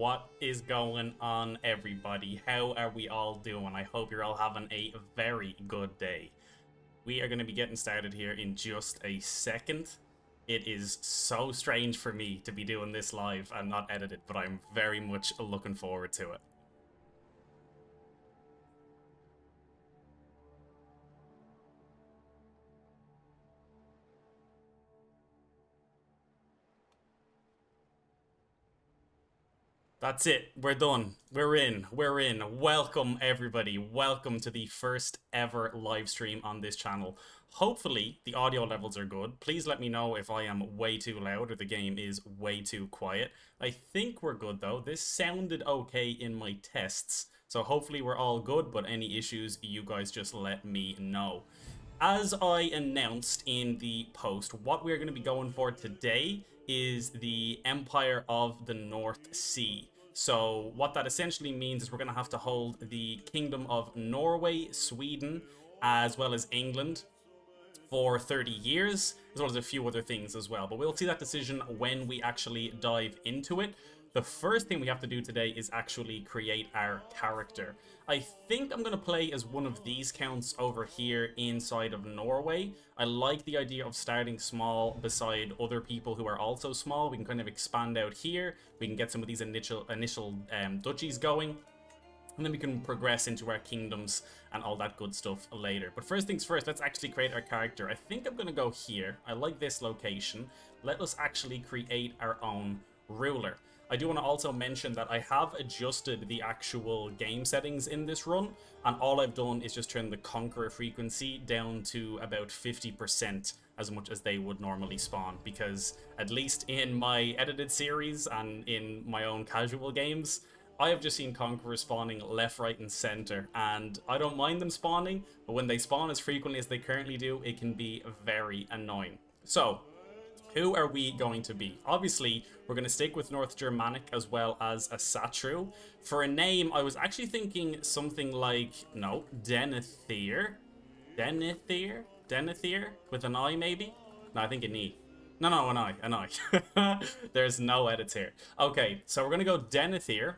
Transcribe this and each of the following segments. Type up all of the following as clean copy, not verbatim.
What is going on, everybody? How are we all doing? I hope you're all having a very good day. We are going to be getting started here in just a second. It is so strange for me to be doing this live and not edited, but I'm very much looking forward to it. That's it. We're done. We're in. We're in. Welcome, everybody. Welcome to the first ever live stream on this channel. Hopefully, the audio levels are good. Please let me know if I am way too loud or the game is way too quiet. I think we're good, though. This sounded okay in my tests, so hopefully we're all good, but any issues, you guys just let me know. As I announced in the post, what we're going to be going for today is the Empire of the North Sea. So what that essentially means is we're going to have to hold the Kingdom of Norway, Sweden, as well as England for 30 years, as well as a few other things as well. But we'll see that decision when we actually dive into it. The first thing we have to do today is actually create our character. I think I'm going to play as one of these counts over here inside of Norway. I like the idea of starting small beside other people who are also small. We can kind of expand out here. We can get some of these initial duchies going. And then we can progress into our kingdoms and all that good stuff later. But first things first, let's actually create our character. I think I'm going to go here. I like this location. Let us actually create our own ruler. I do want to also mention that I have adjusted the actual game settings in this run, and all I've done is just turn the conqueror frequency down to about 50% as much as they would normally spawn, because at least in my edited series and in my own casual games, I have just seen conquerors spawning left, right, and center, and I don't mind them spawning, but when they spawn as frequently as they currently do, it can be very annoying. So, who are we going to be? Obviously, we're going to stick with North Germanic as well as a Satru. For a name, I was actually thinking something like, no, Denethir? Denethir? With an I, maybe? No, I think an E. No, an I. There's no edits here. Okay, so we're going to go Denethir.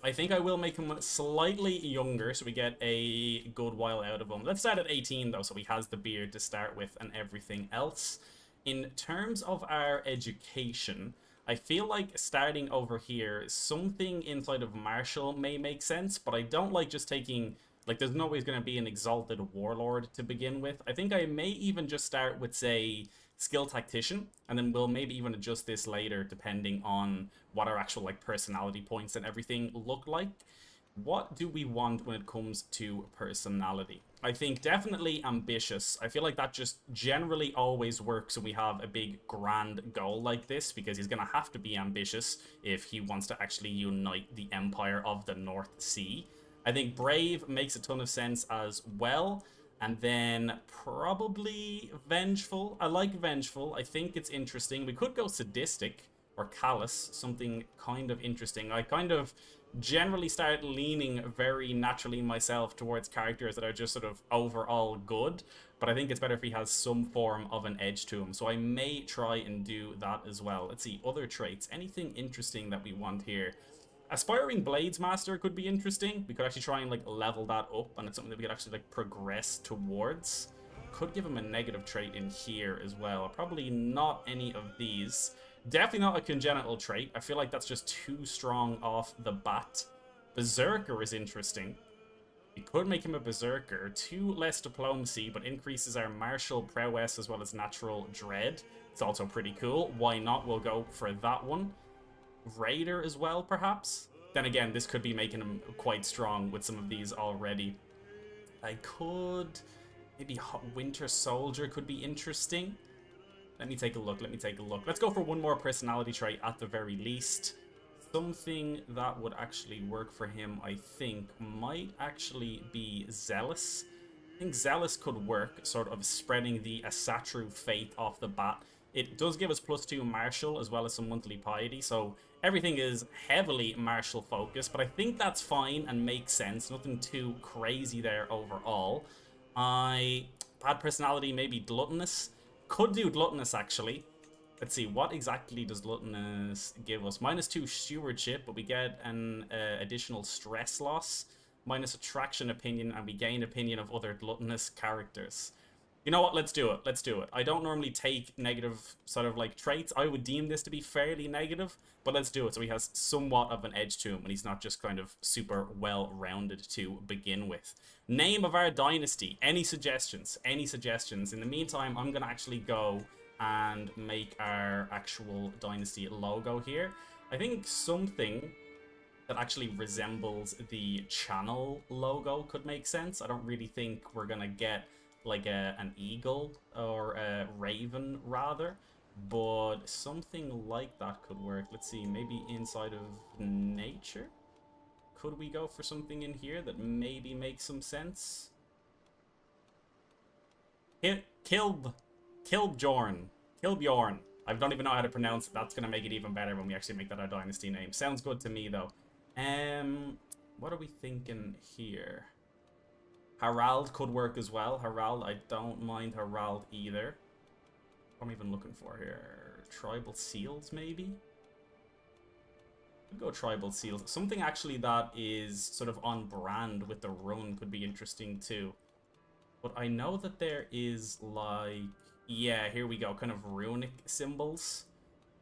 I think I will make him slightly younger, so we get a good while out of him. Let's start at 18, though, so he has the beard to start with and everything else. In terms of our education, I feel like starting over here, something inside of Marshall may make sense, but I don't like just taking, like, there's no way he's going to be an exalted warlord to begin with. I think I may even just start with, say, skill tactician, and then we'll maybe even adjust this later depending on what our actual, like, personality points and everything look like. What do we want when it comes to personality? I think definitely ambitious. I feel like that just generally always works when we have a big grand goal like this, because he's going to have to be ambitious if he wants to actually unite the Empire of the North Sea. I think brave makes a ton of sense as well. And then probably vengeful. I like vengeful. I think it's interesting. We could go sadistic or callous, something kind of interesting. I kind of generally start leaning very naturally myself towards characters that are just sort of overall good, but I think it's better if he has some form of an edge to him, so I may try and do that as well. Let's see, other traits, anything interesting that we want here. Aspiring Blades Master could be interesting. We could actually try and like level that up, and it's something that we could actually like progress towards. Could give him a negative trait in here as well. Probably not any of these. Definitely not a congenital trait. I feel like that's just too strong off the bat. Berserker is interesting. We could make him a Berserker. 2 less diplomacy, but increases our martial prowess as well as natural dread. It's also pretty cool. Why not? We'll go for that one. Raider as well, perhaps? Then again, this could be making him quite strong with some of these already. I could... maybe Winter Soldier could be interesting. Let me take a look. Let's go for one more personality trait at the very least. Something that would actually work for him, I think, might actually be Zealous. I think Zealous could work, sort of spreading the Asatru faith off the bat. It does give us +2 martial as well as some monthly piety, so everything is heavily martial focused, but I think that's fine and makes sense. Nothing too crazy there overall. Bad personality, maybe Gluttonous. Could do Gluttonous, actually. Let's see, what exactly does gluttonous give us? -2 stewardship, but we get an additional stress loss, minus attraction opinion, and we gain opinion of other gluttonous characters. You know what? Let's do it. Let's do it. I don't normally take negative sort of like traits. I would deem this to be fairly negative, but let's do it. So he has somewhat of an edge to him, and he's not just kind of super well-rounded to begin with. Name of our dynasty. Any suggestions? Any suggestions? In the meantime, I'm going to actually go and make our actual dynasty logo here. I think something that actually resembles the channel logo could make sense. I don't really think we're going to get like an eagle or a raven rather, but something like that could work. Let's see, maybe inside of nature, could we go for something in here that maybe makes some sense? Kilbjorn. I don't even know how to pronounce it. That's gonna make it even better when we actually make that our dynasty name. Sounds good to me though. What are we thinking here? Harald could work as well. Harald, I don't mind Harald either. What am I even looking for here? Tribal seals, maybe? Could go tribal seals. Something actually that is sort of on brand with the rune could be interesting too. But I know that there is like... Yeah, here we go. Kind of runic symbols.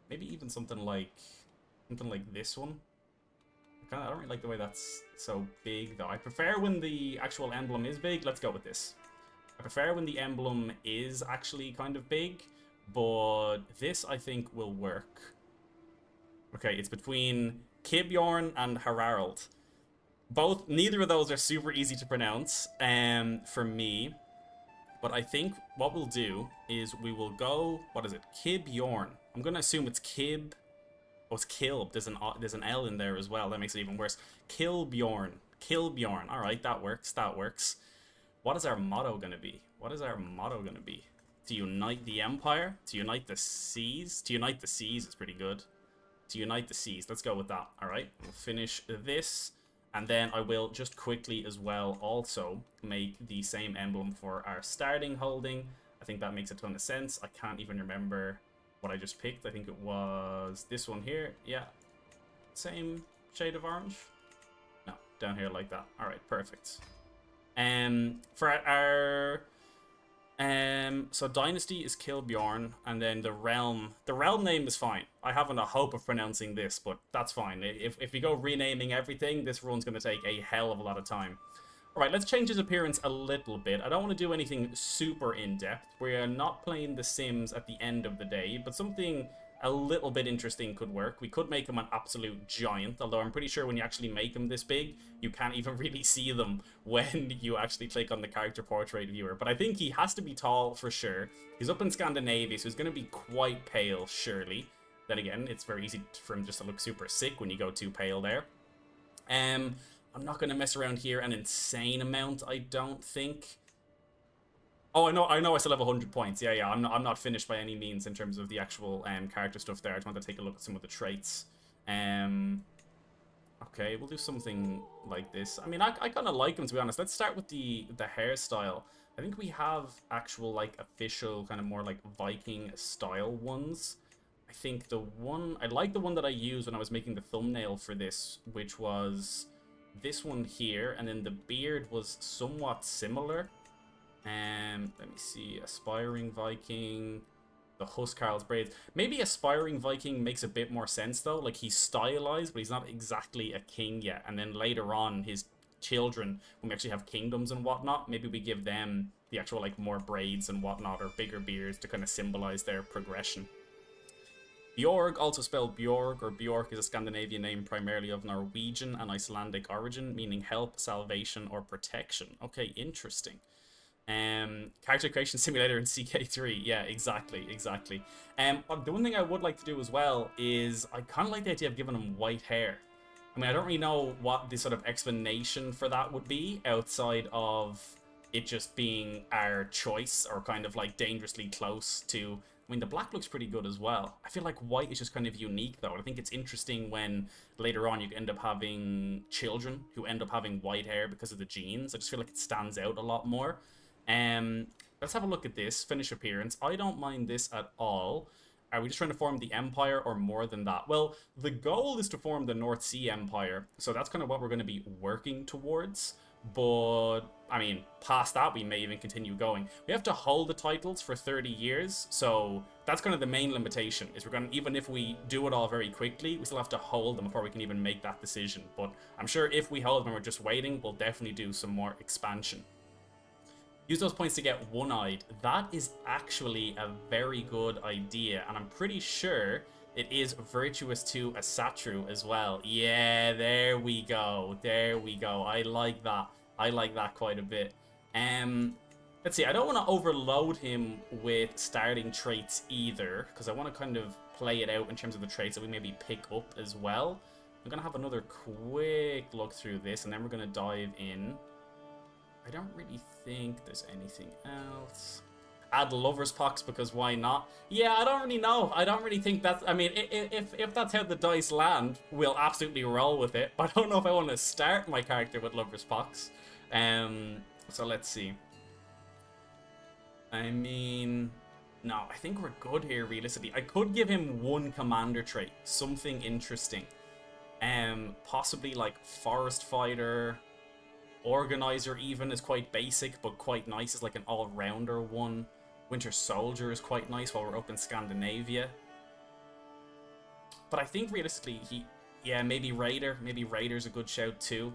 Maybe even something like this one. I don't really like the way that's so big, though. I prefer when the actual emblem is big. Let's go with this. I prefer when the emblem is actually kind of big, but this, I think, will work. Okay, it's between Kibjorn and Harald. Neither of those are super easy to pronounce for me. But I think what we'll do is we will go... What is it? Kibjorn. I'm going to assume it's Kib... Oh, it's Kilb. There's an L in there as well. That makes it even worse. Kilbjorn. Kilbjorn. All right, that works. That works. What is our motto going to be? What is our motto going to be? To unite the Empire? To unite the seas? To unite the seas is pretty good. To unite the seas. Let's go with that. All right, we'll finish this. And then I will just quickly as well also make the same emblem for our starting holding. I think that makes a ton of sense. I can't even remember what I just picked. I think it was this one here. Yeah. Same shade of orange. No, down here like that. All right, perfect. For our so dynasty is Kilbjorn, and then the realm name is fine. I haven't a hope of pronouncing this, but that's fine. If we go renaming everything, this run's going to take a hell of a lot of time. Alright, let's change his appearance a little bit. I don't want to do anything super in-depth. We're not playing The Sims at the end of the day, but something a little bit interesting could work. We could make him an absolute giant, although I'm pretty sure when you actually make him this big, you can't even really see them when you actually click on the character portrait viewer. But I think he has to be tall for sure. He's up in Scandinavia, so he's going to be quite pale, surely. Then again, it's very easy for him just to look super sick when you go too pale there. I'm not going to mess around here an insane amount, I don't think. Oh, I know I still have 100 points. Yeah, I'm not finished by any means in terms of the actual character stuff there. I just want to take a look at some of the traits. Okay, we'll do something like this. I mean, I kind of like him, to be honest. Let's start with the hairstyle. I think we have actual, like, official, kind of more, like, Viking-style ones. I think I like the one that I used when I was making the thumbnail for this, which was this one here, and then the beard was somewhat similar. Let me see, Aspiring Viking, the Huskarl's braids. Maybe Aspiring Viking makes a bit more sense though, like he's stylized, but he's not exactly a king yet. And then later on, his children, when we actually have kingdoms and whatnot, maybe we give them the actual like more braids and whatnot, or bigger beards to kind of symbolize their progression. Bjorg, also spelled Bjorg, or Bjork, is a Scandinavian name primarily of Norwegian and Icelandic origin, meaning help, salvation, or protection. Okay, interesting. Character creation simulator in CK3. Yeah, exactly. The one thing I would like to do as well is I kind of like the idea of giving him white hair. I mean, I don't really know what the sort of explanation for that would be outside of it just being our choice or kind of like dangerously close to... I mean, the black looks pretty good as well. I feel like white is just kind of unique, though. I think it's interesting when later on you end up having children who end up having white hair because of the genes. I just feel like it stands out a lot more. Let's have a look at this. Finish appearance. I don't mind this at all. Are we just trying to form the Empire or more than that? Well, the goal is to form the North Sea Empire, so that's kind of what we're going to be working towards. But, I mean, past that, we may even continue going. We have to hold the titles for 30 years, so that's kind of the main limitation, is we're going to, even if we do it all very quickly, we still have to hold them before we can even make that decision. But I'm sure if we hold them and we're just waiting, we'll definitely do some more expansion. Use those points to get one-eyed. That is actually a very good idea, and I'm pretty sure it is virtuous to a Satru as well. Yeah, there we go. There we go. I like that. I like that quite a bit. Let's see. I don't want to overload him with starting traits either, because I want to kind of play it out in terms of the traits that we maybe pick up as well. I'm going to have another quick look through this, and then we're going to dive in. I don't really think there's anything else. Add Lover's Pox, because why not? Yeah, I don't really know. I don't really think that's... I mean, if that's how the dice land, we'll absolutely roll with it. But I don't know if I want to start my character with Lover's Pox. So let's see. I mean... No, I think we're good here, realistically. I could give him one commander trait. Something interesting. Possibly, like, Forest Fighter... Organizer even is quite basic, but quite nice. It's like an all-rounder one. Winter Soldier is quite nice while we're up in Scandinavia. But I think realistically, yeah, maybe Raider. Maybe Raider's a good shout too.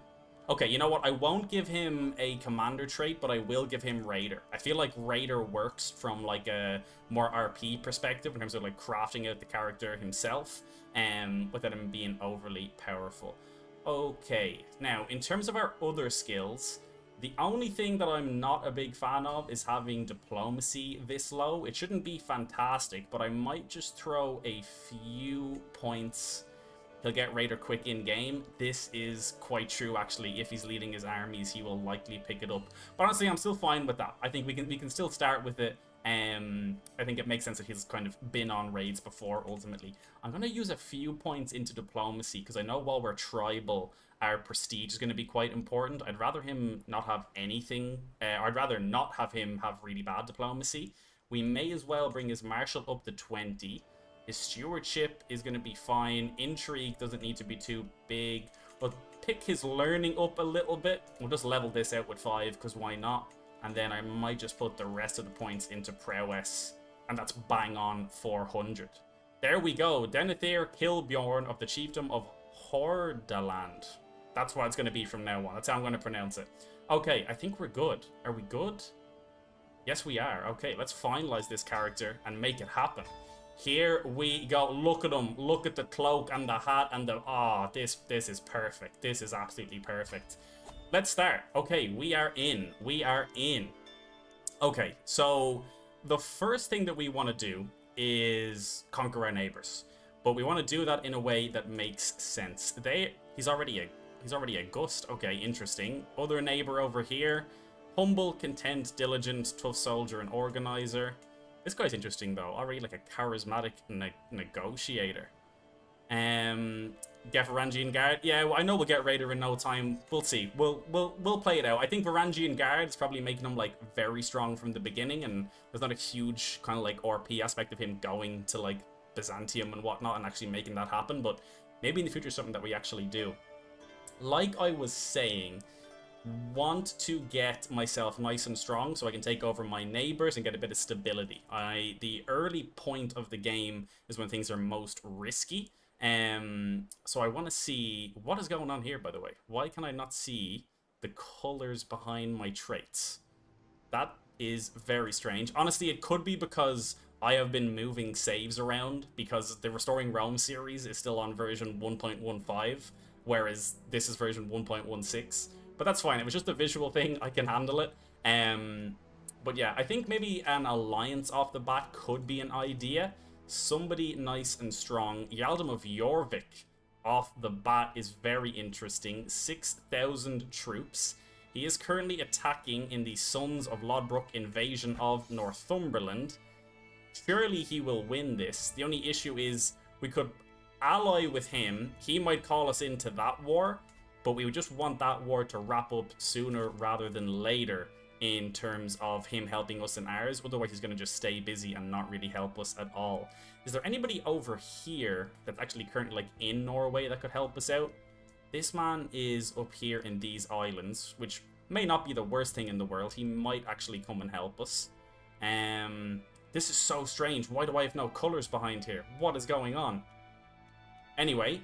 Okay, you know what? I won't give him a commander trait, but I will give him Raider. I feel like Raider works from like a more RP perspective in terms of like crafting out the character himself, without him being overly powerful. Okay, now, in terms of our other skills, the only thing that I'm not a big fan of is having diplomacy this low. It shouldn't be fantastic, but I might just throw a few points. He'll get Raider quick in-game. This is quite true, actually. If he's leading his armies, he will likely pick it up. But honestly, I'm still fine with that. I think we can still start with it. I think it makes sense that he's kind of been on raids before, ultimately. I'm going to use a few points into diplomacy, because I know while we're tribal, our prestige is going to be quite important. I'd rather him not have anything, I'd rather not have him have really bad diplomacy. We may as well bring his marshal up to 20. His stewardship is going to be fine. Intrigue doesn't need to be too big. We'll pick his learning up a little bit. We'll just level this out with 5, because why not? And then I might just put the rest of the points into prowess. And that's bang on 400. There we go. Denethir Kilbjorn of the Chiefdom of Hordaland. That's what it's going to be from now on. That's how I'm going to pronounce it. Okay, I think we're good. Are we good? Yes, we are. Okay, let's finalize this character and make it happen. Here we go. Look at him. Look at the cloak and the hat and the... Ah, this is perfect. This is absolutely perfect. Let's start. Okay, we are in. We are in. Okay, so the first thing that we want to do is conquer our neighbors. But we want to do that in a way that makes sense. He's already a Gust. Okay, interesting. Other neighbor over here. Humble, content, diligent, tough soldier, and organizer. This guy's interesting though. Already like a charismatic negotiator. Get Varangian Guard. Yeah, well, I know we'll get Raider in no time. We'll see. We'll play it out. I think Varangian Guard is probably making him like very strong from the beginning, and there's not a huge kind of like RP aspect of him going to like Byzantium and whatnot and actually making that happen. But maybe in the future something that we actually do. Like I was saying, want to get myself nice and strong so I can take over my neighbors and get a bit of stability. The early point of the game is when things are most risky. So I want to see what is going on here, by the way. Why can I not see the colors behind my traits? That is very strange. Honestly, it could be because I have been moving saves around, because the Restoring Rome series is still on version 1.15, whereas this is version 1.16. But that's fine. It was just a visual thing. I can handle it. But yeah, I think maybe an alliance off the bat could be an idea. Somebody nice and strong. Yaldum of Jorvik off the bat is very interesting. 6,000 troops. He is currently attacking in the Sons of Lodbrok invasion of Northumberland. Surely he will win this. The only issue is we could ally with him. He might call us into that war, but we would just want that war to wrap up sooner rather than later. in terms of him helping us in ours. Otherwise, he's going to just stay busy and not really help us at all. Is there anybody over here that's actually currently like in Norway that could help us out? This man is up here in these islands, which may not be the worst thing in the world. He might actually come and help us. This is so strange. Why do I have no colors behind here? What is going on? Anyway,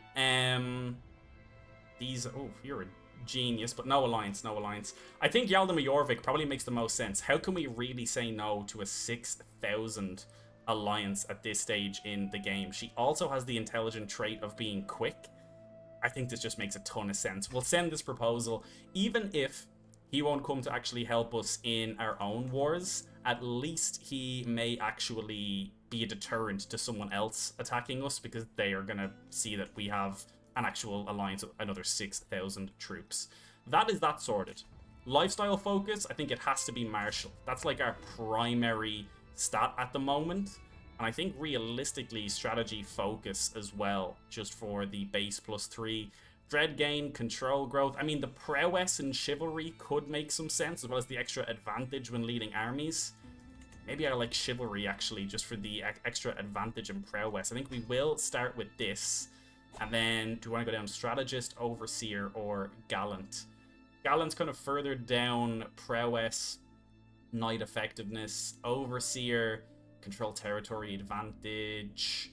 these... Oh, you're a genius, but no alliance, no alliance. I think Yaldemir Jorvik probably makes the most sense. How can we really say no to a 6,000 alliance at this stage in the game? She also has the intelligent trait of being quick. I think this just makes a ton of sense. We'll send this proposal, even if he won't come to actually help us in our own wars. At least he may actually be a deterrent to someone else attacking us, because they are going to see that we have an actual alliance of another 6,000 troops. That is that sorted. Lifestyle focus, I think it has to be martial. That's like our primary stat at the moment. And I think realistically strategy focus as well, just for the base +3. Dread gain, control growth. I mean, the prowess and chivalry could make some sense, as well as the extra advantage when leading armies. Maybe I like chivalry, actually, just for the extra advantage and prowess. I think we will start with this. And then, do we want to go down strategist, overseer, or gallant? Gallant's kind of further down. Prowess, knight effectiveness, overseer, control territory advantage.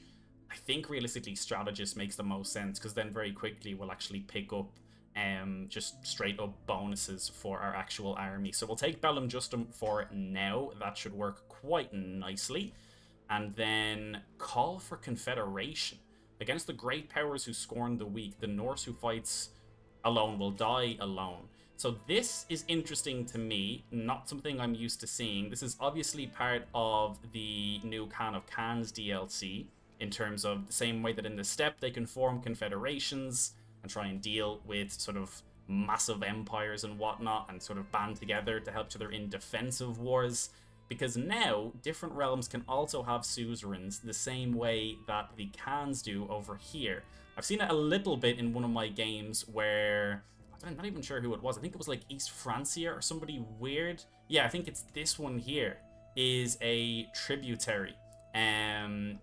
I think realistically strategist makes the most sense, because then very quickly we'll actually pick up just straight up bonuses for our actual army. So we'll take Bellum Justum for now. That should work quite nicely. And then call for confederation. Against the great powers who scorn the weak, the Norse who fights alone will die alone. So this is interesting to me, not something I'm used to seeing. This is obviously part of the new Khan of Khans DLC, in terms of the same way that in the steppe they can form confederations and try and deal with sort of massive empires and whatnot, and sort of band together to help each other in defensive wars. Because now, different realms can also have suzerains the same way that the Khans do over here. I've seen it a little bit in one of my games where... I'm not even sure who it was. I think it was like East Francia or somebody weird. Yeah, I think it's this one here is a tributary.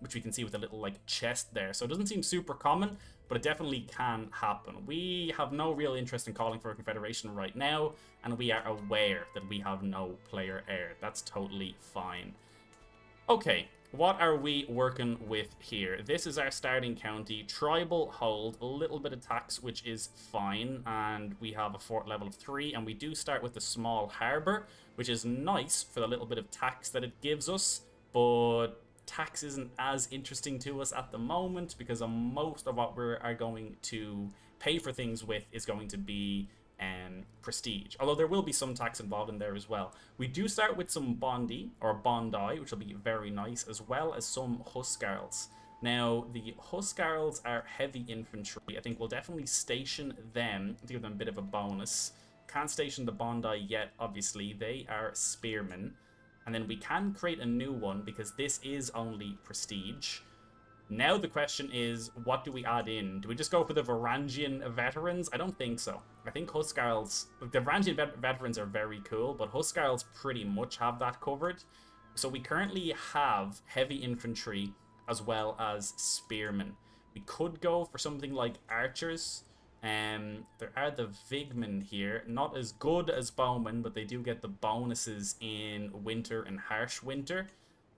Which we can see with a little like chest there. So it doesn't seem super common, but it definitely can happen. We have no real interest in calling for a confederation right now, and we are aware that we have no player heir. That's totally fine. Okay, what are we working with here? This is our starting county. Tribal hold, a little bit of tax, which is fine, and we have a fort level of 3, and we do start with the small harbour, which is nice for the little bit of tax that it gives us, but tax isn't as interesting to us at the moment, because most of what we are going to pay for things with is going to be prestige. Although there will be some tax involved in there as well. We do start with some bondi, which will be very nice, as well as some huskarls. Now, the huskarls are heavy infantry. I think we'll definitely station them to give them a bit of a bonus. Can't station the bondi yet, obviously. They are spearmen. And then we can create a new one, because this is only prestige. Now the question is, what do we add in? Do we just go for the Varangian veterans? I don't think so. I think Huskarls... The Varangian veterans are very cool, but Huskarls pretty much have that covered. So we currently have heavy infantry as well as spearmen. We could go for something like archers. There are the Vigmen here. Not as good as bowmen, but they do get the bonuses in winter and harsh winter.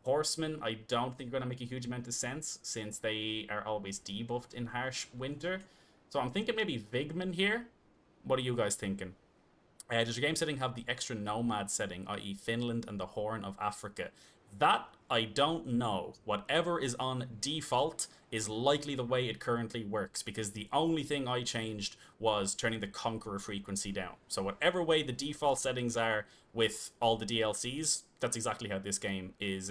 Horsemen, I don't think are going to make a huge amount of sense, since they are always debuffed in harsh winter. So I'm thinking maybe Vigmen here. What are you guys thinking? Does your game setting have the extra nomad setting, i.e. Finland and the Horn of Africa? That, I don't know. Whatever is on default is likely the way it currently works, because the only thing I changed was turning the Conqueror frequency down. So whatever way the default settings are with all the DLCs, that's exactly how this game is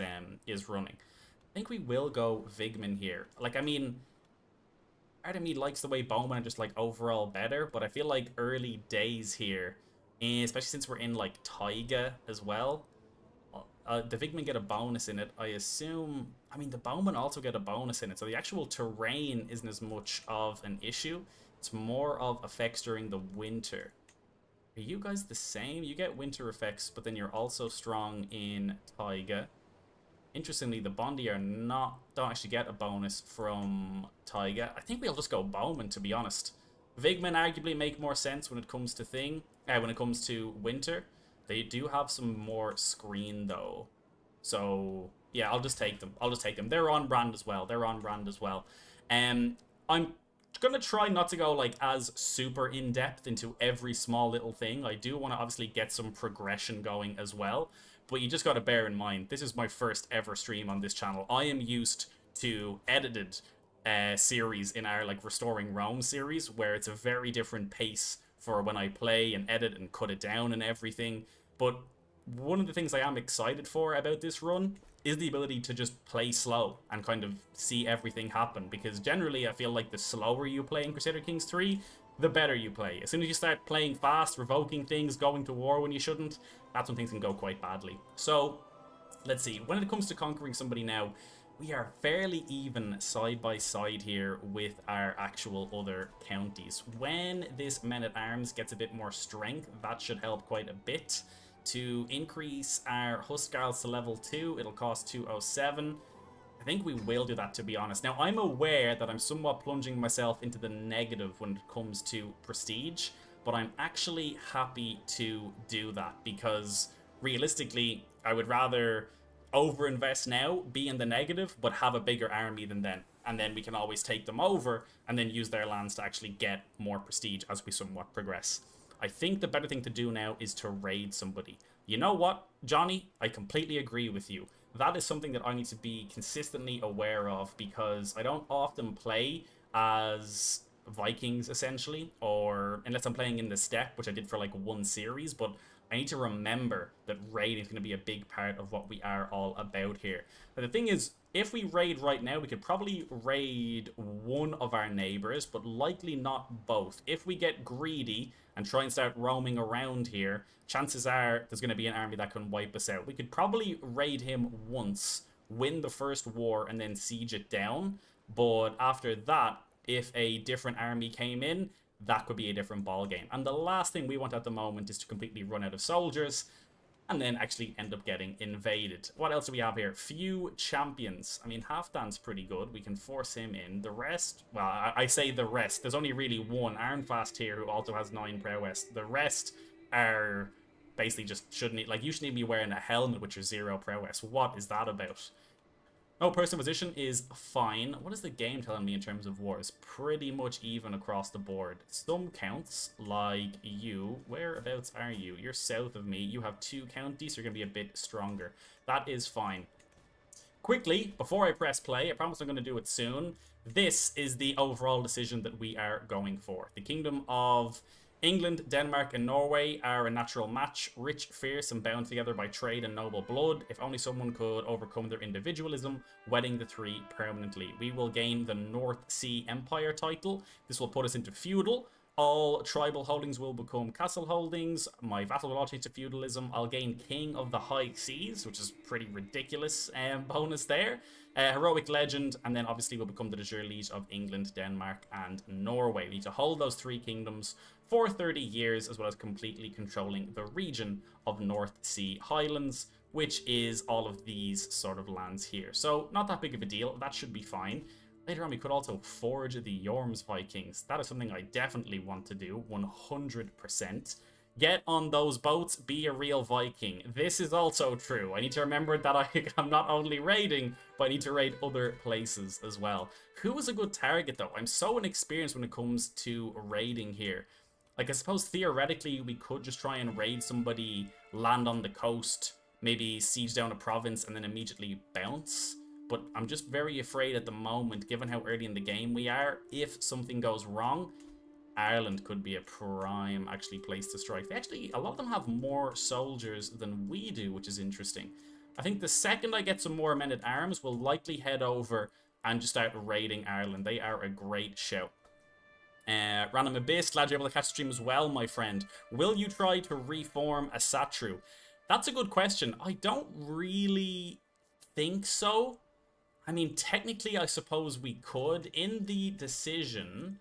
running. I think we will go Vigmen here. Like, I mean, part of me likes the way Bowmen are just, like, overall better, but I feel like early days here, especially since we're in, like, Taiga as well, the Vigmen get a bonus in it, I assume. I mean, the Bowmen also get a bonus in it, so the actual terrain isn't as much of an issue. It's more of effects during the winter. Are you guys the same? You get winter effects, but then you're also strong in Taiga. Interestingly, the Bondi don't actually get a bonus from Taiga. I think we'll just go Bowman, to be honest. Vigmen arguably make more sense when it comes to when it comes to winter. They do have some more screen though. So yeah, I'll just take them. They're on brand as well. I'm gonna try not to go like as super in depth into every small little thing. I do want to obviously get some progression going as well. But you just got to bear in mind, this is my first ever stream on this channel. I am used to edited series in our like Restoring Rome series, where it's a very different pace for when I play and edit and cut it down and everything. But one of the things I am excited for about this run is the ability to just play slow and kind of see everything happen, because generally I feel like the slower you play in Crusader Kings 3, the better you play. As soon as you start playing fast, revoking things, going to war when you shouldn't, that's when things can go quite badly. So, let's see. When it comes to conquering somebody now, we are fairly even side by side here with our actual other counties. When this men-at-arms gets a bit more strength, that should help quite a bit. To increase our Huskarls to level 2, it'll cost 207. I think we will do that, to be honest. Now, I'm aware that I'm somewhat plunging myself into the negative when it comes to prestige, but I'm actually happy to do that because realistically, I would rather overinvest now, be in the negative, but have a bigger army than then. And then we can always take them over and then use their lands to actually get more prestige as we somewhat progress. I think the better thing to do now is to raid somebody. You know what, Johnny? I completely agree with you. That is something that I need to be consistently aware of because I don't often play as Vikings, essentially, or unless I'm playing in the steppe, which I did for like one series, but I need to remember that raiding is going to be a big part of what we are all about here. But the thing is, if we raid right now, we could probably raid one of our neighbors, but likely not both. If we get greedy and try and start roaming around here, chances are there's going to be an army that can wipe us out. We could probably raid him once, win the first war, and then siege it down. But after that, if a different army came in, that could be a different ball game. And the last thing we want at the moment is to completely run out of soldiers and then actually end up getting invaded. What else do we have here? Few champions. I mean, Halfdan's pretty good. We can force him in. The rest, well, I say the rest. There's only really one, Ironfast here, who also has 9 prowess. The rest are basically just shouldn't, like, you shouldn't be wearing a helmet with your 0 prowess. What is that about? No, personal position is fine. What is the game telling me in terms of wars? Pretty much even across the board. Some counts, like you. Whereabouts are you? You're south of me. You have 2 counties, so you're going to be a bit stronger. That is fine. Quickly, before I press play, I promise I'm going to do it soon. This is the overall decision that we are going for. The Kingdom of England, Denmark, and Norway are a natural match, rich, fierce, and bound together by trade and noble blood. If only someone could overcome their individualism, wedding the 3 permanently. We will gain the North Sea Empire title. This will put us into feudal. All tribal holdings will become castle holdings. My vassal will all change to feudalism. I'll gain King of the High Seas, which is pretty ridiculous bonus there. Heroic Legend, and then obviously we'll become the de jure liege of England, Denmark, and Norway. We need to hold those 3 kingdoms for 30 years, as well as completely controlling the region of North Sea Highlands, which is all of these sort of lands here. So not that big of a deal. That should be fine. Later on, we could also forge the Jorms Vikings. That is something I definitely want to do, 100%. Get on those boats, be a real Viking. This is also true. I need to remember that I'm not only raiding, but I need to raid other places as well. Who is a good target, though? I'm so inexperienced when it comes to raiding here. Like, I suppose theoretically we could just try and raid somebody, land on the coast, maybe siege down a province, and then immediately bounce. But I'm just very afraid at the moment, given how early in the game we are, if something goes wrong, Ireland could be a prime, actually, place to strike. They actually, a lot of them have more soldiers than we do, which is interesting. I think the second I get some more men-at-arms, we'll likely head over and just start raiding Ireland. They are a great shout. Random Abyss, glad you're able to catch the stream as well, my friend. Will you try to reform a Satru? That's a good question. I don't really think so. I mean, technically, I suppose we could. In the decision,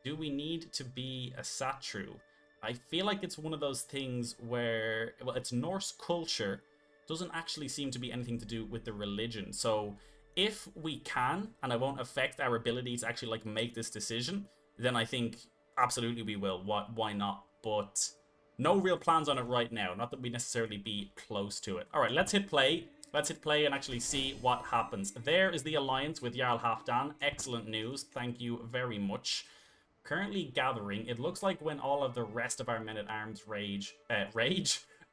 do we need to be a Satru? I feel like it's one of those things where, well, it's Norse culture, doesn't actually seem to be anything to do with the religion. So if we can, and I won't affect our ability to actually like make this decision, then I think absolutely we will. Why not? But no real plans on it right now. Not that we necessarily be close to it. All right, let's hit play. Let's hit play and actually see what happens. There is the alliance with Jarl Halfdan. Excellent news. Thank you very much. Currently gathering. It looks like when all of the rest of our men-at-arms raise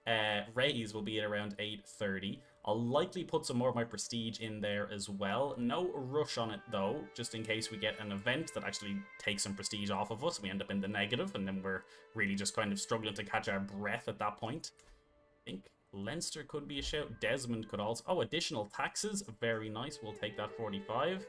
will be at around 8:30. I'll likely put some more of my prestige in there as well. No rush on it though, just in case we get an event that actually takes some prestige off of us. We end up in the negative, and then we're really just kind of struggling to catch our breath at that point. I think Leinster could be a shout. Desmond could also... Oh, additional taxes. Very nice. We'll take that 45.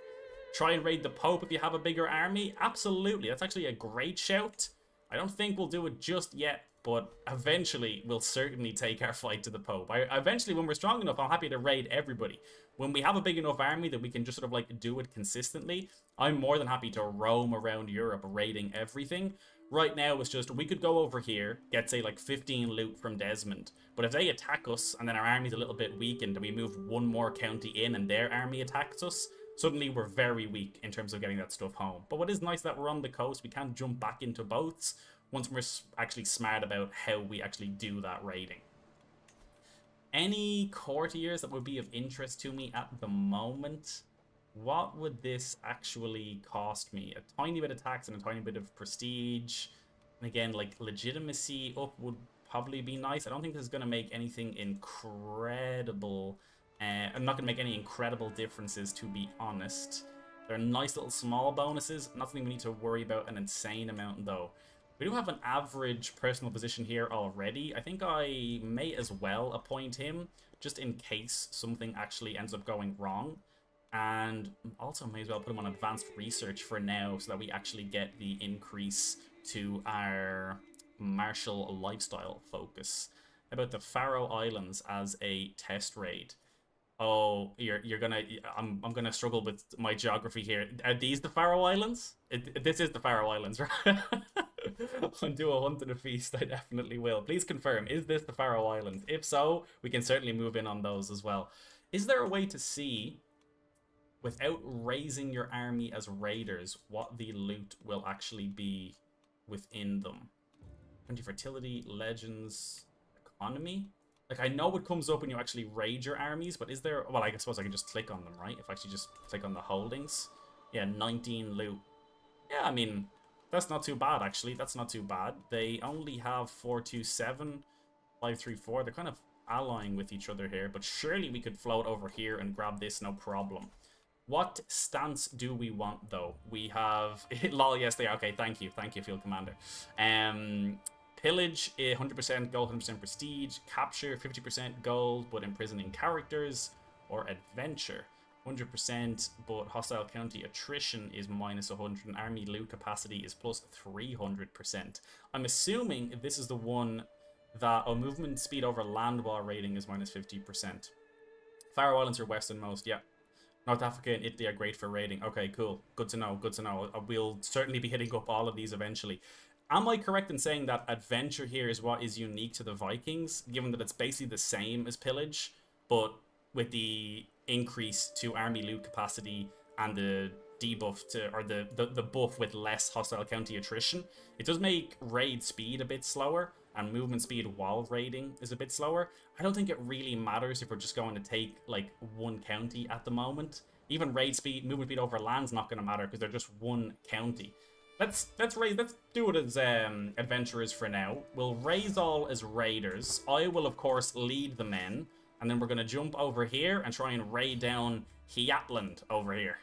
Try and raid the Pope if you have a bigger army. Absolutely. That's actually a great shout. I don't think we'll do it just yet, but eventually we'll certainly take our fight to the Pope. Eventually, when we're strong enough, I'm happy to raid everybody. When we have a big enough army that we can just sort of like do it consistently, I'm more than happy to roam around Europe raiding everything. Right now, it's just, we could go over here, get, say, like 15 loot from Desmond. But if they attack us, and then our army's a little bit weakened, and we move one more county in, and their army attacks us, suddenly we're very weak in terms of getting that stuff home. But what is nice that we're on the coast, we can jump back into boats once we're actually smart about how we actually do that raiding. Any courtiers that would be of interest to me at the moment? What would this actually cost me? A tiny bit of tax and a tiny bit of prestige. And again, like, legitimacy up would probably be nice. I don't think this is going to make anything incredible. I'm not going to make any incredible differences, to be honest. They're nice little small bonuses. Not something we need to worry about an insane amount, though. We do have an average personal position here already. I think I may as well appoint him, just in case something actually ends up going wrong. And also may as well put him on advanced research for now, so that we actually get the increase to our martial lifestyle focus. How about the Faroe Islands as a test raid? Oh, you're gonna... I'm gonna struggle with my geography here. Are these the Faroe Islands? This is the Faroe Islands, right? I'll do a hunt and a feast, I definitely will. Please confirm, is this the Faroe Islands? If so, we can certainly move in on those as well. Is there a way to see, without raising your army as raiders, what the loot will actually be within them? 20 fertility, legends, economy? Like, I know it comes up when you actually raid your armies, but is there... Well, I suppose I can just click on them, right? If I actually just click on the holdings. Yeah, 19 loot. Yeah, I mean, that's not too bad, actually. That's not too bad. They only have 427, 534. They're kind of allying with each other here, but surely we could float over here and grab this, no problem. What stance do we want, though? We have... Lol, yes, they are. Okay, thank you. Thank you, Field Commander. Pillage, 100% gold, 100% prestige. Capture, 50% gold, but imprisoning characters. Or adventure, 100%, but hostile county attrition is minus 100. And army loot capacity is plus 300%. I'm assuming this is the one that... Oh, movement speed over land while raiding is minus 50%. Faroe Islands are westernmost, yeah. North Africa and Italy are great for raiding. Okay, cool. Good to know, good to know. We'll certainly be hitting up all of these eventually. Am I correct in saying that adventure here is what is unique to the Vikings, given that it's basically the same as pillage, but with the increase to army loot capacity and the debuff to, or the buff with less hostile county attrition? It does make raid speed a bit slower, and movement speed while raiding is a bit slower. I don't think it really matters if we're just going to take like one county at the moment. Even raid speed, movement speed over land's not going to matter because they're just one county. Let's do it as adventurers for now. We'll raise all as raiders. I will of course lead the men, and then we're going to jump over here and try and raid down Hiatland over here.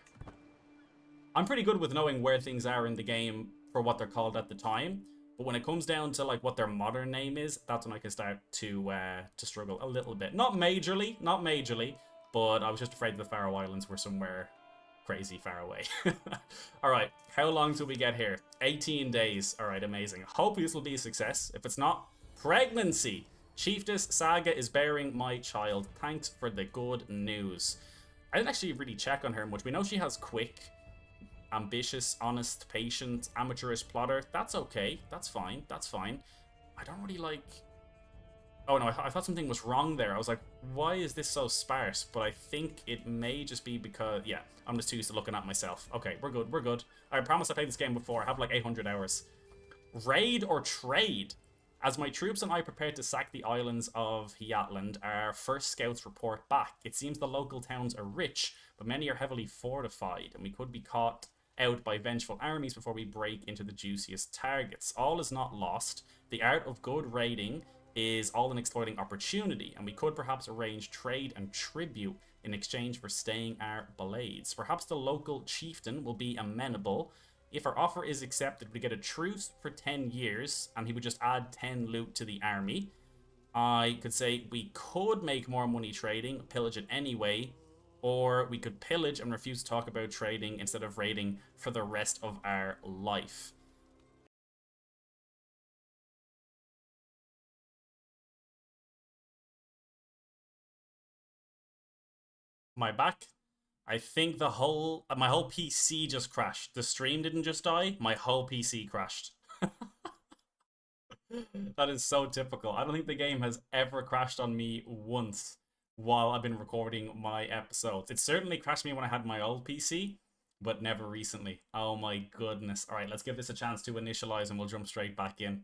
I'm pretty good with knowing where things are in the game for what they're called at the time. But when it comes down to like what their modern name is, that's when I can start to struggle a little bit. Not majorly, but I was just afraid the Faroe Islands were somewhere crazy far away. All right, how long till we get here? 18 days. All right, amazing. Hopefully this will be a success. If it's not, pregnancy. Chieftess Saga is bearing my child. Thanks for the good news. I didn't actually really check on her much. We know she has quick, ambitious, honest, patient, amateurish plotter. That's okay. That's fine. That's fine. I don't really like... Oh no, I thought something was wrong there. I was like, why is this so sparse? But I think it may just be because... Yeah, I'm just too used to looking at myself. Okay, we're good, we're good. I promise I played this game before. I have like 800 hours. Raid or trade? As my troops and I prepare to sack the islands of Hiatland, our first scouts report back. It seems the local towns are rich, but many are heavily fortified, and we could be caught out by vengeful armies before we break into the juiciest targets. All is not lost. The art of good raiding is all in exploiting opportunity, and we could perhaps arrange trade and tribute in exchange for staying our blades. Perhaps the local chieftain will be amenable. If our offer is accepted, we get a truce for 10 years, and he would just add 10 loot to the army. I could say we could make more money trading, pillage it anyway, or we could pillage and refuse to talk about trading instead of raiding for the rest of our life. My back? I think my whole PC just crashed. The stream didn't just die, my whole PC crashed. That is so typical. I don't think the game has ever crashed on me once while I've been recording my episodes. It certainly crashed me when I had my old PC, but never recently. Oh my goodness. All right, let's give this a chance to initialize and we'll jump straight back in.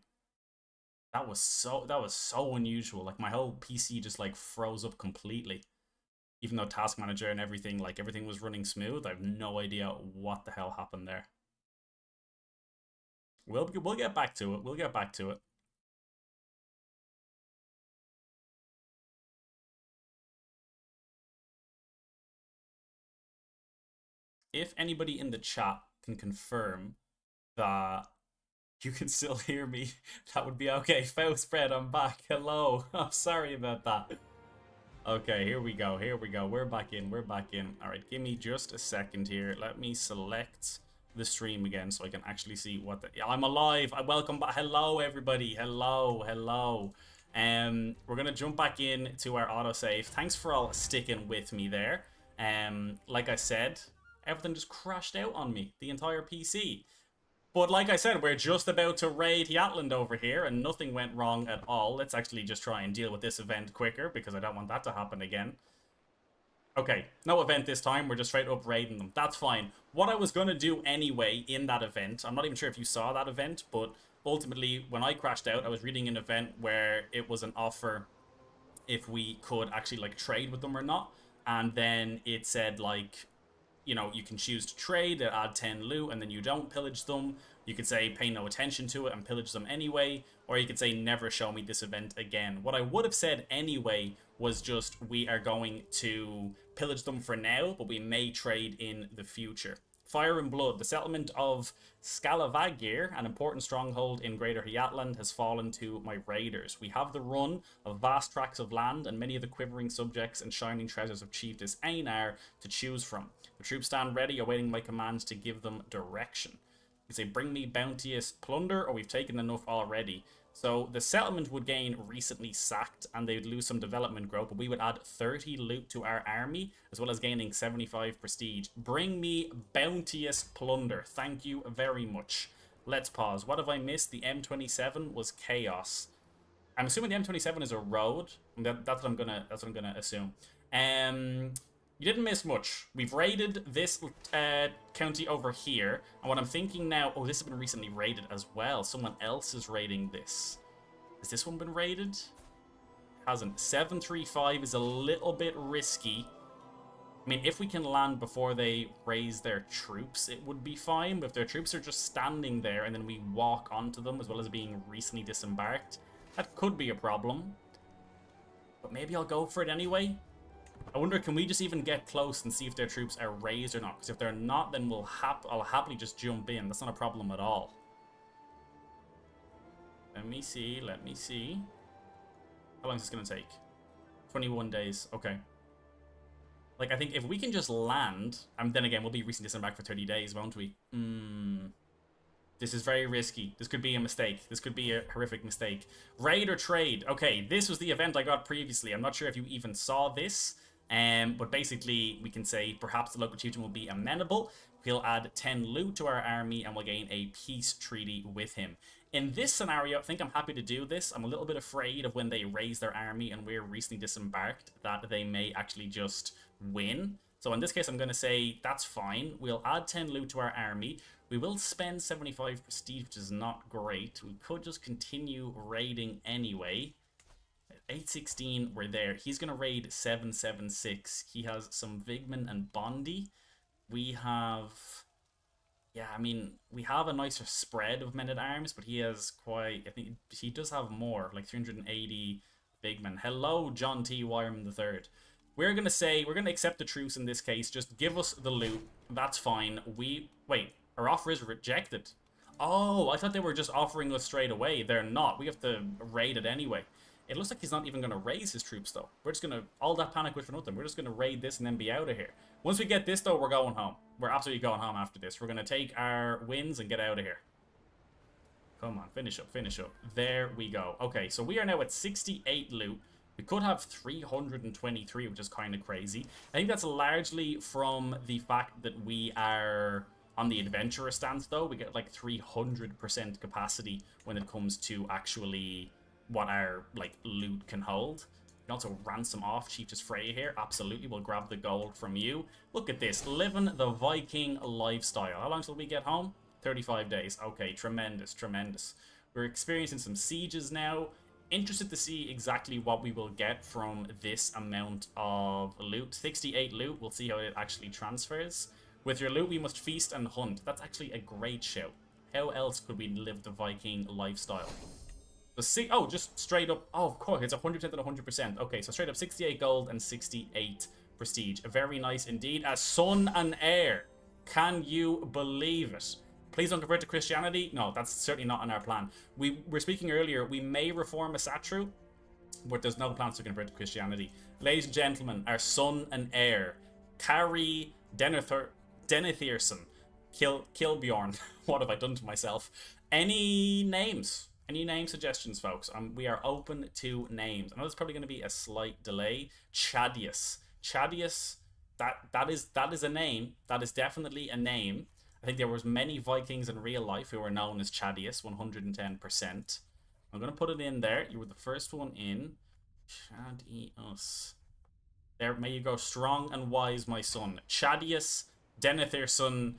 That was so unusual. Like my whole PC just like froze up completely. Even though Task Manager and everything, like everything was running smooth, I have no idea what the hell happened there. We'll get back to it. We'll get back to it. If anybody in the chat can confirm that you can still hear me, that would be okay. Faust Spread, I'm back. Hello. I'm sorry about that. Okay, here we go. Here we go. We're back in. We're back in. All right, give me just a second here. Let me select the stream again so I can actually see what the... Yeah, I'm alive. I welcome back. Hello, everybody. Hello. Hello. We're going to jump back in to our autosave. Thanks for all sticking with me there. Like I said, everything just crashed out on me. The entire PC. But like I said, we're just about to raid Hiatland over here, and nothing went wrong at all. Let's actually just try and deal with this event quicker, because I don't want that to happen again. Okay, no event this time. We're just straight up raiding them. That's fine. What I was going to do anyway in that event, I'm not even sure if you saw that event, but ultimately, when I crashed out, I was reading an event where it was an offer if we could actually, like, trade with them or not. And then it said, like... You know, you can choose to trade, add 10 loot, and then you don't pillage them. You could say pay no attention to it and pillage them anyway. Or you could say never show me this event again. What I would have said anyway was just we are going to pillage them for now, but we may trade in the future. Fire and Blood. The settlement of Skalavagir, an important stronghold in Greater Hiatland, has fallen to my raiders. We have the run of vast tracts of land and many of the quivering subjects and shining treasures of Chiefess Einar to choose from. The troops stand ready, awaiting my commands to give them direction. You say, bring me bounteous plunder, or we've taken enough already. So the settlement would gain recently sacked, and they would lose some development growth, but we would add 30 loot to our army, as well as gaining 75 prestige. Bring me bounteous plunder. Thank you very much. Let's pause. What have I missed? The M27 was chaos. I'm assuming the M27 is a road. That's what I'm gonna assume. You didn't miss much. We've raided this county over here. And what I'm thinking now... Oh, this has been recently raided as well. Someone else is raiding this. Has this one been raided? Hasn't. 735 is a little bit risky. I mean, if we can land before they raise their troops, it would be fine. But if their troops are just standing there and then we walk onto them, as well as being recently disembarked, that could be a problem. But maybe I'll go for it anyway. I wonder, can we just even get close and see if their troops are raised or not? Because if they're not, then I'll happily just jump in. That's not a problem at all. Let me see. Let me see. How long is this going to take? 21 days. Okay. Like, I think if we can just land... And then again, we'll be recently disembarked for 30 days, won't we? This is very risky. This could be a mistake. This could be a horrific mistake. Raid or trade. Okay, this was the event I got previously. I'm not sure if you even saw this. But basically, we can say perhaps the local chieftain will be amenable. He'll add 10 loot to our army and we'll gain a peace treaty with him. In this scenario, I think I'm happy to do this. I'm a little bit afraid of when they raise their army and we're recently disembarked that they may actually just win. So in this case, I'm going to say that's fine. We'll add 10 loot to our army. We will spend 75 prestige, which is not great. We could just continue raiding anyway. 816, we're there. He's going to raid 776. He has some Vigman and Bondi. We have... Yeah, I mean, we have a nicer spread of men-at-arms, but he has quite... I think he does have more, like 380 big men. Hello, John T. Wyram III. We're going to say, we're going to accept the truce in this case. Just give us the loot. That's fine. Wait, our offer is rejected. Oh, I thought they were just offering us straight away. They're not. We have to raid it anyway. It looks like he's not even going to raise his troops, though. We're just going to... All that panic was for nothing. We're just going to raid this and then be out of here. Once we get this, though, we're going home. We're absolutely going home after this. We're going to take our wins and get out of here. Come on, finish up, finish up. There we go. Okay, so we are now at 68 loot. We could have 323, which is kind of crazy. I think that's largely from the fact that we are on the adventurer stance, though. We get like 300% capacity when it comes to actually what our like loot can hold. We can also ransom off Chiefess Freya here. Absolutely, we'll grab the gold from you. Look at this, living the Viking lifestyle. How long till we get home? 35 days. Okay, tremendous, tremendous. We're experiencing some sieges now. Interested to see exactly what we will get from this amount of loot. 68 loot, we'll see how it actually transfers. With your loot, we must feast and hunt. That's actually a great show. How else could we live the Viking lifestyle? Oh, just straight up. Oh, of course, it's 100% and 100%. Okay, so straight up 68 gold and 68 prestige. Very nice indeed. A son and heir. Can you believe it? Please don't convert to Christianity. No, that's certainly not on our plan. We were speaking earlier. We may reform a Satru, but there's no plans to convert to Christianity. Ladies and gentlemen, our son and heir, Kari Denethierson, Kilbjorn. What have I done to myself? Any names? Any name suggestions, folks? We are open to names. I know there's probably going to be a slight delay. Chadius. Chadius, that is a name. That is definitely a name. I think there was many Vikings in real life who were known as Chadius, 110%. I'm going to put it in there. You were the first one in. Chadius. There, may you go strong and wise, my son. Chadius, Denethierson,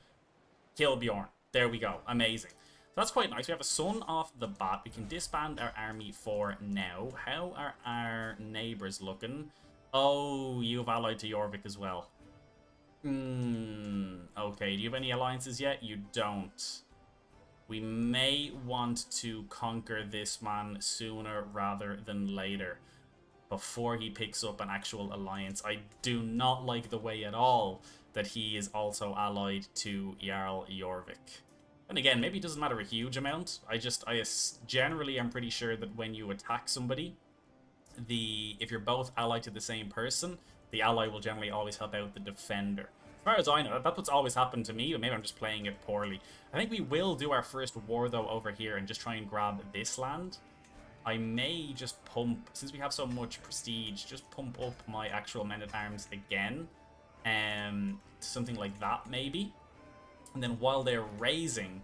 Kilbjorn. There we go. Amazing. So that's quite nice. We have a son off the bat. We can disband our army for now. How are our neighbours looking? Oh, you have allied to Jorvik as well. Okay, do you have any alliances yet? You don't. We may want to conquer this man sooner rather than later, before he picks up an actual alliance. I do not like the way at all that he is also allied to Jarl Jorvik. And again, maybe it doesn't matter a huge amount. I generally am pretty sure that when you attack somebody, if you're both allied to the same person, the ally will generally always help out the defender. As far as I know, that's what's always happened to me, but maybe I'm just playing it poorly. I think we will do our first war, though, over here and just try and grab this land. I may just pump, since we have so much prestige, just pump up my actual men-at-arms again. Something like that, maybe. And then while they're raising,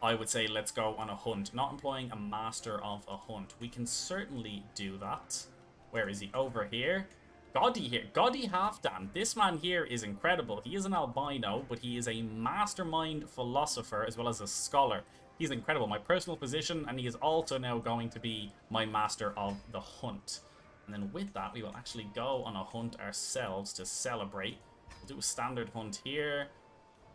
I would say let's go on a hunt. Not employing a master of a hunt. We can certainly do that. Where is he? Over here. Godi here. Godi Halfdan. This man here is incredible. He is an albino, but he is a mastermind philosopher as well as a scholar. He's incredible. My personal physician, and he is also now going to be my master of the hunt. And then with that, we will actually go on a hunt ourselves to celebrate. We'll do a standard hunt here.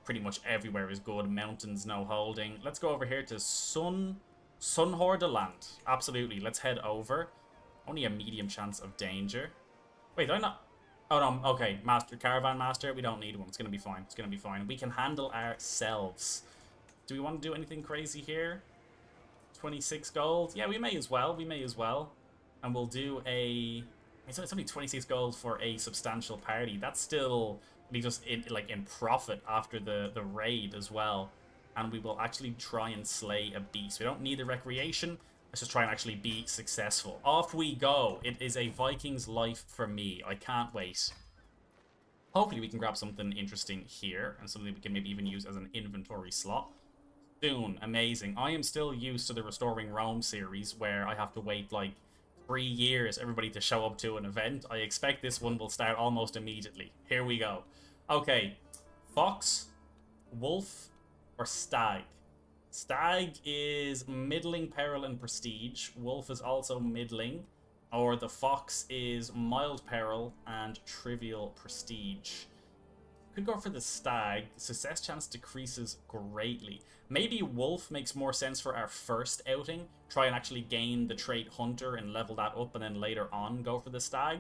Pretty much everywhere is good. Mountains, no holding. Let's go over here to Sunhorde land. Absolutely. Let's head over. Only a medium chance of danger. Wait, did I not? Oh, no. Okay. Caravan master. We don't need one. It's going to be fine. It's going to be fine. We can handle ourselves. Do we want to do anything crazy here? 26 gold. Yeah, we may as well. We may as well. And we'll do a... It's only 26 gold for a substantial party. That's still... leaves us in profit after the raid as well, and we will actually try and slay a beast. We don't need the recreation. Let's just try and actually be successful. Off we go. It is a Viking's life for me. I can't wait. Hopefully we can grab something interesting here and something we can maybe even use as an inventory slot. Soon. Amazing. I am still used to the Restoring Rome series where I have to wait like 3 years everybody to show up to an event. I expect this one will start almost immediately. Here we go. Okay. Fox, wolf, or stag? Stag is middling peril and prestige. Wolf is also middling. Or the fox is mild peril and trivial prestige. Could go for the stag. Success chance decreases greatly. Maybe wolf makes more sense for our first outing. Try and actually gain the trait hunter and level that up, and then later on go for the stag.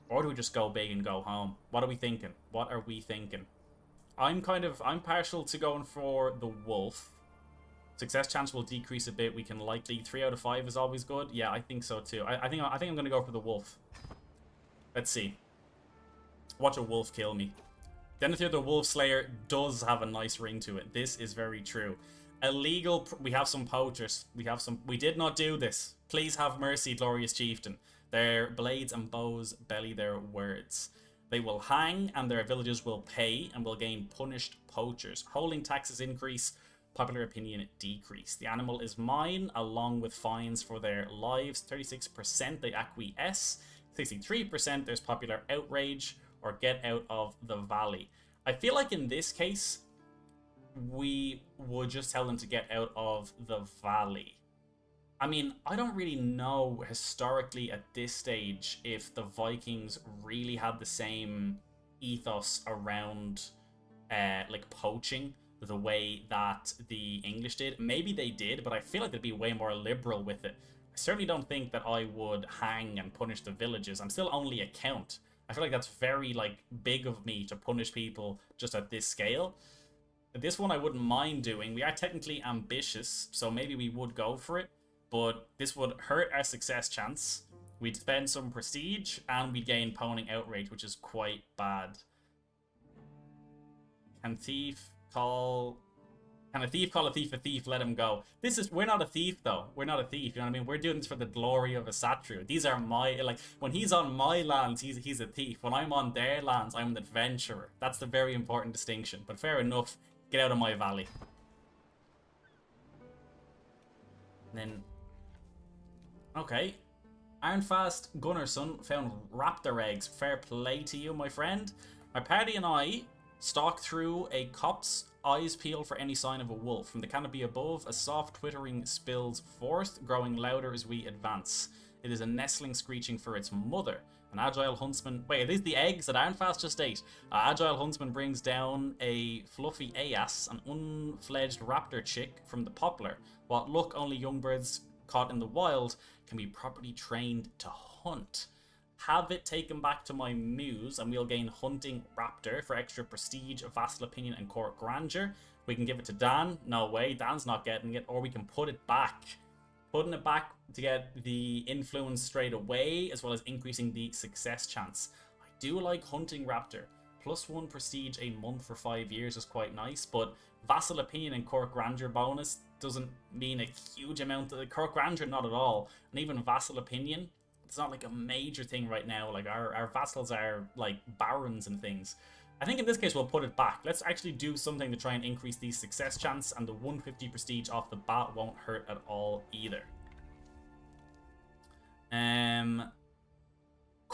Or do we just go big and go home? What are we thinking? What are we thinking? I'm partial to going for the wolf. Success chance will decrease a bit. We can likely 3 out of 5 is always good. Yeah, I think so too. I think I'm gonna go for the wolf. Let's see. Watch a wolf kill me. Denethor the Wolf Slayer does have a nice ring to it. This is very true. Illegal. We have some poachers. We did not do this. Please have mercy, glorious chieftain. Their blades and bows belly their words. They will hang, and their villages will pay, and will gain punished poachers. Holding taxes increase. Popular opinion decrease. The animal is mine, along with fines for their lives. 36% they acquiesce. 63% there's popular outrage. Or get out of the valley. I feel like in this case, we would just tell them to get out of the valley. I mean, I don't really know historically at this stage if the Vikings really had the same ethos around like poaching the way that the English did. Maybe they did, but I feel like they'd be way more liberal with it. I certainly don't think that I would hang and punish the villages. I'm still only a count. I feel like that's very, like, big of me to punish people just at this scale. This one I wouldn't mind doing. We are technically ambitious, so maybe we would go for it. But this would hurt our success chance. We'd spend some prestige, and we'd gain poning outrage, which is quite bad. Can a thief call a thief a thief? Let him go. We're not a thief, though. We're not a thief, you know what I mean? We're doing this for the glory of a Satru. These are when he's on my lands, he's a thief. When I'm on their lands, I'm an adventurer. That's the very important distinction. But fair enough, get out of my valley. And then, okay. Ironfast Gunnarsson found raptor eggs. Fair play to you, my friend. My party and I stalk through a copse. Eyes peel for any sign of a wolf. From the canopy above, a soft twittering spills forth, growing louder as we advance. It is a nestling screeching for its mother. An agile huntsman... Wait, are these the eggs that Ironfast just ate? Agile huntsman brings down a fluffy aas, an unfledged raptor chick from the poplar. What look only young birds caught in the wild can be properly trained to hunt. Have it taken back to my muse, and we'll gain Hunting Raptor for extra prestige, vassal opinion, and court grandeur. We can give it to Dan. No way, Dan's not getting it. Or we can put it back. Putting it back to get the influence straight away, as well as increasing the success chance. I do like Hunting Raptor. +1 prestige a month for 5 years is quite nice, but vassal opinion and court grandeur bonus doesn't mean a huge amount. Court grandeur, not at all. And even vassal opinion, it's not like a major thing right now. Like our vassals are like barons and things. I think in this case we'll put it back. Let's actually do something to try and increase the success chance, and the 150 prestige off the bat won't hurt at all either.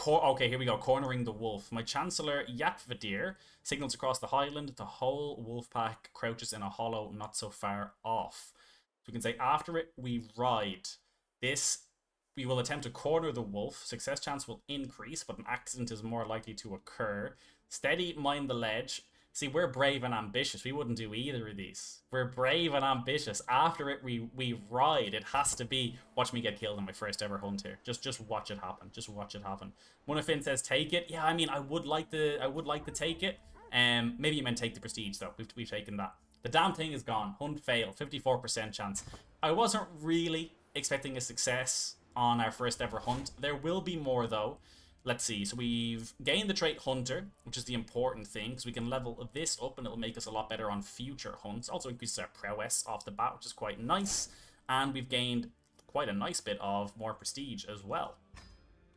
Okay, here we go. Cornering the wolf. My Chancellor Yatvadir signals across the highland. The whole wolf pack crouches in a hollow not so far off. So we can say after it we ride. We will attempt to corner the wolf. Success chance will increase, but an accident is more likely to occur. Steady, mind the ledge. See, we're brave and ambitious. We wouldn't do either of these. We're brave and ambitious. After it, we ride. It has to be. Watch me get killed in my first ever hunt here. Just watch it happen. Just watch it happen. Monofin says take it. Yeah, I mean, I would like to take it. Maybe you meant take the prestige though. We've taken that. The damn thing is gone. Hunt failed. 54% chance. I wasn't really expecting a success on our first ever hunt. There will be more though. Let's see. So we've gained the trait Hunter, which is the important thing, because we can level this up and it'll make us a lot better on future hunts. Also increases our prowess off the bat, which is quite nice. And we've gained quite a nice bit of more prestige as well.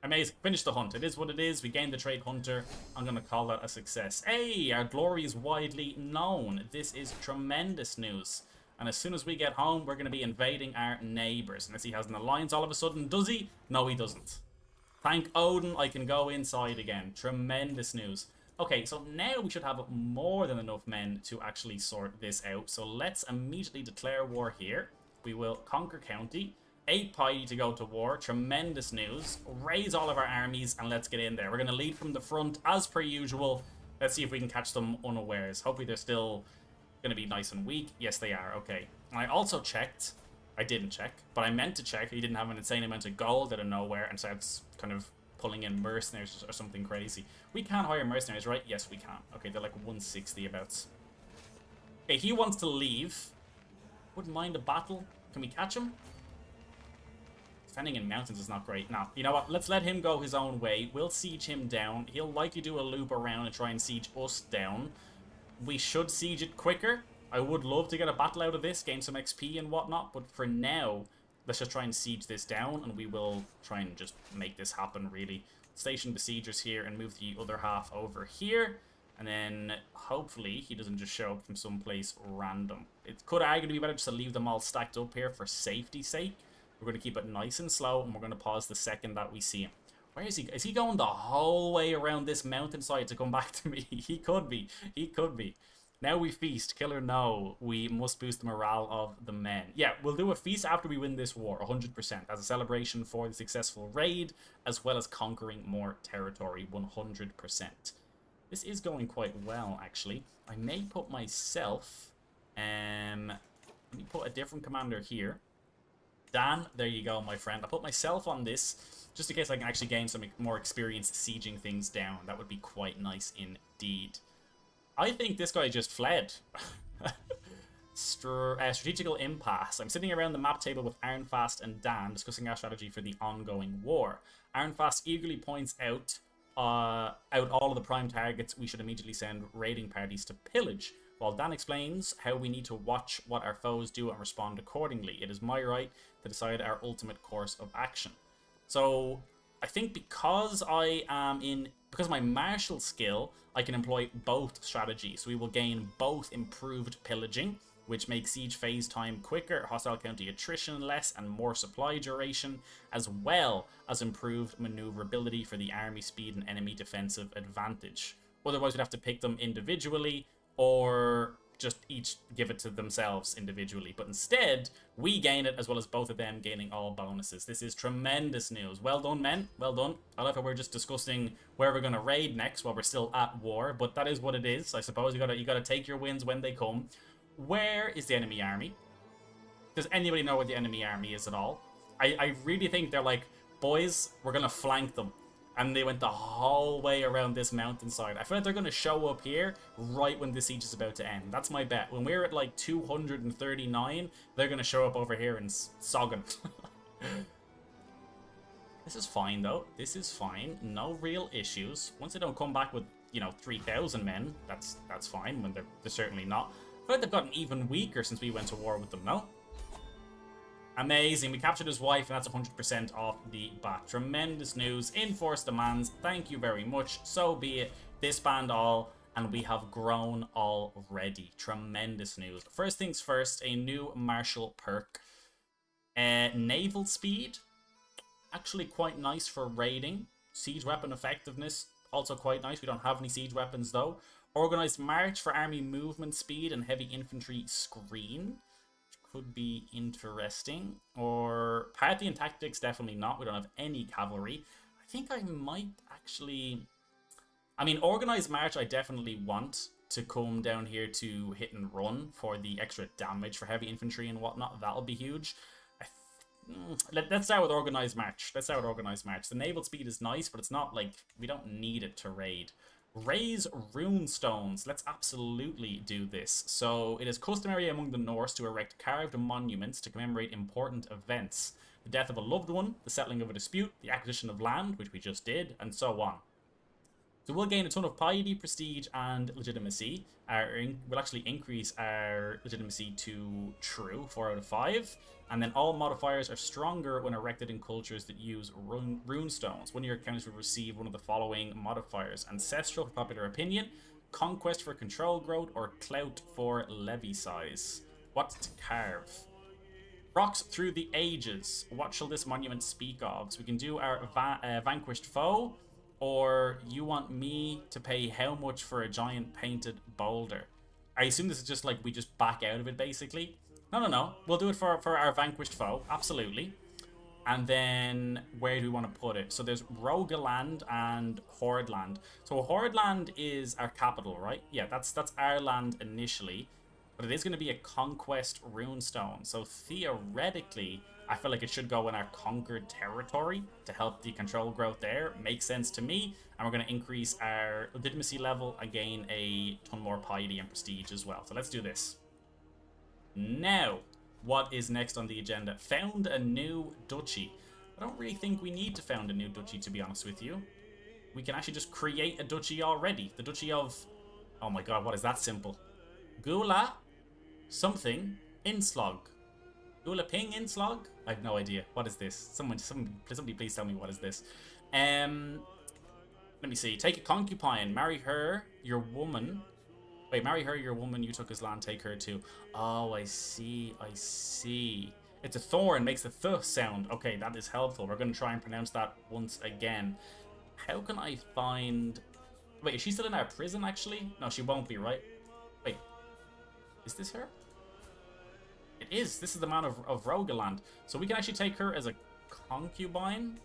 Amazing. Finish the hunt. It is what it is. We gained the trait Hunter. I'm going to call that a success. Hey, our glory is widely known. This is tremendous news. And as soon as we get home, we're going to be invading our neighbors. Unless he has an alliance all of a sudden. Does he? No, he doesn't. Thank Odin, I can go inside again. Tremendous news. Okay, so now we should have more than enough men to actually sort this out. So let's immediately declare war here. We will conquer county. 8 piety to go to war. Tremendous news. Raise all of our armies and let's get in there. We're going to lead from the front as per usual. Let's see if we can catch them unawares. Hopefully they're still going to be nice and weak. Yes, they are. Okay. And I also checked. I didn't check, but I meant to check. He didn't have an insane amount of gold out of nowhere and starts kind of pulling in mercenaries or something crazy. We can hire mercenaries, right? Yes, we can. Okay, they're like 160 abouts. Okay, he wants to leave. Wouldn't mind a battle. Can we catch him? Defending in mountains is not great. Now, you know what? Let's let him go his own way. We'll siege him down. He'll likely do a loop around and try and siege us down. We should siege it quicker. I would love to get a battle out of this, gain some XP and whatnot, but for now, let's just try and siege this down, and we will try and just make this happen, really. Station besiegers here and move the other half over here, and then hopefully he doesn't just show up from someplace random. It could arguably be better just to leave them all stacked up here for safety's sake. We're going to keep it nice and slow, and we're going to pause the second that we see him. Where is he? Is he going the whole way around this mountainside to come back to me? He could be. He could be. Now we feast. Kill or no, we must boost the morale of the men. Yeah, we'll do a feast after we win this war, 100%, as a celebration for the successful raid, as well as conquering more territory, 100%. This is going quite well, actually. I may put myself... let me put a different commander here. Dan, there you go, my friend. I'll put myself on this, just in case I can actually gain some more experience sieging things down. That would be quite nice indeed. I think this guy just fled. Strategical impasse. I'm sitting around the map table with Arnfast and Dan discussing our strategy for the ongoing war. Arnfast eagerly points out all of the prime targets we should immediately send raiding parties to pillage, while Dan explains how we need to watch what our foes do and respond accordingly. It is my right to decide our ultimate course of action. So I think because because of my martial skill, I can employ both strategies. We will gain both improved pillaging, which makes siege phase time quicker, hostile county attrition less, and more supply duration, as well as improved maneuverability for the army speed and enemy defensive advantage. Otherwise, we'd have to pick them individually, or just each give it to themselves individually. But instead, we gain it as well as both of them gaining all bonuses. This is tremendous news. Well done, men. Well done. I love how we're just discussing where we're going to raid next while we're still at war, but that is what it is. I suppose you gotta take your wins when they come. Where is the enemy army? Does anybody know where the enemy army is at all? I really think they're like, boys, we're going to flank them. And they went the whole way around this mountainside. I feel like they're going to show up here right when the siege is about to end. That's my bet. When we're at like 239, they're going to show up over here in Soggen. This is fine, though. This is fine. No real issues. Once they don't come back with, 3,000 men, that's fine. When they're certainly not. I feel like they've gotten even weaker since we went to war with them, no? Amazing. We captured his wife, and that's 100% off the bat. Tremendous news. Enforced demands. Thank you very much. So be it. Disband all, and we have grown already. Tremendous news. First things first, a new martial perk. Naval speed. Actually quite nice for raiding. Siege weapon effectiveness. Also quite nice. We don't have any siege weapons, though. Organized march for army movement speed and heavy infantry screen. Could be interesting. Or party and tactics, definitely not. We don't have any cavalry. I think I might actually... organized march I definitely want to come down here to hit and run for the extra damage for heavy infantry and whatnot. That'll be huge. Let's start with organized march. The naval speed is nice, but it's not like... we don't need it to raid. Raise rune stones. Let's absolutely do this. So it is customary among the Norse to erect carved monuments to commemorate important events. The death of a loved one, the settling of a dispute, the acquisition of land, which we just did, and so on. So we'll gain a ton of piety, prestige, and legitimacy. We'll actually increase our legitimacy to true, 4 out of 5. And then all modifiers are stronger when erected in cultures that use rune stones. One of your accounts will receive one of the following modifiers: ancestral for popular opinion, conquest for control growth, or clout for levy size. What to carve? Rocks through the ages. What shall this monument speak of? So we can do our vanquished foe, or you want me to pay how much for a giant painted boulder? I assume this is just like we just back out of it, basically. No. We'll do it for our vanquished foe, absolutely. And then where do we want to put it? So there's Rogaland and Hordeland. So Hordeland is our capital, right? Yeah, that's our land initially. But it is going to be a conquest runestone. So theoretically, I feel like it should go in our conquered territory to help the control growth there. Makes sense to me. And we're going to increase our legitimacy level and gain a ton more piety and prestige as well. So let's do this. Now, what is next on the agenda? Found a new duchy. I don't really think we need to found a new duchy, to be honest with you. We can actually just create a duchy already. The duchy of... Oh my god, what is that simple? Gula something Inslog. Gula Ping Inslog? I have no idea. What is this? Somebody please tell me what is this. Let me see. Take a concubine. Marry her, your woman. Wait, marry her, your woman. You took his land. Take her too. Oh, I see. I see. It's a thorn. Makes the th sound. Okay, that is helpful. We're going to try and pronounce that once again. How can I find... Wait, is she still in our prison, actually? No, she won't be, right? Wait. Is this her? It is. This is the man of Rogaland. So we can actually take her as a concubine.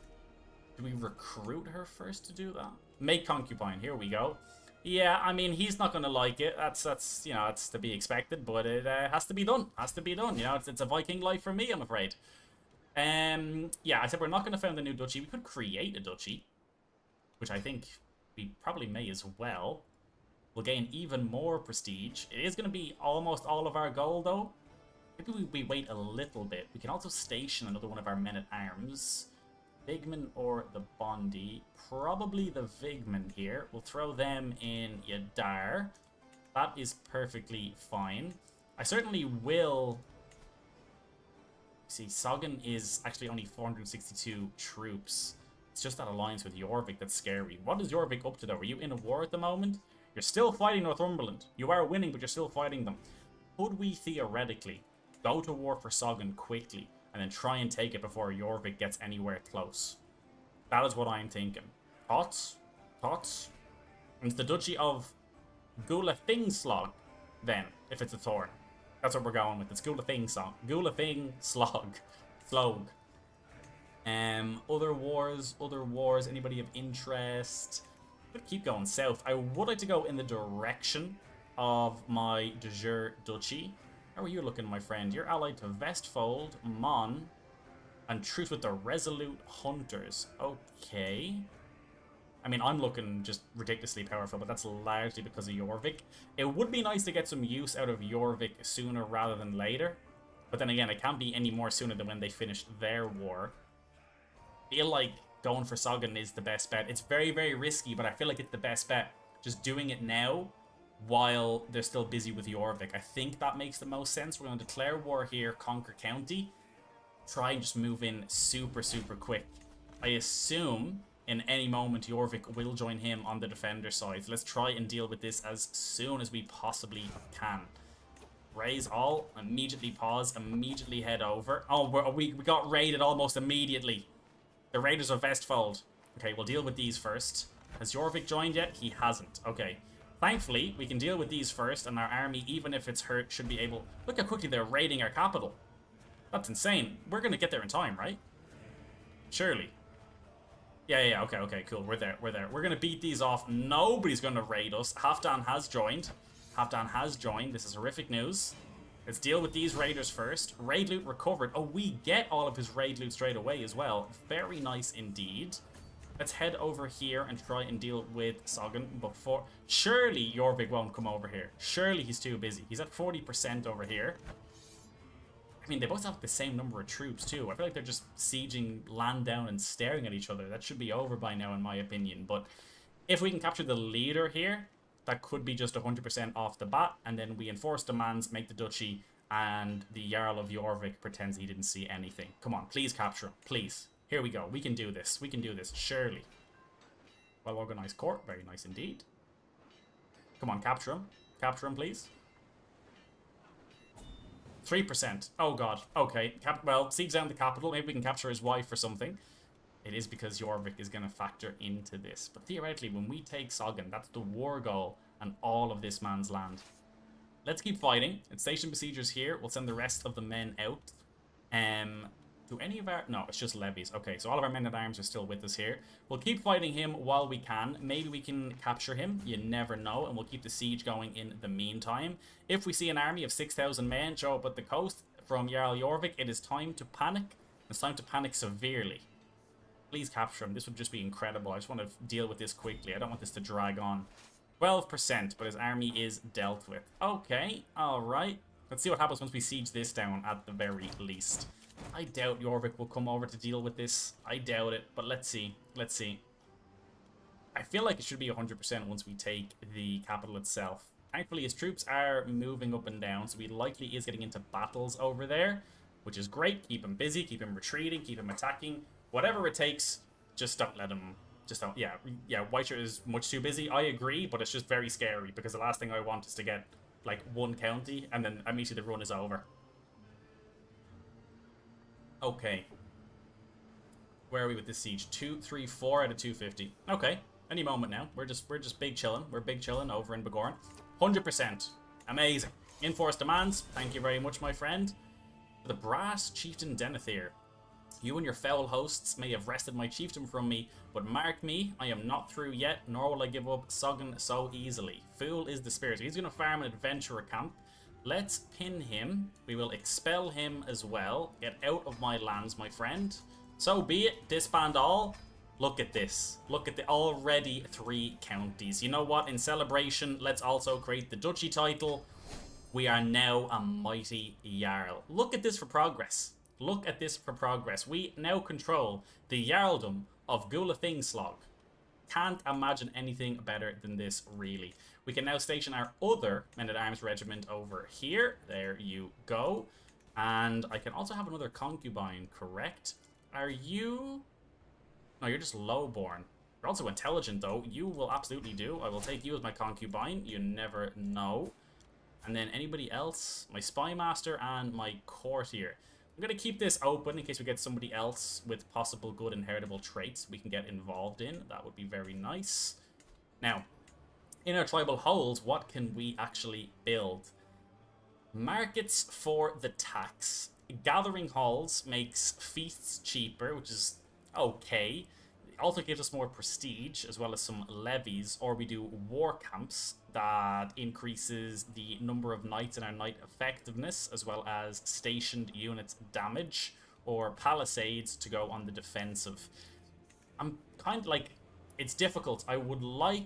Do we recruit her first to do that? Make concubine. Here we go. Yeah, I mean, he's not going to like it. That's you know, that's to be expected, but it has to be done. Has to be done. You know, it's a Viking life for me, I'm afraid. Yeah, I said we're not going to found a new duchy. We could create a duchy, which I think we probably may as well. We'll gain even more prestige. It is going to be almost all of our gold, though. Maybe we wait a little bit. We can also station another one of our men-at-arms. Vigman or the Bondi. Probably the Vigman here. We'll throw them in Yadar. That is perfectly fine. I certainly will... See, Sogan is actually only 462 troops. It's just that alliance with Jorvik that's scary. What is Jorvik up to, though? Are you in a war at the moment? You're still fighting Northumberland. You are winning, but you're still fighting them. Could we theoretically go to war for Sogan quickly and then try and take it before Jorvik gets anywhere close? That is what I'm thinking. Thoughts? Thoughts? And it's the Duchy of Gulafingslag, then, if it's a thorn. That's what we're going with. It's Gulafingslag. Gulafingslag. Slog. Other wars, anybody of interest? I'm gonna keep going south. I would like to go in the direction of my de jure duchy. How are you looking, my friend? You're allied to Vestfold, Mon, and truce with the Resolute Hunters. Okay. I mean, I'm looking just ridiculously powerful, but that's largely because of Jorvik. It would be nice to get some use out of Jorvik sooner rather than later. But then again, it can't be any more sooner than when they finished their war. I feel like going for Sogan is the best bet. It's very, very risky, but I feel like it's the best bet. Just doing it now while they're still busy with Jorvik. I think that makes the most sense. We're going to declare war here, conquer county. Try and just move in super, super quick. I assume in any moment Jorvik will join him on the defender side. So let's try and deal with this as soon as we possibly can. Raise all, immediately pause, immediately head over. Oh, we got raided almost immediately. The Raiders of Vestfold. Okay, we'll deal with these first. Has Jorvik joined yet? He hasn't. Okay. Thankfully, we can deal with these first, and our army, even if it's hurt, should be able... Look how quickly they're raiding our capital. That's insane. We're going to get there in time, right? Surely. Yeah, okay, cool. We're there. We're going to beat these off. Nobody's going to raid us. Halfdan has joined. This is horrific news. Let's deal with these raiders first. Raid loot recovered. Oh, we get all of his raid loot straight away as well. Very nice indeed. Let's head over here and try and deal with Sogan before... Surely Jorvik won't come over here. Surely he's too busy. He's at 40% over here. I mean, they both have the same number of troops too. I feel like they're just sieging land down and staring at each other. That should be over by now in my opinion. But if we can capture the leader here, that could be just 100% off the bat, and then we enforce demands, make the duchy, and the Jarl of Jorvik pretends he didn't see anything. Come on, please capture him, please. Here we go. We can do this. We can do this, surely. Well-organized court. Very nice indeed. Come on, capture him. Capture him, please. 3%. Oh god. Okay. Well, siege down the capital. Maybe we can capture his wife or something. It is because Jorvik is going to factor into this. But theoretically, when we take Sogn, that's the war goal and all of this man's land. Let's keep fighting. It's station besiegers here. We'll send the rest of the men out. Do any of our... No, it's just levies. Okay, so all of our men-at-arms are still with us here. We'll keep fighting him while we can. Maybe we can capture him. You never know. And we'll keep the siege going in the meantime. If we see an army of 6,000 men show up at the coast from Jarl Jorvik, it is time to panic. It's time to panic severely. Please capture him. This would just be incredible. I just want to deal with this quickly. I don't want this to drag on. 12%, but his army is dealt with. Okay, alright. Let's see what happens once we siege this down at the very least. I doubt Jorvik will come over to deal with this. I doubt it, but let's see. Let's see. I feel like it should be 100% once we take the capital itself. Thankfully, his troops are moving up and down, so he likely is getting into battles over there, which is great. Keep him busy, keep him retreating, keep him attacking. Whatever it takes, just don't let him... Just don't... Yeah, Whiteshire is much too busy. I agree, but it's just very scary, because the last thing I want is to get, like, one county, and then immediately the run is over. Okay. Where are we with this siege? 2, 3, 4 out of 250. Okay. Any moment now. We're just big chilling. We're big chilling over in Begorn. 100%. Amazing. Enforced demands. Thank you very much, my friend. The brass chieftain Denethir. You and your foul hosts may have wrested my chiefdom from me, but mark me, I am not through yet, nor will I give up Sogn so easily. Fool is the spirit. He's going to farm an adventurer camp. Let's pin him. We will expel him as well. Get out of my lands, my friend. So be it. Disband all. Look at this. Look at the already 3 counties. You know what? In celebration, let's also create the duchy title. We are now a mighty Jarl. Look at this for progress. Look at this for progress. We now control the Jarldom of Gulathingslag. Can't imagine anything better than this, really. We can now station our other men-at-arms regiment over here. There you go. And I can also have another concubine, correct? Are you... No, you're just lowborn. You're also intelligent, though. You will absolutely do. I will take you as my concubine. You never know. And then anybody else? My spy master and my courtier. I'm going to keep this open in case we get somebody else with possible good inheritable traits we can get involved in. That would be very nice. Now, in our tribal holes, what can we actually build? Markets for the tax. Gathering halls makes feasts cheaper, which is okay. It also gives us more prestige, as well as some levies, or we do war camps that increases the number of knights in our knight effectiveness, as well as stationed units damage, or palisades to go on the defensive. I'm kind of like, it's difficult. I would like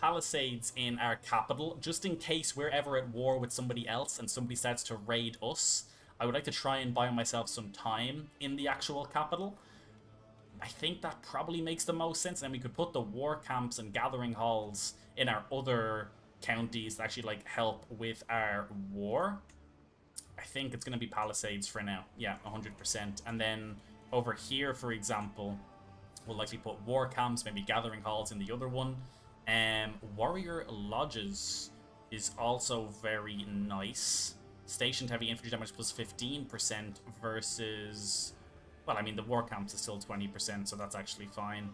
palisades in our capital, just in case we're ever at war with somebody else and somebody starts to raid us. I would like to try and buy myself some time in the actual capital. I think that probably makes the most sense. And we could put the war camps and gathering halls in our other counties that actually like help with our war. I think it's going to be palisades for now. Yeah, 100%. And then over here, for example, we'll likely put war camps, maybe gathering halls in the other one. Warrior lodges is also very nice. Stationed heavy infantry damage plus 15% versus... Well, I mean, the war camps is still 20%, so that's actually fine.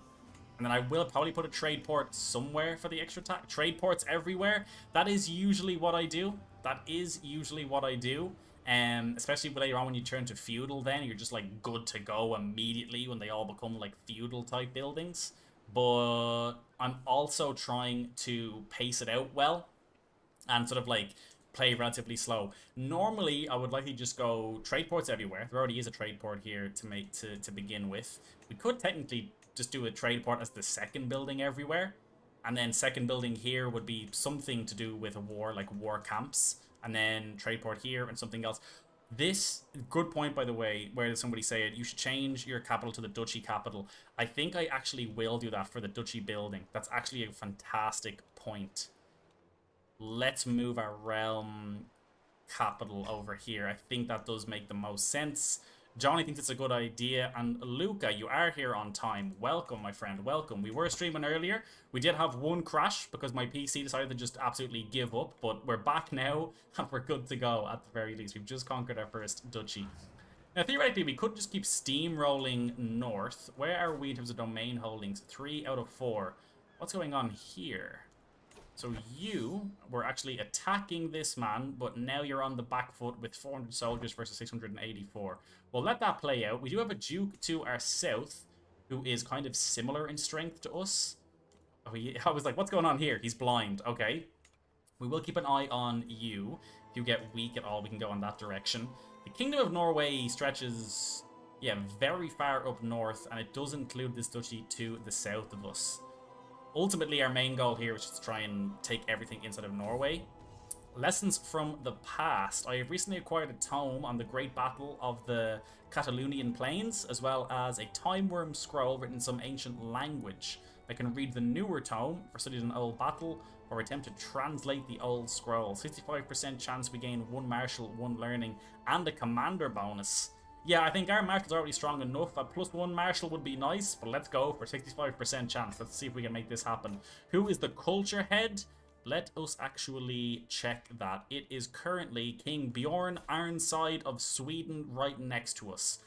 And then I will probably put a trade port somewhere for the extra attack. Trade ports everywhere. That is usually what I do. That is usually what I do. Especially later on when you turn to feudal then. You're just, like, good to go immediately when they all become, like, feudal-type buildings. But I'm also trying to pace it out well. And sort of, like, play relatively slow. Normally, I would likely just go trade ports everywhere. There already is a trade port here to begin with. We could technically just do a trade port as the second building everywhere. And then second building here would be something to do with a war, like war camps. And then trade port here and something else. This, good point by the way, where somebody said you should change your capital to the duchy capital. I think I actually will do that for the duchy building. That's actually a fantastic point. Let's move our realm capital over here. I think that does make the most sense. Johnny thinks it's a good idea. And Luca, you are here on time. Welcome, my friend. Welcome. We were streaming earlier. We did have one crash because my PC decided to just absolutely give up. But we're back now and we're good to go at the very least. We've just conquered our first duchy. Now, theoretically, we could just keep steamrolling north. Where are we in terms of domain holdings? 3 out of 4. What's going on here? So you were actually attacking this man, but now you're on the back foot with 400 soldiers versus 684. We'll let that play out. We do have a duke to our south, who is kind of similar in strength to us. Oh, I was like, what's going on here? He's blind. Okay. We will keep an eye on you. If you get weak at all, we can go in that direction. The Kingdom of Norway stretches, yeah, very far up north, and it does include this duchy to the south of us. Ultimately, our main goal here is just to try and take everything inside of Norway. Lessons from the past. I have recently acquired a tome on the Great Battle of the Catalonian Plains, as well as a time worm scroll written in some ancient language. I can read the newer tome for studying an old battle, or attempt to translate the old scroll. 65% chance we gain 1 martial, 1 learning, and a commander bonus. Yeah, I think our marshal's already strong enough. A +1 marshal would be nice, but let's go for 65% chance. Let's see if we can make this happen. Who is the culture head? Let us actually check that. It is currently King Bjorn Ironside of Sweden right next to us.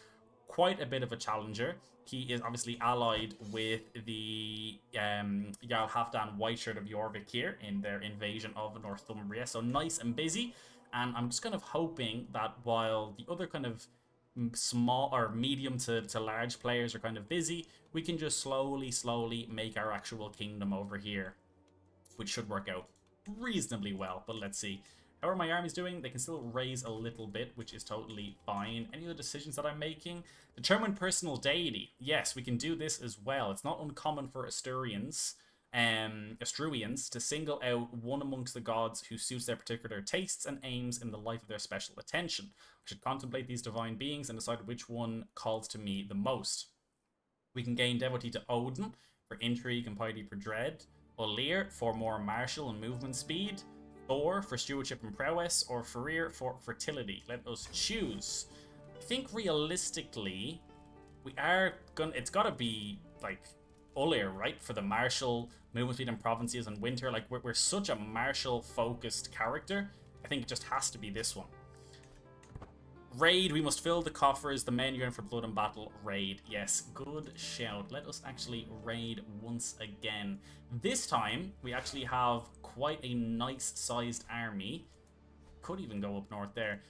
Quite a bit of a challenger. He is obviously allied with the Jarl Halfdan Whiteshirt of Jorvik here in their invasion of Northumbria. So nice and busy. And I'm just kind of hoping that while the other kind of small or medium to large players are kind of busy, we can just slowly make our actual kingdom over here, which should work out reasonably well. But let's see. How are my armies doing? They can still raise a little bit, which is totally fine. Any other decisions that I'm making? Determine personal deity. Yes, we can do this as well. It's not uncommon for Asturians to single out one amongst the gods who suits their particular tastes and aims in the life of their special attention. I should contemplate these divine beings and decide which one calls to me the most. We can gain devotee to Odin for intrigue and piety for dread, Olir for more martial and movement speed, Thor for stewardship and prowess, or Farir for fertility. Let us choose. I think realistically, it's gotta be like Olir, right? For the martial, movement speed and provinces and winter. Like we're such a martial focused character. I think it just has to be this one. Raid, we must fill the coffers. The men yearn for blood and battle. Raid, yes, good shout. Let us actually raid once again. This time, we actually have quite a nice sized army. Could even go up north there.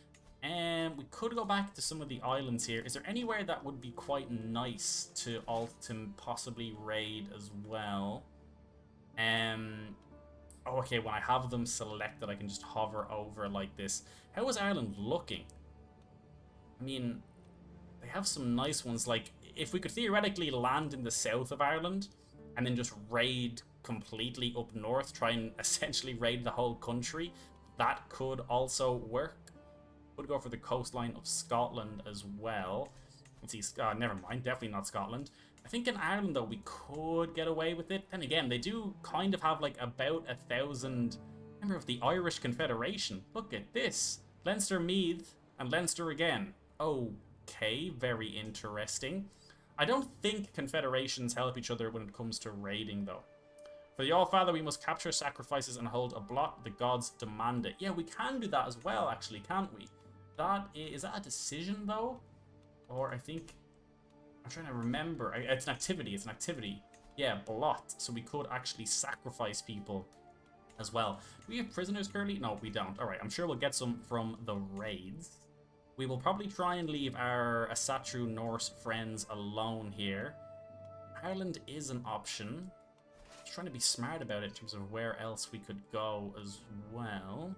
And we could go back to some of the islands here. Is there anywhere that would be quite nice to possibly raid as well? Oh, okay, when I have them selected, I can just hover over like this. How is Ireland looking? I mean, they have some nice ones. Like, if we could theoretically land in the south of Ireland and then just raid completely up north, try and essentially raid the whole country, that could also work. Could go for the coastline of Scotland as well. Let's see, never mind, definitely not Scotland. I think in Ireland, though, we could get away with it. Then again, they do kind of have, like, about 1,000 member of the Irish Confederation. Look at this. Leinster, Meath, and Leinster again. Okay, very interesting. I don't think confederations help each other when it comes to raiding, though. For the All-Father, we must capture sacrifices and hold a block. The gods demand it. Yeah, we can do that as well, actually, can't we? Is that a decision, though? Or I think... I'm trying to remember. It's an activity. It's an activity. Yeah, blot. So we could actually sacrifice people as well. Do we have prisoners currently? No, we don't. All right, I'm sure we'll get some from the raids. We will probably try and leave our Asatru Norse friends alone here. Ireland is an option. Just trying to be smart about it in terms of where else we could go as well.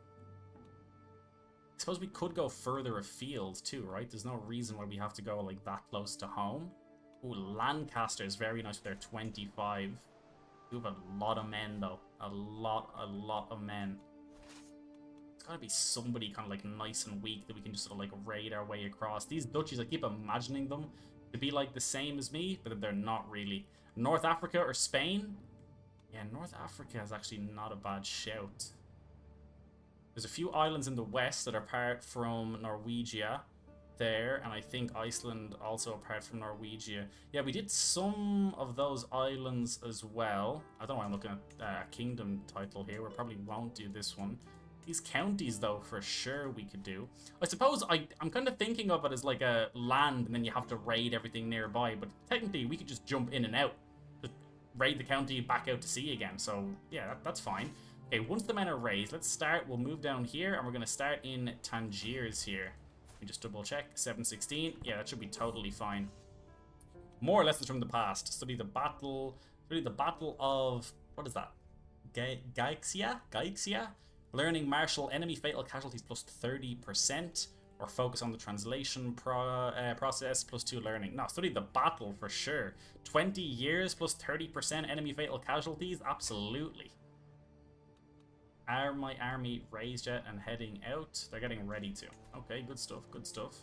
I suppose we could go further afield too, right? There's no reason why we have to go like that close to home. Ooh, Lancaster is very nice with their 25. We have a lot of men though. A lot of men. It's gotta be somebody kind of like nice and weak that we can just sort of like raid our way across. These duchies, I keep imagining them to be like the same as me, but they're not really. North Africa or Spain? Yeah, North Africa is actually not a bad shout. There's a few islands in the west that are apart from Norwegia. there, and I think Iceland also apart from Norwegia. Yeah, we did some of those islands as well. I don't know why I'm looking at a kingdom title here. We probably won't do this one. These counties, though, for sure we could do. I suppose I'm kind of thinking of it as like a land, and then you have to raid everything nearby, but technically we could just jump in and out. Just raid the county, back out to sea again, so yeah, that's fine. Okay, once the men are raised, let's start. We'll move down here, and we're going to start in Tangiers here. Let me just double check. 716. Yeah, that should be totally fine. More lessons from the past. Study the battle of... What is that? Gaixia? Learning martial enemy fatal casualties plus 30%. Or focus on the translation process plus 2 learning. No, study the battle for sure. 20 years plus 30% enemy fatal casualties? Absolutely. Are my army raised yet and heading out? They're getting ready to. Okay, good stuff, good stuff.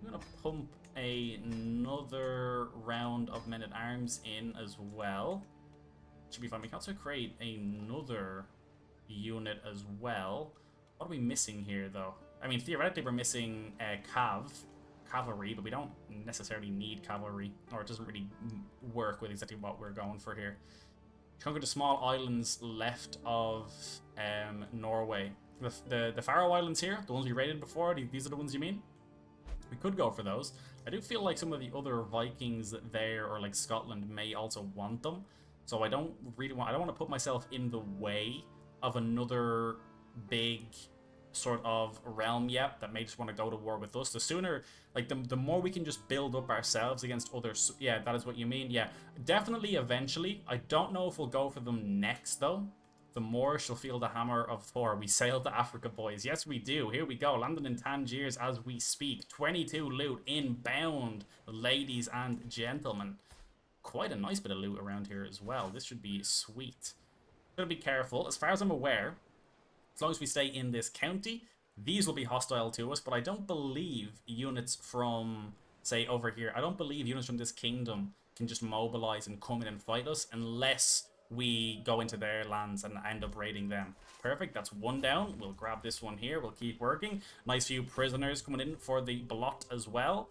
I'm gonna pump another round of men-at-arms in as well. Should be fine. We can also create another unit as well. What are we missing here, though? I mean, theoretically, we're missing cavalry, but we don't necessarily need cavalry, or it doesn't really work with exactly what we're going for here. Conquer the small islands left of Norway. The Faroe Islands here, the ones we raided before, these are the ones you mean? We could go for those. I do feel like some of the other Vikings there, or like Scotland, may also want them. So I don't want to put myself in the way of another big sort of realm yet that may just want to go to war with us. The sooner, like the more we can just build up ourselves against others. Yeah, that is what you mean. Yeah, definitely eventually. I don't know if we'll go for them next though. The more she'll feel the hammer of Thor. We sail to Africa, boys. Yes, we do. Here we go. Landing in Tangiers as we speak. 22 loot inbound, ladies and gentlemen. Quite a nice bit of loot around here as well. This should be sweet. Gotta be careful. As far as I'm aware, as long as we stay in this county, these will be hostile to us, but I don't believe units from, say, over here, I don't believe units from this kingdom can just mobilize and come in and fight us unless we go into their lands and end up raiding them. Perfect, that's one down. We'll grab this one here. We'll keep working. Nice few prisoners coming in for the blot as well.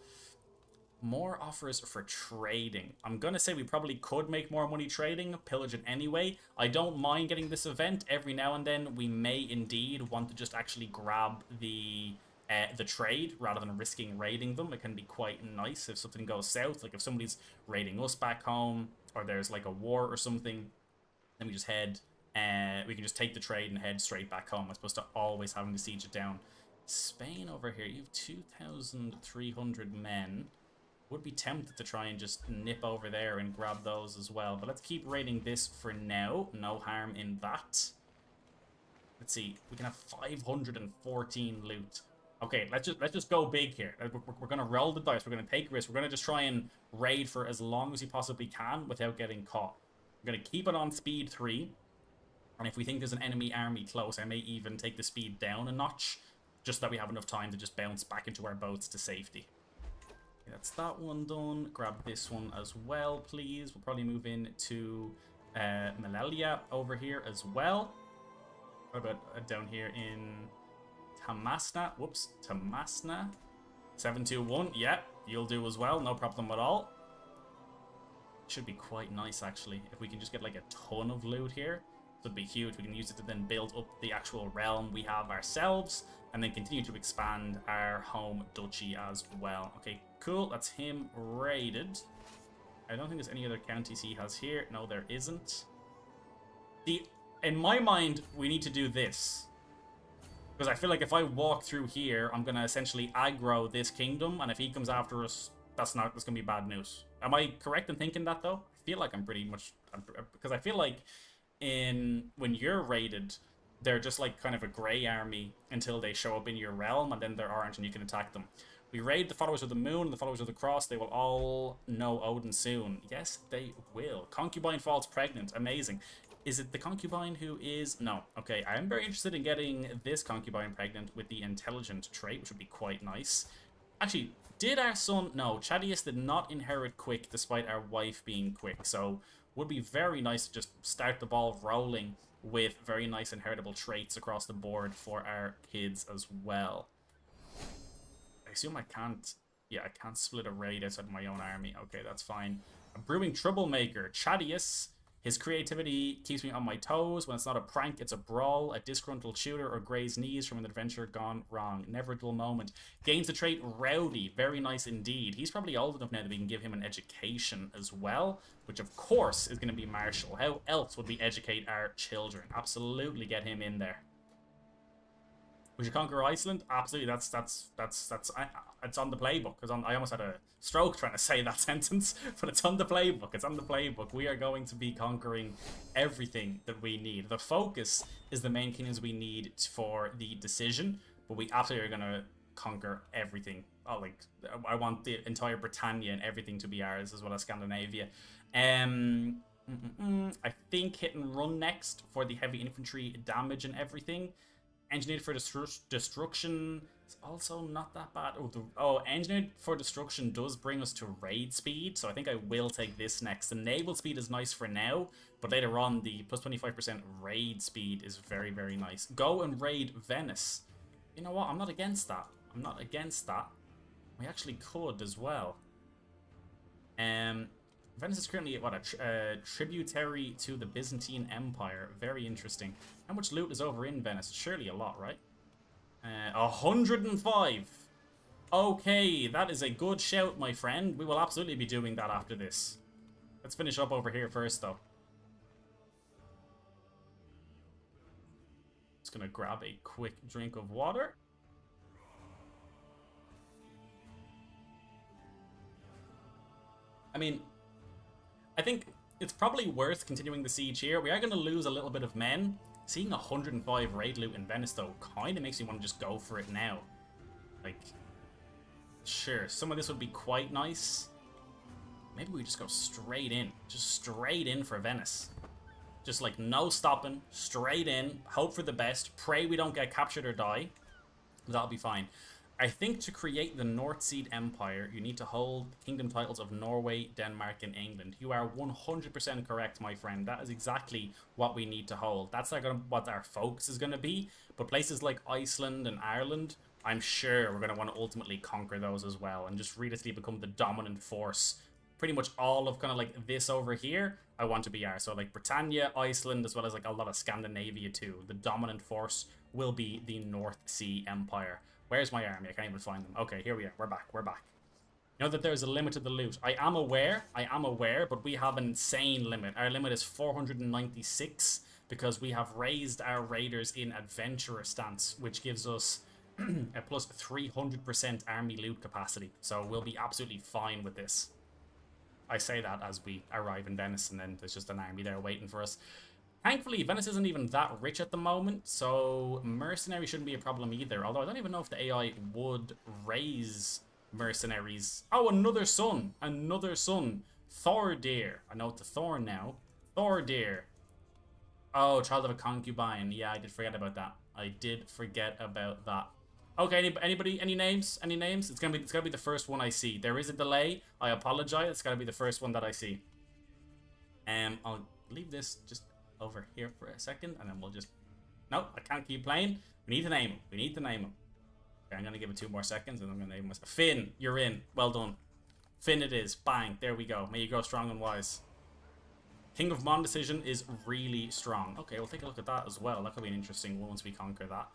More offers for trading. I'm gonna say we probably could make more money trading, pillaging anyway. I don't mind getting this event. Every now and then we may indeed want to just actually grab the trade rather than risking raiding them. It can be quite nice if something goes south, like if somebody's raiding us back home or there's like a war or something, then we just head, we can just take the trade and head straight back home as opposed to always having to siege it down. Spain over here, you have 2,300 men. Would be tempted to try and just nip over there and grab those as well. But let's keep raiding this for now. No harm in that. Let's see. We can have 514 loot. Okay, let's just go big here. We're going to roll the dice. We're going to take risks. We're going to just try and raid for as long as we possibly can without getting caught. We're going to keep it on speed 3. And if we think there's an enemy army close, I may even take the speed down a notch. Just so that we have enough time to just bounce back into our boats to safety. That's that one done. Grab this one as well, please. We'll probably move in to Malalia over here as well. What about down here in Tamasna? Whoops, Tamasna. 721. Yeah, you'll do as well. No problem at all. Should be quite nice, actually. If we can just get like a ton of loot here, it'd be huge. We can use it to then build up the actual realm we have ourselves and then continue to expand our home duchy as well. Okay, cool. That's him raided. I don't think there's any other counties he has here. No, there isn't. In my mind, we need to do this. Because I feel like if I walk through here, I'm going to essentially aggro this kingdom. And if he comes after us, that's going to be bad news. Am I correct in thinking that, though? I feel like I'm pretty much... Because I feel like when you're raided, they're just like kind of a grey army until they show up in your realm, and then they're orange and you can attack them. We raid the followers of the moon and the followers of the cross. They will all know Odin soon. Yes, they will. Concubine falls pregnant. Amazing. Is it the concubine who is... No. Okay, I am very interested in getting this concubine pregnant with the intelligent trait, which would be quite nice. Actually, did our son... No, Chadius did not inherit quick despite our wife being quick, so would be very nice to just start the ball rolling with very nice inheritable traits across the board for our kids as well. I assume I can't... Yeah, I can't split a raid outside of my own army. Okay, that's fine. A brewing troublemaker, Chadius. His creativity keeps me on my toes. When it's not a prank, it's a brawl. A disgruntled shooter or grazed knees from an adventure gone wrong. Never a dull moment. Gains the trait Rowdy. Very nice indeed. He's probably old enough now that we can give him an education as well, which of course is going to be martial. How else would we educate our children? Absolutely get him in there. We should conquer Iceland. Absolutely, that's it's on the playbook. Because I almost had a stroke trying to say that sentence, but it's on the playbook. It's on the playbook. We are going to be conquering everything that we need. The focus is the main kingdoms we need for the decision, but we absolutely are going to conquer everything. Oh, like I want the entire Britannia and everything to be ours, as well as Scandinavia. I think hit and run next for the heavy infantry damage and everything. Engineered for destruction is also not that bad. Engineered for destruction does bring us to raid speed, so I think I will take this next. The naval speed is nice for now, but later on the plus 25% raid speed is very, very nice. Go and raid Venice. You know what? I'm not against that. I'm not against that. We actually could as well. Venice is currently, what, a tributary to the Byzantine Empire. Very interesting. How much loot is over in Venice? Surely a lot, right? 105. Okay, that is a good shout, my friend. We will absolutely be doing that after this. Let's finish up over here first, though. Just gonna grab a quick drink of water. I mean, I think it's probably worth continuing the siege here. We are going to lose a little bit of men. Seeing 105 raid loot in Venice, though, kind of makes me want to just go for it now. Like, sure, some of this would be quite nice. Maybe we just go straight in. Just straight in for Venice. Just, like, no stopping. Straight in. Hope for the best. Pray we don't get captured or die. That'll be fine. I think to create the North Sea Empire, you need to hold kingdom titles of Norway, Denmark, and England. You are 100% correct, my friend. That is exactly what we need to hold. That's what our focus is going to be. But places like Iceland and Ireland, I'm sure we're going to want to ultimately conquer those as well and just realistically become the dominant force. Pretty much all of kind of like this over here, I want to be ours. So like Britannia, Iceland, as well as like a lot of Scandinavia too. The dominant force will be the North Sea Empire. Where's my army? I can't even find them. Okay, here we are. We're back. We're back. You know that there's a limit to the loot. I am aware, but we have an insane limit. Our limit is 496 because we have raised our raiders in adventurer stance, which gives us a plus 300% army loot capacity. So we'll be absolutely fine with this. I say that as we arrive in Venice, and then there's just an army there waiting for us. Thankfully, Venice isn't even that rich at the moment, so mercenary shouldn't be a problem either. Although I don't even know if the AI would raise mercenaries. Oh, another son. Another son. Thordir. I know it's a Thorn now. Thordir. Oh, child of a concubine. Yeah, I did forget about that. I did forget about that. Okay, anybody? Any names? Any names? It's gonna be the first one I see. There is a delay. I apologize. It's gotta be the first one that I see. I'll leave this just over here for a second, and then we'll just... No, I can't keep playing. We need to name him. We need to name him. Okay, I'm gonna give it 2 more seconds, and I'm gonna name him. Finn, you're in. Well done. Finn it is. Bang. There we go. May you grow strong and wise. King of Mon decision is really strong. Okay, we'll take a look at that as well. That could be an interesting one once we conquer that.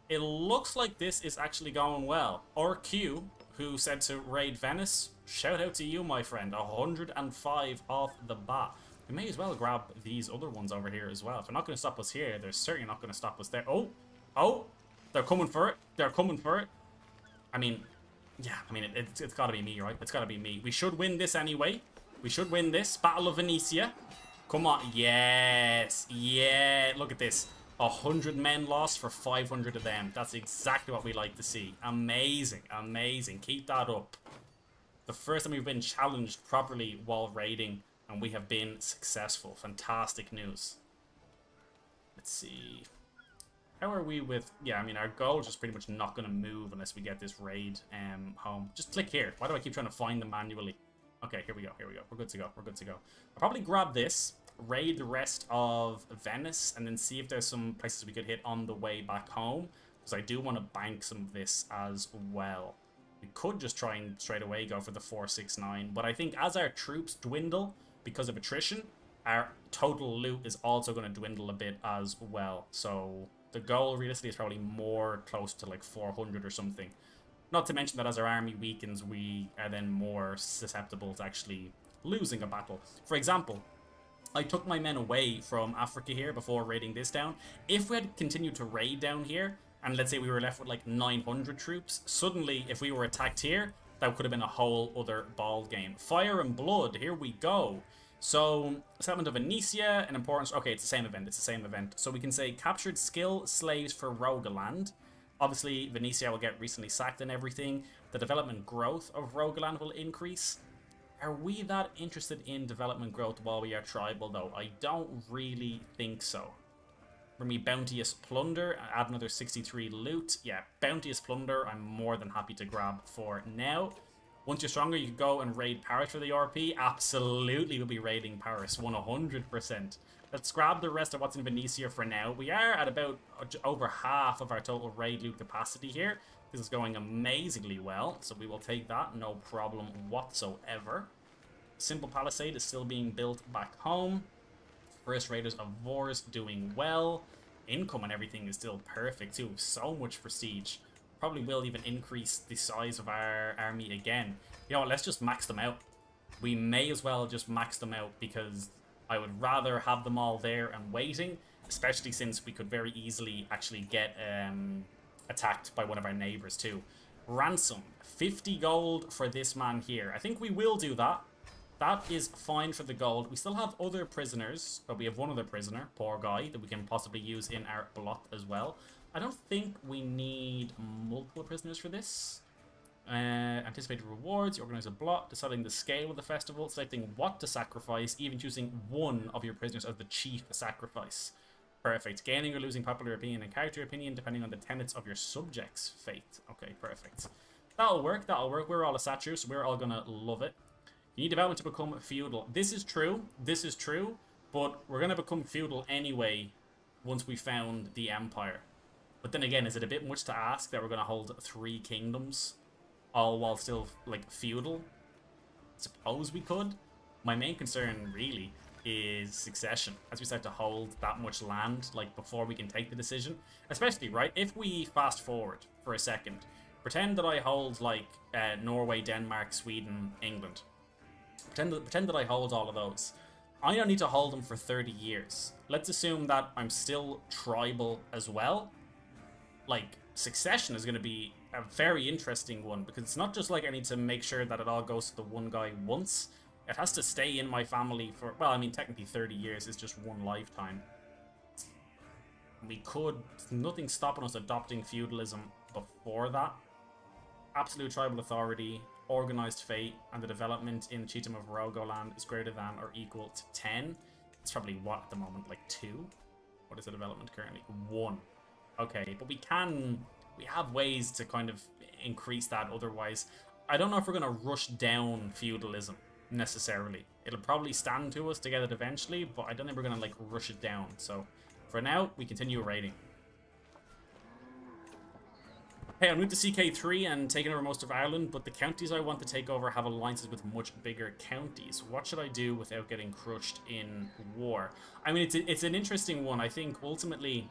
It looks like this is actually going well. RQ, who said to raid Venice, shout out to you, my friend. 105 off the bat. We may as well grab these other ones over here as well. If they're not going to stop us here, they're certainly not going to stop us there. Oh, they're coming for it. They're coming for it. I mean, yeah, I mean, it's got to be me, right? It's got to be me. We should win this anyway. We should win this. Battle of Venetia. Come on. Yes. Yeah. Look at this. 100 men lost for 500 of them. That's exactly what we like to see. Amazing. Amazing. Keep that up. The first time we've been challenged properly while raiding, and we have been successful. Fantastic news. Let's see. How are we with... Yeah, I mean, our goal is just pretty much not going to move unless we get this raid home. Just click here. Why do I keep trying to find them manually? Okay, here we go. Here we go. We're good to go. We're good to go. I'll probably grab this, raid the rest of Venice, and then see if there's some places we could hit on the way back home. Because I do want to bank some of this as well. We could just try and straight away go for the 469, but I think as our troops dwindle because of attrition, our total loot is also going to dwindle a bit as well. So the goal realistically is probably more close to like 400 or something. Not to mention that as our army weakens, we are then more susceptible to actually losing a battle. For example, I took my men away from Africa here before raiding this down. If we had continued to raid down here, and let's say we were left with like 900 troops, suddenly if we were attacked here, that could have been a whole other ball game. Fire and Blood, here we go. So, settlement of Venetia, an importance. Okay, it's the same event. It's the same event. So we can say captured skill slaves for Rogaland. Obviously, Venetia will get recently sacked and everything. The development growth of Rogaland will increase. Are we that interested in development growth while we are tribal, though? I don't really think so. For me, Bounteous Plunder, add another 63 loot. Yeah, Bounteous Plunder, I'm more than happy to grab for now. Once you're stronger, you can go and raid Paris for the RP. Absolutely, we'll be raiding Paris, 100%. Let's grab the rest of what's in Venetia for now. We are at about over half of our total raid loot capacity here. This is going amazingly well, so we will take that, no problem whatsoever. Simple Palisade is still being built back home. First Raiders of Vors doing well. Income and everything is still perfect too. So much prestige. Probably will even increase the size of our army again. You know what, let's just max them out. We may as well just max them out because I would rather have them all there and waiting, especially since we could very easily actually get attacked by one of our neighbors too. Ransom, 50 gold for this man here. I think we will do that. That is fine for the gold. We still have other prisoners, but we have one other prisoner, poor guy, that we can possibly use in our blot as well. I don't think we need multiple prisoners for this. Anticipated rewards, you organize a blot, deciding the scale of the festival, selecting what to sacrifice, even choosing one of your prisoners as the chief sacrifice. Perfect. Gaining or losing popular opinion and character opinion depending on the tenets of your subject's fate. Okay, perfect. That'll work, that'll work. We're all a Satru, so we're all gonna love it. You need development to become feudal. This is true, but we're gonna become feudal anyway once we found the empire. But then again, is it a bit much to ask that we're gonna hold 3 kingdoms all while still like feudal? Suppose we could. My main concern really is succession as we start to hold that much land like before we can take the decision, especially right if we fast forward for a second, pretend that I hold like Norway, Denmark, Sweden, England. Pretend that I hold all of those. I don't need to hold them for 30 years. Let's assume that I'm still tribal as well. Like, succession is going to be a very interesting one, because it's not just like I need to make sure that it all goes to the one guy once. It has to stay in my family for, well, I mean, technically 30 years is just one lifetime. We could, nothing stopping us adopting feudalism before that. Absolute tribal authority, organized fate, and the development in the Chiefdom of Rogoland is greater than or equal to 10. It's probably, what, at the moment, like 2? What is the development currently? 1. Okay, but we have ways to kind of increase that otherwise. I don't know if we're going to rush down feudalism, necessarily. It'll probably stand to us to get it eventually, but I don't think we're going to, like, rush it down. So, for now, we continue raiding. Hey, I'll move to CK3 and taking over most of Ireland, but the counties I want to take over have alliances with much bigger counties. What should I do without getting crushed in war? I mean, it's an interesting one. I think, ultimately,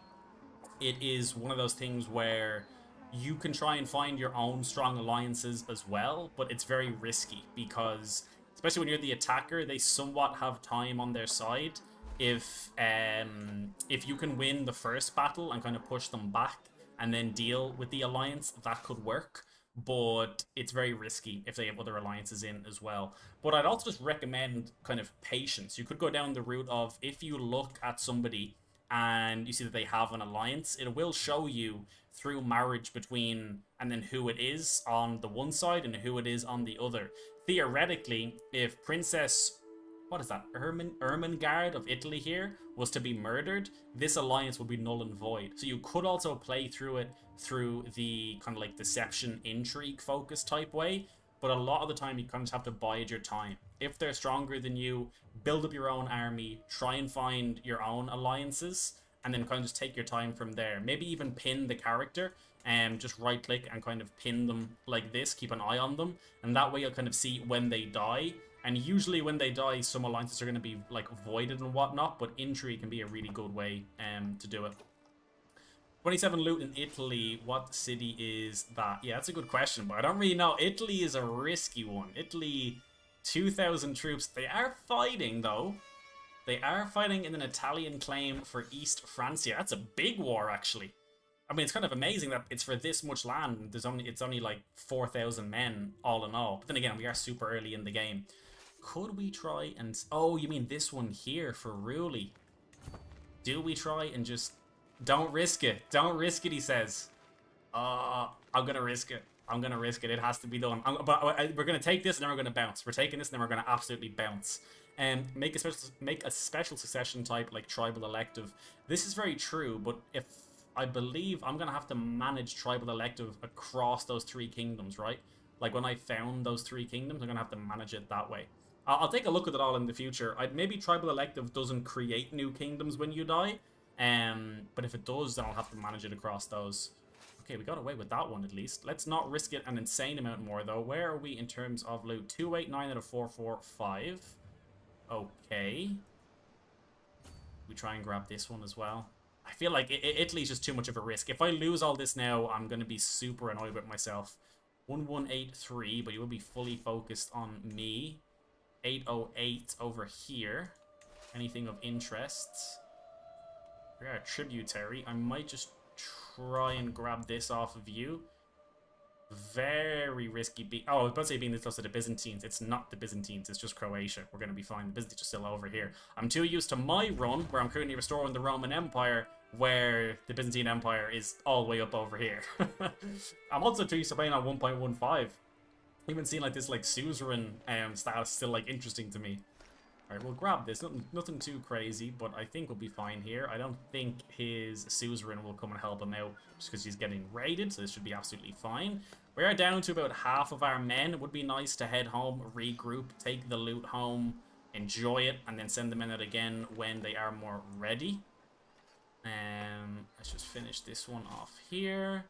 it is one of those things where you can try and find your own strong alliances as well, but it's very risky because, especially when you're the attacker, they somewhat have time on their side. If you can win the first battle and kind of push them back and then deal with the alliance, that could work, but it's very risky if they have other alliances in as well. But I'd also just recommend kind of patience. You could go down the route of, if you look at somebody and you see that they have an alliance, it will show you through marriage between, and then who it is on the one side and who it is on the other. Theoretically, if Princess, what is that, Ermengarde of Italy here was to be murdered, this alliance would be null and void. So you could also play through it through the kind of like deception, intrigue focus type way, but a lot of the time you kind of just have to bide your time. If they're stronger than you, build up your own army, try and find your own alliances, and then kind of just take your time from there. Maybe even pin the character, and just right click and kind of pin them like this, keep an eye on them, and that way you'll kind of see when they die. And usually when they die, some alliances are going to be like voided and whatnot, but injury can be a really good way to do it. 27 loot in Italy. What city is that? Yeah, that's a good question, but I don't really know. Italy is a risky one. Italy, 2,000 troops. They are fighting, though. They are fighting in an Italian claim for East Francia. That's a big war, actually. I mean, it's kind of amazing that it's for this much land. It's only like 4,000 men all in all. But then again, we are super early in the game. Could we try and... Oh, you mean this one here for Ruli? Do we try and just... Don't risk it. Don't risk it, he says. I'm going to risk it. I'm going to risk it. It has to be done. We're going to take this and then we're going to bounce. We're taking this and then we're going to absolutely bounce. And make a special succession type like tribal elective. This is very true, but if I believe I'm going to have to manage tribal elective across those 3 kingdoms, right? Like when I found those 3 kingdoms, I'm going to have to manage it that way. I'll take a look at it all in the future. Maybe tribal elective doesn't create new kingdoms when you die. But if it does, then I'll have to manage it across those. Okay, we got away with that one at least. Let's not risk it an insane amount more though. Where are we in terms of loot? 289 out of 445. Okay. We try and grab this one as well. I feel like Italy's just too much of a risk. If I lose all this now, I'm going to be super annoyed with myself. 1183, but you will be fully focused on me. 808 over here. Anything of interest? We are a tributary. I might just try and grab this off of you. Very risky. Oh, I was about to say being this close to the Byzantines. It's not the Byzantines. It's just Croatia. We're going to be fine. The Byzantines are still over here. I'm too used to my run, where I'm currently restoring the Roman Empire, where the Byzantine Empire is all the way up over here. I'm also too used to playing on 1.15. Even seeing like this like suzerain style is still like interesting to me. Alright, we'll grab this. Nothing too crazy, but I think we'll be fine here. I don't think his suzerain will come and help him out just because he's getting raided, so this should be absolutely fine. We are down to about half of our men. It would be nice to head home, regroup, take the loot home, enjoy it, and then send the men out again when they are more ready. Let's just finish this one off here.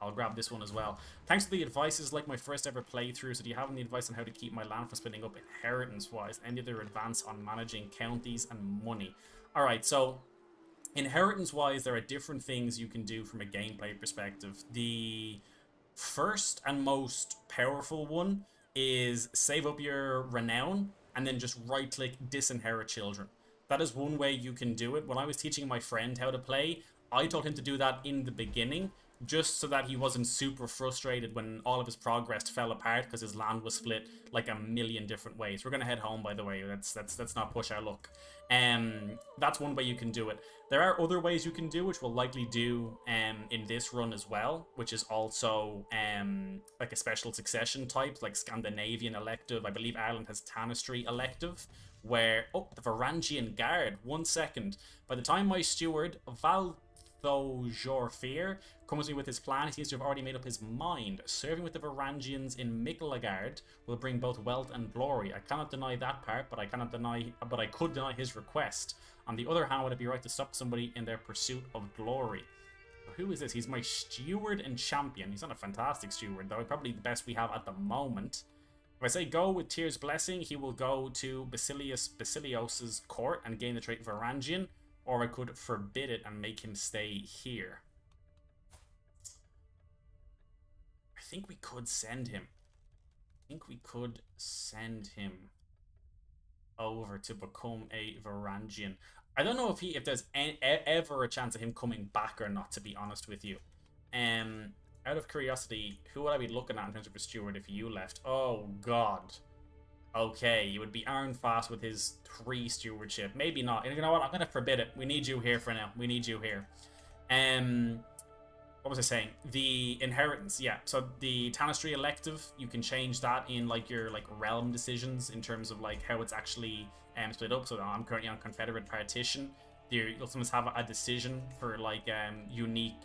I'll grab this one as well. Thanks for the advice. This is like my first ever playthrough, so do you have any advice on how to keep my land from spinning up inheritance-wise? Any other advice on managing counties and money? Alright, so inheritance-wise, there are different things you can do from a gameplay perspective. The first and most powerful one is save up your renown and then just right-click disinherit children. That is one way you can do it. When I was teaching my friend how to play, I told him to do that in the beginning, just so that he wasn't super frustrated when all of his progress fell apart because his land was split like a million different ways. We're gonna head home, by the way. Let's not push our luck. That's one way you can do it. There are other ways you can do, which we'll likely do in this run as well, which is also like a special succession type, like Scandinavian elective. I believe Ireland has Tanistry elective, where the Varangian Guard. 1 second. By the time my steward Jorfir comes in with his plan, he seems to have already made up his mind. Serving with the Varangians in Mikkelagard will bring both wealth and glory. I cannot deny that part, but I could deny his request. On the other hand, would it be right to stop somebody in their pursuit of glory? Who is this? He's my steward and champion. He's not a fantastic steward, though. Probably the best we have at the moment. If I say go with Tyr's blessing, he will go to Basilios's court and gain the trait Varangian. Or I could forbid it and make him stay here. I think we could send him. Over to become a Varangian. I don't know if there's ever a chance of him coming back or not, to be honest with you. Out of curiosity, who would I be looking at in terms of a steward if you left? Oh, God. Okay, you would be Aaron Fast with his 3 stewardship. Maybe not. You know what? I'm going to forbid it. We need you here for now. We need you here. What was I saying? The inheritance, yeah. So the Tanistry elective, you can change that in like your realm decisions in terms of like how it's actually split up. So I'm currently on Confederate partition. You'll sometimes have a decision for like unique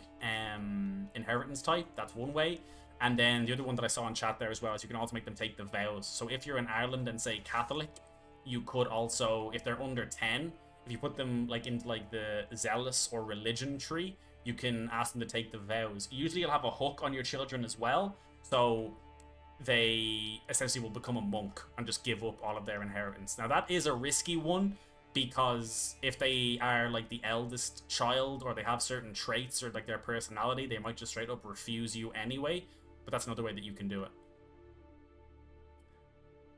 inheritance type. That's one way. And then the other one that I saw in chat there as well is you can also make them take the vows. So if you're in Ireland and say Catholic, you could also, if they're under 10, if you put them like into like the zealous or religion tree, you can ask them to take the vows. Usually you'll have a hook on your children as well, so they essentially will become a monk and just give up all of their inheritance. Now that is a risky one, because if they are like the eldest child, or they have certain traits or like their personality, they might just straight up refuse you anyway. But that's another way that you can do it.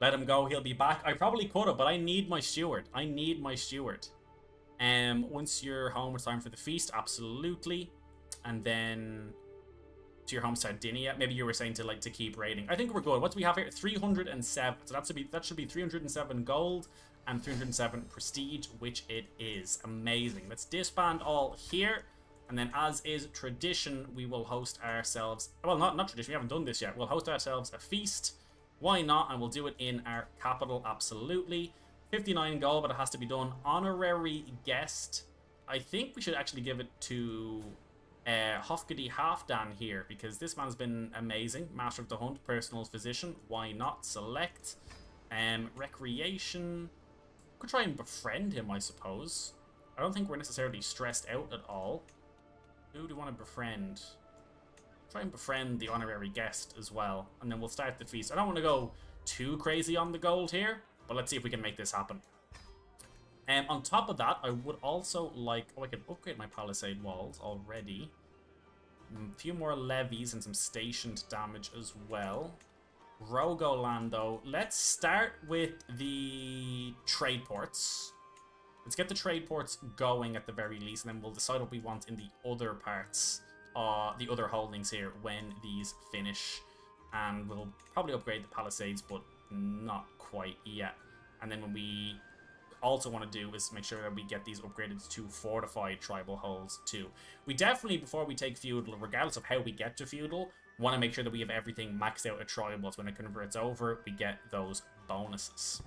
Let him go, he'll be back. I probably could have, but I need my steward. I need my steward. Once you're home, it's time for the feast, absolutely. And then to your home, Sardinia. Maybe you were saying to keep raiding. I think we're good. What do we have here? 307. So that should be 307 gold and 307 prestige, which it is. Amazing. Let's disband all here. And then, as is tradition, we will host ourselves... Well, not tradition. We haven't done this yet. We'll host ourselves a feast. Why not? And we'll do it in our capital, absolutely. 59 gold, but it has to be done. Honorary guest. I think we should actually give it to Hofgadi Halfdan here, because this man's been amazing. Master of the Hunt, personal physician. Why not? Select. Recreation. Could try and befriend him, I suppose. I don't think we're necessarily stressed out at all. Who do we want to befriend? Try and befriend the honorary guest as well, and then we'll start the feast. I don't want to go too crazy on the gold here, but let's see if we can make this happen. On top of that, I would also like... Oh, I can upgrade my palisade walls already. A few more levies and some stationed damage as well. Rogoland, though. Let's start with the trade ports. Let's get the trade ports going at the very least, and then we'll decide what we want in the other parts, the other holdings here, when these finish. And we'll probably upgrade the palisades, but not quite yet. And then what we also want to do is make sure that we get these upgraded to fortified tribal holds too. We definitely, before we take feudal, regardless of how we get to feudal, want to make sure that we have everything maxed out at tribal, so when it converts over, we get those bonuses.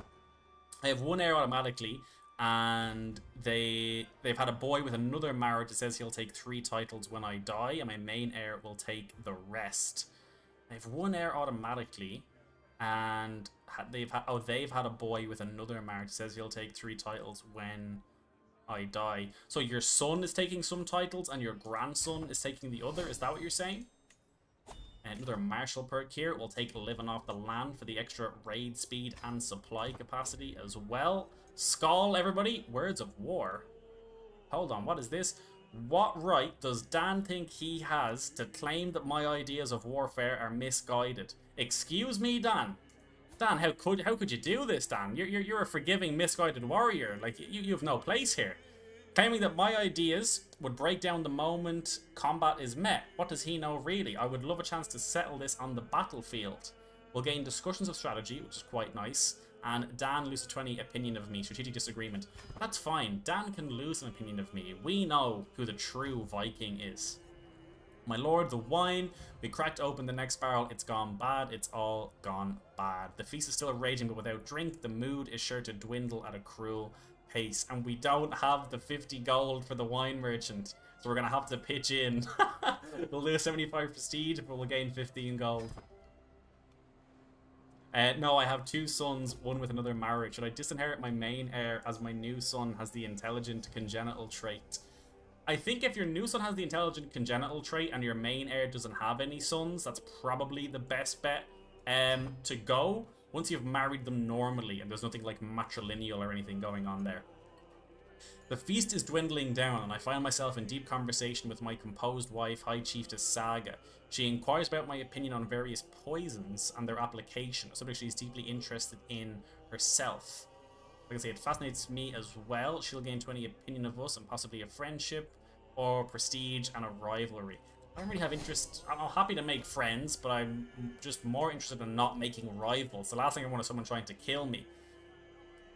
I have one heir automatically, and they've had a boy with another marriage. It says he'll take 3 titles when I die, and my main heir will take the rest. I have one heir automatically, and they've had a boy with another marriage. It says he'll take 3 titles when I die. So your son is taking some titles, and your grandson is taking the other. Is that what you're saying? Another martial perk here. We'll take living off the land for the extra raid speed and supply capacity as well. Skull, everybody. Words of war. Hold on, what is this? What right does Dan think he has to claim that my ideas of warfare are misguided? Excuse me, Dan. Dan, how could you do this, Dan? You're a forgiving, misguided warrior. Like, you have no place here. Claiming that my ideas would break down the moment combat is met. What does he know, really? I would love a chance to settle this on the battlefield. We'll gain discussions of strategy, which is quite nice. And Dan loses 20 opinion of me. Strategic disagreement. That's fine. Dan can lose an opinion of me. We know who the true Viking is. My lord, the wine. We cracked open the next barrel. It's gone bad. It's all gone bad. The feast is still raging, but without drink, the mood is sure to dwindle at a cruel pace. And we don't have the 50 gold for the wine merchant. So we're going to have to pitch in. We'll lose 75 prestige, but we'll gain 15 gold. No, I have 2 sons, one with another marriage. Should I disinherit my main heir as my new son has the intelligent congenital trait? I think if your new son has the intelligent congenital trait and your main heir doesn't have any sons, that's probably the best bet to go once you've married them normally and there's nothing like matrilineal or anything going on there. The feast is dwindling down, and I find myself in deep conversation with my composed wife, High Chiefess Saga. She inquires about my opinion on various poisons and their application, a subject she's deeply interested in herself. Like I say, it fascinates me as well. She'll gain 20 opinion of us and possibly a friendship or prestige and a rivalry. I don't really have interest. I'm happy to make friends, but I'm just more interested in not making rivals. The last thing I want is someone trying to kill me.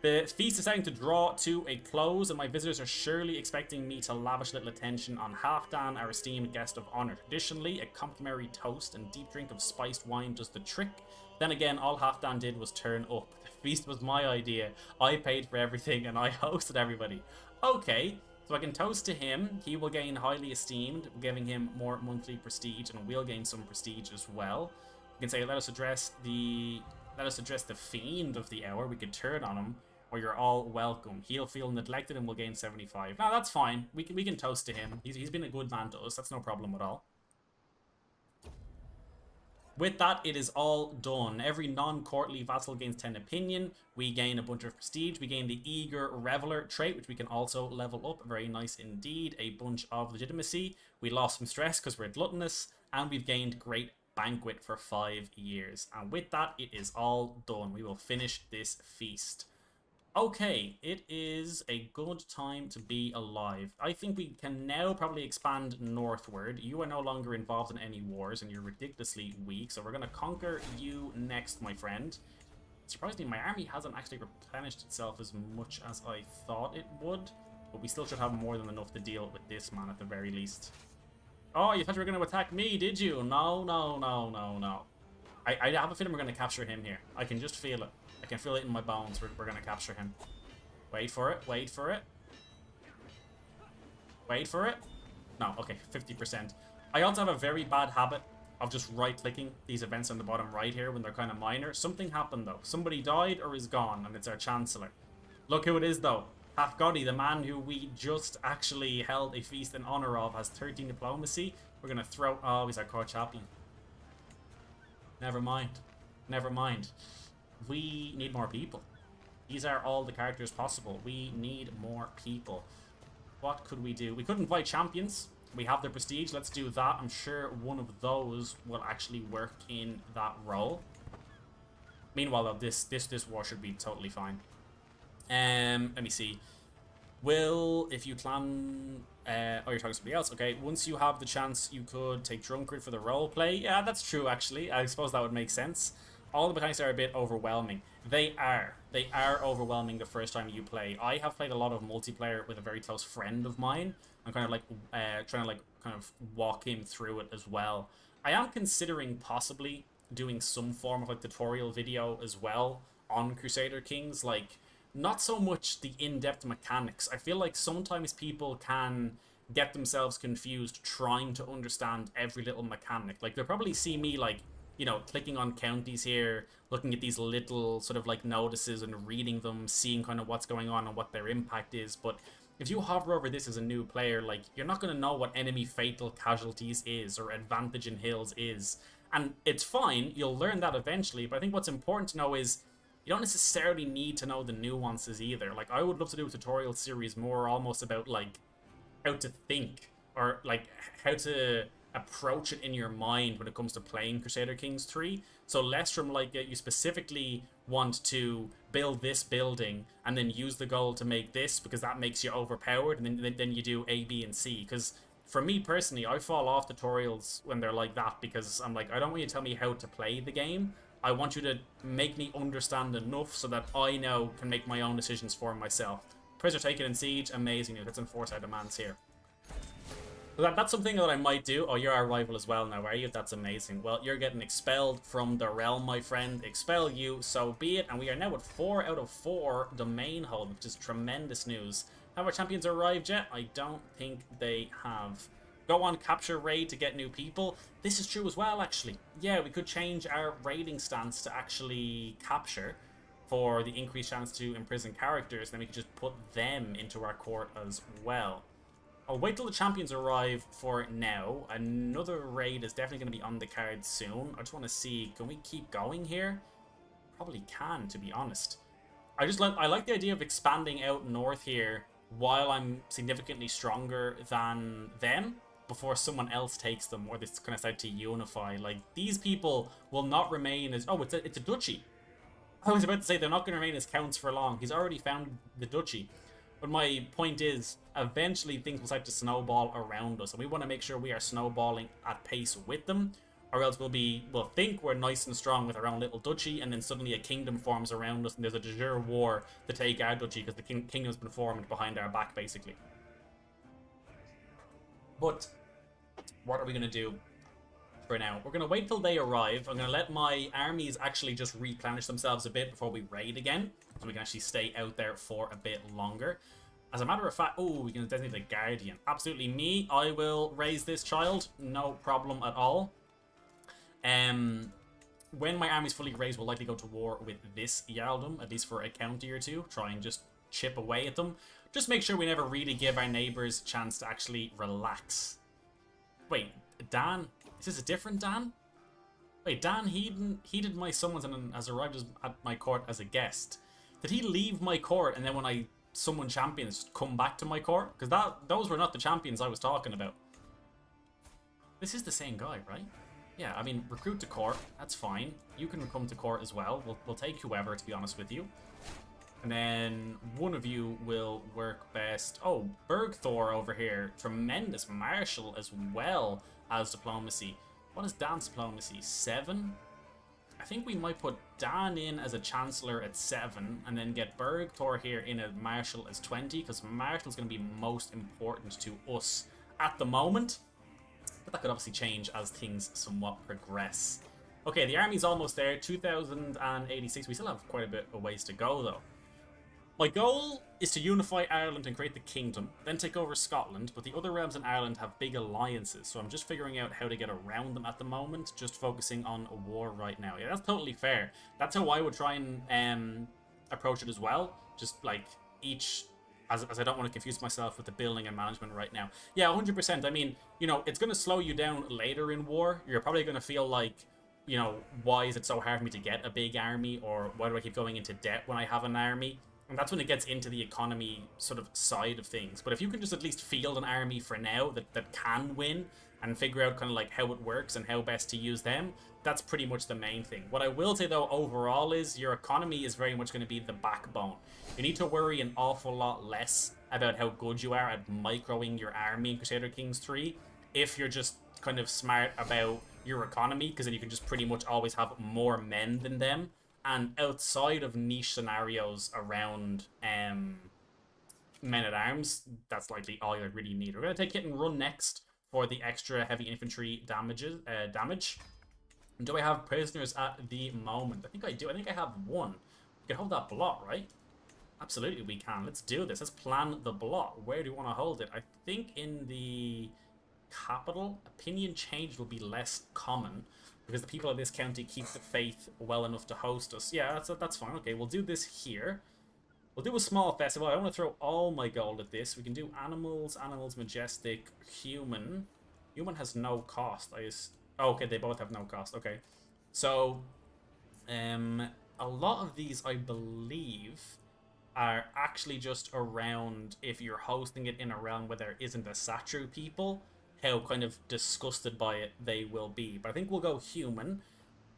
The feast is starting to draw to a close, and my visitors are surely expecting me to lavish little attention on Halfdan, our esteemed guest of honor. Traditionally, a complimentary toast and deep drink of spiced wine does the trick. Then again, all Halfdan did was turn up. The feast was my idea. I paid for everything, and I hosted everybody. Okay, so I can toast to him. He will gain highly esteemed, giving him more monthly prestige, and we'll gain some prestige as well. You can say, let us address the fiend of the hour. We could turn on him. or you're all welcome. He'll feel neglected and will gain 75. Now that's fine. We can toast to him. He's been a good man to us. That's no problem at all. With that, it is all done. Every non-courtly vassal gains 10 opinion. We gain a bunch of prestige. We gain the Eager Reveler trait, which we can also level up. Very nice indeed. A bunch of legitimacy. We lost some stress because we're gluttonous. And we've gained Great Banquet for 5 years. And with that, it is all done. We will finish this feast. Okay, it is a good time to be alive. I think we can now probably expand northward. You are no longer involved in any wars, and you're ridiculously weak, so we're going to conquer you next, my friend. Surprisingly, my army hasn't actually replenished itself as much as I thought it would, but we still should have more than enough to deal with this man at the very least. Oh, you thought you were going to attack me, did you? No, no, no, no, no. I have a feeling we're going to capture him here. I can just feel it. I can feel it in my bones. We're going to capture him. Wait for it. Wait for it. Wait for it. No, okay, 50%. I also have a very bad habit of just right-clicking these events on the bottom right here when they're kind of minor. Something happened, though. Somebody died or is gone, and it's our Chancellor. Look who it is, though. Hafgodi, the man who we just actually held a feast in honor of, has 13 diplomacy. We're going to throw... Oh, he's our court chaplain. Never mind. Never mind. We need more people. These are all the characters possible. We need more people. What could we do? We could invite champions. We have their prestige. Let's do that. I'm sure one of those will actually work in that role. Meanwhile, though, this war should be totally fine. Let me see. If you plan... oh, you're talking to somebody else. Okay, once you have the chance, you could take Drunkard for the roleplay. Yeah, that's true, actually. I suppose that would make sense. All the mechanics are a bit overwhelming. They are overwhelming the first time you play. I have played a lot of multiplayer with a very close friend of mine. I'm kind of like trying to like kind of walk him through it as well. I am considering possibly doing some form of like tutorial video as well on Crusader Kings. Like, not so much the in-depth mechanics. I feel like sometimes people can get themselves confused trying to understand every little mechanic. Like, they'll probably see me like, you know, clicking on counties here, looking at these little sort of like notices and reading them, seeing kind of what's going on and what their impact is. But if you hover over this as a new player, like, you're not going to know what enemy fatal casualties is or advantage in hills is. And it's fine, you'll learn that eventually, but I think what's important to know is you don't necessarily need to know the nuances either. Like, I would love to do a tutorial series more almost about like how to think or like how to approach it in your mind when it comes to playing Crusader Kings 3. So less from like you specifically want to build this building and then use the gold to make this because that makes you overpowered, and then you do A, B, and C. Because for me personally, I fall off tutorials when they're like that because I'm like, I don't want you to tell me how to play the game. I want you to make me understand enough so that I now can make my own decisions for myself. Prisoners taken in siege, amazing. Let's enforce our demands here. That's something that I might do. Oh, you're our rival as well now, are you? That's amazing. Well, you're getting expelled from the realm, my friend. Expel you, so be it. And we are now at 4 out of 4 domain hold, which is tremendous news. Have our champions arrived yet? I don't think they have. Go on, capture raid to get new people. This is true as well, actually. Yeah, we could change our raiding stance to actually capture for the increased chance to imprison characters. Then we could just put them into our court as well. I'll wait till the champions arrive for now. Another raid is definitely going to be on the card soon. I just want to see, can we keep going here? Probably can, to be honest. I like the idea of expanding out north here while I'm significantly stronger than them before someone else takes them, or this kind of start to unify. Like, these people will not remain as... Oh, it's a duchy. I was about to say they're not going to remain as counts for long. He's already found the duchy. But my point is, eventually things will start to snowball around us, and we want to make sure we are snowballing at pace with them, or else we'll think we're nice and strong with our own little duchy, and then suddenly a kingdom forms around us, and there's a de jure war to take our duchy because the kingdom's been formed behind our back, basically. But what are we going to do for now? We're going to wait till they arrive. I'm going to let my armies actually just replenish themselves a bit before we raid again, so we can actually stay out there for a bit longer. As a matter of fact, oh, we can designate a guardian. Absolutely me. I will raise this child. No problem at all. when my army's fully raised, we'll likely go to war with this Jarldom, at least for a county or two. Try and just chip away at them. Just make sure we never really give our neighbors a chance to actually relax. Wait, Dan? Is this a different Dan? Wait, Dan heeded my summons and has arrived at my court as a guest. Did he leave my court and then when I summon champions come back to my court? Because those were not the champions I was talking about. This is the same guy, right? Yeah, I mean, recruit to court, that's fine. You can come to court as well. We'll take whoever, to be honest with you. And then one of you will work best. Oh, Bergthor over here. Tremendous martial as well as diplomacy. What is Dan's diplomacy? 7? I think we might put Dan in as a chancellor at 7 and then get Bergthor here in a marshal as 20 because marshal is going to be most important to us at the moment. But that could obviously change as things somewhat progress. Okay, the army's almost there. 2086. We still have quite a bit of ways to go though. My goal is to unify Ireland and create the kingdom, then take over Scotland, but the other realms in Ireland have big alliances, so I'm just figuring out how to get around them at the moment, just focusing on a war right now. Yeah, that's totally fair. That's how I would try and approach it as well, just like each, as I don't want to confuse myself with the building and management right now. Yeah, 100%. I mean, you know, it's going to slow you down later in war. You're probably going to feel like, you know, why is it so hard for me to get a big army, or why do I keep going into debt when I have an army? And that's when it gets into the economy sort of side of things. But if you can just at least field an army for now that can win and figure out kind of like how it works and how best to use them, that's pretty much the main thing. What I will say though overall is your economy is very much going to be the backbone. You need to worry an awful lot less about how good you are at microing your army in Crusader Kings 3 if you're just kind of smart about your economy, because then you can just pretty much always have more men than them. And outside of niche scenarios around men-at-arms, that's likely all you really need. We're going to take hit and run next for the extra heavy infantry damage. Do I have prisoners at the moment? I think I do. I think I have 1. We can hold that blot, right? Absolutely we can. Let's do this. Let's plan the blot. Where do you want to hold it? I think in the capital. Opinion change will be less common, because the people of this county keep the faith well enough to host us. Yeah, that's fine. Okay, we'll do this here. We'll do a small festival. I don't want to throw all my gold at this. We can do animals, majestic, human. Human has no cost. Oh, okay, they both have no cost. Okay. So, a lot of these, I believe, are actually just around if you're hosting it in a realm where there isn't a Satru people, how kind of disgusted by it they will be. But I think we'll go human.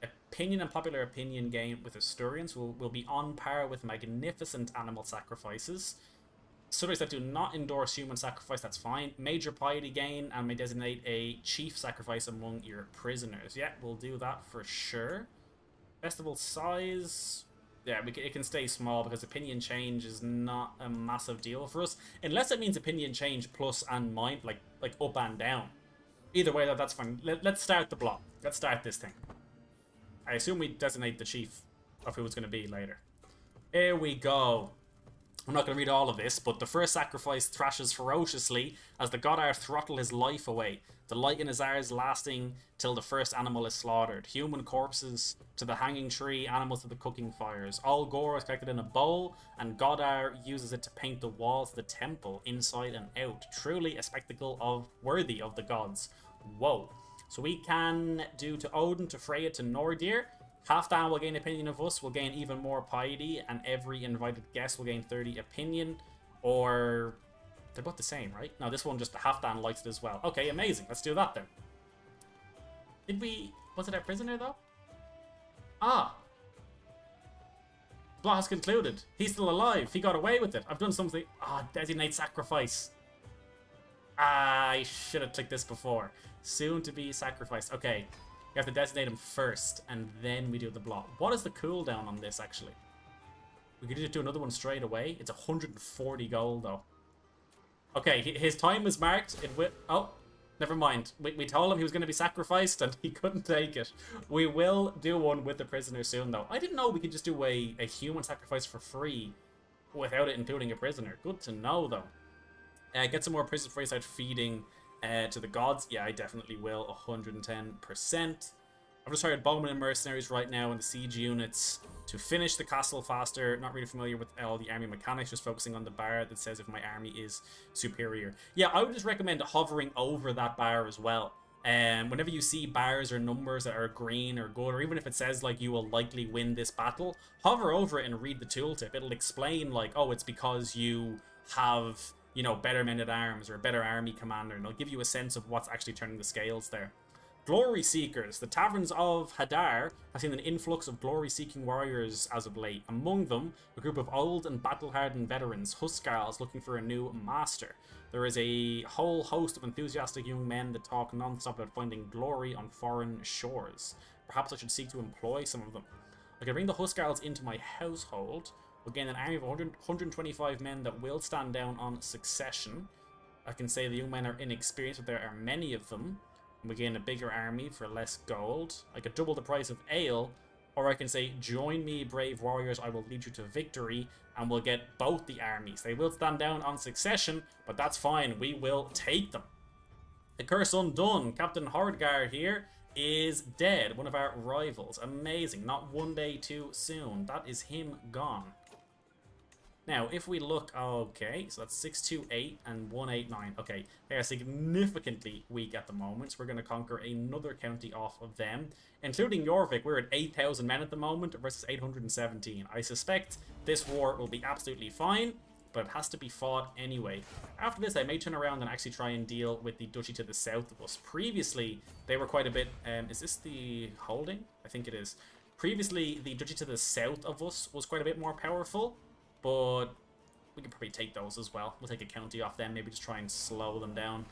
Opinion and popular opinion gain with Asturians will be on par with magnificent animal sacrifices. Studies that do not endorse human sacrifice, that's fine. Major piety gain, and may designate a chief sacrifice among your prisoners. Yeah, we'll do that for sure. Festival size, yeah, it can stay small because opinion change is not a massive deal for us, unless it means opinion change plus and mind, like up and down. Either way, that's fine. Let's start the block. Let's start this thing. I assume we designate the chief of who it's going to be later. Here we go. I'm not going to read all of this, but the first sacrifice thrashes ferociously as the Godar throttle his life away. The light in his eyes lasting till the first animal is slaughtered. Human corpses to the hanging tree, animals to the cooking fires. All gore is collected in a bowl, and Godar uses it to paint the walls of the temple inside and out. Truly a spectacle worthy of the gods. Whoa. So we can do to Odin, to Freya, to Nordir. Halfdan will gain opinion of us, will gain even more piety, and every invited guest will gain 30 opinion. Or they're both the same, right? No, this one just Halfdan likes it as well. Okay, amazing. Let's do that then. Was it our prisoner though? Ah. Plot has concluded. He's still alive. He got away with it. I've done something. Designate sacrifice. I should have clicked this before. Soon to be sacrificed. Okay. You have to designate him first, and then we do the blot. What is the cooldown on this, actually? We could just do another one straight away. It's 140 gold, though. Okay, his time is marked. Oh, never mind. We told him he was going to be sacrificed, and he couldn't take it. We will do one with the prisoner soon, though. I didn't know we could just do a human sacrifice for free without it including a prisoner. Good to know, though. Get some more prisoners before you start feeding to the gods. Yeah, I definitely will. 110%. I've just hired bowmen and mercenaries right now in the siege units to finish the castle faster. Not really familiar with all the army mechanics, just focusing on the bar that says if my army is superior. Yeah, I would just recommend hovering over that bar as well. Whenever you see bars or numbers that are green or good, or even if it says like you will likely win this battle, hover over it and read the tooltip. It'll explain like, oh, it's because you have, you know, better men at arms or a better army commander, and it'll give you a sense of what's actually turning the scales there. Glory Seekers. The taverns of Hadar have seen an influx of glory-seeking warriors as of late. Among them, a group of old and battle-hardened veterans, Huskarls, looking for a new master. There is a whole host of enthusiastic young men that talk non-stop about finding glory on foreign shores. Perhaps I should seek to employ some of them. I can bring the Huskarls into my household. We'll gain an army of 125 men that will stand down on succession. I can say the young men are inexperienced, but there are many of them. We gain a bigger army for less gold. I could double the price of ale, or I can say, join me, brave warriors, I will lead you to victory, and we'll get both the armies. They will stand down on succession, but that's fine, we will take them. The curse undone. Captain Hordgar here is dead, one of our rivals. Amazing, not one day too soon. That is him gone. Now, if we look, okay, so that's 628 and 189. Okay, they are significantly weak at the moment, so we're going to conquer another county off of them, including Jorvik. We're at 8,000 men at the moment versus 817. I suspect this war will be absolutely fine, but it has to be fought anyway. After this, I may turn around and actually try and deal with the duchy to the south of us. Previously, they were quite a bit... is this the holding? I think it is. Previously, the duchy to the south of us was quite a bit more powerful, but we can probably take those as well. We'll take a county off them, maybe just try and slow them down.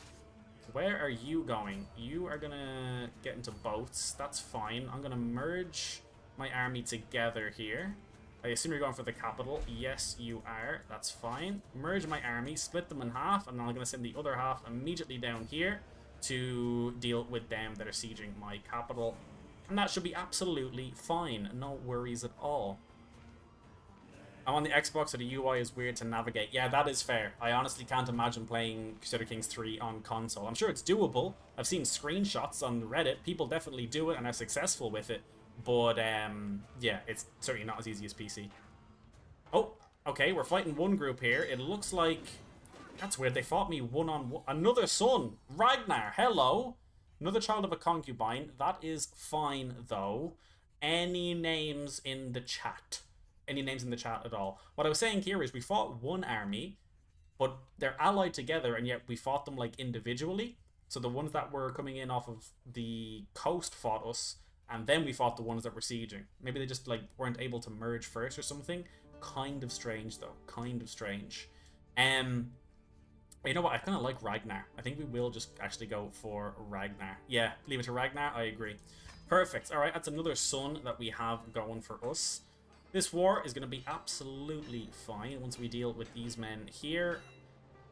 Where are you going? You are gonna get into boats. That's fine. I'm gonna merge my army together here. I assume you're going for the capital. Yes, you are. That's fine. Merge my army, split them in half, and then I'm gonna send the other half immediately down here to deal with them that are sieging my capital. And that should be absolutely fine. No worries at all. I'm on the Xbox, so the UI is weird to navigate. Yeah, that is fair. I honestly can't imagine playing Crusader Kings 3 on console. I'm sure it's doable. I've seen screenshots on Reddit. People definitely do it and are successful with it. But, yeah, it's certainly not as easy as PC. Oh, okay, we're fighting one group here. It looks like... That's weird. They fought me one-on-one. Another son! Ragnar, hello! Another child of a concubine. That is fine, though. Any names in the chat? Any names in the chat at all? What I was saying here is we fought one army, but they're allied together, and yet we fought them like individually. So the ones that were coming in off of the coast fought us, and then we fought the ones that were sieging. Maybe they just like weren't able to merge first or something. Kind of strange though. Kind of strange. You know what? I kind of like Ragnar. I think we will just actually go for Ragnar. Yeah, leave it to Ragnar. I agree. Perfect. All right, that's another son that we have going for us. This war is going to be absolutely fine once we deal with these men here.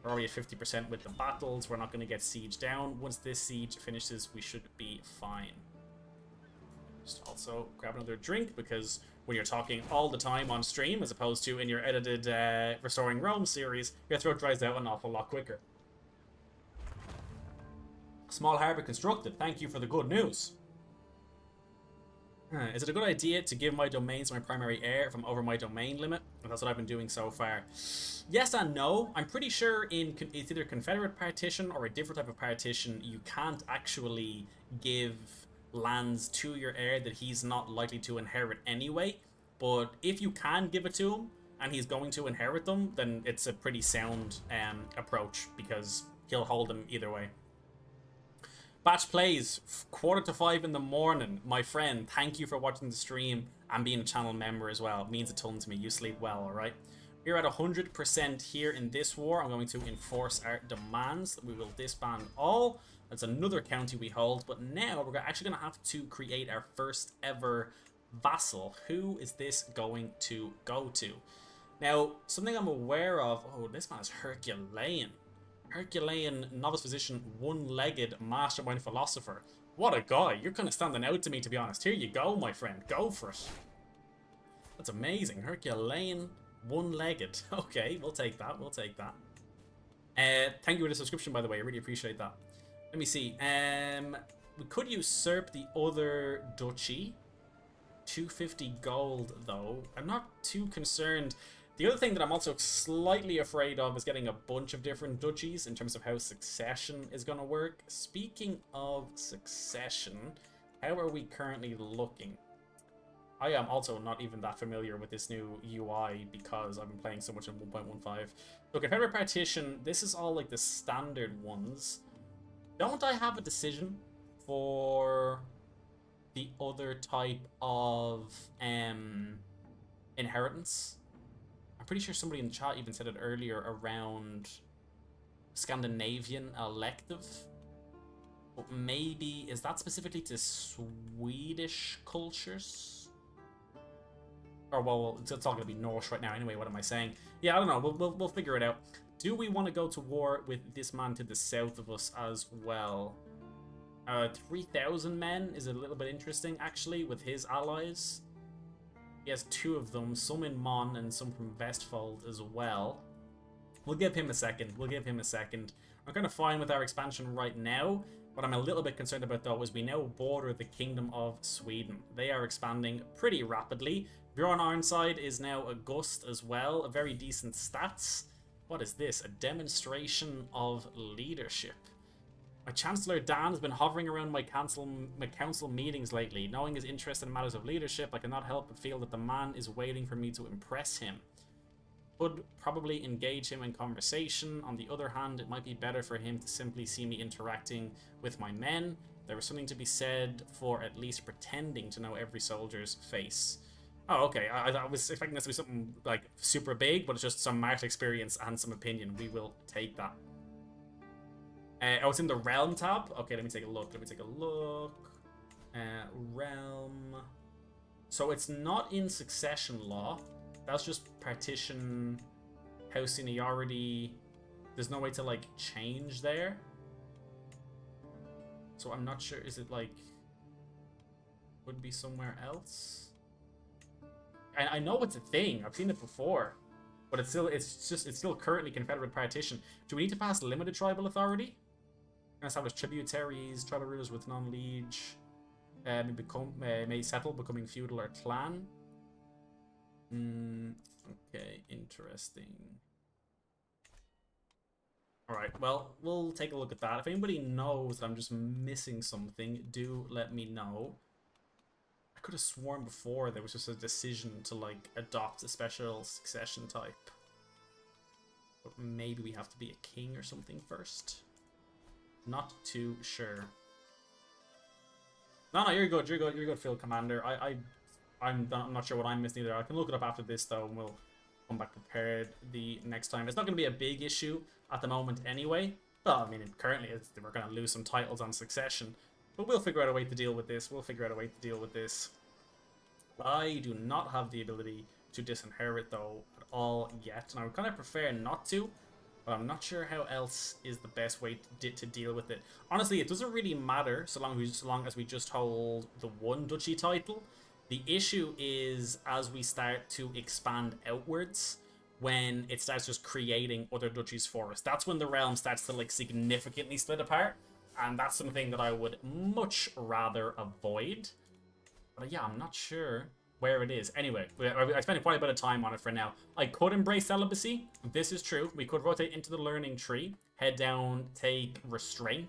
We're already at 50% with the battles. We're not going to get sieged down. Once this siege finishes, we should be fine. Just also grab another drink, because when you're talking all the time on stream, as opposed to in your edited Restoring Rome series, your throat dries out an awful lot quicker. Small harbour constructed. Thank you for the good news. Is it a good idea to give my domains to my primary heir if I'm over my domain limit? And that's what I've been doing so far. Yes and no. I'm pretty sure it's either Confederate partition or a different type of partition. You can't actually give lands to your heir that he's not likely to inherit anyway. But if you can give it to him and he's going to inherit them, then it's a pretty sound approach, because he'll hold them either way. Batch plays 4:45 in the morning. My friend, thank you for watching the stream and being a channel member as well. It means a ton to me. You sleep well, alright? We're at 100% here in this war. I'm going to enforce our demands. We will disband all. That's another county we hold. But now we're actually going to have to create our first ever vassal. Who is this going to go to? Now, something I'm aware of... Oh, this man is Herculean. Herculean novice physician, one-legged mastermind philosopher. What a guy. You're kind of standing out to me, to be honest. Here you go, my friend. Go for it. That's amazing. Herculean, one-legged. Okay, we'll take that. We'll take that. Thank you for the subscription, by the way. I really appreciate that. Let me see. We could usurp the other duchy. 250 gold, though. I'm not too concerned. The other thing that I'm also slightly afraid of is getting a bunch of different duchies in terms of how succession is going to work. Speaking of succession, how are we currently looking? I am also not even that familiar with this new UI because I've been playing so much in 1.15. So Confederate Partition, this is all like the standard ones. Don't I have a decision for the other type of inheritance? I'm pretty sure somebody in the chat even said it earlier around Scandinavian elective. But maybe, is that specifically to Swedish cultures? Or, well, it's all going to be Norse right now anyway, what am I saying? Yeah, I don't know, we'll figure it out. Do we want to go to war with this man to the south of us as well? 3,000 men is a little bit interesting, actually, with his allies. He has 2 of them, some in Mon and some from Vestfold as well. We'll give him a second. I'm kind of fine with our expansion right now. What I'm a little bit concerned about, though, is we now border the Kingdom of Sweden. They are expanding pretty rapidly. Bjorn Ironside is now a Gust as well. A very decent stats. What is this? A demonstration of leadership. My Chancellor Dan has been hovering around my council meetings lately. Knowing his interest in matters of leadership, I cannot help but feel that the man is waiting for me to impress him. Could probably engage him in conversation. On the other hand, it might be better for him to simply see me interacting with my men. There was something to be said for at least pretending to know every soldier's face. Oh, okay. I was expecting this to be something like super big, but it's just some marked experience and some opinion. We will take that. Oh, it's in the Realm tab? Okay, let me take a look. Realm. So it's not in Succession Law. That's just Partition, House Seniority. There's no way to, like, change there. So I'm not sure. Is it, like... would be somewhere else? I know it's a thing. I've seen it before. But it's still currently Confederate Partition. Do we need to pass limited tribal authority? Establish tributaries, tribal rulers with non-liege, may settle, becoming feudal or clan. Okay, interesting. Alright, well, we'll take a look at that. If anybody knows that I'm just missing something, do let me know. I could have sworn before there was just a decision to, like, adopt a special succession type. But maybe we have to be a king or something first. Not too sure. No, you're good, Field Commander. I'm not sure what I'm missing either. I can look it up after this, though, and we'll come back prepared the next time. It's not going to be a big issue at the moment anyway. Well, I mean, currently we're going to lose some titles on Succession. But we'll figure out a way to deal with this. I do not have the ability to disinherit, though, at all yet. And I would kind of prefer not to. But I'm not sure how else is the best way to deal with it. Honestly, it doesn't really matter so long as we just hold the one duchy title. The issue is as we start to expand outwards, when it starts just creating other duchies for us. That's when the realm starts to, like, significantly split apart. And that's something that I would much rather avoid. But yeah, I'm not sure where it is. Anyway, I spent quite a bit of time on it for now. I could embrace celibacy. This is true. We could rotate into the learning tree, head down, take restraint.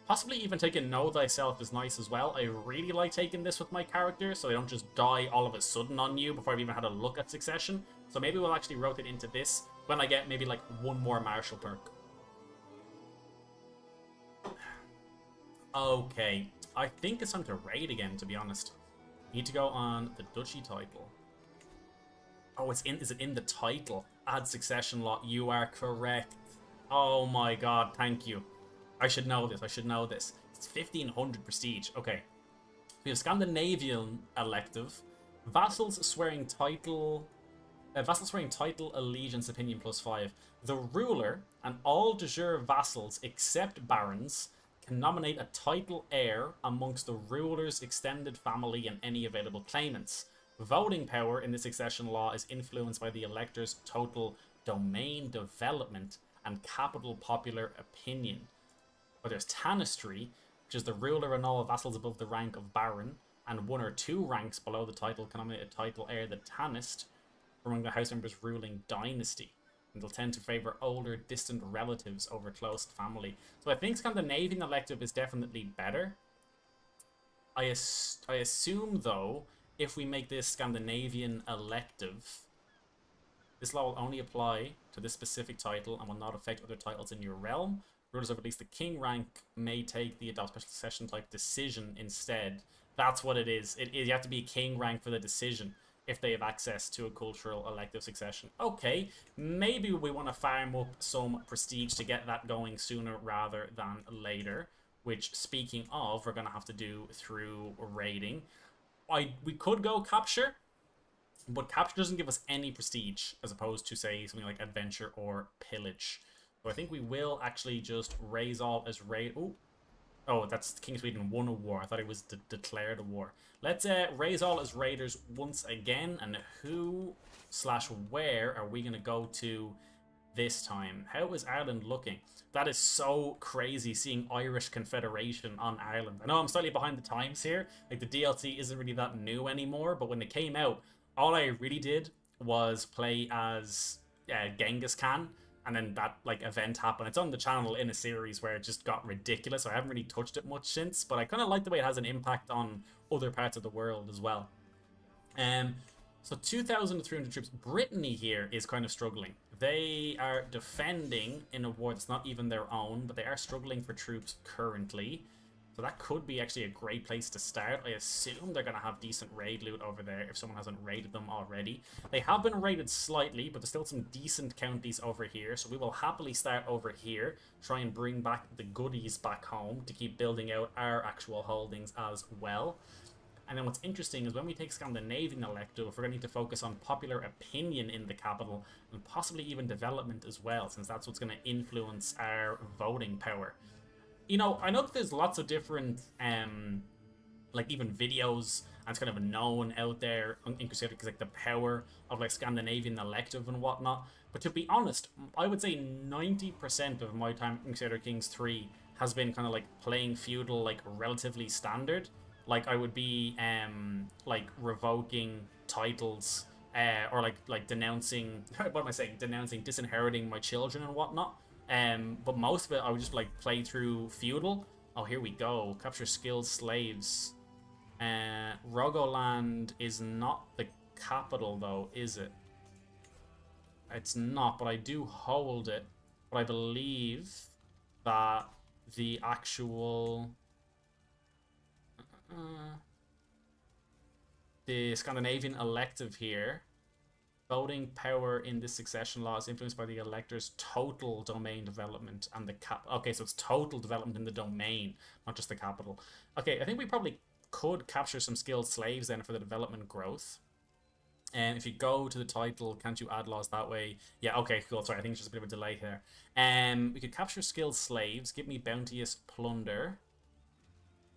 Possibly even take a know thyself is nice as well. I really like taking this with my character, so they don't just die all of a sudden on you before I've even had a look at succession. So maybe we'll actually rotate into this when I get maybe like one more martial perk. Okay, I think it's time to raid again, to be honest. Need to go on the duchy title. Oh, is it in the title? Add succession law. You are correct. Oh my god, thank you. I should know this. It's 1500 prestige. Okay. We have Scandinavian elective. Vassals swearing title, allegiance, opinion +5. The ruler and all de jure vassals except barons can nominate a title heir amongst the ruler's extended family and any available claimants. Voting power in the succession law is influenced by the elector's total domain development and capital popular opinion. But there's Tanistry. which is the ruler and all vassals above the rank of baron, and 1 or 2 ranks below the title can nominate a title heir the Tanist among the house members' ruling dynasty. And they'll tend to favour older, distant relatives over close family. So I think Scandinavian elective is definitely better. I assume, though, if we make this Scandinavian elective, this law will only apply to this specific title and will not affect other titles in your realm. Rulers of at least the king rank may take the adopt special succession type decision instead. That's what it is. You have to be a king rank for the decision if they have access to a cultural elective succession. Okay, maybe we want to farm up some prestige to get that going sooner rather than later, which, speaking of, we're going to have to do through raiding. We could go capture, but capture doesn't give us any prestige as opposed to, say, something like adventure or pillage. So I think we will actually just raise all as raid. Oh, that's King of Sweden won a war. I thought it was declared a war. Let's raise all as raiders once again. And who/where are we going to go to this time? How is Ireland looking? That is so crazy seeing Irish Confederation on Ireland. I know I'm slightly behind the times here. Like, the DLC isn't really that new anymore. But when it came out, all I really did was play as Genghis Khan. And then that event happened. It's on the channel in a series where it just got ridiculous. I haven't really touched it much since, but I kind of like the way it has an impact on other parts of the world as well. So 2,300 troops. Brittany here is kind of struggling. They are defending in a war that's not even their own, but they are struggling for troops currently. So that could be actually a great place to start. I assume they're going to have decent raid loot over there if someone hasn't raided them already. They have been raided slightly, but there's still some decent counties over here. So we will happily start over here, try and bring back the goodies back home to keep building out our actual holdings as well. And then what's interesting is when we take Scandinavian elective, we're going to need to focus on popular opinion in the capital and possibly even development as well, since that's what's going to influence our voting power. You know, I know that there's lots of different, even videos, and it's kind of known out there in Crusader because, the power of, Scandinavian elective and whatnot. But to be honest, I would say 90% of my time in Crusader Kings 3 has been kind of, playing feudal, relatively standard. I would be, revoking titles, or, denouncing, what am I saying? Denouncing, disinheriting my children and whatnot. But most of it, I would just play through feudal. Oh, here we go. Capture skilled slaves. Rogoland is not the capital, though, is it? It's not, but I do hold it. But I believe that the actual... the Scandinavian elective here... Voting power in this succession law is influenced by the elector's total domain development and the cap. Okay, so it's total development in the domain, not just the capital. Okay, I think we probably could capture some skilled slaves then for the development growth. And if you go to the title, can't you add laws that way? Yeah, okay, cool. Sorry, I think it's just a bit of a delay here. We could capture skilled slaves. Give me bounteous plunder.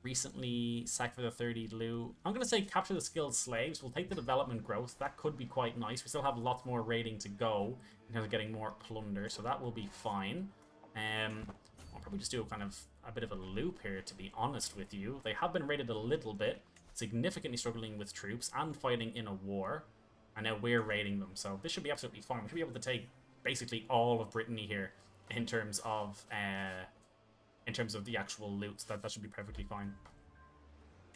Recently sacked for the 30 loot. I'm going to say capture the skilled slaves. We'll take the development growth. That could be quite nice. We still have lots more raiding to go in terms of getting more plunder, so that will be fine. I'll probably just do a bit of a loop here, to be honest with you. They have been raided a little bit, significantly struggling with troops and fighting in a war, and now we're raiding them, so this should be absolutely fine. We should be able to take basically all of Brittany here in terms of the actual loot. That should be perfectly fine.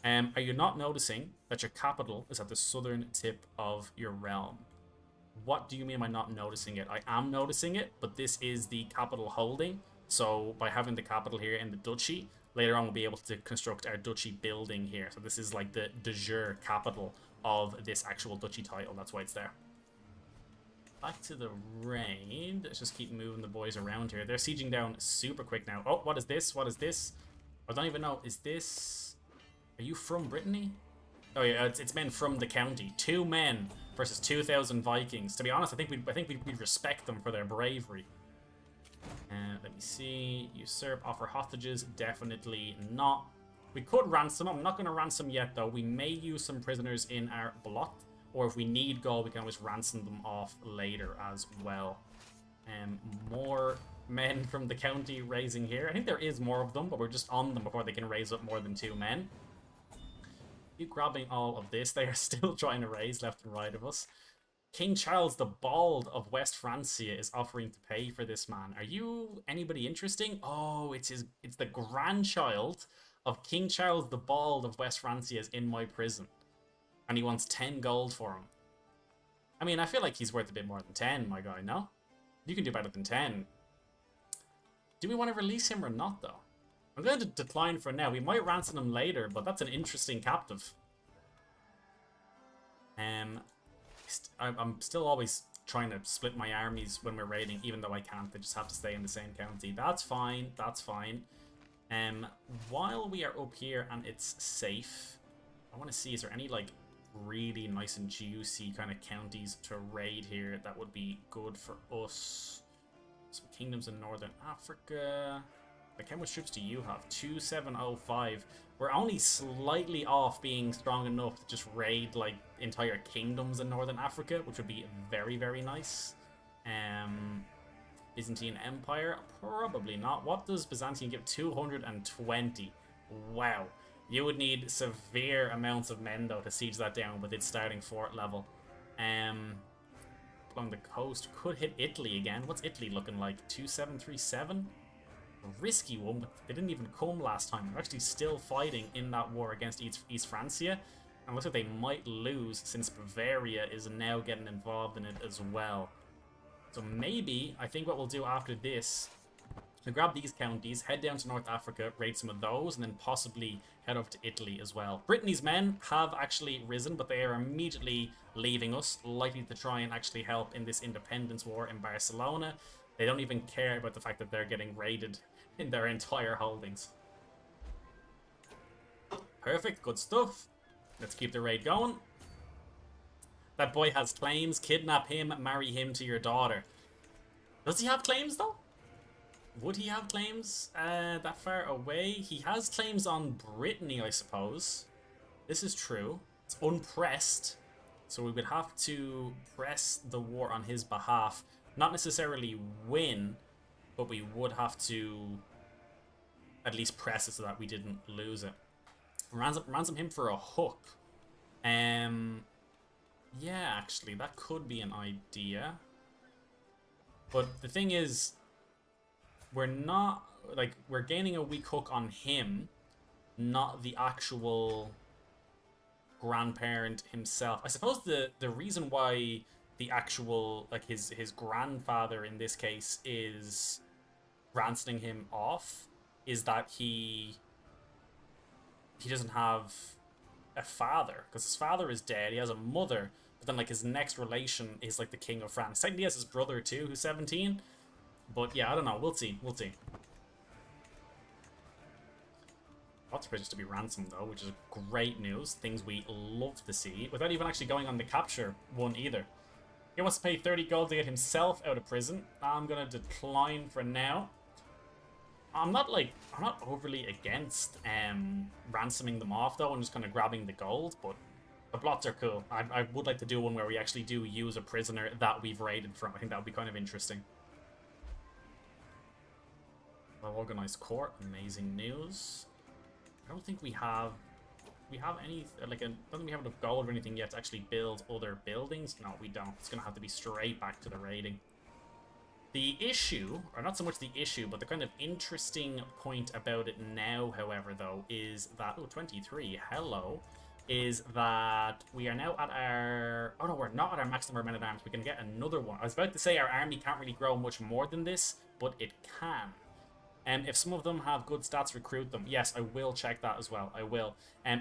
Are you not noticing that your capital is at the southern tip of your realm? What do you mean am I not noticing it? I am noticing it, but this is the capital holding. So by having the capital here in the duchy, later on we'll be able to construct our duchy building here. So this is the de jure capital of this actual duchy title. That's why it's there. Back to the raid. Let's just keep moving the boys around here. They're sieging down super quick now. Oh, what is this? What is this? I don't even know. Is this... Are you from Brittany? Oh yeah, it's men from the county. 2 men versus 2,000 Vikings. To be honest, I think we'd respect them for their bravery. Let me see. Usurp, offer hostages. Definitely not. We could ransom. I'm not going to ransom yet, though. We may use some prisoners in our block. Or if we need gold, we can always ransom them off later as well. More men from the county raising here. I think there is more of them, but we're just on them before they can raise up more than 2 men. Keep grabbing all of this. They are still trying to raise left and right of us. King Charles the Bald of West Francia is offering to pay for this man. Are you anybody interesting? Oh, it's the grandchild of King Charles the Bald of West Francia is in my prison. And he wants 10 gold for him. I mean, I feel like he's worth a bit more than 10, my guy, no? You can do better than 10. Do we want to release him or not, though? I'm going to decline for now. We might ransom him later, but that's an interesting captive. I'm still always trying to split my armies when we're raiding, even though I can't. They just have to stay in the same county. That's fine. That's fine. While we are up here and it's safe, I want to see, is there any, like, really nice and juicy kind of counties to raid here that would be good for us? Some kingdoms in Northern Africa. Like, how much troops do you have? 2705. We're only slightly off being strong enough to just raid, like, entire kingdoms in Northern Africa, which would be very, very nice. Byzantine Empire? Probably not. What does Byzantium give? 220. Wow. You would need severe amounts of men, though, to siege that down with its starting fort level. Along the coast. Could hit Italy again. What's Italy looking like? 2737? A risky one, but they didn't even come last time. They're actually still fighting in that war against East Francia. And looks like they might lose since Bavaria is now getting involved in it as well. So maybe, I think what we'll do after this, we'll grab these counties, head down to North Africa, raid some of those, and then possibly head over to Italy as well. Brittany's men have actually risen, but they are immediately leaving us, likely to try and actually help in this independence war in Barcelona. They don't even care about the fact that they're getting raided in their entire holdings. Perfect, good stuff. Let's keep the raid going. That boy has claims. Kidnap him, marry him to your daughter. Does he have claims, though? Would he have claims that far away? He has claims on Brittany, I suppose. This is true. It's unpressed. So we would have to press the war on his behalf. Not necessarily win, but we would have to at least press it so that we didn't lose it. Ransom him for a hook. Yeah, actually, that could be an idea. But the thing is, we're not, like, we're gaining a weak hook on him, not the actual grandparent himself. I suppose the reason why the actual, like, his grandfather in this case is ransoming him off is that he doesn't have a father, because his father is dead. He has a mother, but then, like, his next relation is, like, the King of France. Technically he has his brother too, who's 17, but yeah, I don't know. We'll see. Lots of prisoners to be ransomed, though, which is great news. Things we love to see, without even actually going on the capture one either. He wants to pay 30 gold to get himself out of prison. I'm gonna decline for now. I'm not overly against ransoming them off, though. I'm just kind of grabbing the gold, but the blots are cool. I would like to do one where we actually do use a prisoner that we've raided from. I think that would be kind of interesting. Well-organized court, amazing news. I don't think we have any, like, I don't think we have enough gold or anything yet to actually build other buildings. No, we don't. It's gonna have to be straight back to the raiding. The issue, or not so much the issue, but the kind of interesting point about it now, however, though, is that, oh, 23, hello, is that we are now at our, oh no, we're not at our maximum amount of arms. We can get another one. I was about to say our army can't really grow much more than this, but it can. If some of them have good stats, recruit them. Yes, I will check that as well. I will.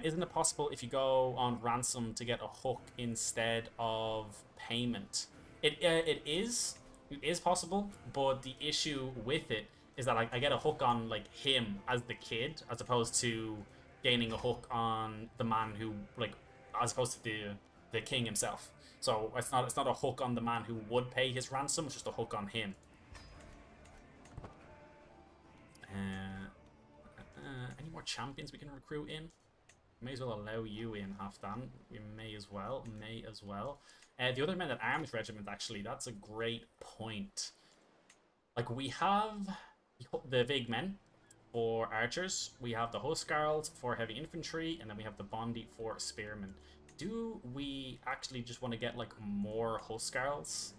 Isn't it possible if you go on ransom to get a hook instead of payment? It is possible, but the issue with it is that I get a hook on, like, him as the kid, as opposed to gaining a hook on the man who, like, as opposed to the king himself. So it's not a hook on the man who would pay his ransom. It's just a hook on him. Any more champions we can recruit in? May as well allow you in, Halfdan. We may as well. The other men at Arms Regiment, actually, that's a great point. Like, we have the Vig Men for archers, we have the Huskarls for heavy infantry, and then we have the Bondi for spearmen. Do we actually just want to get, like, more Huskarls?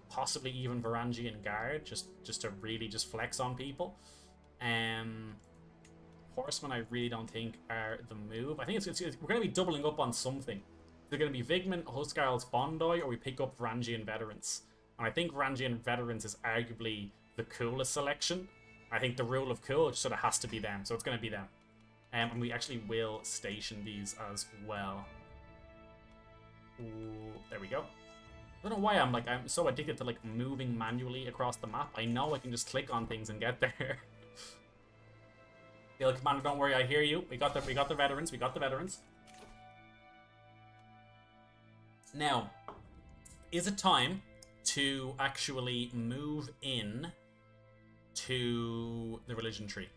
Possibly even Varangian Guard, just to really just flex on people. Horsemen, I really don't think are the move. I think we're going to be doubling up on something. They're going to be Vigman, Huskarls, Bondi, or we pick up Varangian Veterans. And I think Varangian Veterans is arguably the coolest selection. I think the rule of cool just sort of has to be them, so it's going to be them. And we actually will station these as well. Ooh, there we go. I don't know why I'm so addicted to like moving manually across the map. I know I can just click on things and get there. Like, Commander, don't worry, I hear you. We got the veterans. We got the veterans. Now, is it time to actually move in to the religion tree?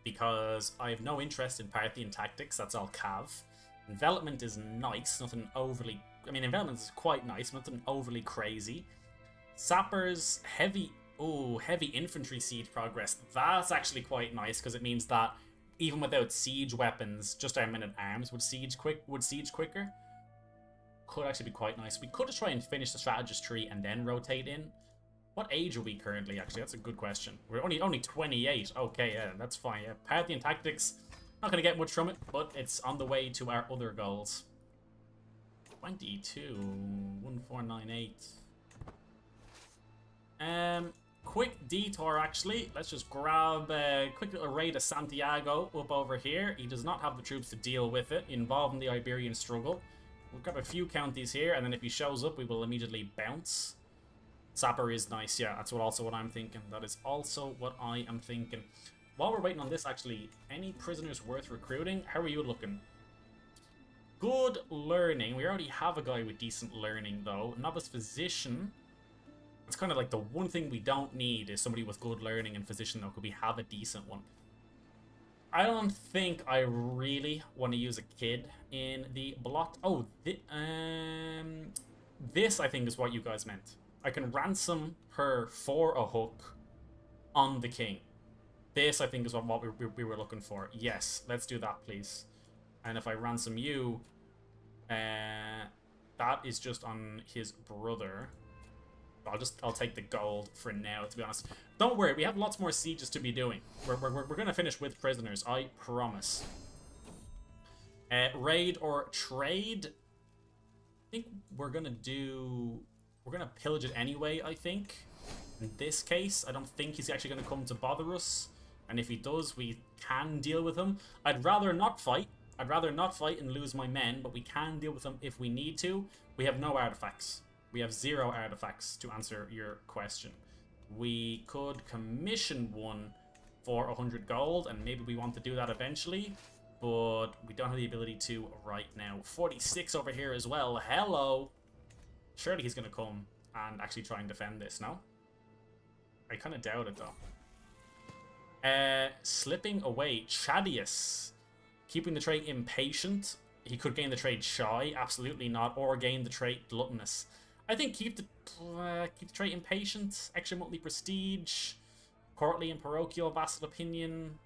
Because I have no interest in Parthian tactics. That's all Cav. Envelopment is nice, nothing overly. I mean, envelopment is quite nice, nothing overly crazy. Sappers, heavy infantry siege progress. That's actually quite nice because it means that even without siege weapons, just our men at arms would siege quicker. Could actually be quite nice. We could just try and finish the strategist tree and then rotate in. What age are we currently? Actually, that's a good question. We're only 28. Okay, yeah, that's fine. Yeah, Parthian tactics. Not gonna get much from it, but it's on the way to our other goals. 22, 1498. Quick detour, actually. Let's just grab a quick little raid of Santiago up over here. He does not have the troops to deal with it, involved in the Iberian struggle. We'll grab a few counties here, and then if he shows up, we will immediately bounce. Sapper is nice, yeah, that's what I'm thinking. That is also what I am thinking. While we're waiting on this, actually, any prisoners worth recruiting? How are you looking? Good learning. We already have a guy with decent learning, though. Novice physician. It's kind of like the one thing we don't need is somebody with good learning and physician, though. Could we have a decent one? I don't think I really want to use a kid in the blot. Oh, this I think is what you guys meant. I can ransom her for a hook on the king. This I think is what we were looking for. Yes, let's do that, please. And if I ransom you, that is just on his brother. I'll take the gold for now, to be honest. Don't worry, we have lots more sieges to be doing. We're gonna finish with prisoners, I promise. Raid or trade? I think we're gonna pillage it anyway, I think. In this case, I don't think he's actually gonna come to bother us. And if he does, we can deal with him. I'd rather not fight. I'd rather not fight and lose my men, but we can deal with them if we need to. We have no artifacts. We have 0 artifacts, to answer your question. We could commission one for 100 gold, and maybe we want to do that eventually, but we don't have the ability to right now. 46 over here as well. Hello! Surely he's going to come and actually try and defend this, no? I kind of doubt it, though. Slipping away. Chadius. Keeping the trait impatient. He could gain the trait shy. Absolutely not. Or gain the trait gluttonous. I think keep the trait impatient, extra monthly prestige, courtly and parochial vassal opinion.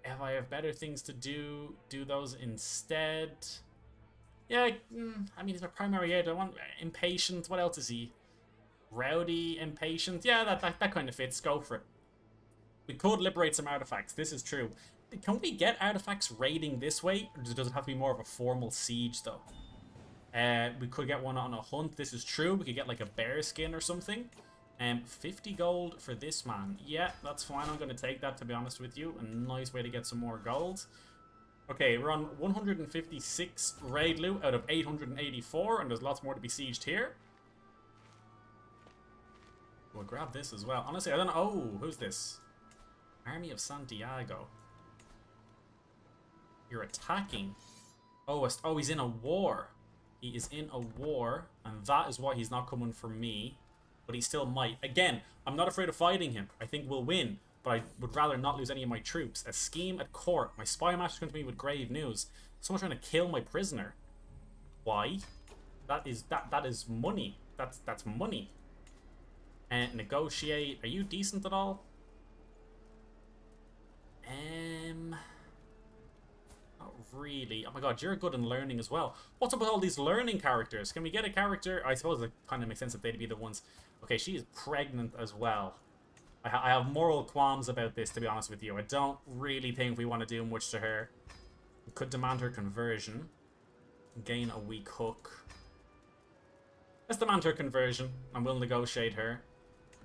If I have better things to do those instead. Yeah, I mean, he's my primary aid. I want impatient. What else is he? Rowdy, impatient. Yeah, that kind of fits. Go for it. We could liberate some artifacts. This is true. Can we get artifacts raiding this way? Or does it have to be more of a formal siege, though? We could get one on a hunt. This is true. We could get like a bear skin or something. 50 gold for this man. Yeah, that's fine. I'm going to take that, to be honest with you. A nice way to get some more gold. Okay, we're on 156 raid loot out of 884, and there's lots more to be sieged here. We'll grab this as well. Honestly, I don't know. Oh, who's this? Army of Santiago. You're attacking. Oh, he's in a war. He is in a war, and that is why he's not coming for me. But he still might. Again, I'm not afraid of fighting him. I think we'll win, but I would rather not lose any of my troops. A scheme at court. My spy master's coming to me with grave news. Someone's trying to kill my prisoner. Why? That is money. That's money. Negotiate. Are you decent at all? Not really. Oh my god, you're good in learning as well. What's up with all these learning characters? Can we get a character? I suppose it kind of makes sense that they'd be the ones. Okay, she is pregnant as well. I have moral qualms about this, to be honest with you. I don't really think we want to do much to her. We could demand her conversion. Gain a weak hook. Let's demand her conversion, and we'll negotiate her.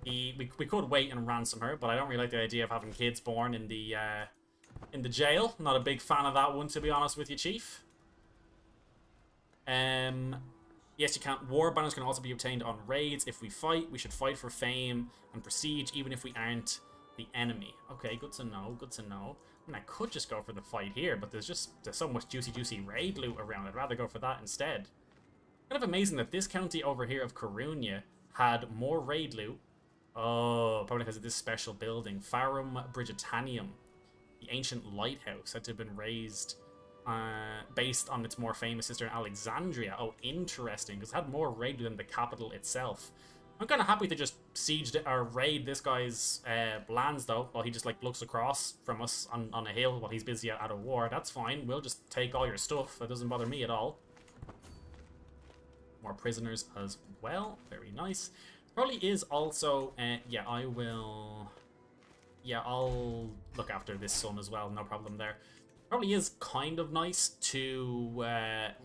We could wait and ransom her, but I don't really like the idea of having kids born in the jail. Not a big fan of that one, to be honest with you, Chief. Yes, you can't. War banners can also be obtained on raids. If we fight, we should fight for fame and prestige, even if we aren't the enemy. Okay, good to know, good to know. I mean, I could just go for the fight here, but there's so much juicy raid loot around. I'd rather go for that instead. Kind of amazing that this county over here of Coruña had more raid loot. Oh, probably because of this special building. Farum Brigitannium. The ancient lighthouse had to have been raised based on its more famous sister in Alexandria. Oh, interesting, because it had more raid than the capital itself. I'm kind of happy to just siege or raid this guy's lands, though, while he just like looks across from us on a hill while he's busy at a war. That's fine. We'll just take all your stuff. That doesn't bother me at all. More prisoners as well. Very nice. Probably is also... yeah, I will... Yeah, I'll look after this son as well. No problem there. Probably is kind of nice to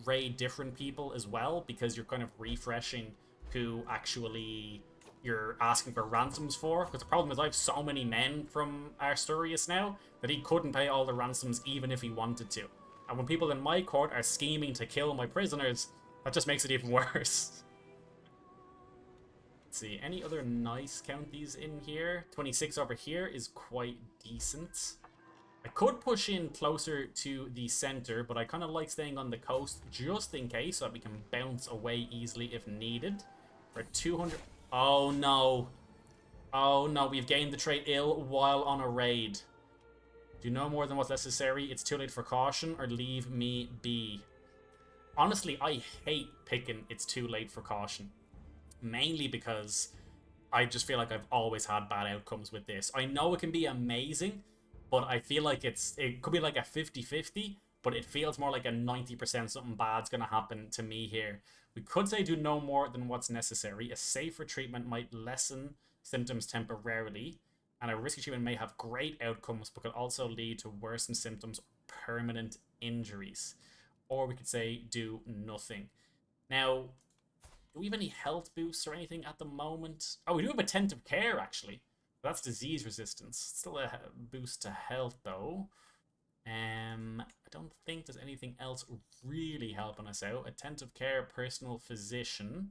raid different people as well, because you're kind of refreshing who actually you're asking for ransoms for. Because the problem is I have so many men from Asturias now that he couldn't pay all the ransoms even if he wanted to. And when people in my court are scheming to kill my prisoners, that just makes it even worse. Let's see, any other nice counties in here? 26 over here is quite decent. I could push in closer to the center, but I kind of like staying on the coast just in case, so that we can bounce away easily if needed. For 200... Oh no. Oh no, we've gained the trait ill while on a raid. Do no more than what's necessary. It's too late for caution, or leave me be. Honestly, I hate picking it's too late for caution. Mainly because I just feel like I've always had bad outcomes with this. I know it can be amazing, but I feel like it could be like a 50-50, but it feels more like a 90% something bad's going to happen to me here. We could say do no more than what's necessary. A safer treatment might lessen symptoms temporarily, and a risky treatment may have great outcomes, but could also lead to worsened symptoms or permanent injuries. Or we could say do nothing. Now, do we have any health boosts or anything at the moment? Oh, we do have attentive care, actually. That's disease resistance. Still a boost to health, though. I don't think there's anything else really helping us out. Attentive care, personal physician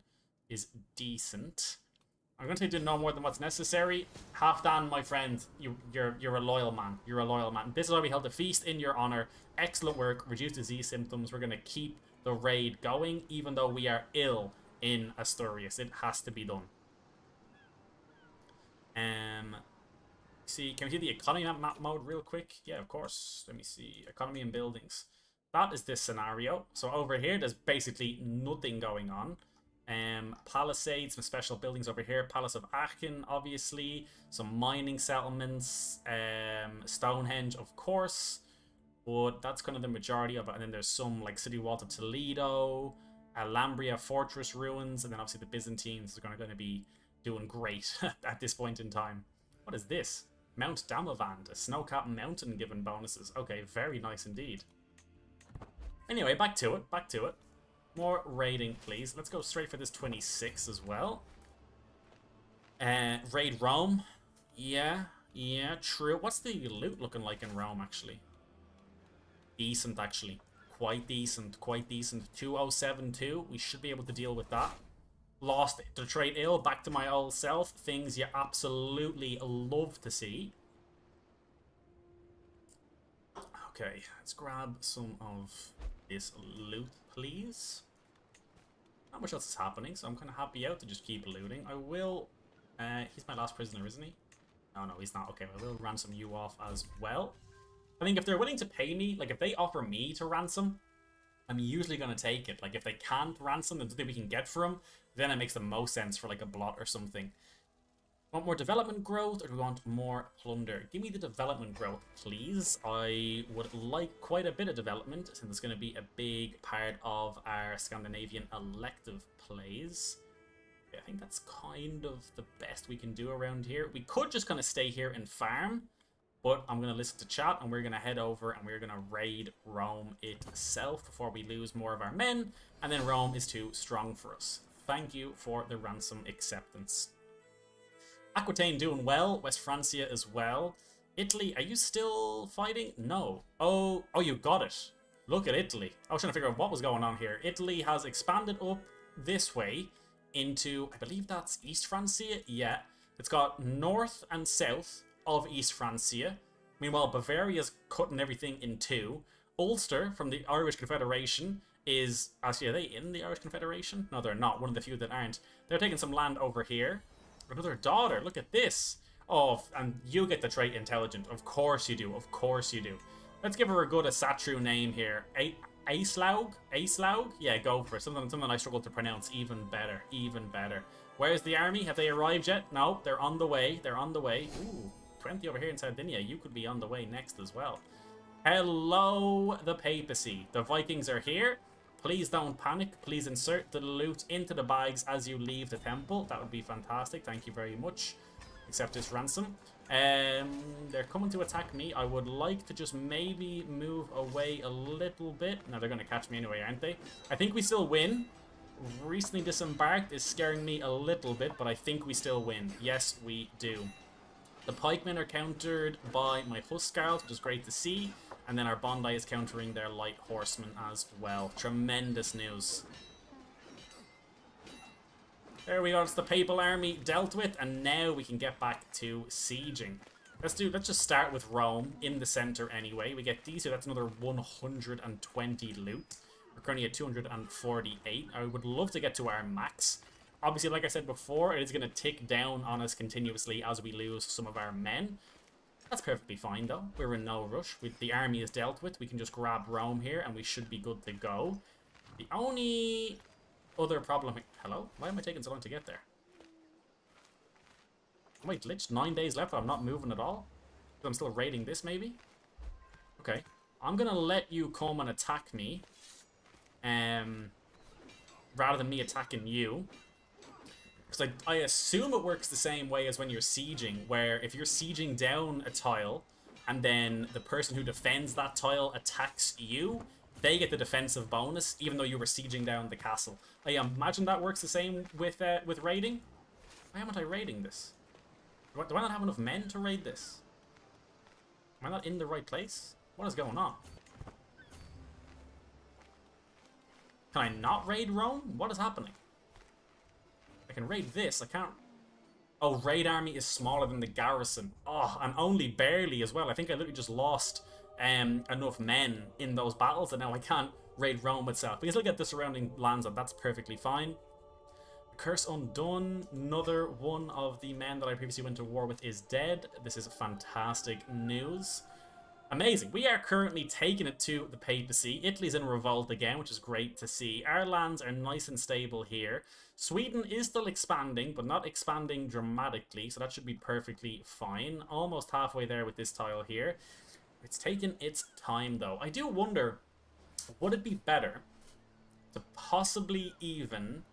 is decent. I'm going to say do no more than what's necessary. Halfdan, my friend, you're a loyal man. You're a loyal man. This is why we held a feast in your honor. Excellent work. Reduce disease symptoms. We're going to keep the raid going, even though we are ill in Asturias. It has to be done. See, can we see the economy map mode real quick? Yeah, of course. Let me see. Economy and buildings. That is this scenario. So over here, there's basically nothing going on. Palisades, some special buildings over here. Palace of Aachen, obviously. Some mining settlements. Stonehenge, of course. But that's kind of the majority of it. And then there's some like City Wall of Toledo. Alhambra Fortress ruins. And then obviously the Byzantines are going to be doing great at this point in time. What is this? Mount Damavand, a snow-capped mountain given bonuses. Okay, very nice indeed. Anyway, back to it, back to it. More raiding, please. Let's go straight for this 26 as well. Raid Rome. Yeah, true. What's the loot looking like in Rome, actually? Decent, actually. Quite decent, quite decent. 2072, we should be able to deal with that. Lost the trait ill, back to my old self. Things you absolutely love to see. Okay, let's grab some of this loot, please. Not much else is happening, so I'm kind of happy out to just keep looting. I will... he's my last prisoner, isn't he? Oh, no, he's not. Okay, I will ransom you off as well. I think if they're willing to pay me, like if they offer me to ransom, I'm usually going to take it. Like if they can't ransom, then something we can get for them, then it makes the most sense for like a blot or something. Want more development growth or do we want more plunder? Give me the development growth, please. I would like quite a bit of development since it's going to be a big part of our Scandinavian elective plays. I think that's kind of the best we can do around here. We could just kind of stay here and farm, but I'm going to listen to chat and we're going to head over and we're going to raid Rome itself before we lose more of our men. And then Rome is too strong for us. Thank you for the ransom acceptance. Aquitaine doing well. West Francia as well. Italy, are you still fighting? No. Oh, you got it. Look at Italy. I was trying to figure out what was going on here. Italy has expanded up this way into, I believe that's East Francia. Yeah. It's got north and south of East Francia. Meanwhile, Bavaria's cutting everything in two. Ulster from the Irish Confederation is... Actually, are they in the Irish Confederation? No, they're not. One of the few that aren't. They're taking some land over here. Another daughter, look at this. Oh, and you get the trait intelligent. Of course you do. Of course you do. Let's give her a good Asatru name here. Aislaug? Aislaug? Yeah, go for it. Something I struggle to pronounce. Even better. Even better. Where's the army? Have they arrived yet? No, they're on the way. They're on the way. Ooh, 20 over here in Sardinia. You could be on the way next as well. Hello, the papacy. The Vikings are here. Please don't panic. Please insert the loot into the bags as you leave the temple. That would be fantastic. Thank you very much. Accept this ransom. They're coming to attack me. I would like to just maybe move away a little bit. No, they're going to catch me anyway, aren't they? I think we still win. Recently disembarked is scaring me a little bit, but I think we still win. Yes, we do. The pikemen are countered by my Huscarls, which is great to see. And then our Bondi is countering their light horsemen as well. Tremendous news. There we go. It's the papal army dealt with. And now we can get back to sieging. Let's just start with Rome in the center anyway. We get these two. That's another 120 loot. We're currently at 248. I would love to get to our max. Obviously, like I said before, it is going to tick down on us continuously as we lose some of our men. That's perfectly fine, though. We're in no rush. The army is dealt with. We can just grab Rome here, and we should be good to go. The only other problem... Hello? Why am I taking so long to get there? Am I glitched? 9 days left, I'm not moving at all? I'm still raiding this, maybe? Okay. I'm going to let you come and attack me. Rather than me attacking you. Because I assume it works the same way as when you're sieging, where if you're sieging down a tile, and then the person who defends that tile attacks you, they get the defensive bonus, even though you were sieging down the castle. I imagine that works the same with raiding. Why haven't I raiding this? Do I not have enough men to raid this? Am I not in the right place? What is going on? Can I not raid Rome? What is happening? I can raid this. I can't... Oh, raid army is smaller than the garrison. Oh, and only barely as well. I think I literally just lost enough men in those battles that now I can't raid Rome itself. We can still get the surrounding lands up. That's perfectly fine. Curse undone. Another one of the men that I previously went to war with is dead. This is fantastic news. Amazing. We are currently taking it to the papacy. Italy's in revolt again, which is great to see. Our lands are nice and stable here. Sweden is still expanding, but not expanding dramatically, so that should be perfectly fine. Almost halfway there with this tile here. It's taken its time, though. I do wonder, would it be better to possibly even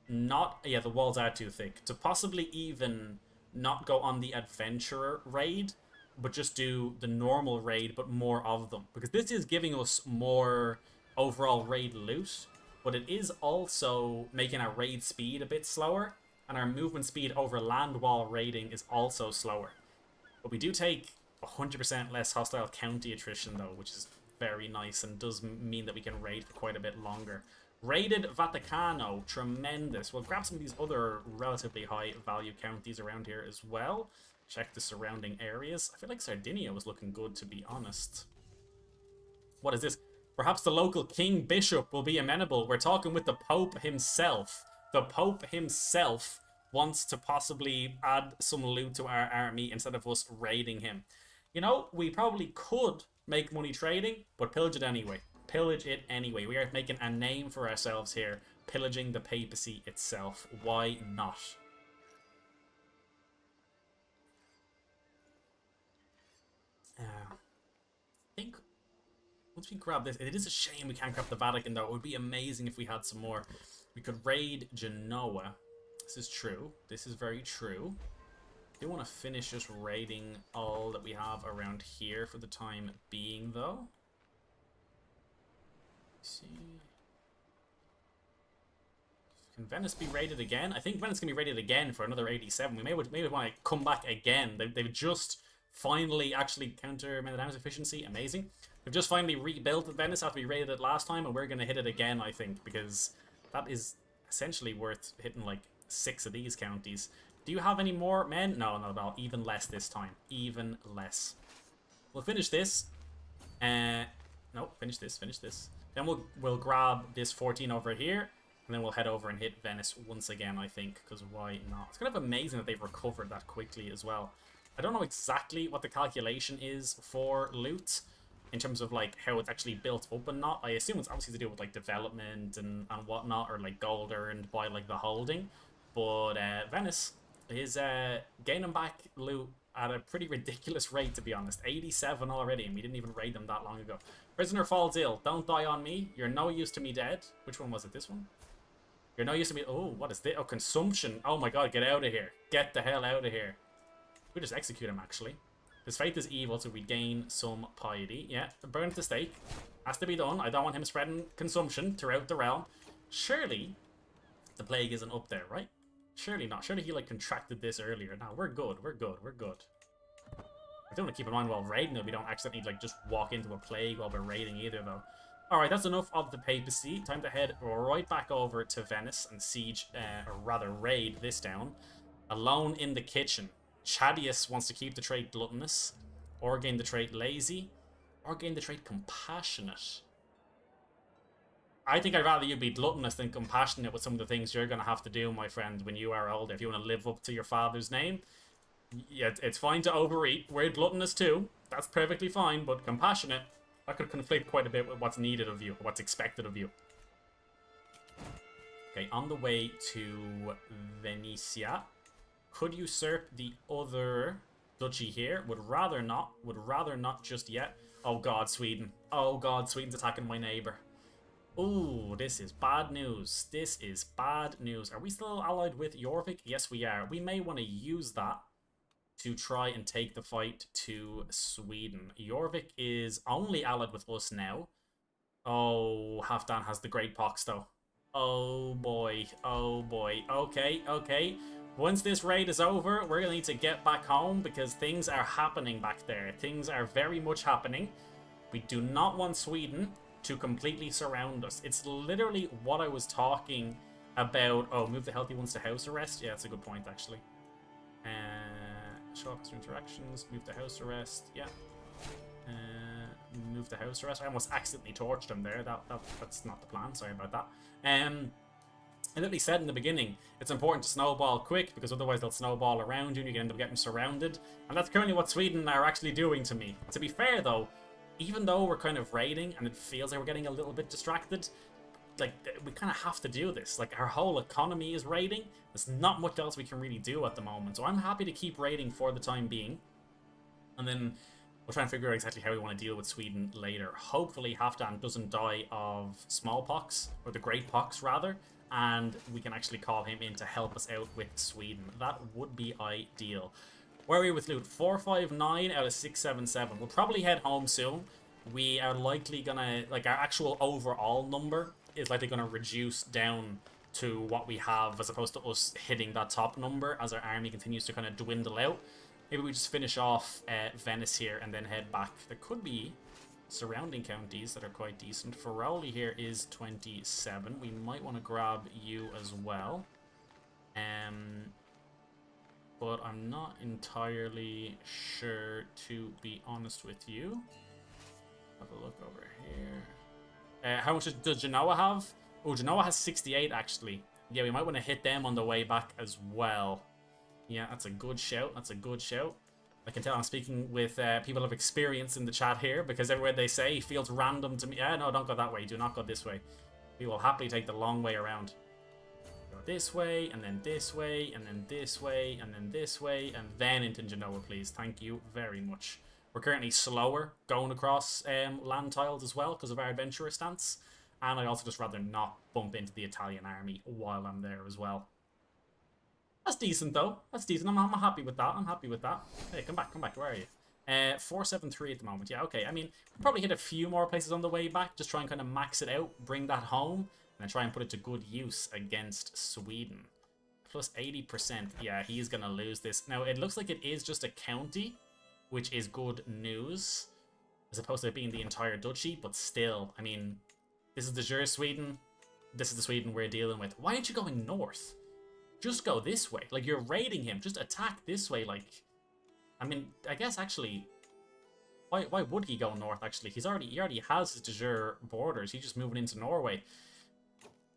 not... Yeah, the walls are too thick. To possibly even not go on the adventurer raid, but just do the normal raid, but more of them. Because this is giving us more overall raid loot, but it is also making our raid speed a bit slower, and our movement speed over land while raiding is also slower. But we do take 100% less hostile county attrition, though, which is very nice and does mean that we can raid for quite a bit longer. Raided Vaticano, tremendous. We'll grab some of these other relatively high value counties around here as well. Check the surrounding areas. I feel like Sardinia was looking good, to be honest. What is this? Perhaps the local king bishop will be amenable. We're talking with the Pope himself. The Pope himself wants to possibly add some loot to our army instead of us raiding him. You know, we probably could make money trading, but pillage it anyway. Pillage it anyway. We are making a name for ourselves here, pillaging the papacy itself. Why not? once we grab this, it is a shame we can't grab the Vatican though. It would be amazing if we had some more. We could raid Genoa. This is true. This is very true. I do want to finish just raiding all that we have around here for the time being though. Let's see. Can Venice be raided again? I think Venice can be raided again for another 87. We maybe want to come back again. They've just finally actually counter damage efficiency. Amazing. They've just finally rebuilt Venice after we raided it last time, and we're going to hit it again, I think, because that is essentially worth hitting like 6 of these counties. Do you have any more men? No, not at all. Even less this time. Even less. We'll finish this. No, finish this. Then we'll grab this 14 over here. And then we'll head over and hit Venice once again, I think, because why not? It's kind of amazing that they've recovered that quickly as well. I don't know exactly what the calculation is for loot in terms of like how it's actually built up and not. I assume it's obviously to do with like development and whatnot, or like gold earned by like the holding. But Venice is gaining back loot at a pretty ridiculous rate, to be honest. 87 already, and we didn't even raid them that long ago. Prisoner falls ill. Don't die on me. You're no use to me dead. Which one was it? This one? You're no use to me. Oh, what is this? Oh, consumption. Oh my god, get out of here. Get the hell out of here. We just execute him, actually. His faith is evil, so we gain some piety. Yeah, burn at the stake. Has to be done. I don't want him spreading consumption throughout the realm. Surely the plague isn't up there, right? Surely not. Surely he, like, contracted this earlier. No, we're good. We're good. We're good. I don't want to keep in mind while raiding that we don't accidentally, like, just walk into a plague while we're raiding either, though. Alright, that's enough of the papacy. Time to head right back over to Venice and siege, or rather raid this down. Alone in the kitchen. Chadius wants to keep the trait gluttonous, or gain the trait lazy, or gain the trait compassionate. I think I'd rather you be gluttonous than compassionate with some of the things you're going to have to do, my friend, when you are older. If you want to live up to your father's name, yeah, it's fine to overeat. We're gluttonous too. That's perfectly fine, but compassionate, that could conflict quite a bit with what's needed of you, what's expected of you. Okay, on the way to Venetia. Could usurp the other duchy here. Would rather not just yet. Oh god, Sweden. Oh god, Sweden's attacking my neighbor. Ooh, this is bad news. This is bad news. Are we still allied with Jorvik? Yes, we are. We may want to use that to try and take the fight to Sweden. Jorvik is only allied with us now. Oh, Halfdan has the Great Pox, though. Oh, boy. Oh, boy. Okay, okay. Once this raid is over, we're going to need to get back home because things are happening back there. Things are very much happening. We do not want Sweden to completely surround us. It's literally what I was talking about. Oh, move the healthy ones to house arrest? Yeah, that's a good point, actually. Show up interactions, move to house arrest. Yeah. Move to house arrest. I almost accidentally torched him there. That's not the plan. Sorry about that. I literally said in the beginning, it's important to snowball quick because otherwise they'll snowball around you and you can end up getting surrounded. And that's currently what Sweden are actually doing to me. To be fair though, even though we're kind of raiding and it feels like we're getting a little bit distracted, like, we kind of have to do this. Like, our whole economy is raiding. There's not much else we can really do at the moment. So I'm happy to keep raiding for the time being. And then we'll try and figure out exactly how we want to deal with Sweden later. Hopefully Halfdan doesn't die of smallpox, or the Great Pox rather, and we can actually call him in to help us out with Sweden. That would be ideal. Where are we with loot? 459 out of 677. We'll probably head home soon. We are likely gonna, like, our actual overall number is likely gonna reduce down to what we have as opposed to us hitting that top number as our army continues to kind of dwindle out. Maybe we just finish off Venice here and then head back. There could be surrounding counties that are quite decent. Ferroli here is 27. We might want to grab you as well. But I'm not entirely sure, to be honest with you. Have a look over here. How much does Genoa have? Oh, Genoa has 68, actually. Yeah, we might want to hit them on the way back as well. Yeah, that's a good shout. That's a good shout. I can tell I'm speaking with people of experience in the chat here, because everywhere they say feels random to me. Yeah, no, don't go that way. Do not go this way. We will happily take the long way around. Go this way, and then this way, and then this way, and then this way, and then into Genoa, please. Thank you very much. We're currently slower going across land tiles as well because of our adventurer stance. And I'd also just rather not bump into the Italian army while I'm there as well. That's decent, though. That's decent. I'm happy with that. I'm happy with that. Hey, come back, come back. Where are you? 473 at the moment. Yeah, okay. I mean, we'll probably hit a few more places on the way back. Just try and kind of max it out, bring that home, and then try and put it to good use against Sweden. Plus 80%. Yeah, he's going to lose this. Now, it looks like it is just a county, which is good news, as opposed to it being the entire duchy, but still, I mean, this is the Jura Sweden. This is the Sweden we're dealing with. Why aren't you going north? Just go this way. Like, you're raiding him. Just attack this way, like... I mean, I guess, actually... Why would he go north, actually? He already has his de jure borders. He's just moving into Norway.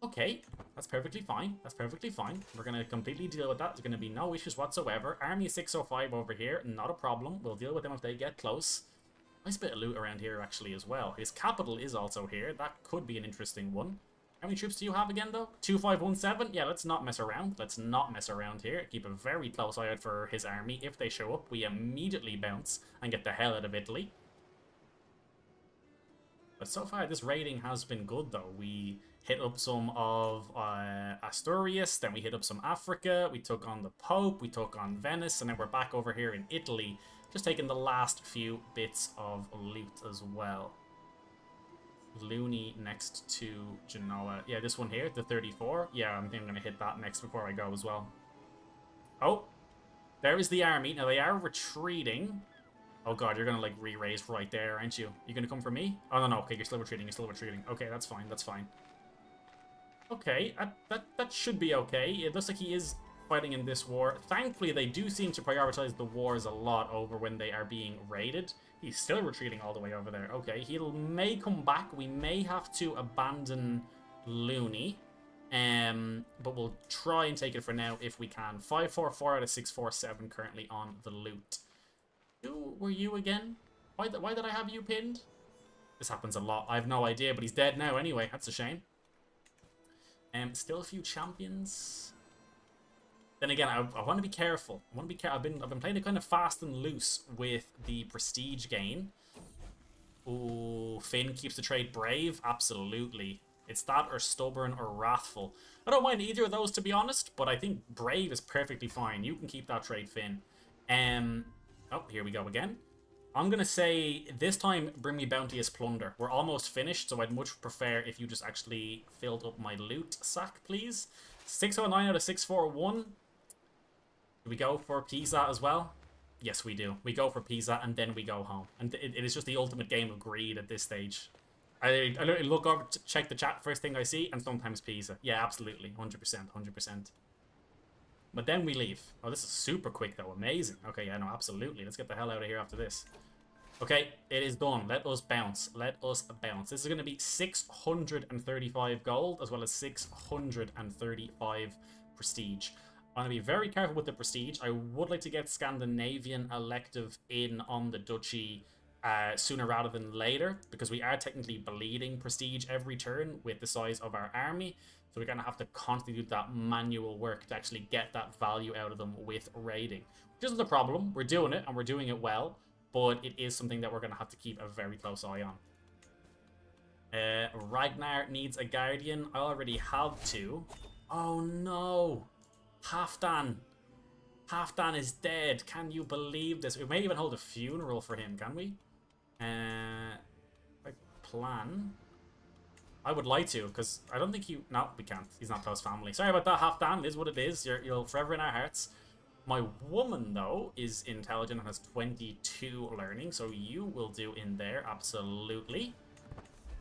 Okay, that's perfectly fine. That's perfectly fine. We're going to completely deal with that. There's going to be no issues whatsoever. Army 605 over here. Not a problem. We'll deal with them if they get close. Nice bit of loot around here, actually, as well. His capital is also here. That could be an interesting one. How many troops do you have again, though? 2517? Yeah, let's not mess around. Let's not mess around here. Keep a very close eye out for his army. If they show up, we immediately bounce and get the hell out of Italy. But so far, this raiding has been good, though. We hit up some of Asturias, then we hit up some Africa, we took on the Pope, we took on Venice, and then we're back over here in Italy, just taking the last few bits of loot as well. Luni next to Genoa. Yeah, this one here, the 34. Yeah, I think I'm going to hit that next before I go as well. Oh, there is the army. Now, they are retreating. Oh, God, you're going to, like, re-raise right there, aren't you? You going to come for me? Oh, no, no. Okay, you're still retreating. You're still retreating. Okay, that's fine. That's fine. Okay, that should be okay. It looks like he is fighting in this war. Thankfully, they do seem to prioritize the wars a lot over when they are being raided. He's still retreating all the way over there. Okay, he may come back. We may have to abandon Luni. But we'll try and take it for now if we can. 544 out of 647 currently on the loot. Who were you again? Why did I have you pinned? This happens a lot. I have no idea, but he's dead now anyway. That's a shame. Still a few champions. Then again, I want to be careful. I want to be careful. I've been playing it kind of fast and loose with the prestige gain. Ooh, Finn keeps the trade brave. Absolutely. It's that or stubborn or wrathful. I don't mind either of those, to be honest, but I think brave is perfectly fine. You can keep that trade, Finn. Oh, here we go again. I'm going to say this time bring me bounty as plunder. We're almost finished, so I'd much prefer if you just actually filled up my loot sack, please. 609 out of 641. Do we go for Pisa as well? Yes, we do. We go for Pisa and then we go home. And it is just the ultimate game of greed at this stage. I literally look over to check the chat, first thing I see, and sometimes Pisa. Yeah, absolutely. 100%, 100%. But then we leave. Oh, this is super quick, though. Amazing. Okay, yeah, no, absolutely. Let's get the hell out of here after this. Okay, it is done. Let us bounce. Let us bounce. This is going to be 635 gold, as well as 635 prestige. I'm going to be very careful with the prestige. I would like to get Scandinavian elective in on the duchy sooner rather than later, because we are technically bleeding prestige every turn with the size of our army. So we're going to have to constantly do that manual work to actually get that value out of them with raiding. Which isn't a problem. We're doing it, and we're doing it well. But it is something that we're going to have to keep a very close eye on. Ragnar needs a guardian. I already have two. Oh no! Halfdan. Halfdan is dead. Can you believe this? We may even hold a funeral for him, can we? Like, plan. I would like to, because I don't think you... No, we can't. He's not close family. Sorry about that, Halfdan. It is what it is. You're forever in our hearts. My woman, though, is intelligent and has 22 learning, so you will do in there, absolutely.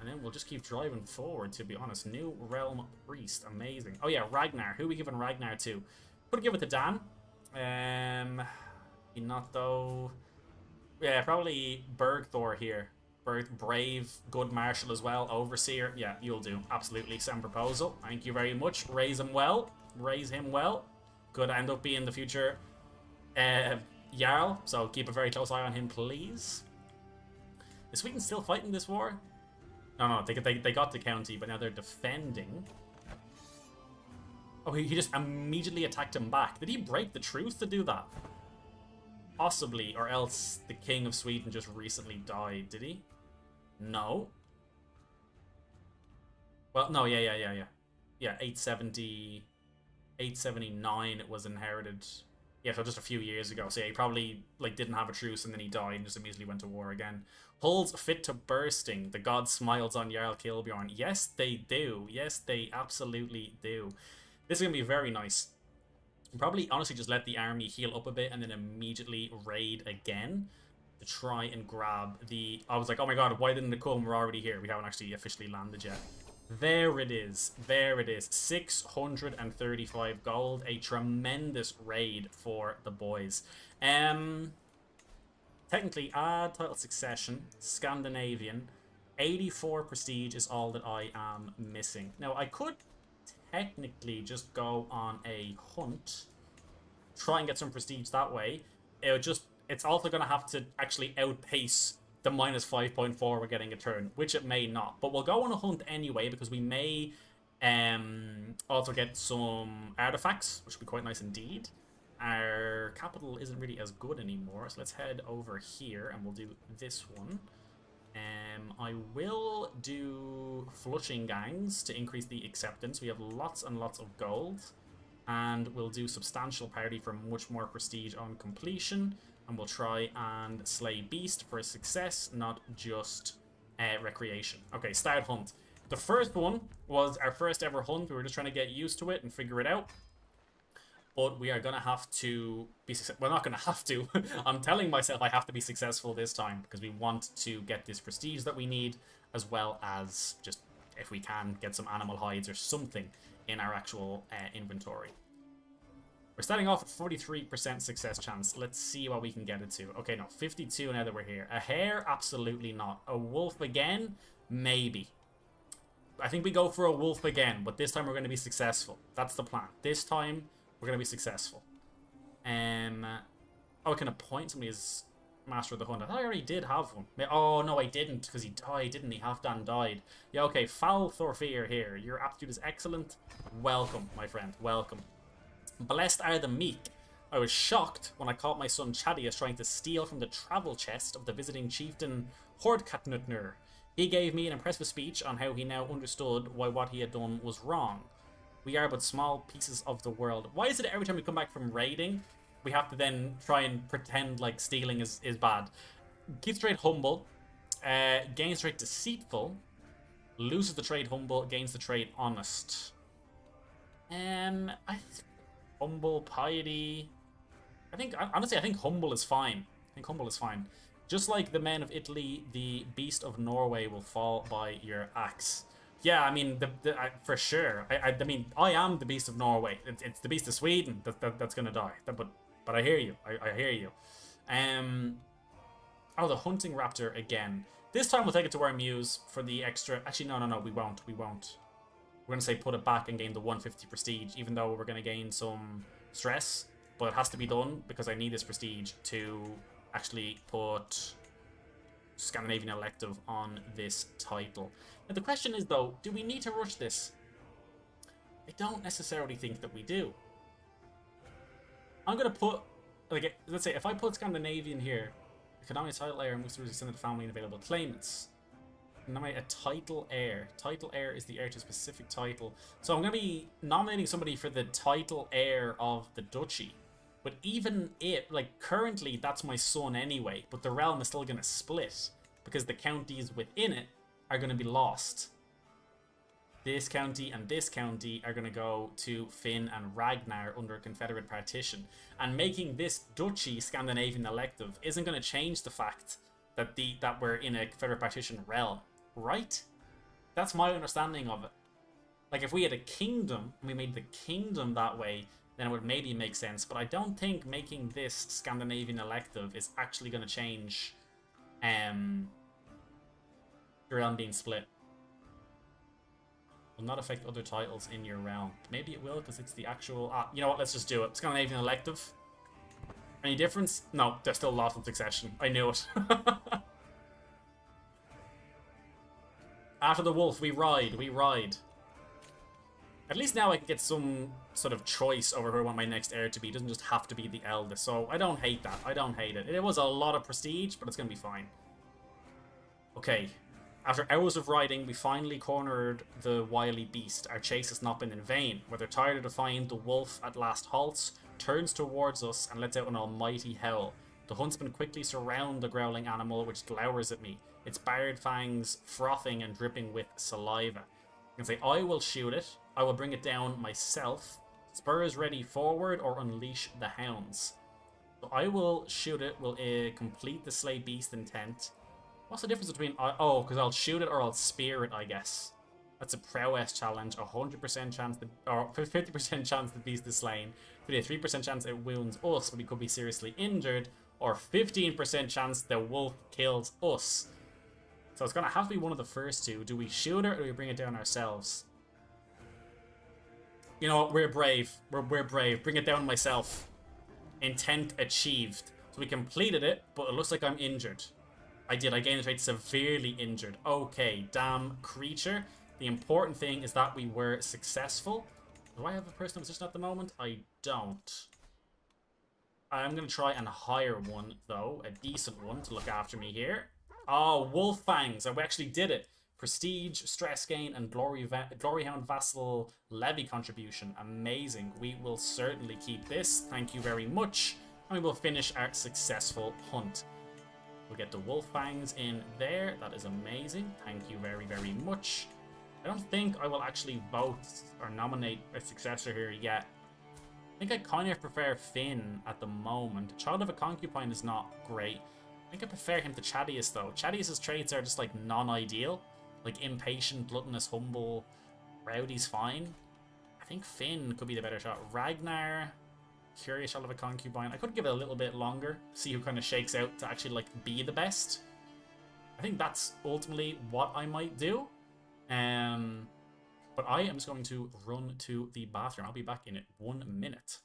And then we'll just keep driving forward, to be honest. New Realm Priest, amazing. Oh yeah, Ragnar. Who are we giving Ragnar to? Could give it to Dan. Not though. Yeah, probably Bergthor here. Brave, good marshal as well. Overseer. Yeah, you'll do. Absolutely. Send proposal. Thank you very much. Raise him well. Raise him well. Could end up being the future Jarl, so keep a very close eye on him, please. Is Sweden still fighting this war? No, they got the county, but now they're defending. Oh, he just immediately attacked him back. Did he break the truce to do that? Possibly, or else the King of Sweden just recently died, did he? No. Well, no, yeah. Yeah, 870, 879 it was inherited. Yeah, so just a few years ago. So yeah, he probably like didn't have a truce and then he died and just immediately went to war again. Hulls fit to bursting. The god smiles on Jarl Kilbjorn. Yes, they do. Yes, they absolutely do. This is going to be very nice. Probably, honestly, just let the army heal up a bit and then immediately raid again to try and grab the... I was like, oh my god, why didn't it come? We're already here. We haven't actually officially landed yet. There it is. There it is. 635 gold. A tremendous raid for the boys. Technically, add title succession. Scandinavian. 84 prestige is all that I am missing. Now, I could technically just go on a hunt. Try and get some prestige that way. It's also going to have to actually outpace the minus 5.4 we're getting a turn, which it may not. But we'll go on a hunt anyway, because we may also get some artifacts, which would be quite nice indeed. Our capital isn't really as good anymore, so let's head over here, and we'll do this one. I will do flushing gangs to increase the acceptance. We have lots and lots of gold. And we'll do substantial party for much more prestige on completion. And we'll try and slay beast for a success, not just recreation. Okay, start hunt. The first one was our first ever hunt. We were just trying to get used to it and figure it out. But we are going to have to be successful. Well, not going to have to. I'm telling myself I have to be successful this time because we want to get this prestige that we need, as well as just, if we can, get some animal hides or something in our actual inventory. We're starting off at 43% success chance. Let's see what we can get it to. Okay, no, 52 now that we're here. A hare? Absolutely not. A wolf again? Maybe. I think we go for a wolf again, but this time we're going to be successful. That's the plan. This time, we're going to be successful. Oh, I can appoint somebody as Master of the Hunt. I thought I already did have one. Oh, no, I didn't, because he died, didn't he? Halfdan died. Yeah, okay, Foul Thorfear here. Your aptitude is excellent. Welcome, my friend. Welcome. Blessed are the meek. I was shocked when I caught my son Chadius trying to steal from the travel chest of the visiting chieftain Hordkatnutnur. He gave me an impressive speech on how he now understood why what he had done was wrong. We are but small pieces of the world. Why is it every time we come back from raiding, we have to then try and pretend like stealing is bad? Keeps trade humble, gains trade deceitful, loses the trade humble, gains the trade honest. Humble, piety. Honestly, I think humble is fine. Just like the men of Italy, the beast of Norway will fall by your axe. Yeah, I mean, for sure. I mean, I am the beast of Norway. It's the beast of Sweden that's gonna die. But I hear you. I hear you. Oh, the hunting raptor again. This time we'll take it to our muse for the extra. Actually, no, we won't. We're going to say put it back and gain the 150 prestige, even though we're going to gain some stress. But it has to be done because I need this prestige to actually put Scandinavian elective on this title. Now the question is, though, do we need to rush this? I don't necessarily think that we do. I'm going to put, like, let's say if I put Scandinavian here, economic title heir moves to extended family and available claimants. Nominate a title heir. Title heir is the heir to a specific title. So I'm going to be nominating somebody for the title heir of the duchy. But even it, like, currently that's my son anyway, but the realm is still going to split because the counties within it are going to be lost. This county and this county are going to go to Finn and Ragnar under a Confederate partition. And making this duchy Scandinavian elective isn't going to change the fact that we're in a Confederate partition realm. Right? That's my understanding of it. Like, if we had a kingdom, and we made the kingdom that way, then it would maybe make sense. But I don't think making this Scandinavian elective is actually going to change the realm being split. Will not affect other titles in your realm. Maybe it will, because it's the actual... you know what, let's just do it. Scandinavian elective. Any difference? No, they're still lost in succession. I knew it. After the wolf, we ride. At least now I can get some sort of choice over who I want my next heir to be. It doesn't just have to be the eldest. So I don't hate that. I don't hate it. It was a lot of prestige, but it's going to be fine. Okay. After hours of riding, we finally cornered the wily beast. Our chase has not been in vain. Whether tired or defiant, the wolf at last halts, turns towards us, and lets out an almighty howl. The huntsmen quickly surround the growling animal, which glowers at me, its bared fangs frothing and dripping with saliva. I can say, I will shoot it. I will bring it down myself. Spurs ready forward or unleash the hounds. So I will shoot it. Will complete the slay beast intent. What's the difference between... Oh, because I'll shoot it or I'll spear it, I guess. That's a prowess challenge. 100% chance... Or 50% chance the beast is slain. 53% chance it wounds us, but we could be seriously injured. Or 15% chance the wolf kills us. So it's going to have to be one of the first two. Do we shoot it or do we bring it down ourselves? You know what? We're brave. We're brave. Bring it down myself. Intent achieved. So we completed it, but it looks like I'm injured. I did. I gained the trait severely injured. Okay, damn creature. The important thing is that we were successful. Do I have a personal position at the moment? I don't. I'm going to try and hire one, though. A decent one to look after me here. Oh, Wolf Fangs. We actually did it. Prestige, stress gain, and Gloryhound Vassal Levy contribution. Amazing. We will certainly keep this. Thank you very much. And we will finish our successful hunt. We'll get the Wolf Fangs in there. That is amazing. Thank you very, very much. I don't think I will actually vote or nominate a successor here yet. I think I kind of prefer Finn at the moment. Child of a Concubine is not great. I think I prefer him to Chadius, though. Chadius's traits are just, like, non-ideal. Like, impatient, gluttonous, humble. Rowdy's fine. I think Finn could be the better shot. Ragnar... Curious Child of a Concubine. I could give it a little bit longer, see who kind of shakes out to actually like be the best. I think that's ultimately what I might do. But I am just going to run to the bathroom. I'll be back in 1 minute.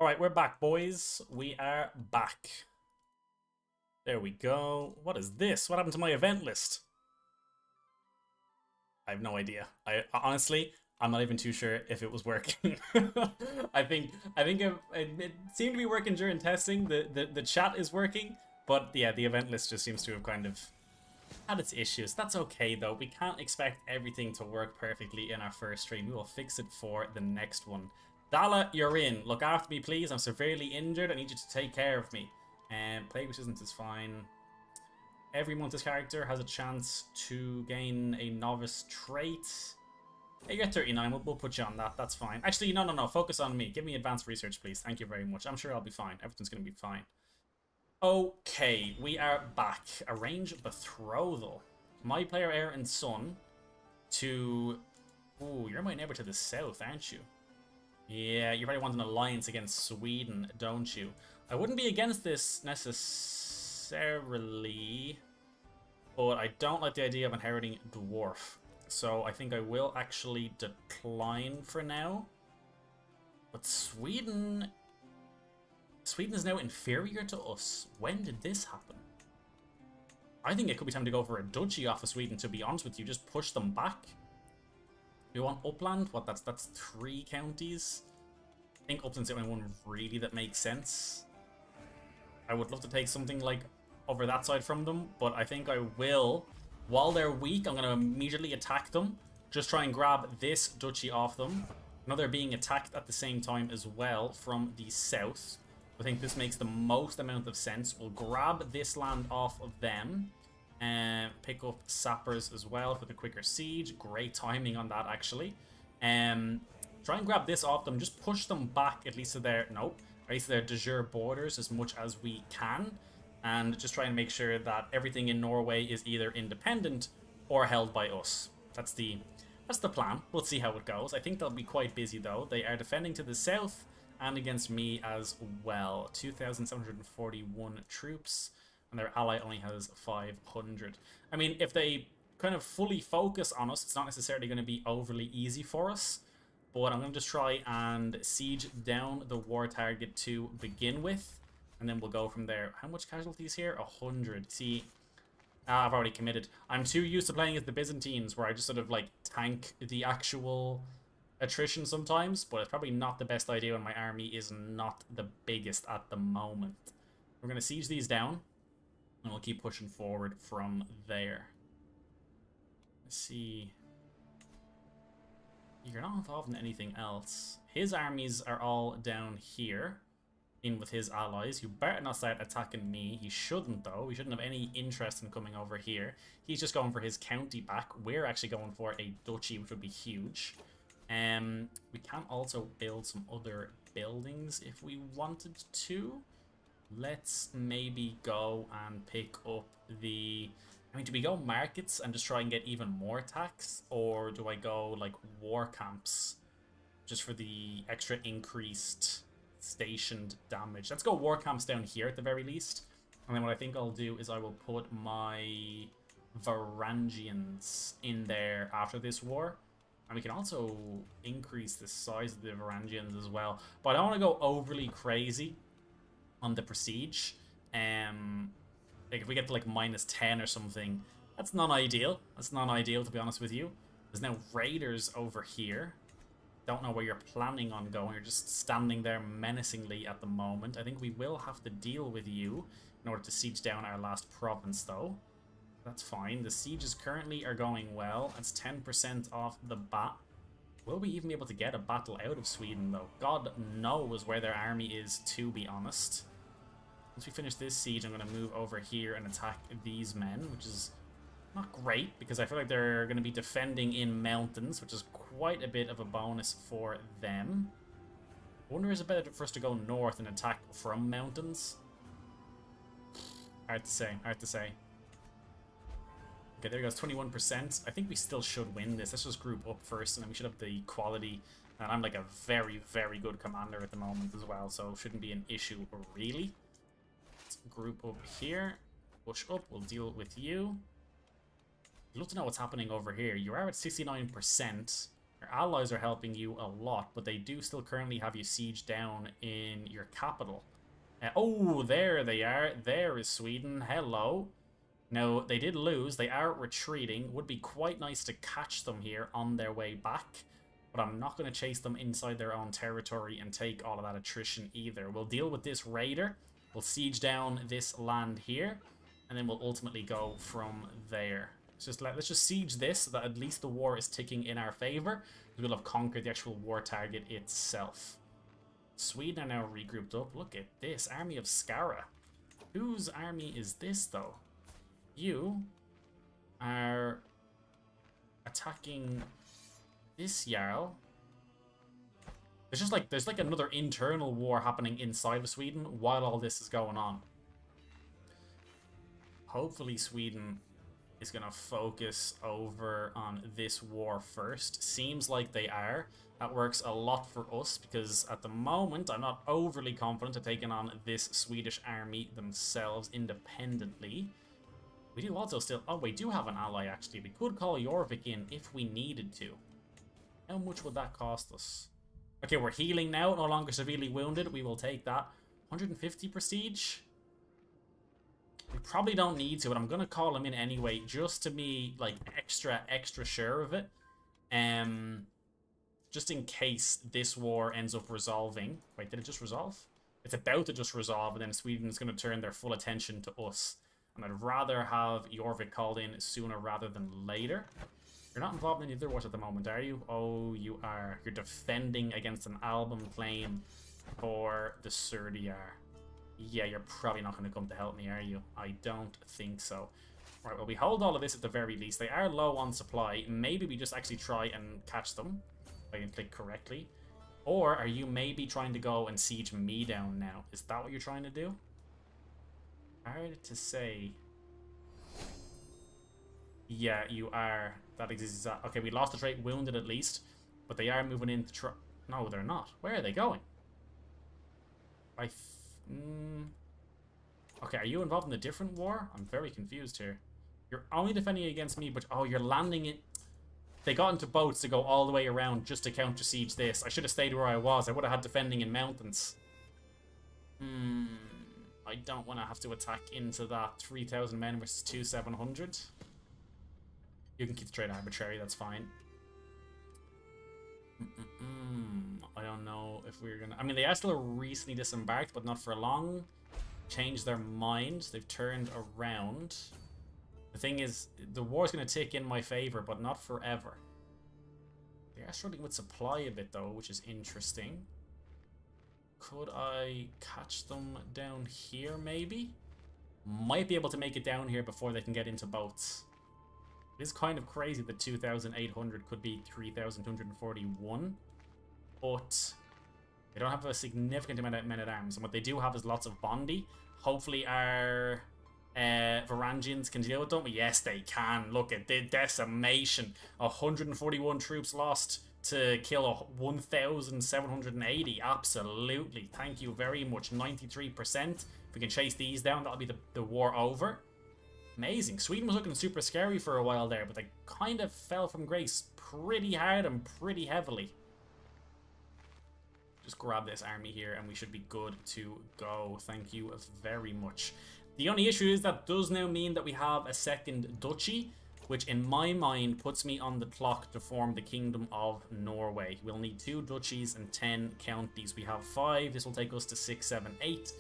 Alright, we're back, boys. We are back. There we go. What is this? What happened to my event list? I have no idea. I honestly, I'm not even too sure if it was working. I think it seemed to be working during testing. The chat is working, but yeah, the event list just seems to have kind of had its issues. That's okay though. We can't expect everything to work perfectly in our first stream. We will fix it for the next one. Dala, you're in. Look after me, please. I'm severely injured. I need you to take care of me. And Plague Resistance is fine. Every month this character has a chance to gain a novice trait. Hey, you're at 39. We'll put you on that. That's fine. Actually, no. Focus on me. Give me advanced research, please. Thank you very much. I'm sure I'll be fine. Everything's going to be fine. Okay, we are back. Arrange betrothal. My player, heir, and son to... Ooh, you're my neighbor to the south, aren't you? Yeah, you probably want an alliance against Sweden, don't you? I wouldn't be against this necessarily, but I don't like the idea of inheriting dwarf. So I think I will actually decline for now. But Sweden is now inferior to us. When did this happen? I think it could be time to go for a duchy off of Sweden, to be honest with you. Just push them back. We want Upland? What, that's 3 counties? I think Upland's the only one really that makes sense. I would love to take something like over that side from them, but I think I will. While they're weak, I'm going to immediately attack them. Just try and grab this duchy off them. Now they're being attacked at the same time as well from the south. I think this makes the most amount of sense. We'll grab this land off of them. And pick up sappers as well for the quicker siege. Great timing on that, actually. Try and grab this off them. Just push them back at least to their... Nope. At least to their de jure borders as much as we can. And just try and make sure that everything in Norway is either independent or held by us. That's the plan. We'll see how it goes. I think they'll be quite busy, though. They are defending to the south and against me as well. 2,741 troops. And their ally only has 500. I mean, if they kind of fully focus on us, it's not necessarily going to be overly easy for us. But I'm going to just try and siege down the war target to begin with. And then we'll go from there. How much casualties here? 100. See, I've already committed. I'm too used to playing as the Byzantines, where I just sort of, like, tank the actual attrition sometimes. But it's probably not the best idea when my army is not the biggest at the moment. We're going to siege these down. And we'll keep pushing forward from there. Let's see. You're not involved in anything else. His armies are all down here. In with his allies. You better not start attacking me. He shouldn't, though. We shouldn't have any interest in coming over here. He's just going for his county back. We're actually going for a duchy, which would be huge. We can also build some other buildings if we wanted to. Let's maybe go and pick up the... I mean, do we go markets and just try and get even more tax? Or do I go, like, war camps just for the extra increased stationed damage? Let's go war camps down here at the very least. And then what I think I'll do is I will put my Varangians in there after this war. And we can also increase the size of the Varangians as well. But I don't want to go overly crazy on the prestige. Like if we get to like -10 or something, that's not ideal. That's not ideal, to be honest with you. There's now raiders over here. Don't know where you're planning on going. You're just standing there menacingly at the moment. I think we will have to deal with you in order to siege down our last province, though. That's fine. The sieges currently are going well. That's 10% off the bat. Will we even be able to get a battle out of Sweden, though? God knows where their army is, to be honest. Once we finish this siege, I'm going to move over here and attack these men, which is not great, because I feel like they're going to be defending in mountains, which is quite a bit of a bonus for them. I wonder, is it better for us to go north and attack from mountains? Hard to say, hard to say. Okay, there goes 21%. I think we still should win this. Let's just group up first, and then we should have the quality. And I'm like a very, very good commander at the moment as well, so shouldn't be an issue, really. Let's group up here. Push up. We'll deal with you. I'd love to know what's happening over here. You are at 69%. Your allies are helping you a lot, but they do still currently have you sieged down in your capital. Oh, there they are. There is Sweden. Hello. Now, they did lose. They are retreating. Would be quite nice to catch them here on their way back. But I'm not going to chase them inside their own territory and take all of that attrition either. We'll deal with this raider. We'll siege down this land here. And then we'll ultimately go from there. Let's just siege this so that at least the war is ticking in our favor. We'll have conquered the actual war target itself. Sweden are now regrouped up. Look at this. Army of Skara. Whose army is this, though? You are attacking This Jarl... There's like another internal war happening inside of Sweden while all this is going on. Hopefully Sweden is going to focus over on this war first. Seems like they are. That works a lot for us because at the moment I'm not overly confident of taking on this Swedish army themselves independently. We do also still... Oh, we do have an ally actually. We could call Jorvik in if we needed to. How much would that cost us? Okay, we're healing now, no longer severely wounded. We will take that. 150 prestige? We probably don't need to, but I'm going to call him in anyway, just to be, like, extra sure of it. Just in case this war ends up resolving. Wait, did it just resolve? It's about to just resolve, and then Sweden's going to turn their full attention to us. And I'd rather have Jorvik called in sooner rather than later. You're not involved in any other wars at the moment, are you? Oh, you are. You're defending against an album claim for the Surdiar. Yeah, you're probably not going to come to help me, are you? I don't think so. Right, well, we hold all of this at the very least. They are low on supply. Maybe we just actually try and catch them, if I can click correctly. Or are you maybe trying to go and siege me down now? Is that what you're trying to do? Hard to say. Yeah, you are. That exists. Okay, we lost the trait wounded at least, but they are moving in to try. No, they're not. Where are they going? Okay, are you involved in a different war? I'm very confused here. You're only defending against me, but oh, you're landing it. They got into boats to go all the way around just to counter siege this. I should have stayed where I was. I would have had defending in mountains. I don't want to have to attack into that 3,000 men versus 2,700. You can keep the trade arbitrary, that's fine. I don't know if we're gonna... I mean, they are still recently disembarked, but not for long. Changed their mind. They've turned around. The thing is, the war's gonna tick in my favor, but not forever. They are struggling with supply a bit, though, which is interesting. Could I catch them down here, maybe? Might be able to make it down here before they can get into boats. It is kind of crazy that 2,800 could be 3,241, but they don't have a significant amount of men-at-arms, and what they do have is lots of Bondi. Hopefully our Varangians can deal with them. Yes, they can. Look at the decimation. 141 troops lost to kill 1,780. Absolutely. Thank you very much. 93%. If we can chase these down, that'll be the war over. Amazing. Sweden was looking super scary for a while there, but they kind of fell from grace pretty hard and pretty heavily. Just grab this army here and we should be good to go. Thank you very much. The only issue is that does now mean that we have a second duchy, which in my mind puts me on the clock to form the Kingdom of Norway. We'll need 2 duchies and 10 counties. We have 5. This will take us to 6, 7, 8.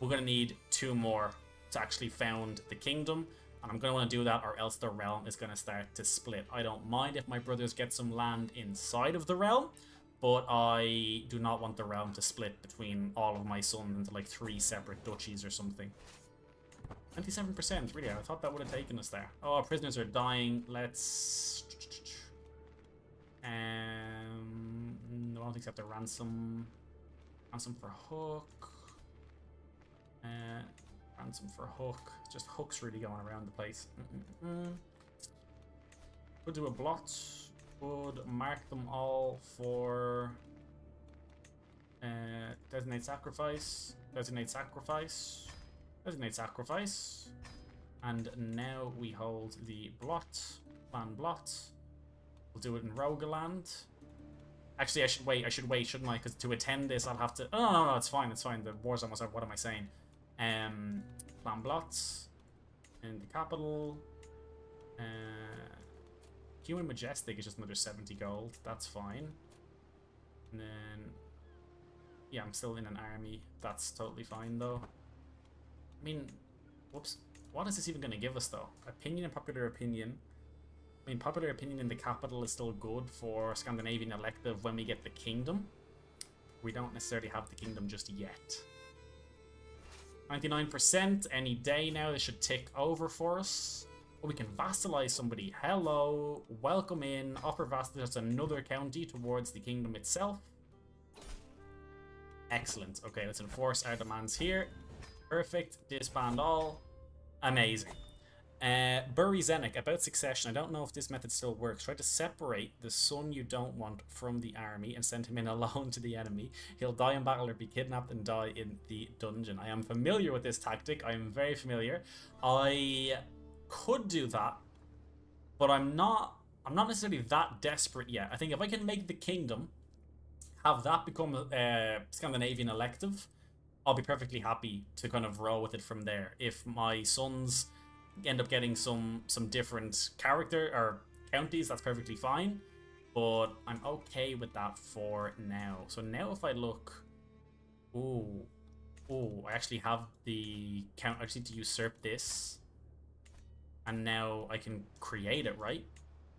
We're going to need 2 more to actually found the kingdom. And I'm going to want to do that, or else the realm is going to start to split. I don't mind if my brothers get some land inside of the realm, but I do not want the realm to split between all of my sons into like 3 separate duchies or something. 97%, really? I thought that would have taken us there. Oh, prisoners are dying. Let's... No, I don't think so. Have to ransom. Ransom for Hook. Ransom for Hook. Just Hook's really going around the place. Could do a blot. Would mark them all for designate sacrifice. Designate sacrifice. Designate sacrifice. And now we hold the blot. Plan blot. We'll do it in Rogaland. Actually, I should wait, shouldn't I? Because to attend this, I'll have to... Oh, no, it's fine, it's fine. The war's almost over. What am I saying? Plan blots in the capital. Human Majestic is just another 70 gold. That's fine. And then... Yeah, I'm still in an army. That's totally fine, though. I mean... Whoops. What is this even going to give us, though? Opinion and popular opinion. I mean, popular opinion in the capital is still good for Scandinavian elective when we get the kingdom. We don't necessarily have the kingdom just yet. 99%. Any day now, this should tick over for us. Oh, we can vassalize somebody. Hello, welcome in. Offer vassalage. That's another county towards the kingdom itself. Excellent. Okay, let's enforce our demands here. Perfect. Disband all. Amazing. Bury Zenek, about succession. I don't know if this method still works. Try to separate the son you don't want from the army and send him in alone to the enemy. He'll die in battle or be kidnapped and die in the dungeon. I am familiar with this tactic. I am very familiar. I could do that, but I'm not necessarily that desperate yet. I think if I can make the kingdom, have that become a Scandinavian elective, I'll be perfectly happy to kind of roll with it from there. If my sons end up getting some different character or counties, that's perfectly fine, but I'm okay with that for now. So now if I look, I actually have the count. I just need to usurp this, and now I can create it, right?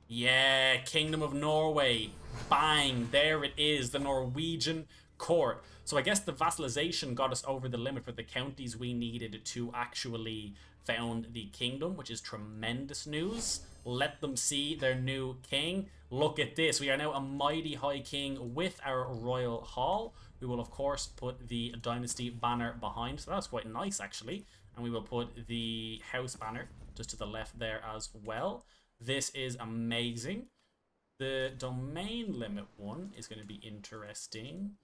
Yeah, Kingdom of Norway. Bang, there it is, the Norwegian court. So I guess the vassalization got us over the limit for the counties we needed to actually found the kingdom, which is tremendous news. Let them see their new king. Look at this. We are now a mighty high king with our royal hall. We will, of course, put the dynasty banner behind. So that's quite nice, actually. And we will put the house banner just to the left there as well. This is amazing. The domain limit one is going to be interesting.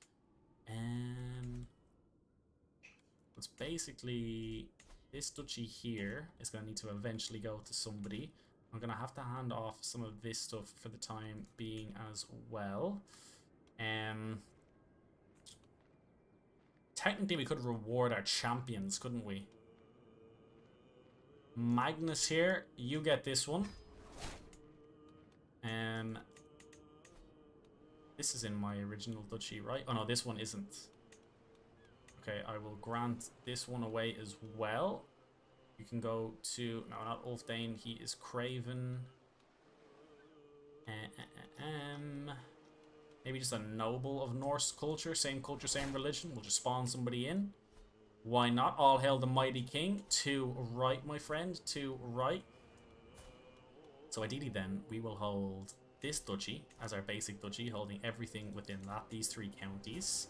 It's basically this duchy here is going to need to eventually go to somebody. I'm going to have to hand off some of this stuff for the time being as well. Technically, we could reward our champions, couldn't we? Magnus here, you get this one. This is in my original duchy, right? Oh no, this one isn't. Okay, I will grant this one away as well. You can go to... No, not Ulfdane. He is Craven. Maybe just a noble of Norse culture. Same culture, same religion. We'll just spawn somebody in. Why not? All hail the mighty king. To right, my friend. To right. So ideally then, we will hold this duchy as our basic duchy, holding everything within that, these 3 counties.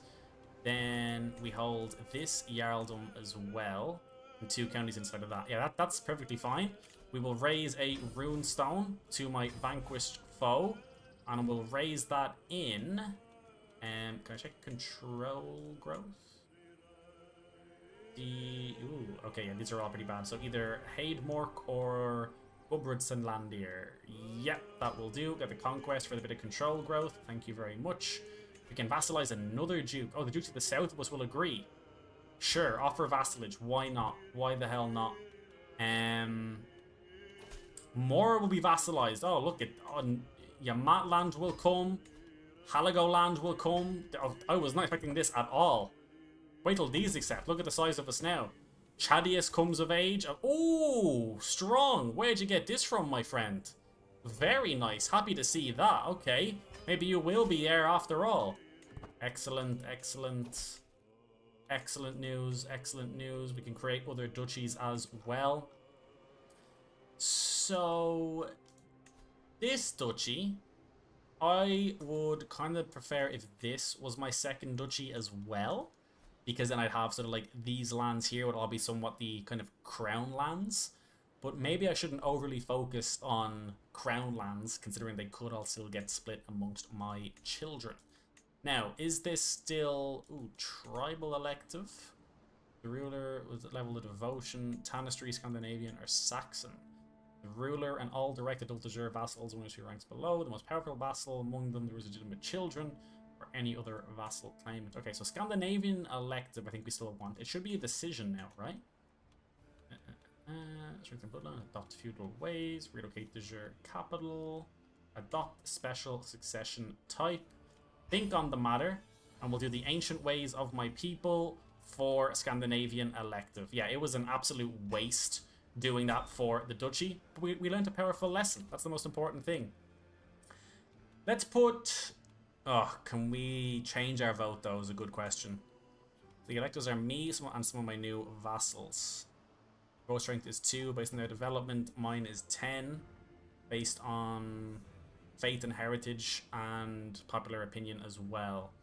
Then we hold this Jarldom as well, and 2 counties inside of that. Yeah, that's perfectly fine. We will raise a rune stone to my vanquished foe, and we'll raise that in. Can I check control growth? Okay, yeah, these are all pretty bad. So either Haidmork or Gudbrandslandir. Yep, that will do. Got the conquest for the bit of control growth. Thank you very much. We can vassalize another duke. Oh, the dukes to the south of us will agree. Sure, offer vassalage. Why not? Why the hell not? More will be vassalized. Oh, look at... Yamatland will come. Halagoland will come. Oh, I was not expecting this at all. Wait till these accept. Look at the size of us now. Chadius comes of age. Oh, strong. Where'd you get this from, my friend? Very nice. Happy to see that. Okay. Maybe you will be heir after all. Excellent, excellent. Excellent news, excellent news. We can create other duchies as well. So, this duchy, I would kind of prefer if this was my second duchy as well. Because then I'd have sort of like these lands here would all be somewhat the kind of crown lands. But maybe I shouldn't overly focus on crown lands, considering they could all still get split amongst my children. Now, is this still... Ooh, tribal elective? The ruler was at level of devotion, Tanistry, Scandinavian, or Saxon. The ruler and all direct adult deserve vassals, one or 2 ranks below. The most powerful vassal among them, there was legitimate children, or any other vassal claimant. Okay, so Scandinavian elective, I think we still want. It should be a decision now, right? Strengthen bloodline, adopt feudal ways, relocate de jure capital, adopt special succession type. Think on the matter, and we'll do the ancient ways of my people for Scandinavian elective. Yeah, it was an absolute waste doing that for the duchy, but we learned a powerful lesson. That's the most important thing. Let's put... Oh, can we change our vote, though, is a good question. The electors are me and some of my new vassals. Growth strength is 2 based on their development. Mine is 10 based on faith and heritage and popular opinion as well.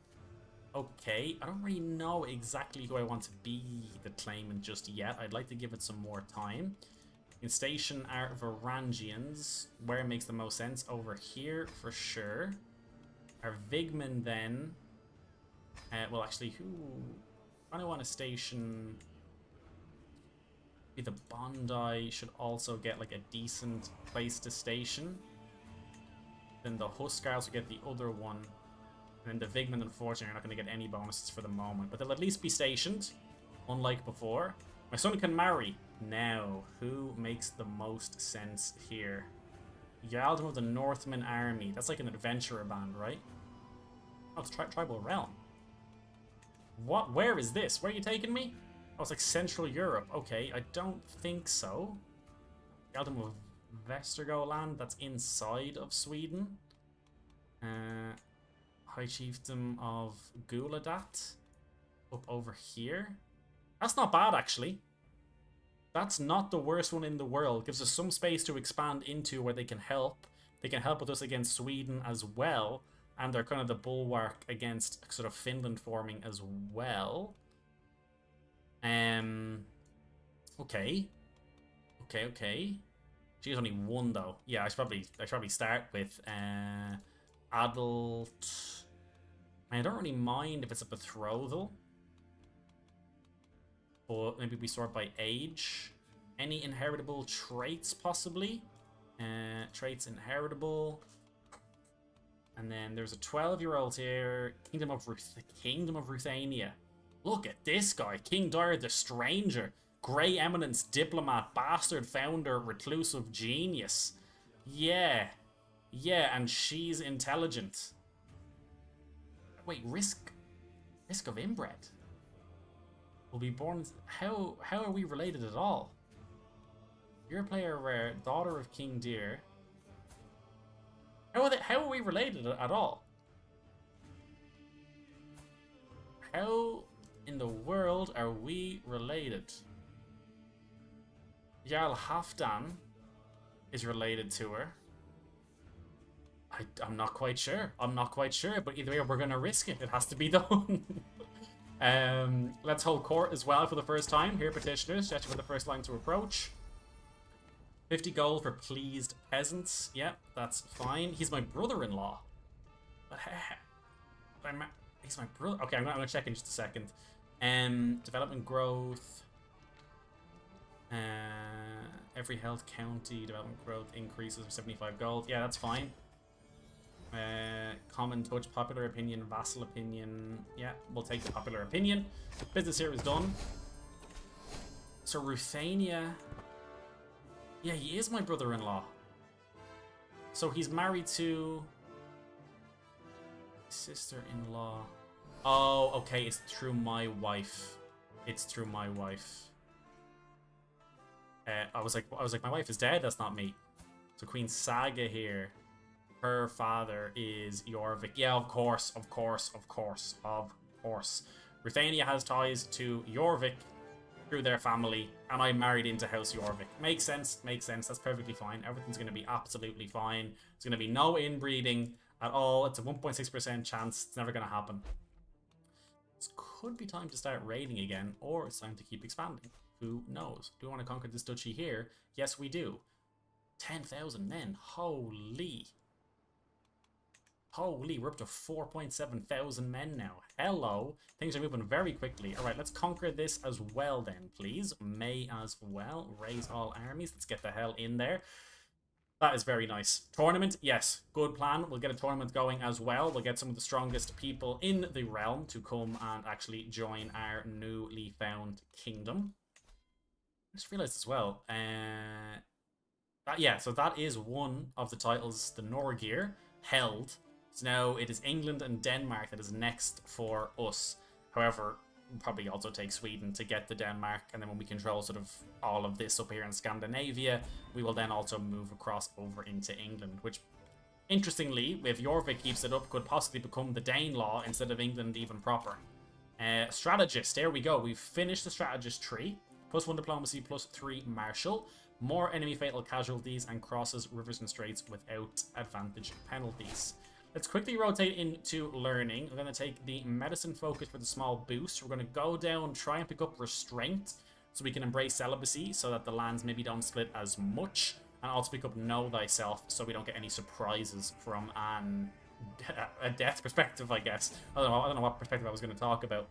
Okay, I don't really know exactly who I want to be the claimant just yet. I'd like to give it some more time. In station our Varangians. Where it makes the most sense? Over here for sure. Our Vigman then. Well, actually, who? I want to station. The Bondi should also get like a decent place to station. Then the Huskars will get the other one. And then the Vigman, unfortunately, are not going to get any bonuses for the moment. But they'll at least be stationed, unlike before. My son can marry. Now, who makes the most sense here? Yaldum of the Northman Army. That's like an adventurer band, right? Oh, it's Tribal Realm. What? Where is this? Where are you taking me? Oh, it's like Central Europe. Okay, I don't think so. Yaldum of Vestergoland. That's inside of Sweden. High Chiefdom of Guladat. Up over here. That's not bad, actually. That's not the worst one in the world. Gives us some space to expand into where they can help. They can help with us against Sweden as well. And they're kind of the bulwark against sort of Finland forming as well. Okay. Okay. She's only one though. Yeah, I should probably start with adult. I don't really mind if it's a betrothal. But maybe we sort by age. Any inheritable traits, possibly? Traits inheritable. And then there's a 12-year-old here. Kingdom of Ruthania. Look at this guy. King Dyer the Stranger. Grey Eminence Diplomat. Bastard Founder. Reclusive Genius. Yeah, and she's intelligent. Wait, risk of inbred. Will be born. How are we related at all? You're a player rare, daughter of King Deer. How are we related at all? How in the world are we related? Jarl Halfdan is related to her. I'm not quite sure. But either way, we're gonna risk it. It has to be done. Let's hold court as well for the first time. Here, petitioners, gesture for the first line to approach. 50 gold for pleased peasants. Yep, that's fine. He's my brother-in-law. But he's my brother. Okay, I'm gonna check in just a second. Development growth. Every health county development growth increases for 75 gold. Yeah, that's fine. Common touch, popular opinion, vassal opinion. Yeah, we'll take the popular opinion. Business here is done. So Ruthania. Yeah, he is my brother-in-law. So he's married to sister-in-law. Oh, okay, it's through my wife. I was like, my wife is dead. That's not me. So Queen Saga here. Her father is Jorvik. Yeah, of course. Ruthania has ties to Jorvik through their family, and I married into House Jorvik. Makes sense. That's perfectly fine. Everything's going to be absolutely fine. There's going to be no inbreeding at all. It's a 1.6% chance. It's never going to happen. It could be time to start raiding again, or it's time to keep expanding. Who knows? Do we want to conquer this duchy here? Yes, we do. 10,000 men. Holy, we're up to 4.7 thousand men now. Hello. Things are moving very quickly. All right, let's conquer this as well then, please. May as well. Raise all armies. Let's get the hell in there. That is very nice. Tournament, yes. Good plan. We'll get a tournament going as well. We'll get some of the strongest people in the realm to come and actually join our newly found kingdom. I just realized as well. So that is one of the titles the Norgir held. So now it is England and Denmark that is next for us. However, we'll probably also take Sweden to get to Denmark, and then when we control sort of all of this up here in Scandinavia, we will then also move across over into England, which, interestingly, if Jorvik keeps it up, could possibly become the Danelaw instead of England even proper. Strategist, there we go. We've finished the strategist tree. +1 diplomacy, +3 martial. More enemy fatal casualties and crosses rivers and straits without advantage penalties. Let's quickly rotate into learning. I'm going to take the medicine focus for the small boost. We're going to go down, try and pick up restraint so we can embrace celibacy so that the lands maybe don't split as much. And also pick up know thyself so we don't get any surprises from a death perspective, I guess. I don't know what perspective I was going to talk about.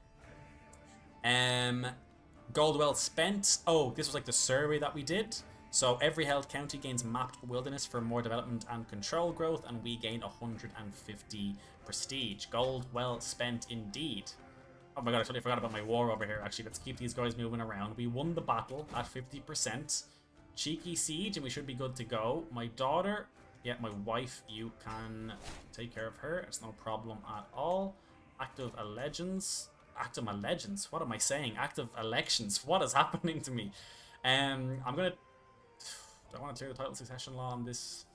Gold well spent. Oh, this was like the survey that we did. So every held county gains mapped wilderness for more development and control growth, and we gained 150 prestige. Gold well spent indeed. Oh my god, I totally forgot about my war over here, actually. Let's keep these guys moving around. We won the battle at 50%. Cheeky siege, and we should be good to go. My daughter, yeah, my wife, you can take care of her. It's no problem at all. Active allegiance. Active allegiance? What am I saying? Active elections. What is happening to me? I'm gonna... Do I want to clear the title succession law on this?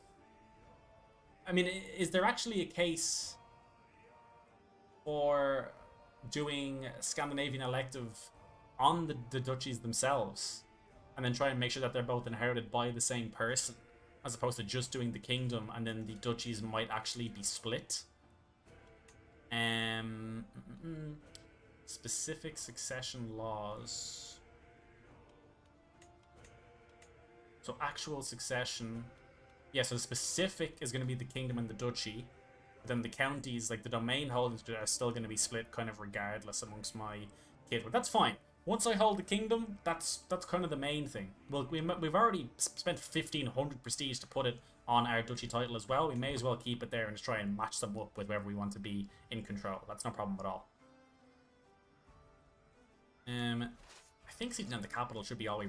I mean, is there actually a case for doing Scandinavian elective on the duchies themselves and then try and make sure that they're both inherited by the same person, as opposed to just doing the kingdom and then the duchies might actually be split? Specific succession laws. So actual succession. Yeah, so specific is going to be the kingdom and the duchy. But then the counties, like the domain holdings, are still going to be split kind of regardless amongst my kids. But that's fine. Once I hold the kingdom, that's kind of the main thing. Well, we've already spent 1,500 prestige to put it on our duchy title as well. We may as well keep it there and just try and match them up with wherever we want to be in control. That's no problem at all. I think seating in the capital should be all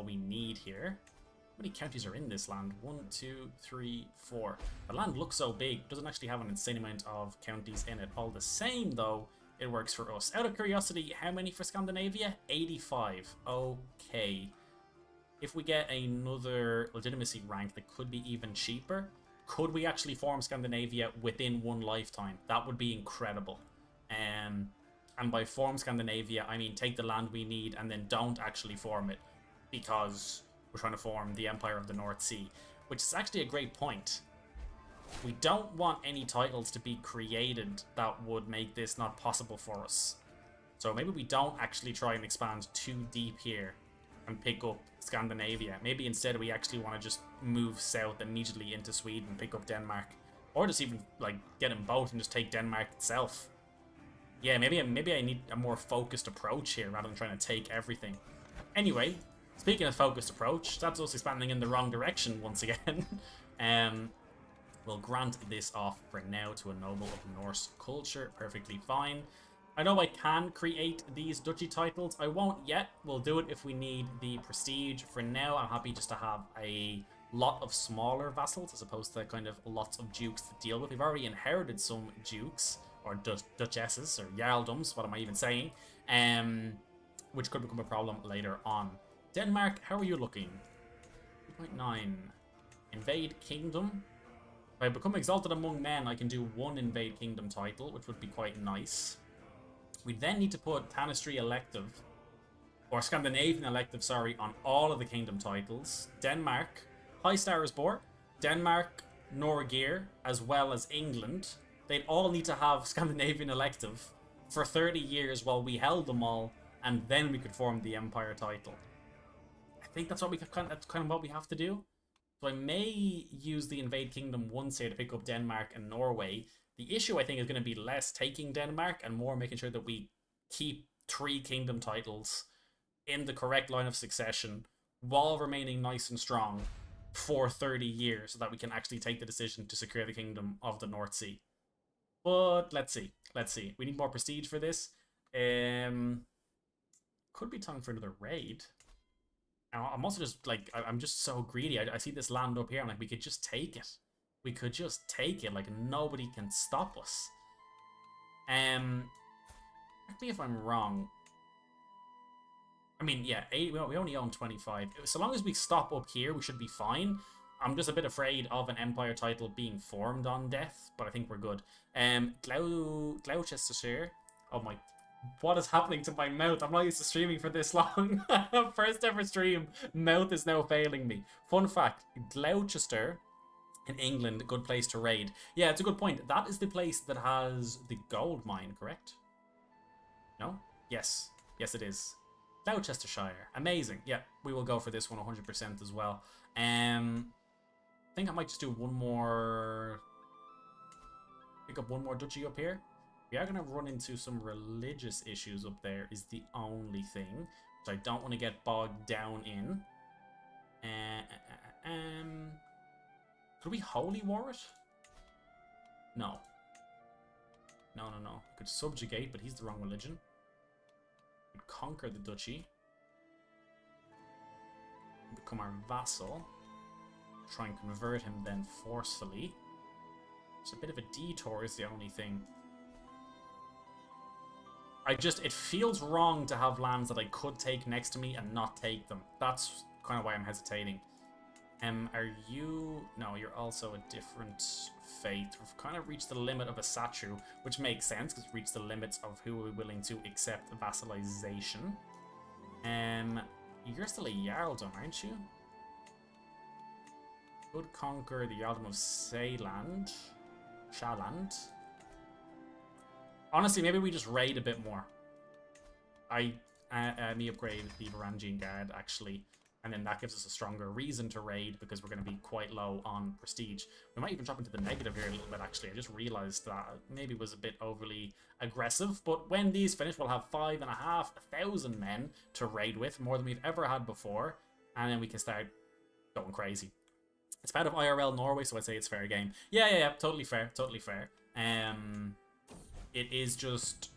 we need here. How many counties are in this land? 1, 2, 3, 4. The land looks so big. It doesn't actually have an insane amount of counties in it. All the same, though, it works for us. Out of curiosity, how many for Scandinavia? 85. Okay. If we get another legitimacy rank that could be even cheaper, could we actually form Scandinavia within one lifetime? That would be incredible. And by form Scandinavia, I mean take the land we need and then don't actually form it because we're trying to form the Empire of the North Sea, which is actually a great point. We don't want any titles to be created that would make this not possible for us. So maybe we don't actually try and expand too deep here and pick up Scandinavia. Maybe instead we actually want to just move south immediately into Sweden and pick up Denmark. Or just even like get them both and just take Denmark itself. Yeah, maybe I need a more focused approach here rather than trying to take everything. Anyway, speaking of focused approach, that's us expanding in the wrong direction once again. We'll grant this off for now to a noble of Norse culture. Perfectly fine. I know I can create these duchy titles. I won't yet. We'll do it if we need the prestige. For now, I'm happy just to have a lot of smaller vassals as opposed to kind of lots of dukes to deal with. We've already inherited some dukes. Or duchesses, or jarldoms, what am I even saying? Which could become a problem later on. Denmark, how are you looking? 2.9. Invade Kingdom. If I become exalted among men, I can do 1 Invade Kingdom title, which would be quite nice. We then need to put Tanistry Elective, or Scandinavian Elective, sorry, on all of the kingdom titles. Denmark, High Starisborg, Denmark, Norgir, as well as England. They'd all need to have Scandinavian elective for 30 years while we held them all, and then we could form the Empire title. I think that's what that's kind of what we have to do. So I may use the Invade Kingdom once here to pick up Denmark and Norway. The issue, I think, is going to be less taking Denmark and more making sure that we keep 3 kingdom titles in the correct line of succession while remaining nice and strong for 30 years so that we can actually take the decision to secure the kingdom of the North Sea. But let's see. Let's see. We need more prestige for this. Could be time for another raid. I'm also just like, I'm just so greedy. I see this land up here. I'm like, we could just take it. We could just take it. Like, nobody can stop us. Correct me if I'm wrong. I mean, yeah, we only own 25. So long as we stop up here, we should be fine. I'm just a bit afraid of an Empire title being formed on death, but I think we're good. Gloucestershire. Oh my What is happening to my mouth? I'm not used to streaming for this long. First ever stream. Mouth is now failing me. Fun fact, Gloucester in England, a good place to raid. Yeah, it's a good point. That is the place that has the gold mine, correct? No? Yes. Yes, it is. Gloucestershire. Amazing. Yeah, we will go for this one 100% as well. I think I might just do one more... Pick up one more duchy up here. We are going to run into some religious issues up there is the only thing, which I don't want to get bogged down in. Could we holy war it? No. No. We could subjugate, but he's the wrong religion. We could conquer the duchy. Become our vassal. Try and convert him then forcefully. It's a bit of a detour is the only thing. It feels wrong to have lands that I could take next to me and not take them. That's kind of why I'm hesitating. Are you... No, you're also a different faith. We've kind of reached the limit of a statue, which makes sense because we've reached the limits of who we're willing to accept vassalization. You're still a Jarldom, aren't you? Could conquer the Jarldom of Shaland. Honestly, maybe we just raid a bit more. Me upgrade the Varangian Guard, actually. And then that gives us a stronger reason to raid because we're going to be quite low on prestige. We might even drop into the negative here a little bit, actually. I just realized that maybe was a bit overly aggressive. But when these finish, we'll have 5,500 men to raid with, more than we've ever had before. And then we can start going crazy. It's part of IRL Norway, so I'd say it's fair game. Yeah, totally fair, totally fair. It is just...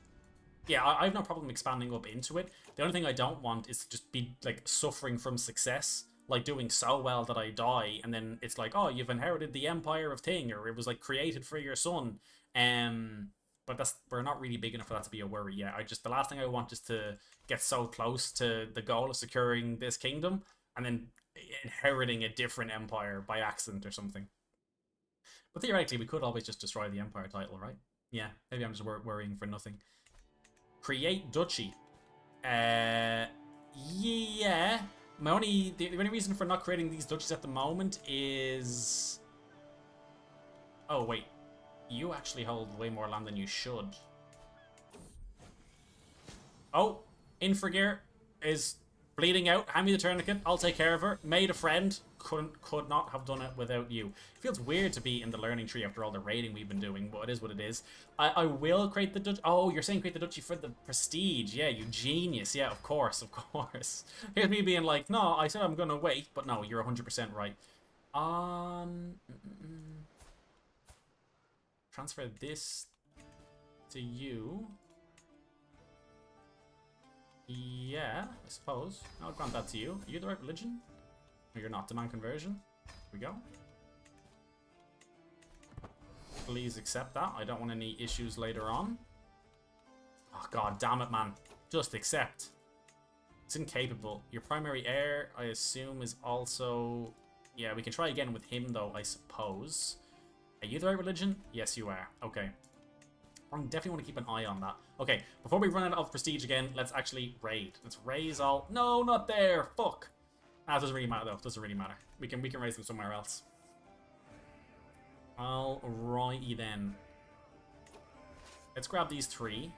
Yeah, I have no problem expanding up into it. The only thing I don't want is to just be, like, suffering from success. Like, doing so well that I die, and then it's like, oh, you've inherited the Empire of Thing, or it was, like, created for your son. But we're not really big enough for that to be a worry yet. The last thing I want is to get so close to the goal of securing this kingdom, and then inheriting a different empire by accident or something. But theoretically, we could always just destroy the empire title, right? Yeah, maybe I'm just worrying for nothing. Create duchy. Yeah. The only reason for not creating these duchies at the moment is... Oh, wait. You actually hold way more land than you should. Oh, Infragear is bleeding out. Hand me the tourniquet. I'll take care of her. Made a friend. Could not have done it without you. It feels weird to be in the learning tree after all the raiding we've been doing, but it is what it is. I will create the duchy. Oh, you're saying create the duchy for the prestige. Yeah, you genius. Yeah, of course. Here's me being like, no, I said I'm gonna wait, but no, you're 100% right. Transfer this to you. Yeah, I suppose. I'll grant that to you. Are you the right religion? No, you're not. Demand conversion. Here we go. Please accept that. I don't want any issues later on. Oh, god damn it, man. Just accept. It's incapable. Your primary heir, I assume, is also... Yeah, we can try again with him, though, I suppose. Are you the right religion? Yes, you are. Okay. I definitely want to keep an eye on that. Okay, before we run out of prestige again, let's actually raid. Let's raise all... No, not there! Fuck! Ah, it doesn't really matter, though. It doesn't really matter. We can raise them somewhere else. Alrighty then. Let's grab these three.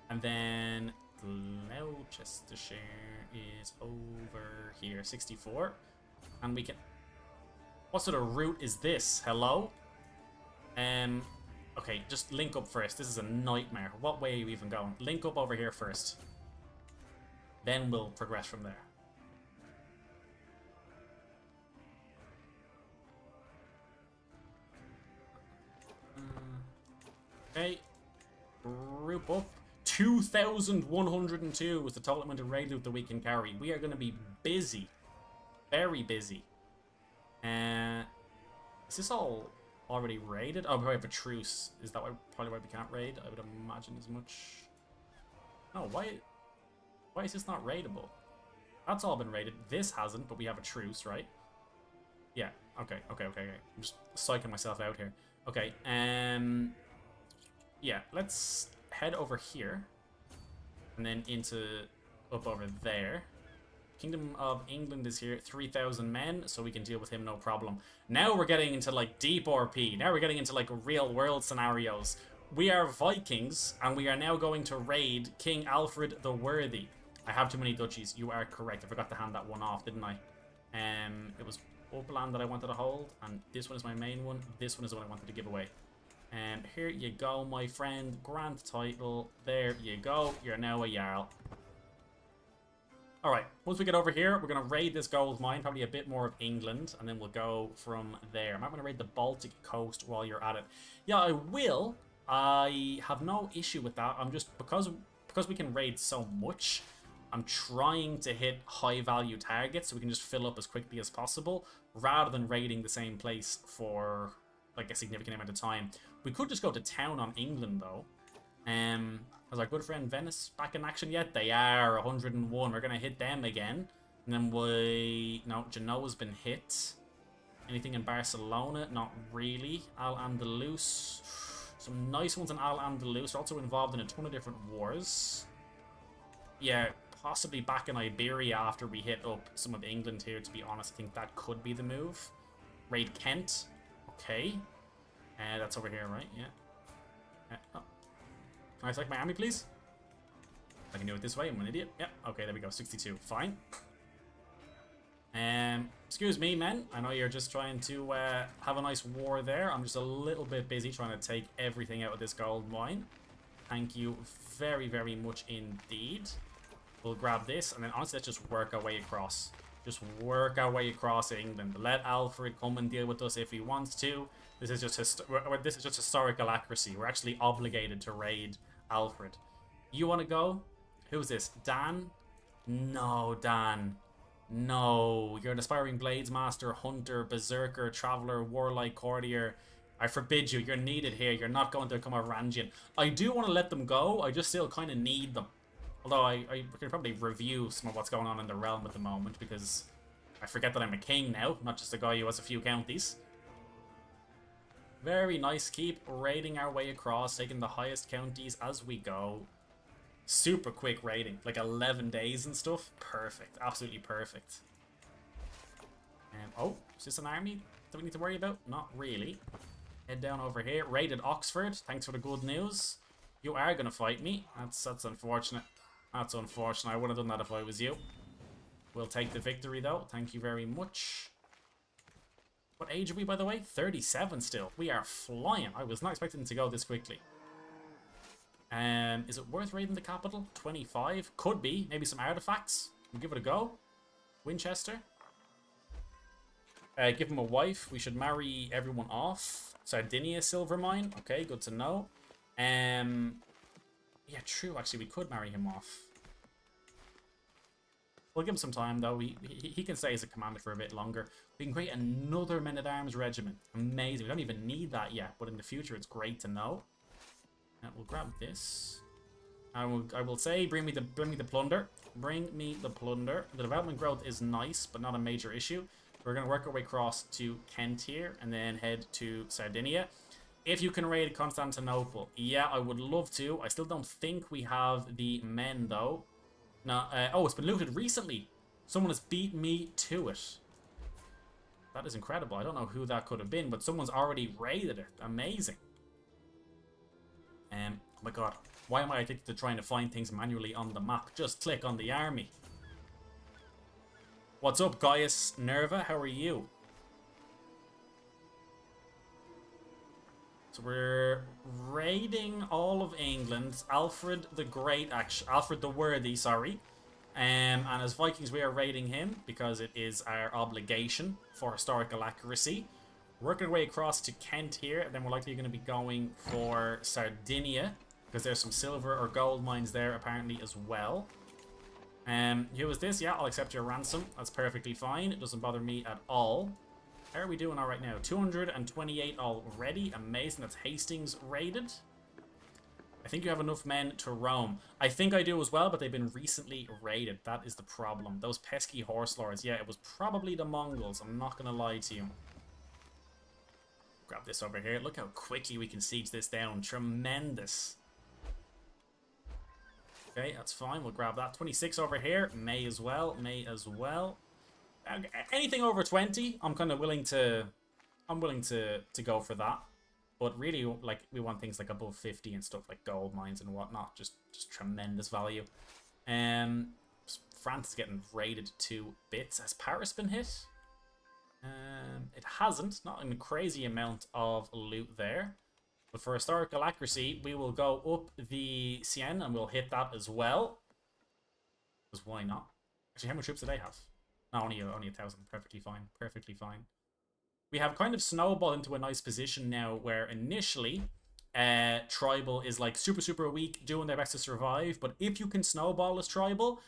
And then Gloucestershire is over here. 64. And we can... What sort of route is this? Hello? Okay, just link up first. This is a nightmare. What way are you even going? Link up over here first. Then we'll progress from there. Okay. Group up. 2,102 is the total amount of raid loot that we can carry. We are going to be busy. Very busy. Is this all already raided? Oh, we have a truce. Is that probably why we can't raid? I would imagine as much. No, why is this not raidable? That's all been raided. This hasn't, but we have a truce, right? Yeah. Okay. I'm just psyching myself out here. Okay. Yeah. Let's head over here. And then into up over there. Kingdom of England is here, 3,000 men, so we can deal with him no problem. Now we're getting into like deep RP. Now we're getting into like real world scenarios. We are Vikings, and we are now going to raid King Alfred the Worthy. I have too many duchies. You are correct. I forgot to hand that one off, didn't I? It was Upland that I wanted to hold, and this one is my main one. This one is the one I wanted to give away. Here you go, my friend. Grant title. There you go. You're now a Jarl. Alright, once we get over here, we're going to raid this gold mine, probably a bit more of England, and then we'll go from there. I'm not going to raid the Baltic coast while you're at it. Yeah, I will. I have no issue with that. I'm just, because we can raid so much, I'm trying to hit high value targets so we can just fill up as quickly as possible, rather than raiding the same place for like a significant amount of time. We could just go to town on England though. Is our good friend Venice back in action yet? They are, 101. We're going to hit them again. And then no, Genoa's been hit. Anything in Barcelona? Not really. Al-Andalus. Some nice ones in Al-Andalus. We're also involved in a ton of different wars. Yeah, possibly back in Iberia after we hit up some of England here, to be honest. I think that could be the move. Raid Kent. Okay. That's over here, right? Yeah. Oh. Can I select my army, please? I can do it this way. I'm an idiot. Yeah. Okay, there we go. 62. Fine. Excuse me, men. I know you're just trying to have a nice war there. I'm just a little bit busy trying to take everything out of this gold mine. Thank you very, very much indeed. We'll grab this, and then honestly, let's just work our way across. Just work our way across England. Let Alfred come and deal with us if he wants to. This is just historical accuracy. We're actually obligated to raid Alfred. You want to go? Who's this? Dan? No, Dan. No. You're an aspiring blades master, hunter, berserker, traveler, warlike, courtier. I forbid you. You're needed here. You're not going to become a Rangian. I do want to let them go. I just still kind of need them. Although I could probably review some of what's going on in the realm at the moment, because I forget that I'm a king now, not just a guy who has a few counties. Very nice. Keep raiding our way across, taking the highest counties as we go. Super quick raiding, like 11 days and stuff. Perfect. Absolutely perfect. Oh, is this an army that we need to worry about? Not really. Head down over here. Raided Oxford. Thanks for the good news. You are going to fight me. That's unfortunate. That's unfortunate. I would have done that if I was you. We'll take the victory though. Thank you very much. What age are we, by the way? 37 still. We are flying. I was not expecting to go this quickly. Is it worth raiding the capital? 25? Could be. Maybe some artifacts. We'll give it a go. Winchester. Give him a wife. We should marry everyone off. Sardinia silver mine. Okay, good to know. Yeah, true. Actually, we could marry him off. We'll give him some time, though. He can stay as a commander for a bit longer. We can create another men-at-arms regiment. Amazing. We don't even need that yet, but in the future, it's great to know. We'll grab this. I will say, bring me the plunder. Bring me the plunder. The development growth is nice, but not a major issue. We're going to work our way across to Kent here, and then head to Sardinia. If you can raid Constantinople, yeah, I would love to. I still don't think we have the men, though. No, oh, it's been looted recently. Someone has beat me to it. That is incredible. I don't know who that could have been, but someone's already raided it. Amazing. Oh my god. Why am I addicted to trying to find things manually on the map? Just click on the army. What's up, Gaius Nerva? How are you? So we're raiding all of England. Alfred the Great, actually, Alfred the Worthy, sorry. And as Vikings, we are raiding him because it is our obligation for historical accuracy. Working our way across to Kent here, and then we're likely going to be going for Sardinia because there's some silver or gold mines there apparently as well. Who is this? Yeah, I'll accept your ransom. That's perfectly fine. It doesn't bother me at all. How are we doing all right now? 228 already. Amazing. That's Hastings raided. I think you have enough men to roam. I think I do as well, but they've been recently raided. That is the problem. Those pesky horse lords. Yeah, it was probably the Mongols. I'm not going to lie to you. Grab this over here. Look how quickly we can siege this down. Tremendous. Okay, that's fine. We'll grab that. 26 over here. May as well. May as well. Anything over 20, I'm kind of willing to... I'm willing to go for that. But really, like, we want things like above 50 and stuff like gold mines and whatnot. Just tremendous value. France is getting raided 2 bits. Has Paris been hit? It hasn't. Not a crazy amount of loot there. But for historical accuracy, we will go up the Seine and we'll hit that as well. Because why not? Actually, how many troops do they have? No, only 1,000. Perfectly fine. Perfectly fine. We have kind of snowballed into a nice position now where initially tribal is like super weak, doing their best to survive. But if you can snowball as tribal,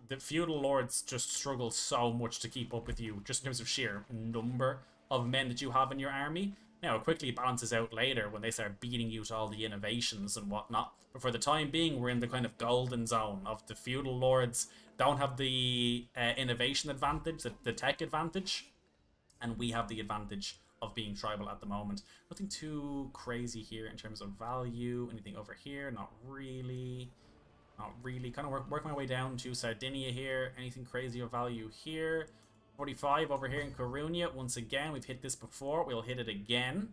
the feudal lords just struggle so much to keep up with you, just in terms of sheer number of men that you have in your army. Now, it quickly balances out later when they start beating you to all the innovations and whatnot. But for the time being, we're in the kind of golden zone of the feudal lords don't have the innovation advantage, the tech advantage, and we have the advantage of being tribal at the moment. Nothing too crazy here in terms of value. Anything over here? Not really. Not really. Kind of working my way down to Sardinia here. Anything crazy of value here? 45 over here in Coruña. Once again, we've hit this before. We'll hit it again.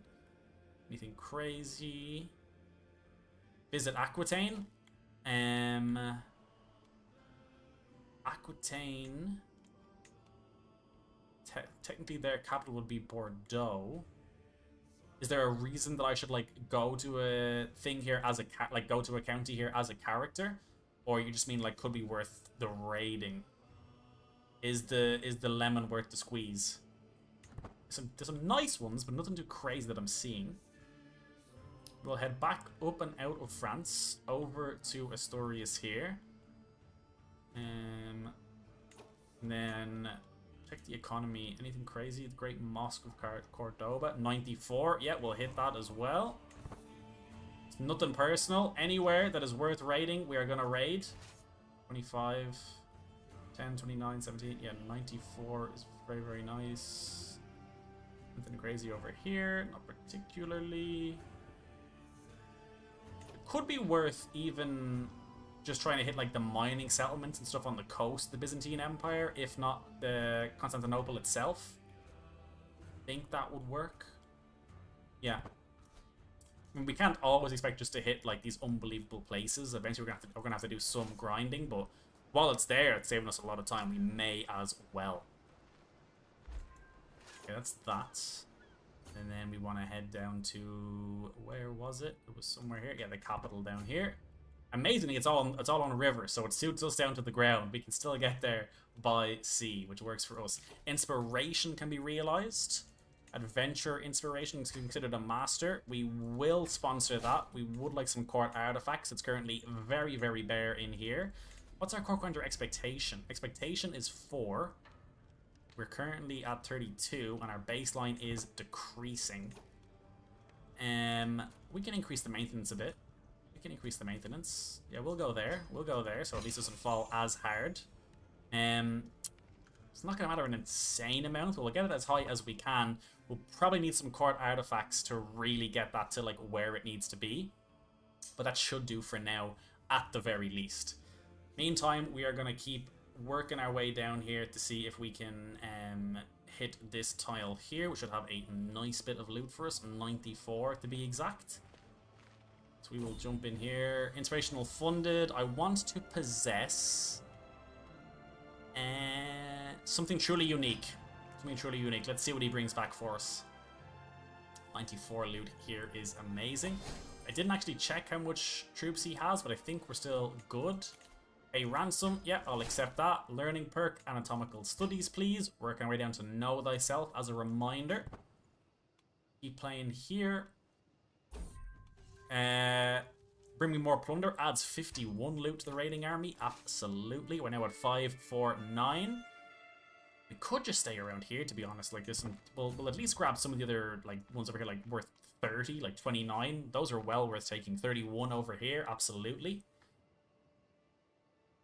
Anything crazy? Visit Aquitaine. Aquitaine. Technically, their capital would be Bordeaux. Is there a reason that I should like go to a thing here as a go to a county here as a character, or you just mean like could be worth the raiding? Is the lemon worth the squeeze? There's some nice ones, but nothing too crazy that I'm seeing. We'll head back up and out of France over to Asturias here, and then check the economy. Anything crazy? The Great Mosque of Cordoba, 94. Yeah, we'll hit that as well. It's nothing personal. Anywhere that is worth raiding, we are gonna raid. 25. 10, 29, 17, yeah, 94 is very nice. Nothing crazy over here, not particularly. It could be worth even just trying to hit like the mining settlements and stuff on the coast of the Byzantine Empire, if not the Constantinople itself. I think that would work. Yeah. I mean, we can't always expect just to hit like these unbelievable places. Eventually we're gonna have to do some grinding, but while it's there, it's saving us a lot of time. We may as well. Okay, that's that. And then we want to head down to... Where was it? It was somewhere here. Yeah, the capital down here. Amazingly, it's all on a river, so it suits us down to the ground. We can still get there by sea, which works for us. Inspiration can be realized. Adventure inspiration is considered a master. We will sponsor that. We would like some court artifacts. It's currently very bare in here. What's our court under expectation? Expectation is 4. We're currently at 32, and our baseline is decreasing. We can increase the maintenance a bit. We can increase the maintenance. Yeah, we'll go there. We'll go there, so at least it doesn't fall as hard. It's not going to matter an insane amount, but we'll get it as high as we can. We'll probably need some court artifacts to really get that to like where it needs to be. But that should do for now, at the very least. Meantime, we are going to keep working our way down here to see if we can hit this tile here, which should have a nice bit of loot for us, 94 to be exact. So we will jump in here. Inspirational funded. I want to possess something truly unique. Something truly unique. Let's see what he brings back for us. 94 loot here is amazing. I didn't actually check how much troops he has, but I think we're still good. A ransom, yeah, I'll accept that. Learning perk, anatomical studies, please. Working our way down to know thyself as a reminder. Keep playing here. Bring me more plunder. Adds 51 loot to the raiding army. Absolutely. We're now at 5, 4, 9. We could just stay around here, to be honest. Like this, we'll at least grab some of the other like ones over here, like worth 30, like 29. Those are well worth taking. 31 over here, absolutely.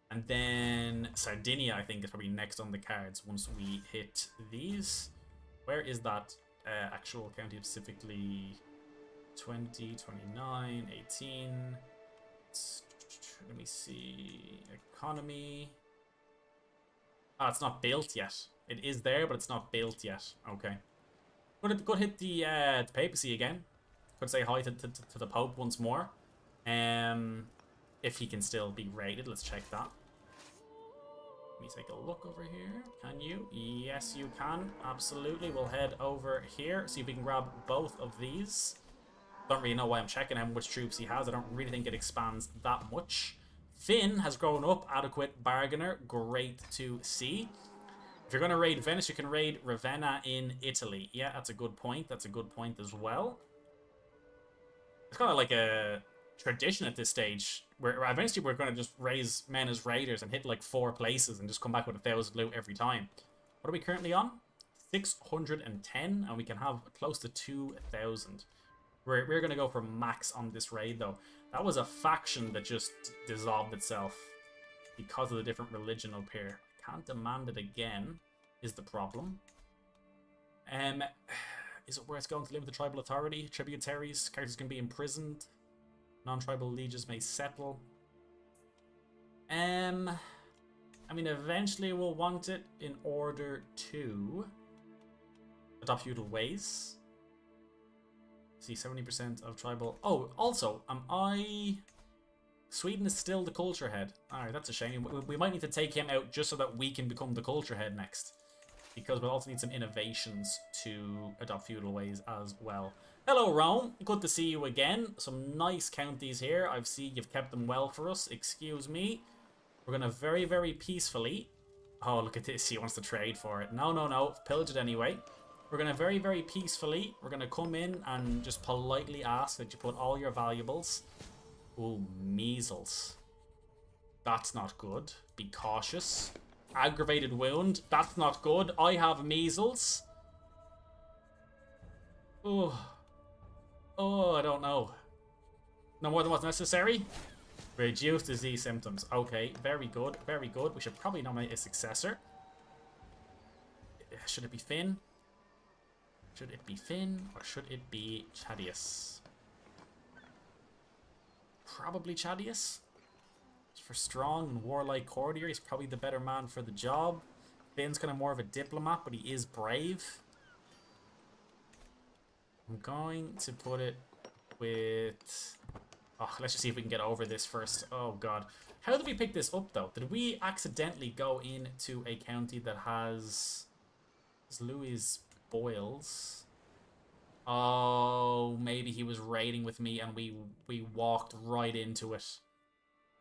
And then Sardinia, I think, is probably next on the cards once we hit these. Where is that actual county specifically? 20, 29, 18. Let me see. Economy. Ah, it's not built yet. It is there, but it's not built yet. Okay. Could hit the papacy again. Could say hi to the Pope once more. If he can still be raided. Let's check that. Let me take a look over here. Can you? Yes, you can. Absolutely. We'll head over here. See if we can grab both of these. Don't really know why I'm checking how much troops he has. I don't really think it expands that much. Finn has grown up. Adequate bargainer. Great to see. If you're going to raid Venice, you can raid Ravenna in Italy. Yeah, that's a good point. That's a good point as well. It's kind of like a tradition at this stage, where eventually we're going to just raise men as raiders and hit like 4 places and just come back with 1,000 loot every time. What are we currently on? 610, and we can have close to 2,000. We're going to go for max on this raid, though. That was a faction that just dissolved itself because of the different religion up here. I can't demand it again, is the problem. Is it where it's going to live with the tribal authority? Tributaries, characters can be imprisoned. Non-tribal lieges may settle. I mean, eventually we'll want it in order to adopt feudal ways. See, 70% of tribal... Oh, also, Sweden is still the culture head. Alright, that's a shame. We might need to take him out just so that we can become the culture head next. Because we'll also need some innovations to adopt feudal ways as well. Hello, Rome. Good to see you again. Some nice counties here. I've seen you've kept them well for us. Excuse me. We're going to very, very peacefully... Oh, look at this. He wants to trade for it. No, no, no. Pillage it anyway. We're going to very, very peacefully... We're going to come in and just politely ask that you put all your valuables... Ooh, measles. That's not good. Be cautious. Aggravated wound. That's not good. I have measles. Oh. Oh, I don't know. No more than what's necessary? Reduce disease symptoms. Okay, very good. Very good. We should probably nominate a successor. Should it be Finn? Should it be Finn? Or should it be Chadius? Probably Chadius. For strong and warlike courtier, he's probably the better man for the job. Finn's kind of more of a diplomat, but he is brave. I'm going to put it with... Oh, let's just see if we can get over this first. Oh, God. How did we pick this up, though? Did we accidentally go into a county that has Louis Boyles? Oh, maybe he was raiding with me and we walked right into it.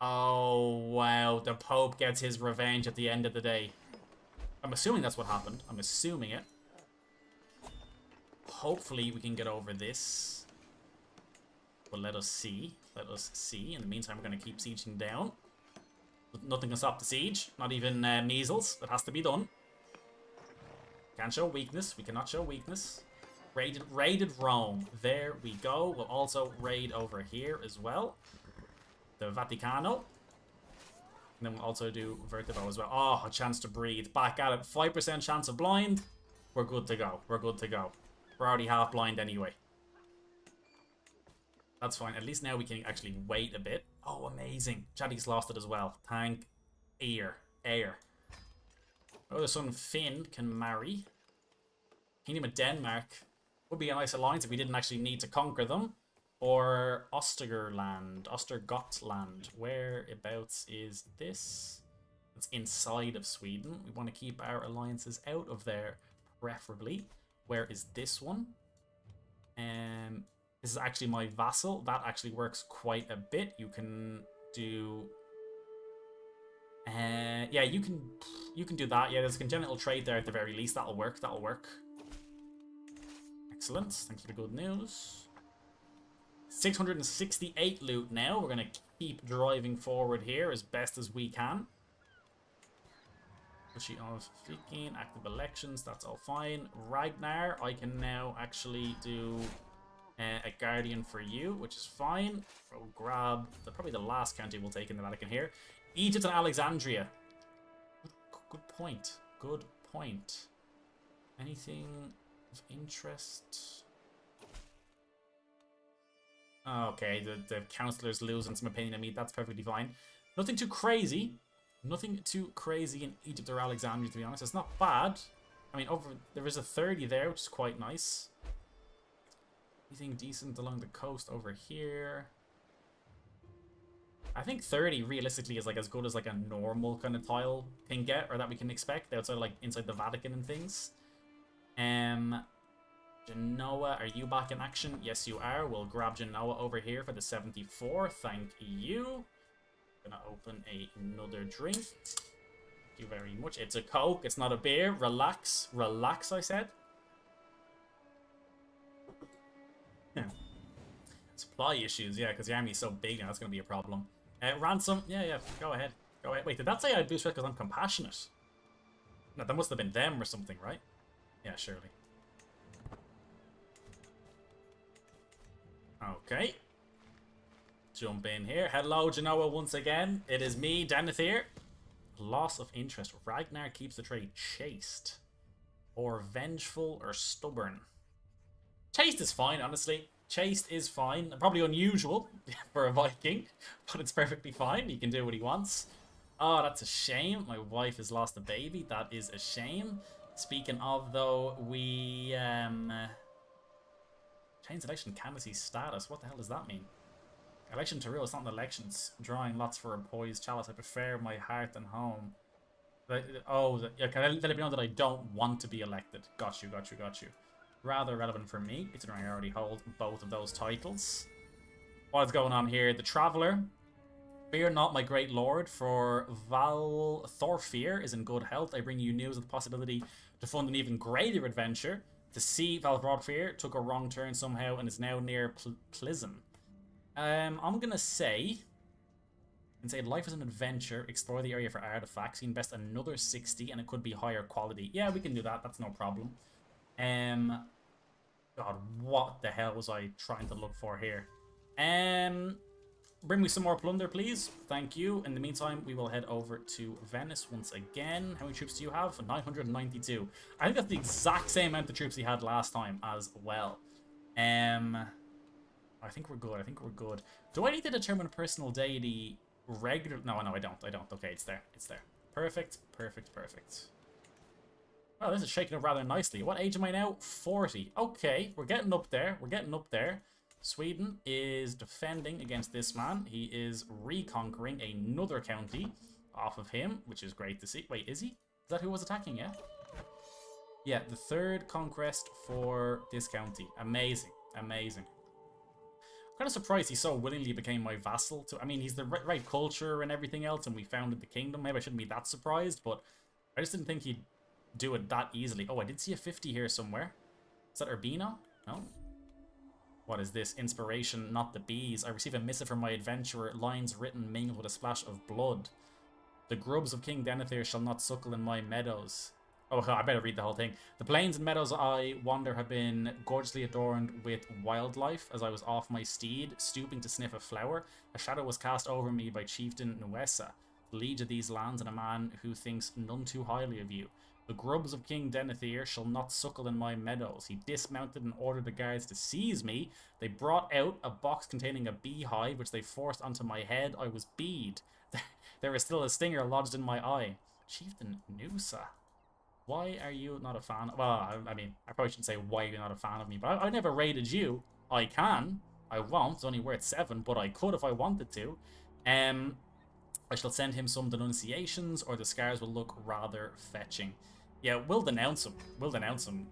Oh, wow. The Pope gets his revenge at the end of the day. I'm assuming that's what happened. I'm assuming it. Hopefully we can get over this. But let us see. Let us see. In the meantime, we're going to keep sieging down. Nothing can stop the siege. Not even measles. It has to be done. Can't show weakness. We cannot show weakness. Raided Rome. There we go. We'll also raid over here as well. The Vaticano. And then we'll also do Vertigo as well. Oh, a chance to breathe. Back at it. 5% chance of blind. We're good to go. We're good to go. We're already half blind anyway. That's fine. At least now we can actually wait a bit. Oh, amazing. Chaddy's lost it as well. Thank Air. Oh, the son Finn can marry. Kingdom of Denmark would be a nice alliance if we didn't actually need to conquer them. Or Ostergotland. Whereabouts is this? It's inside of Sweden. We want to keep our alliances out of there, preferably. Where is this one? This is actually my vassal. That actually works quite a bit. You can do... yeah, you can do that. Yeah, there's a congenital trait there at the very least. That'll work. That'll work. Excellent. Thanks for the good news. 668 loot now. We're going to keep driving forward here as best as we can. She of Viking, active elections, that's all fine. Ragnar, I can now actually do a guardian for you, which is fine. We'll grab probably the last county we'll take in the Vatican here. Egypt and Alexandria. Good point. Good point. Anything of interest? Okay, the councillor's losing some opinion of me. That's perfectly fine. Nothing too crazy. Nothing too crazy in Egypt or Alexandria, to be honest. It's not bad. I mean, there is a 30 there, which is quite nice. Anything decent along the coast over here? I think 30 realistically is like as good as like a normal kind of tile can get, or that we can expect outside like inside the Vatican and things. Genoa, are you back in action? Yes, you are. We'll grab Genoa over here for the 74. Thank you. Gonna open another drink. Thank you very much. It's a Coke. It's not a beer. Relax. Relax, I said. Yeah. Supply issues, yeah, because the army's so big now. That's gonna be a problem. Ransom. Yeah. Go ahead. Go ahead. Wait, did that say I'd boost because I'm compassionate? No, that must have been them or something, right? Yeah, surely. Okay. Jump in here. Hello, Genoa, once again. It is me, Denethir. Loss of interest. Ragnar keeps the trade chaste. Or vengeful or stubborn. Chaste is fine, honestly. Chaste is fine. Probably unusual for a Viking, but it's perfectly fine. He can do what he wants. Oh, that's a shame. My wife has lost a baby. That is a shame. Speaking of, though, we... Change election candidacy status. What the hell does that mean? Election to rule. It's not an election. It's drawing lots for a poised chalice. I prefer my heart and home. Yeah, can I let it be known that I don't want to be elected? Got you. Rather relevant for me, considering I already hold both of those titles. What's going on here? The Traveller. Fear not, my great lord, for Val Thorfir is in good health. I bring you news of the possibility to fund an even greater adventure. To see Val Thorfir took a wrong turn somehow and is now near Plism. I'm gonna say... life is an adventure. Explore the area for artifacts. You invest another 60 and it could be higher quality. Yeah, we can do that. That's no problem. God, what the hell was I trying to look for here? Bring me some more plunder, please. Thank you. In the meantime, we will head over to Venice once again. How many troops do you have? 992. I think that's the exact same amount of troops he had last time as well. I think we're good. Do I need to determine a personal deity regular? No, I don't. Okay, it's there. Perfect. Oh, this is shaking up rather nicely. What age am I now? 40. Okay, we're getting up there. Sweden is defending against this man. He is reconquering another county off of him, which is great to see. Wait, is he? Is that who was attacking, yeah? Yeah, the third conquest for this county. Amazing. I'm kind of surprised he so willingly became my vassal. I mean, he's the right culture and everything else, and we founded the kingdom. Maybe I shouldn't be that surprised, but I just didn't think he'd do it that easily. Oh, I did see a 50 here somewhere. Is that Urbino? No. What is this? Inspiration, not the bees. I receive a missive from my adventurer. Lines written mingled with a splash of blood. The grubs of King Denethir shall not suckle in my meadows. Oh, I better read the whole thing. The plains and meadows I wander have been gorgeously adorned with wildlife. As I was off my steed, stooping to sniff a flower, a shadow was cast over me by Chieftain Nuesa, liege of these lands and a man who thinks none too highly of you. The grubs of King Denethir shall not suckle in my meadows. He dismounted and ordered the guards to seize me. They brought out a box containing a beehive, which they forced onto my head. I was beed. There is still a stinger lodged in my eye. Chieftain Nusa. Why are you not a fan? Well, I mean, I probably shouldn't say why you're not a fan of me, but I never raided you. I can. I won't. It's only worth 7, but I could if I wanted to. I shall send him some denunciations, or the scars will look rather fetching. Yeah, we'll denounce him.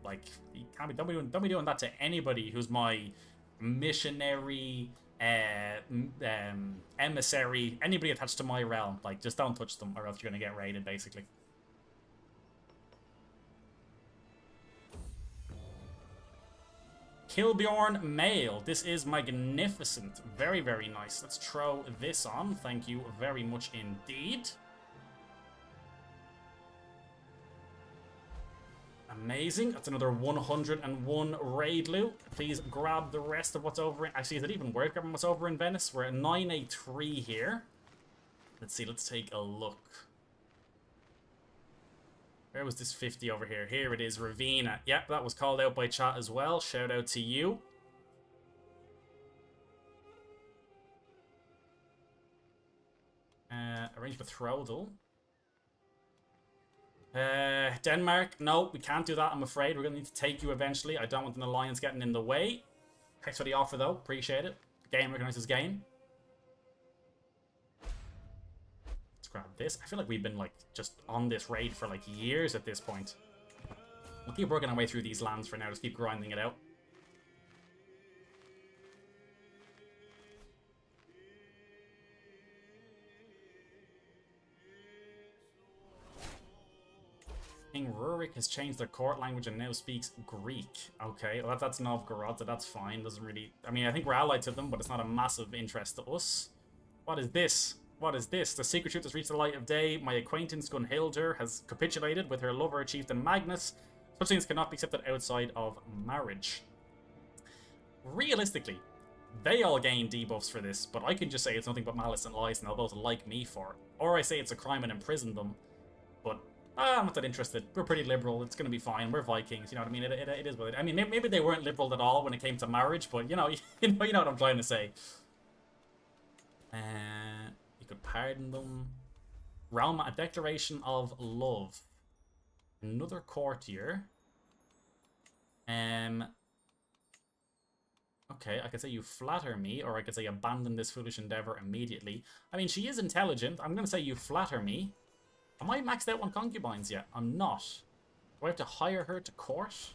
Like, he can't be. Don't be doing that to anybody who's my missionary, emissary, anybody attached to my realm. Like, just don't touch them, or else you're gonna get raided, basically. Kilbjorn Mail. This is magnificent. Very, very nice. Let's throw this on. Thank you very much indeed. Amazing. That's another 101 raid loot. Please grab the rest of what's over in... Actually, is it even worth grabbing what's over in Venice? We're at 983 here. Let's see. Let's take a look. Where was this 50 over here? Here it is, Ravina. Yep, that was called out by chat as well. Shout out to you. French betrothal. Denmark, no, we can't do that, I'm afraid. We're going to need to take you eventually. I don't want an alliance getting in the way. Thanks for the offer, though. Appreciate it. Game recognizes game. Let's grab this. I feel like we've been, like, just on this raid for, like, years at this point. We'll keep working our way through these lands for now. Just keep grinding it out. King Rurik has changed their court language and now speaks Greek. Okay, well that's Novgorod, so that's fine. Doesn't really... I mean, I think we're allied to them, but it's not a massive interest to us. What is this? What is this? The secret truth has reached the light of day. My acquaintance Gunhildur has capitulated with her lover, Chieftain Magnus. Such things cannot be accepted outside of marriage. Realistically, they all gain debuffs for this, but I can just say it's nothing but malice and lies, and they'll both like me for it. Or I say it's a crime and imprison them, but... I'm not that interested. We're pretty liberal. It's going to be fine. We're Vikings. You know what I mean? It is what it is. I mean, maybe they weren't liberal at all when it came to marriage, but you know what I'm trying to say. You could pardon them. Realm, a declaration of love. Another courtier. Okay, I could say you flatter me, or I could say abandon this foolish endeavor immediately. I mean, she is intelligent. I'm going to say you flatter me. Am I maxed out on concubines yet? I'm not. Do I have to hire her to court?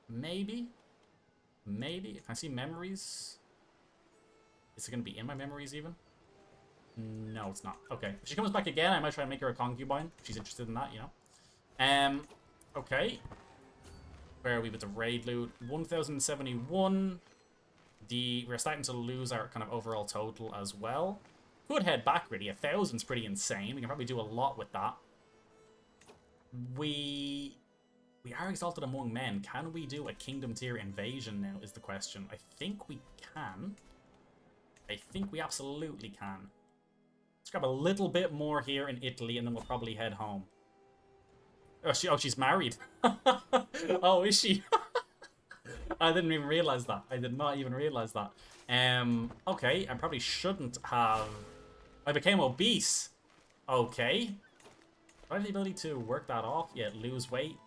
Maybe? Maybe? Can I see memories? Is it going to be in my memories even? No, it's not. Okay. If she comes back again, I might try and make her a concubine. If she's interested in that, you know. Okay. Where are we with the raid loot? 1071. We're starting to lose our kind of overall total as well. Could head back, really. 1,000's pretty insane. We can probably do a lot with that. We are exalted among men. Can we do a kingdom tier invasion now is the question. I think we can. I think we absolutely can. Let's grab a little bit more here in Italy, and then we'll probably head home. Oh, she's married. Oh, is she? I didn't even realize that. I did not even realize that. Okay, I probably shouldn't have... I became obese. Okay. Do I have the ability to work that off? Yeah, lose weight.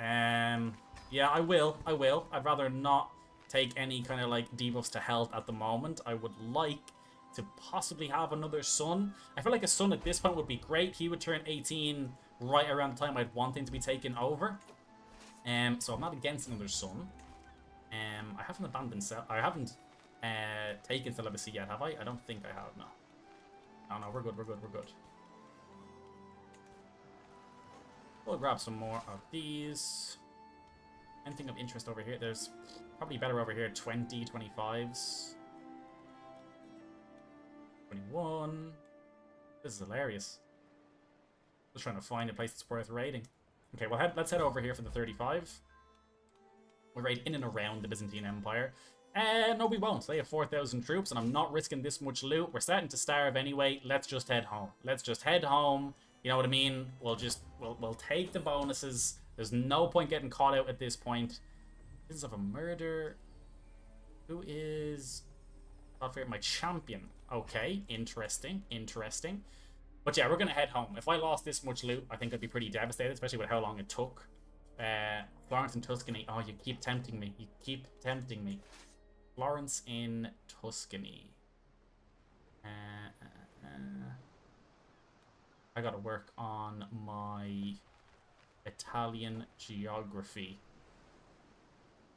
Yeah, I will. I'd rather not take any kind of, like, debuffs to health at the moment. I would like to possibly have another son. I feel like a son at this point would be great. He would turn 18 right around the time I'd want him to be taken over. So I'm not against another son. I haven't abandoned I haven't taken celibacy yet, have I? I don't think I have, no. No, we're good. We'll grab some more of these. Anything of interest over here? There's probably better over here. 20, 25s. 21. This is hilarious. Just trying to find a place that's worth raiding. Okay, well, let's head over here for the 35. We'll raid in and around the Byzantine Empire. No, we won't. They have 4,000 troops, and I'm not risking this much loot. We're starting to starve anyway. Let's just head home. You know what I mean? We'll take the bonuses. There's no point getting caught out at this point. Business of a murder. Who is... my champion. Okay, interesting. But yeah, we're going to head home. If I lost this much loot, I think I'd be pretty devastated, especially with how long it took. Florence and Tuscany. Oh, you keep tempting me. Florence in Tuscany. I gotta work on my Italian geography.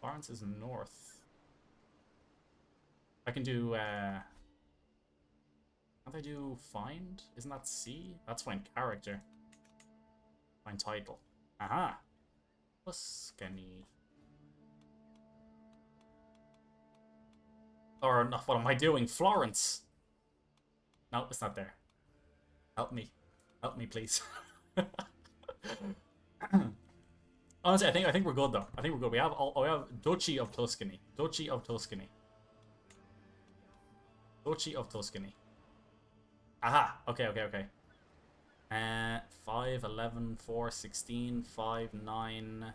Florence is north. I can do, can't I do find? Isn't that C? That's find character. Find title. Aha! Tuscany. Or not, what am I doing? Florence! No, it's not there. Help me. Help me, please. Honestly, I think we're good though. I think we're good. We have Duchy of Tuscany. Duchy of Tuscany. Aha! Okay. 5, 11, 4, 16, 5, 9.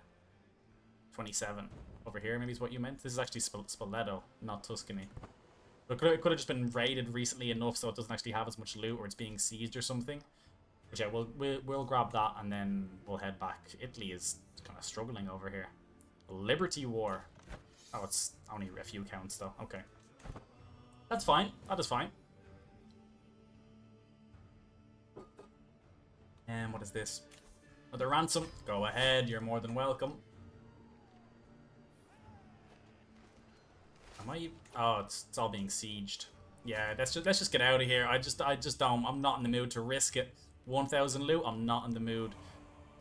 27. Over here, maybe is what you meant. This is actually Spoleto, not Tuscany. It could have just been raided recently enough so it doesn't actually have as much loot, or it's being sieged or something. But yeah, we'll grab that and then we'll head back. Italy is kind of struggling over here. Liberty War. Oh, it's only a few counts though. Okay. That's fine. That is fine. And what is this? Another ransom. Go ahead. You're more than welcome. Am I? Oh, it's all being sieged. Yeah, let's just get out of here. I just don't. I'm not in the mood to risk it. 1,000 loot. I'm not in the mood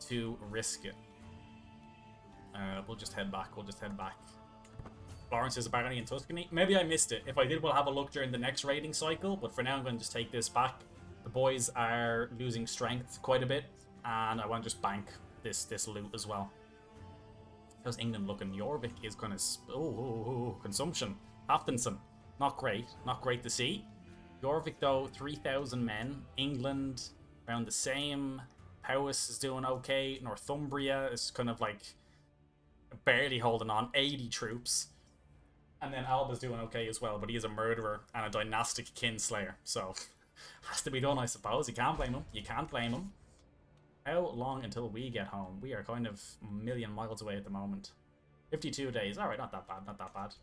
to risk it. We'll just head back. We'll just head back. Florence is apparently in Tuscany. Maybe I missed it. If I did, we'll have a look during the next raiding cycle. But for now, I'm going to just take this back. The boys are losing strength quite a bit, and I want to just bank this loot as well. How's England looking? Jorvik is going to... consumption. Haftinson. Not great. Not great to see. Jorvik, though, 3,000 men. England, around the same. Powys is doing okay. Northumbria is kind of like barely holding on. 80 troops. And then Alba's doing okay as well, but he is a murderer and a dynastic kinslayer. So, has to be done, I suppose. You can't blame him. You can't blame him. How long until we get home? We are kind of a million miles away at the moment. 52 days. Alright, not that bad, not that bad.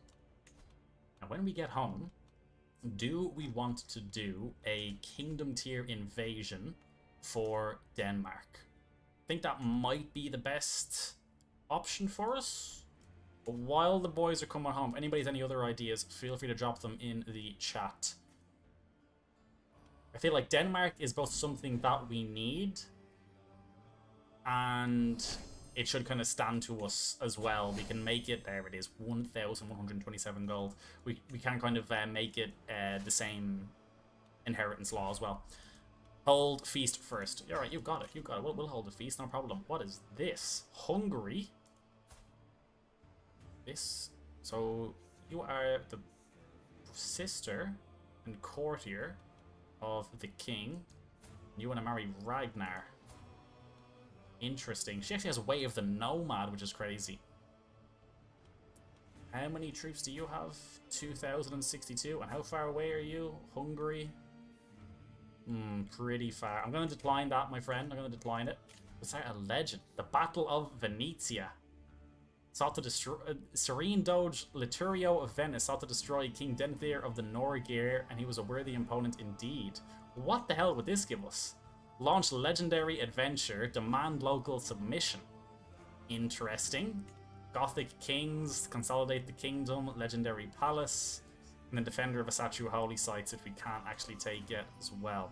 And when we get home, do we want to do a kingdom tier invasion for Denmark? I think that might be the best option for us. But while the boys are coming home, anybody has any other ideas, feel free to drop them in the chat. I feel like Denmark is both something that we need, and it should kind of stand to us as well. We can make it, there it is, 1,127 gold. We can kind of make it the same inheritance law as well. Hold feast first. Alright, you've got it, you've got it. We'll hold the feast, no problem. What is this? Hungary? This? So, you are the sister and courtier of the king. You want to marry Ragnar. Interesting. She actually has a Way of the Nomad, which is crazy. How many troops do you have? 2,062. And how far away are you? Hungary? Pretty far. I'm going to decline that, my friend. I'm going to decline it. It's like a legend. The Battle of Venezia. Sought to destroy... Serene Doge Liturio of Venice sought to destroy King Denethir of the Norgir, and he was a worthy opponent indeed. What the hell would this give us? Launch legendary adventure, demand local submission. Interesting. Gothic kings, consolidate the kingdom, legendary palace, and then defender of a statue of holy sites if we can't actually take it as well.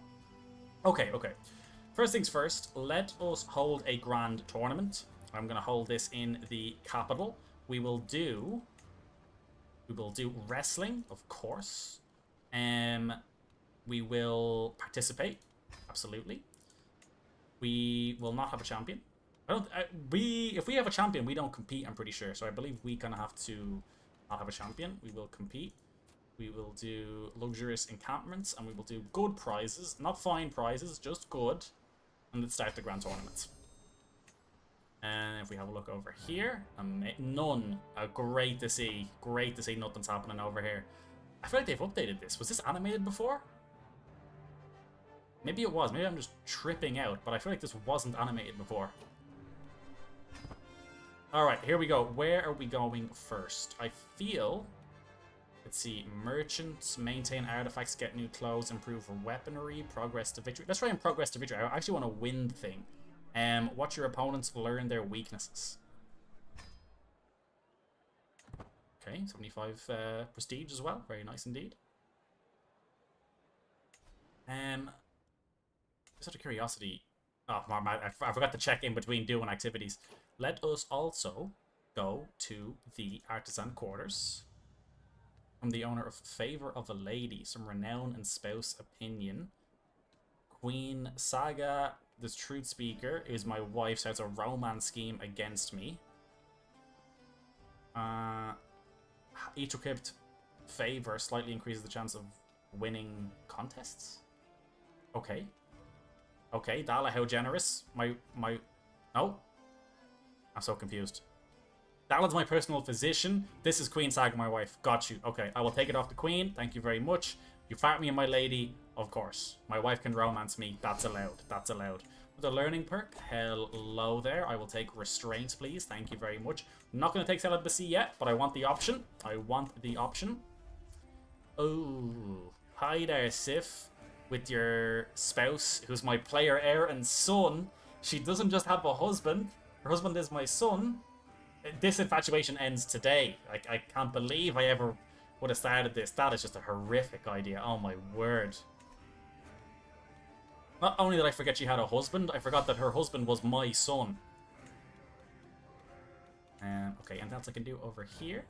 Okay, okay. First things first, let us hold a grand tournament. I'm going to hold this in the capital. We will do wrestling, of course. We will participate, absolutely. We will not have a champion. If we have a champion, we don't compete, I'm pretty sure. So I believe we kind of have to not have a champion. We will compete. We will do luxurious encampments, and we will do good prizes. Not fine prizes, just good. And let's start the grand tournament. And if we have a look over here, none. Great to see. Great to see nothing's happening over here. I feel like they've updated this. Was this animated before? Maybe it was. Maybe I'm just tripping out, but I feel like this wasn't animated before. Alright, here we go. Where are we going first? I feel... Let's see. Merchants, maintain artifacts, get new clothes, improve weaponry, progress to victory. Let's try and progress to victory. I actually want to win the thing. Watch your opponents learn their weaknesses. Okay, 75 prestige as well. Very nice indeed. Just out of curiosity... Oh, I forgot to check in between doing activities. Let us also go to the artisan quarters. From the owner of Favor of a Lady, some renown and spouse opinion. Queen Saga, this truth speaker, is my wife, so it's a romance scheme against me. Each equipped favor slightly increases the chance of winning contests. Okay. Okay, Dala, how generous. No. I'm so confused. That my personal physician. This is Queen Saga, my wife. Got you. Okay, I will take it off the Queen. Thank you very much. You fart me and my lady. Of course. My wife can romance me. That's allowed. That's allowed. The learning perk. Hello there. I will take restraints, please. Thank you very much. I'm not going to take celibacy yet, but I want the option. I want the option. Oh. Hi there, Sif. With your spouse, who's my player heir and son. She doesn't just have a husband. Her husband is my son. This infatuation ends today. I can't believe I ever would have started this. That is just a horrific idea. Oh my word. Not only did I forget she had a husband, I forgot that her husband was my son. Okay, and that's I can do over here.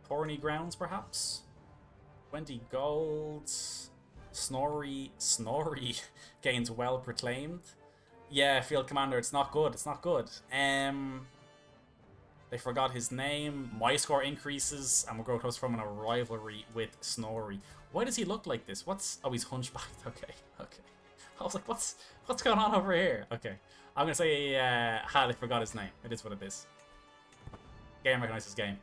Horny grounds, perhaps. 20 gold. Snorri gains well proclaimed. Yeah, Field Commander, it's not good. It's not good. They forgot his name. My score increases, and we'll grow close from a rivalry with Snorri. Why does he look like this? What's... Oh, he's hunchbacked. Okay, okay. I was like, what's going on over here? Okay. I'm going to say, they forgot his name. It is what it is. Game recognizes game.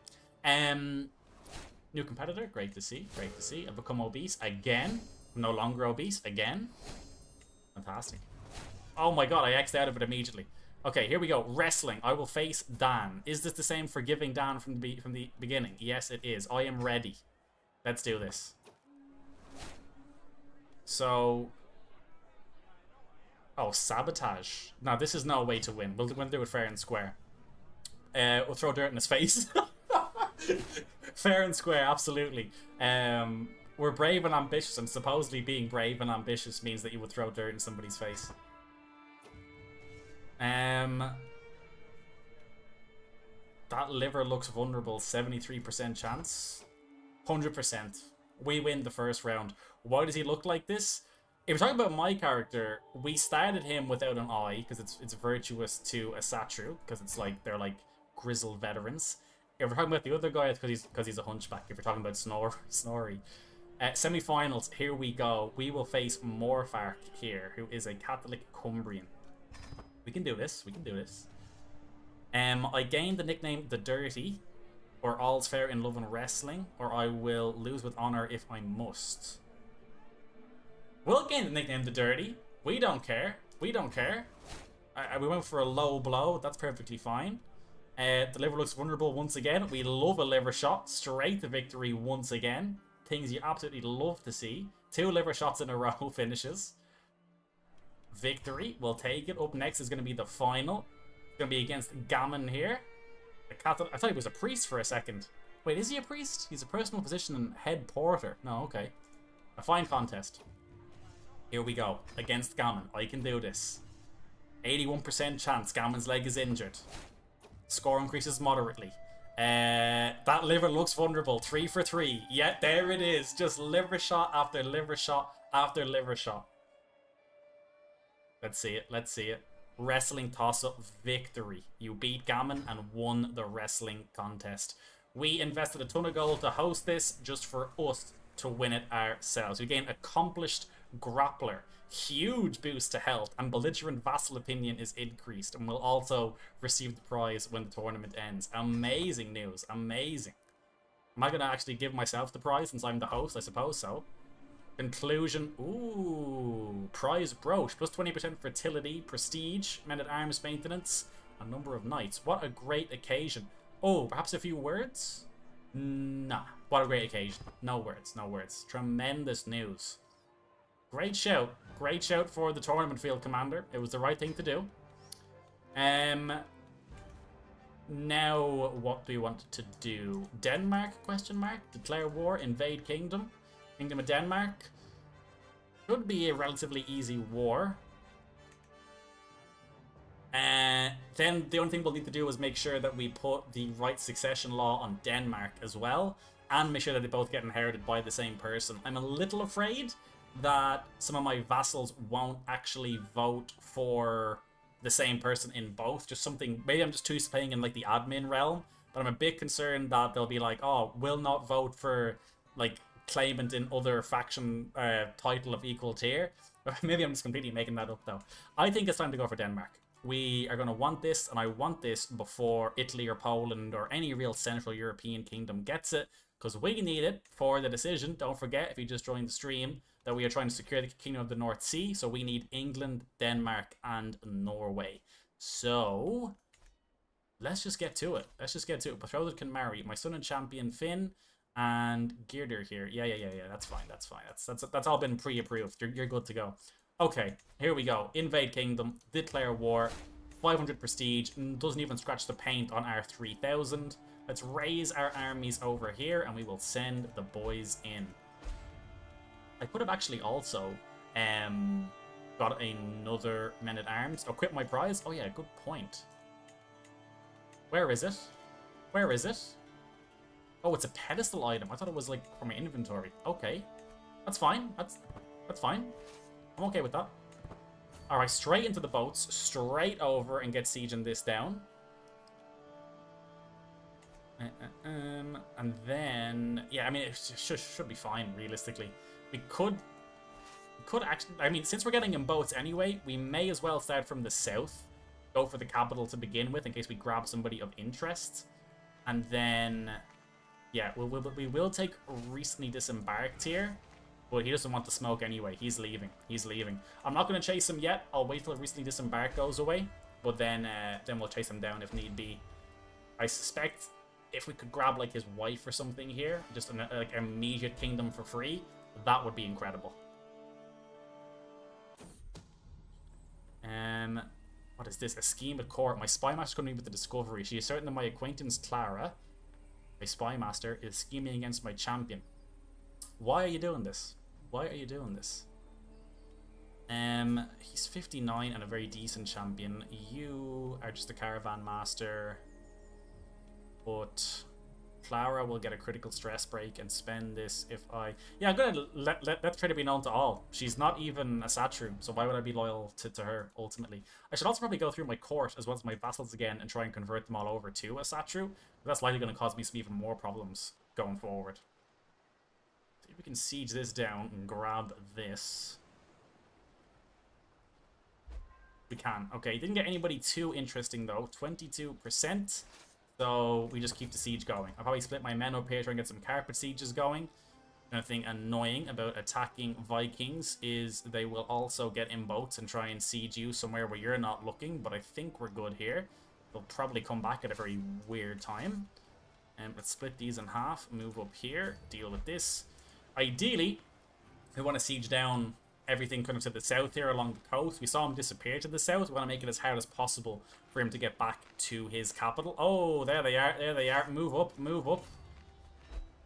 New competitor. Great to see. Great to see. I've become obese again. I'm no longer obese again. Fantastic. Oh my god, I X'd out of it immediately. Okay, here we go. Wrestling. I will face Dan. Is this the same for giving Dan from the beginning? Yes, it is. I am ready. Let's do this. So... Oh, sabotage. No, this is no way to win. We'll do it fair and square. We'll throw dirt in his face. Fair and square, absolutely. We're brave and ambitious, and supposedly being brave and ambitious means that you would throw dirt in somebody's face. That liver looks vulnerable. 73% chance. 100%. We win the first round. Why does he look like this? If we're talking about my character, we started him without an eye because it's virtuous to a Satru, because it's like they're like grizzled veterans. If we're talking about the other guy, it's because he's a hunchback. If we're talking about Snorri. Semi-finals, here we go. We will face Morfark here, who is a Catholic Cumbrian. We can do this. We can do this. I gained the nickname The Dirty, or All's Fair in Love and Wrestling, or I will lose with honor if I must. We'll gain the nickname The Dirty. We don't care. We don't care. We went for a low blow. That's perfectly fine. The liver looks vulnerable once again. We love a liver shot. Straight to victory once again. Things you absolutely love to see. 2 liver shots in a row finishes. Victory. We'll take it. Up next is going to be the final. It's going to be against Gammon here. I thought he was a priest for a second. Wait, is he a priest? He's a personal physician and head porter. No, okay. A fine contest. Here we go. Against Gammon. I can do this. 81% chance Gammon's leg is injured. Score increases moderately. That liver looks vulnerable. 3 for 3. Yeah, there it is. Just liver shot after liver shot after liver shot. Let's see it. Let's see it. Wrestling toss-up victory. You beat Gammon and won the wrestling contest. We invested a ton of gold to host this just for us to win it ourselves. We gain accomplished grappler. Huge boost to health, and belligerent vassal opinion is increased, and will also receive the prize when the tournament ends. Amazing news. Amazing. Am I going to actually give myself the prize since I'm the host? I suppose so. Conclusion. Ooh. Prize brooch. Plus 20% fertility, prestige, men-at-arms maintenance, a number of knights. What a great occasion. Oh, perhaps a few words? Nah. What a great occasion. No words. No words. Tremendous news. Great shout. Great shout for the tournament field commander. It was the right thing to do. Now, what do we want to do? Denmark, question mark? Declare war, invade kingdom. Kingdom of Denmark. Could be a relatively easy war. Then the only thing we'll need to do is make sure that we put the right succession law on Denmark as well. And make sure that they both get inherited by the same person. I'm a little afraid that some of my vassals won't actually vote for the same person in both. Just something, maybe I'm just too used to playing in like the admin realm, but I'm a bit concerned that they'll be like, oh, will not vote for like claimant in other faction title of equal tier. Maybe I'm just completely making that up though. I think it's time to go for Denmark. we are going to want this, and I want this before Italy or Poland or any real Central European kingdom gets it, because we need it for the decision. Don't forget, if you just joined the stream, that we are trying to secure the Kingdom of the North Sea, so we need England, Denmark, and Norway. So, let's just get to it. Let's just get to it. Betrothed can marry. My son and champion, Finn, and Girder here. Yeah. That's fine. That's fine. That's all been pre-approved. You're good to go. Okay, here we go. Invade Kingdom, declare war, 500 prestige, doesn't even scratch the paint on our 3000. Let's raise our armies over here, and we will send the boys in. I could have actually also got another men-at-arms. Equip my prize? Oh yeah, good point. Where is it? Where is it? Oh, it's a pedestal item. I thought it was like for my inventory. Okay, that's fine. That's fine. I'm okay with that. Alright, straight into the boats, straight over and get sieging this down. And then, yeah, I mean, it should be fine, realistically. We could actually, I mean, since we're getting in boats anyway, we may as well start from the south. Go for the capital to begin with, in case we grab somebody of interest. And then, yeah, we will take recently disembarked here. But he doesn't want the smoke anyway. He's leaving. He's leaving. I'm not going to chase him yet. I'll wait till recently disembarked goes away. But then we'll chase him down if need be. I suspect if we could grab like his wife or something here, just an like immediate kingdom for free, that would be incredible. What is this? A scheme at court. My spy master coming with the discovery. She is certain that my acquaintance Clara, my spy master, is scheming against my champion. Why are you doing this? Why are you doing this? He's 59 and a very decent champion. You are just a caravan master. But Clara will get a critical stress break and spend this if I... Yeah, I'm gonna let try to be known to all. She's not even a Satru, so why would I be loyal to her, ultimately? I should also probably go through my court as well as my vassals again and try and convert them all over to a Satru. That's likely going to cause me some even more problems going forward. See if we can siege this down and grab this. We can. Okay, didn't get anybody too interesting though. 22%. So we just keep the siege going. I'll probably split my men up here, try and get some carpet sieges going. Another thing annoying about attacking Vikings is they will also get in boats and try and siege you somewhere where you're not looking, but I think we're good here. They'll probably come back at a very weird time. And let's split these in half, move up here, deal with this. Ideally, we want to siege down everything kind of to the south here along the coast. We saw him disappear to the south. We want to make it as hard as possible for him to get back to his capital. Oh, there they are. There they are. Move up. Move up.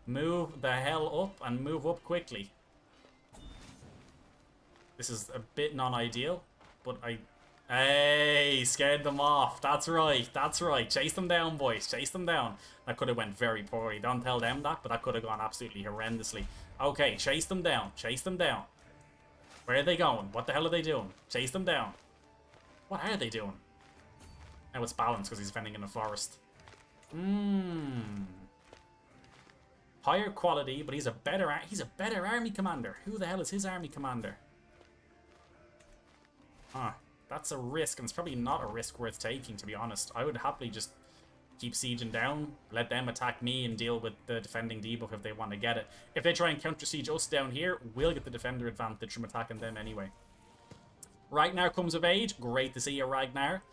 Move the hell up and move up quickly. This is a bit non-ideal, but Hey, scared them off. That's right. That's right. Chase them down, boys. Chase them down. That could have went very poorly. Don't tell them that, but that could have gone absolutely horrendously. Okay, chase them down. Chase them down. Where are they going? What the hell are they doing? Chase them down. What are they doing? Now it's balanced because he's fending in the forest. Higher quality, but he's a better army commander. Who the hell is his army commander? Huh. That's a risk, and it's probably not a risk worth taking, to be honest. I would happily just keep sieging down, let them attack me, and deal with the defending debuff if they want to get it. If they try and counter-siege us down here, we'll get the defender advantage from attacking them anyway. Ragnar comes of age. Great to see you, Ragnar.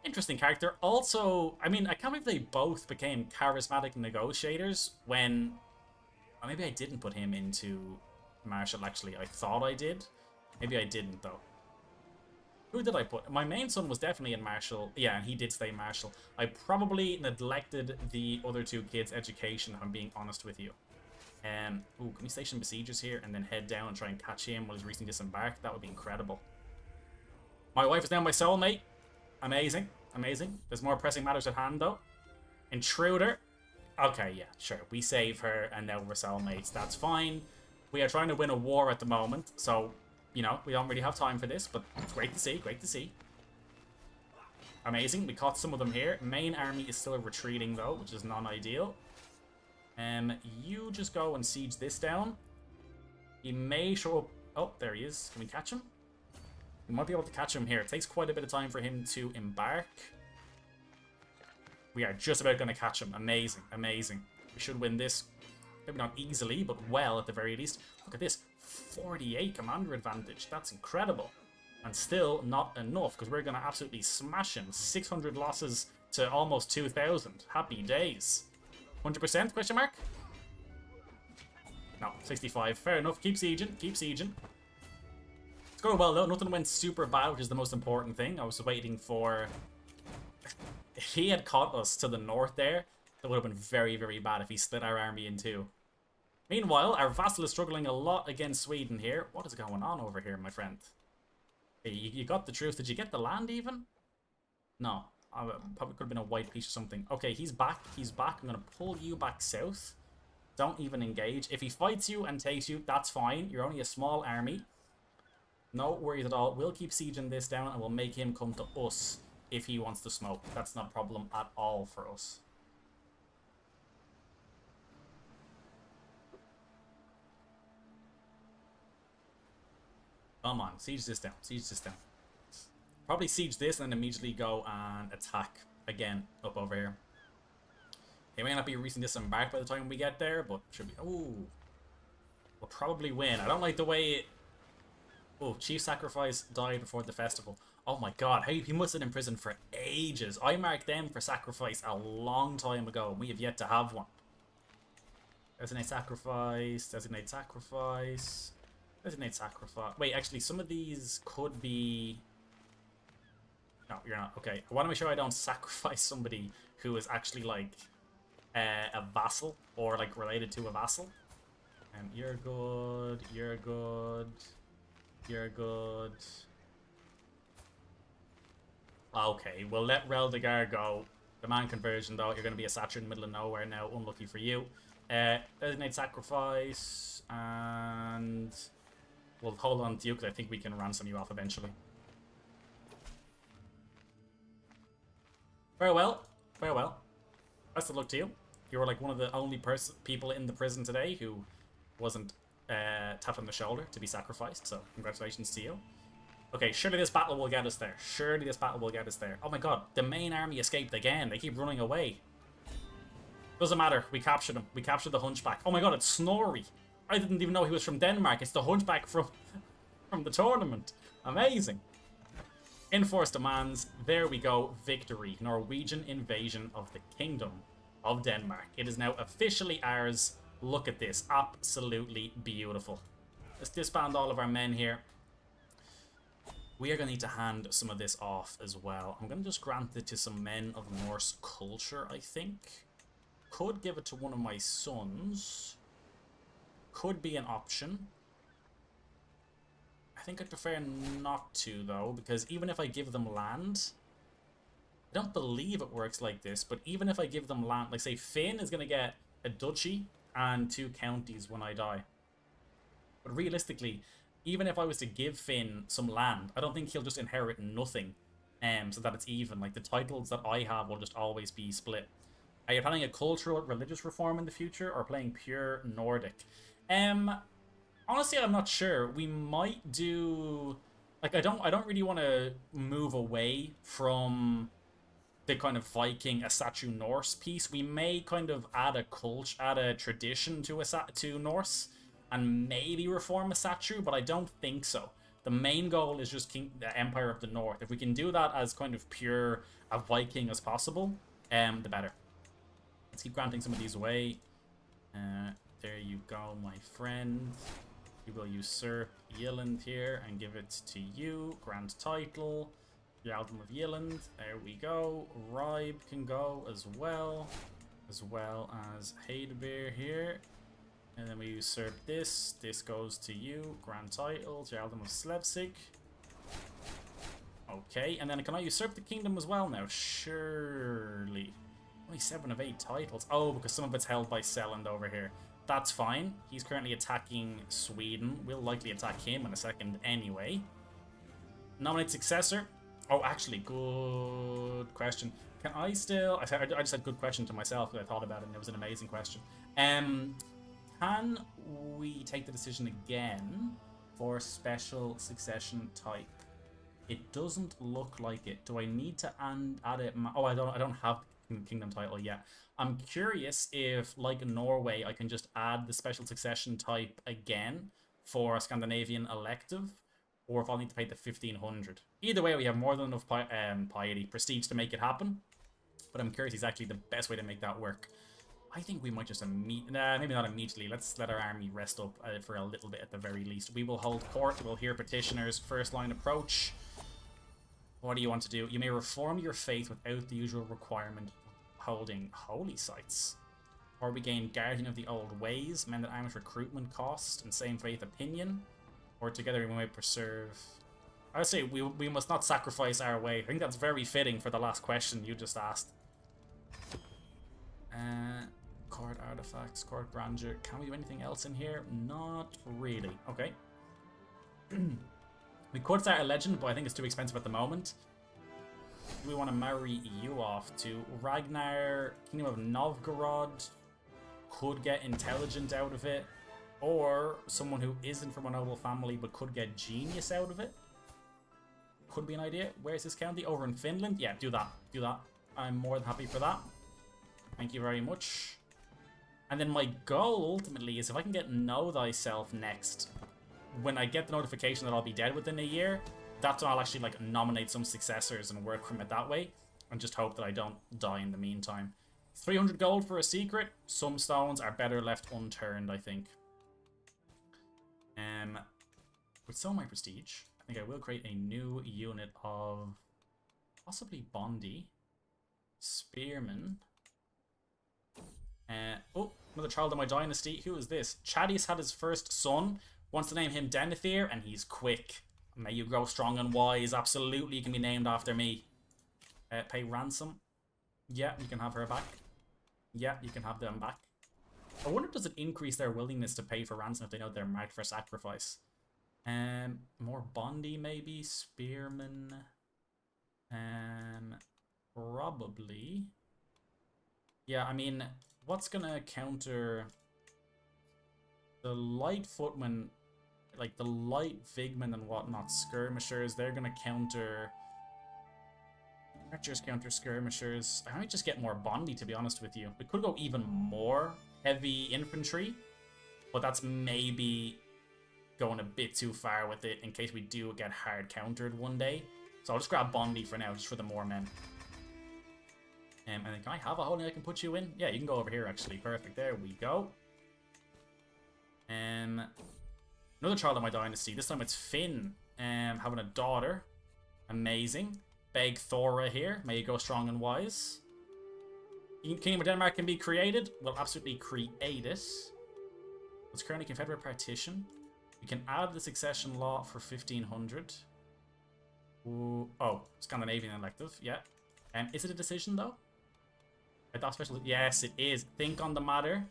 Interesting character. Also, I mean, I can't believe they both became charismatic negotiators when... Well, maybe I didn't put him into Marshal, actually. I thought I did. Maybe I didn't, though. Who did I put? My main son was definitely in Marshal. Yeah, and he did stay Marshal. I probably neglected the other two kids' education, if I'm being honest with you. Ooh, can we station besiegers here and then head down and try and catch him while he's recently disembarked? That would be incredible. My wife is now my soulmate. Amazing. Amazing. There's more pressing matters at hand, though. Intruder. Okay, yeah, sure. We save her, and now we're soulmates. That's fine. We are trying to win a war at the moment, so... You know, we don't really have time for this, but it's great to see, great to see. Amazing, we caught some of them here. Main army is still retreating, though, which is non-ideal. You just go and siege this down. He may show up... Oh, there he is. Can we catch him? We might be able to catch him here. It takes quite a bit of time for him to embark. We are just about going to catch him. Amazing, amazing. We should win this. Maybe not easily, but well at the very least. Look at this. 48 commander advantage. That's incredible. And still not enough, because we're going to absolutely smash him. 600 losses to almost 2,000. Happy days. 100% question mark? No, 65. Fair enough. Keep sieging. Keep sieging. It's going well, though. Nothing went super bad, which is the most important thing. I was waiting for... If he had caught us to the north there, that would have been very, very bad if he split our army in two. Meanwhile, our vassal is struggling a lot against Sweden here. What is going on over here, my friend? Hey, you got the truth. Did you get the land even? No. Probably could have been a white piece or something. Okay, he's back. He's back. I'm going to pull you back south. Don't even engage. If he fights you and takes you, that's fine. You're only a small army. No worries at all. We'll keep sieging this down and we'll make him come to us if he wants to smoke. That's not a problem at all for us. Come on, siege this down. Siege this down. Probably siege this and then immediately go and attack again up over here. He may not be recently disembarked by the time we get there, but should be. Ooh, we'll probably win. I don't like the way it. Oh, Chief Sacrifice died before the festival. Oh my god, he must have been in prison for ages. I marked them for sacrifice a long time ago, and we have yet to have one. Designate sacrifice, designate sacrifice, designate sacrifice. Wait, actually, some of these could be... No, you're not. Okay, I want to make sure I don't sacrifice somebody who is actually, like, a vassal, or, like, related to a vassal. You're good, you're good, you're good. Okay, we'll let Reldegar go. Demand conversion, though. You're going to be a satcher in the middle of nowhere now. Unlucky for you. Designate sacrifice. And we'll hold on to you because I think we can ransom you off eventually. Farewell. Farewell. Best of luck to you. You were like one of the only people in the prison today who wasn't tapped on the shoulder to be sacrificed. So congratulations to you. Okay, surely this battle will get us there. Surely this battle will get us there. Oh my god, the main army escaped again. They keep running away. Doesn't matter. We captured him. We captured the Hunchback. Oh my god, it's Snorri. I didn't even know he was from Denmark. It's the Hunchback from the tournament. Amazing. Enforced demands. There we go. Victory. Norwegian invasion of the Kingdom of Denmark. It is now officially ours. Look at this. Absolutely beautiful. Let's disband all of our men here. We are going to need to hand some of this off as well. I'm going to just grant it to some men of Norse culture, I think. Could give it to one of my sons. Could be an option. I think I'd prefer not to, though, because even if I give them land... I don't believe it works like this, but even if I give them land... Like, say, Finn is going to get a duchy and 2 counties when I die. But realistically... Even if I was to give Finn some land, I don't think he'll just inherit nothing, so that it's even. Like, the titles that I have will just always be split. Are you planning a cultural, religious reform in the future, or playing pure Nordic? Honestly, I'm not sure. We might do... Like, I don't really want to move away from the kind of Viking, Asatru Norse piece. We may kind of add a tradition to Norse, and maybe reform a Asatru, but I don't think so. The main goal is just the Empire of the North. If we can do that as kind of pure a Viking as possible, the better. Let's keep granting some of these away. There you go, my friend. We will usurp Yilland here and give it to you. Grand title. The Album of Yilland. There we go. Ribe can go as well as Hadebeer here. And then we usurp this. This goes to you. Grand title. Jarldom of Slevsig. Okay, and then can I usurp the kingdom as well now? Surely. Only 7 of 8 titles. Oh, because some of it's held by Selland over here. That's fine. He's currently attacking Sweden. We'll likely attack him in a second anyway. Nominate successor. Oh, actually, good question. Can I still... I just said good question to myself because I thought about it and it was an amazing question. Can we take the decision again for special succession type? It doesn't look like it. Do I need to add it? Oh, I don't have kingdom title yet. I'm curious if, like Norway, I can just add the special succession type again for a Scandinavian elective, or if I'll need to pay the 1500. Either way, we have more than enough piety, prestige to make it happen. But I'm curious exactly the best way to make that work. I think we might just maybe not immediately. Let's let our army rest up for a little bit at the very least. We will hold court. We'll hear petitioners' first line approach. What do you want to do? You may reform your faith without the usual requirement of holding holy sites. Or we gain guardian of the old ways, mend the army's recruitment cost, and same faith opinion. Or together we may preserve... I would say we must not sacrifice our way. I think that's very fitting for the last question you just asked. Court artifacts, court grandeur. Can we do anything else in here? Not really. Okay. We could start a legend, but I think it's too expensive at the moment. We want to marry you off to Ragnar, Kingdom of Novgorod. Could get intelligent out of it. Or someone who isn't from a noble family but could get genius out of it. Could be an idea. Where's this county? Over in Finland? Yeah, do that. Do that. I'm more than happy for that. Thank you very much. And then my goal, ultimately, is if I can get Know Thyself next, when I get the notification that I'll be dead within a year, that's when I'll actually, like, nominate some successors and work from it that way, and just hope that I don't die in the meantime. 300 gold for a secret. Some stones are better left unturned, I think. With so my prestige, I think I will create a new unit of possibly Bondi, Spearman. Oh, another child of my dynasty. Who is this? Chadius had his first son. Wants to name him Denethir, and he's quick. May you grow strong and wise. Absolutely, you can be named after me. Pay ransom. Yeah, you can have her back. Yeah, you can have them back. I wonder, does it increase their willingness to pay for ransom if they know they're marked for sacrifice? More Bondi, maybe? Spearman. Probably. Yeah, I mean, what's gonna counter the light footmen, like the light Vigmen and whatnot, skirmishers? They're gonna counter archers, counter skirmishers. I might just get more Bondi, to be honest with you. We could go even more heavy infantry, but that's maybe going a bit too far with it in case we do get hard countered one day. So I'll just grab Bondi for now, just for the more men. And then can I have a holding I can put you in? Yeah, you can go over here, actually. Perfect. There we go. Another child of my dynasty. This time it's Finn. Having a daughter. Amazing. Beg Thora here. May you go strong and wise. Kingdom of Denmark can be created. We'll absolutely create it. It's currently Confederate partition. We can add the succession law for 1500. Ooh. Oh, Scandinavian elective. Yeah. Is it a decision, though? I thought special... Yes, it is. Think on the matter.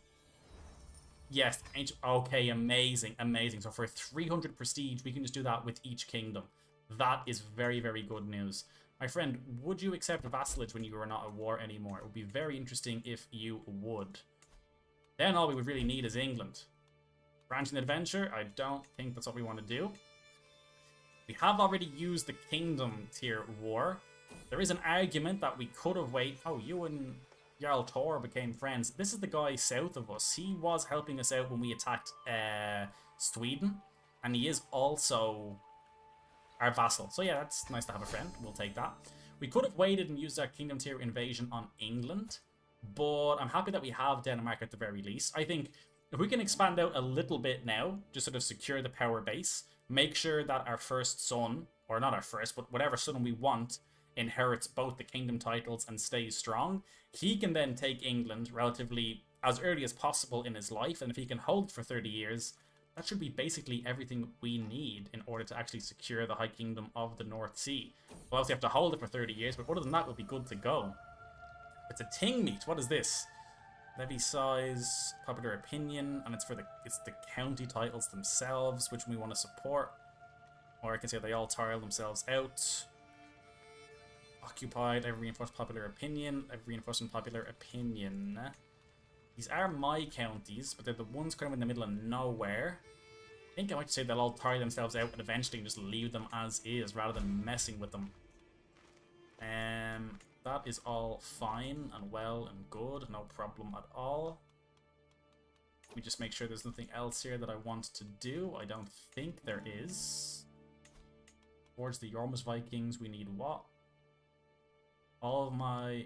Yes. Okay, amazing. Amazing. So for 300 prestige, we can just do that with each kingdom. That is very, very good news. My friend, would you accept vassalage when you are not at war anymore? It would be very interesting if you would. Then all we would really need is England. Branching adventure? I don't think that's what we want to do. We have already used the kingdom tier war. There is an argument that we could have waited. Oh, you and Jarl Tor became friends. This is the guy south of us. He was helping us out when we attacked Sweden. And he is also our vassal. So yeah, that's nice to have a friend. We'll take that. We could have waited and used our kingdom tier invasion on England. But I'm happy that we have Denmark at the very least. I think if we can expand out a little bit now, just sort of secure the power base, make sure that our first son, or not our first, but whatever son we want, inherits both the kingdom titles and stays strong, he can then take England relatively as early as possible in his life, and if he can hold it for 30 years, that should be basically everything we need in order to actually secure the High Kingdom of the North Sea. We'll obviously have to hold it for 30 years, but other than that, we'll be good to go. It's a ting meet. What is this? Levy size, popular opinion, and it's the county titles themselves, which we want to support. Or I can say they all tile themselves out. Occupied, I've reinforced popular opinion. I've reinforced popular opinion. These are my counties, but they're the ones kind of in the middle of nowhere. think I might say they'll all tire themselves out and eventually just leave them as is rather than messing with them. That is all fine and well and good, no problem at all. Let me just make sure there's nothing else here that I want to do. I don't think there is. Towards the Yormus Vikings, we need what?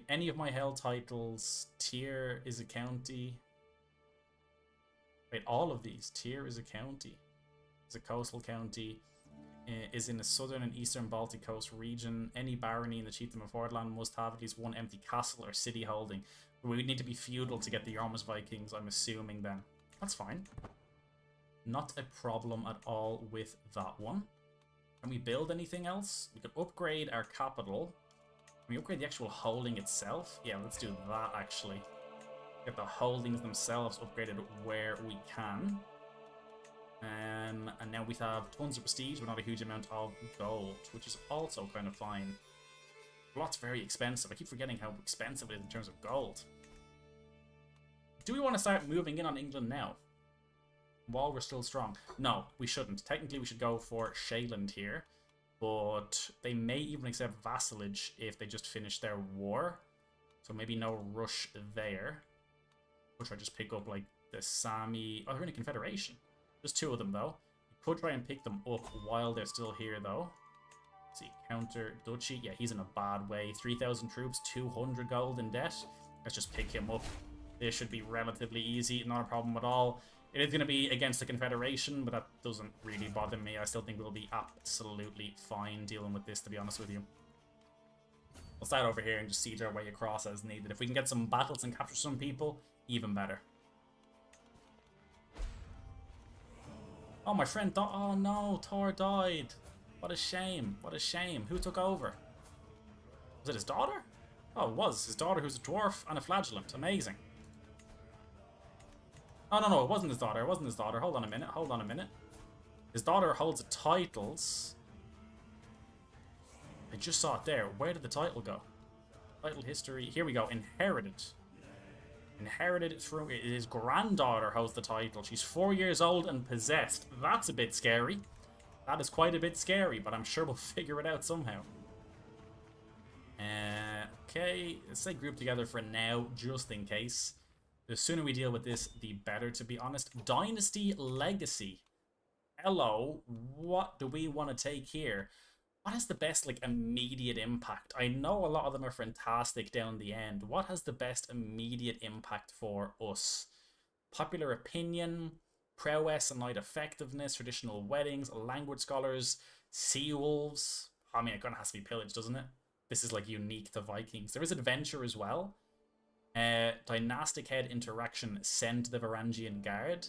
Any of my held titles, tier is a county. Wait, all of these, tier is a county. Is a coastal county. Is in the southern and eastern Baltic coast region. Any barony in the chiefdom of Hordland must have at least one empty castle or city holding. We would need to be feudal to get the Yormus Vikings, I'm assuming then. That's fine. Not a problem at all with that one. Can we build anything else? We could upgrade our capital. Can we upgrade the actual holding itself? Yeah, let's do that actually. Get the holdings themselves upgraded where we can. And now we have tons of prestige, but not a huge amount of gold, which is also kind of fine. Lots very expensive. I keep forgetting how expensive it is in terms of gold. Do we want to start moving in on England now? While we're still strong? No, we shouldn't. Technically, we should go for Shaland here. But they may even accept vassalage if they just finish their war. So maybe no rush there. Or should I just pick up, like, the Sami... Oh, they're in a confederation. There's two of them, though. You could try and pick them up while they're still here, though. Let's see, counter duchy. Yeah, he's in a bad way. 3,000 troops, 200 gold in debt. Let's just pick him up. This should be relatively easy, not a problem at all. It is going to be against the Confederation, but that doesn't really bother me. I still think we'll be absolutely fine dealing with this, to be honest with you. We'll start over here and just siege our way across as needed. If we can get some battles and capture some people, even better. Oh, my friend died. Oh no, Thor died. What a shame. What a shame. Who took over? Was it his daughter? Oh, it was. His daughter who's a dwarf and a flagellant. Amazing. Oh, no, it wasn't his daughter. It wasn't his daughter. Hold on a minute. Hold on a minute. His daughter holds the titles. I just saw it there. Where did the title go? Title history. Here we go. Inherited. Inherited through his granddaughter holds the title. She's 4 years old and possessed. That's a bit scary. That is quite a bit scary, but I'm sure we'll figure it out somehow. Okay, let's say group together for now, just in case. The sooner we deal with this, the better, to be honest. Dynasty Legacy. Hello, what do we want to take here? What has the best, like, immediate impact? I know a lot of them are fantastic down the end. What has the best immediate impact for us? Popular opinion, prowess and light effectiveness, traditional weddings, language scholars, sea wolves. I mean, it kind of has to be pillage, doesn't it? This is, like, unique to Vikings. There is adventure as well. Dynastic head interaction, send the Varangian Guard.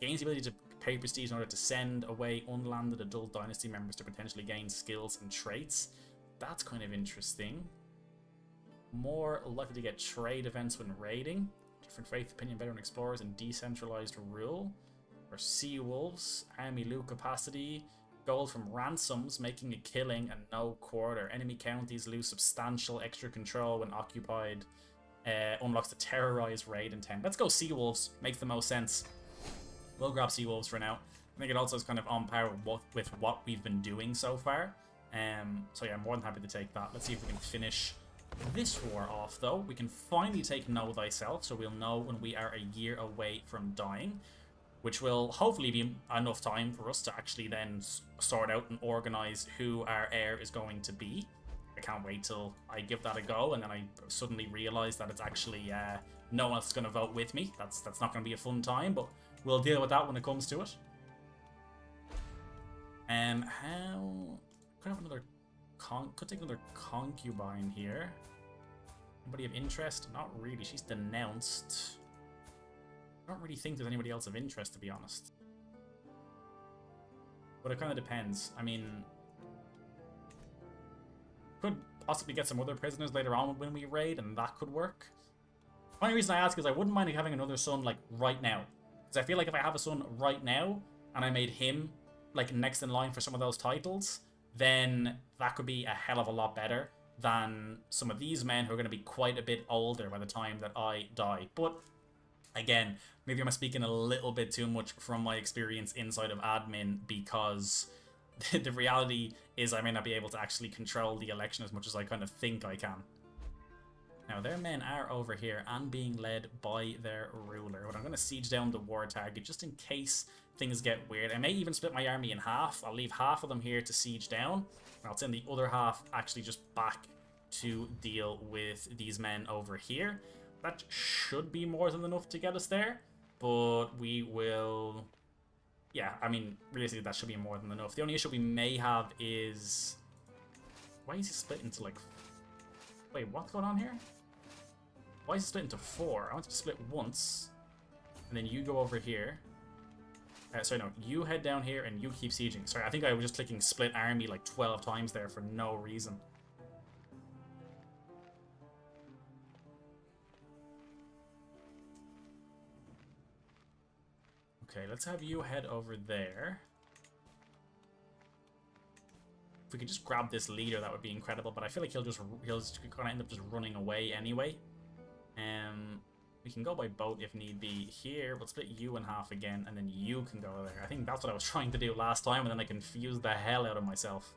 Gains the ability to pay prestige in order to send away unlanded adult dynasty members to potentially gain skills and traits. That's kind of interesting. More likely to get trade events when raiding. Different faith, opinion, veteran explorers, and decentralized rule. Or sea wolves, army loot capacity. Gold from ransoms, making a killing and no quarter. Enemy counties lose substantial extra control when occupied. Unlocks the terrorize raid intent. Let's go sea wolves. Makes the most sense. We'll grab sea wolves for now. I think it also is kind of on par with what we've been doing so far. So yeah, I'm more than happy to take that. Let's see if we can finish this war off, though. We can finally take Know Thyself, so we'll know when we are a year away from dying, which will hopefully be enough time for us to actually then sort out and organize who our heir is going to be. I can't wait till I give that a go, and then I suddenly realize that it's actually no one else is going to vote with me. That's not going to be a fun time, but we'll deal with that when it comes to it. How could I have another could take another concubine here. Anybody of interest? Not really. She's denounced. I don't really think there's anybody else of interest, to be honest. But it kind of depends. I mean, could possibly get some other prisoners later on when we raid, and that could work. The only reason I ask is I wouldn't mind having another son, like, right now. Because I feel like if I have a son right now, and I made him, like, next in line for some of those titles, then that could be a hell of a lot better than some of these men who are going to be quite a bit older by the time that I die. But Again, maybe I'm speaking a little bit too much from my experience inside of admin, because the reality is I may not be able to actually control the election as much as I kind of think I can. Now, their men are over here and being led by their ruler. But I'm going to siege down the war target just in case things get weird. I may even split my army in half. I'll leave half of them here to siege down. And I'll send the other half actually just back to deal with these men over here. That should be more than enough to get us there. But we will... Yeah, I mean, realistically, that should be more than enough. The only issue we may have is... Why is he split into, like... Wait, what's going on here? Why is it split into 4? I want to split once. And then you go over here. Sorry, no. You head down here and you keep sieging. Sorry, I think I was just clicking split army like 12 times there for no reason. Okay, let's have you head over there. If we could just grab this leader, that would be incredible. But I feel like he'll just kind of end up just running away anyway. We can go by boat if need be. Here, we'll split you in half again, and then you can go there. I think that's what I was trying to do last time, and then I confused the hell out of myself.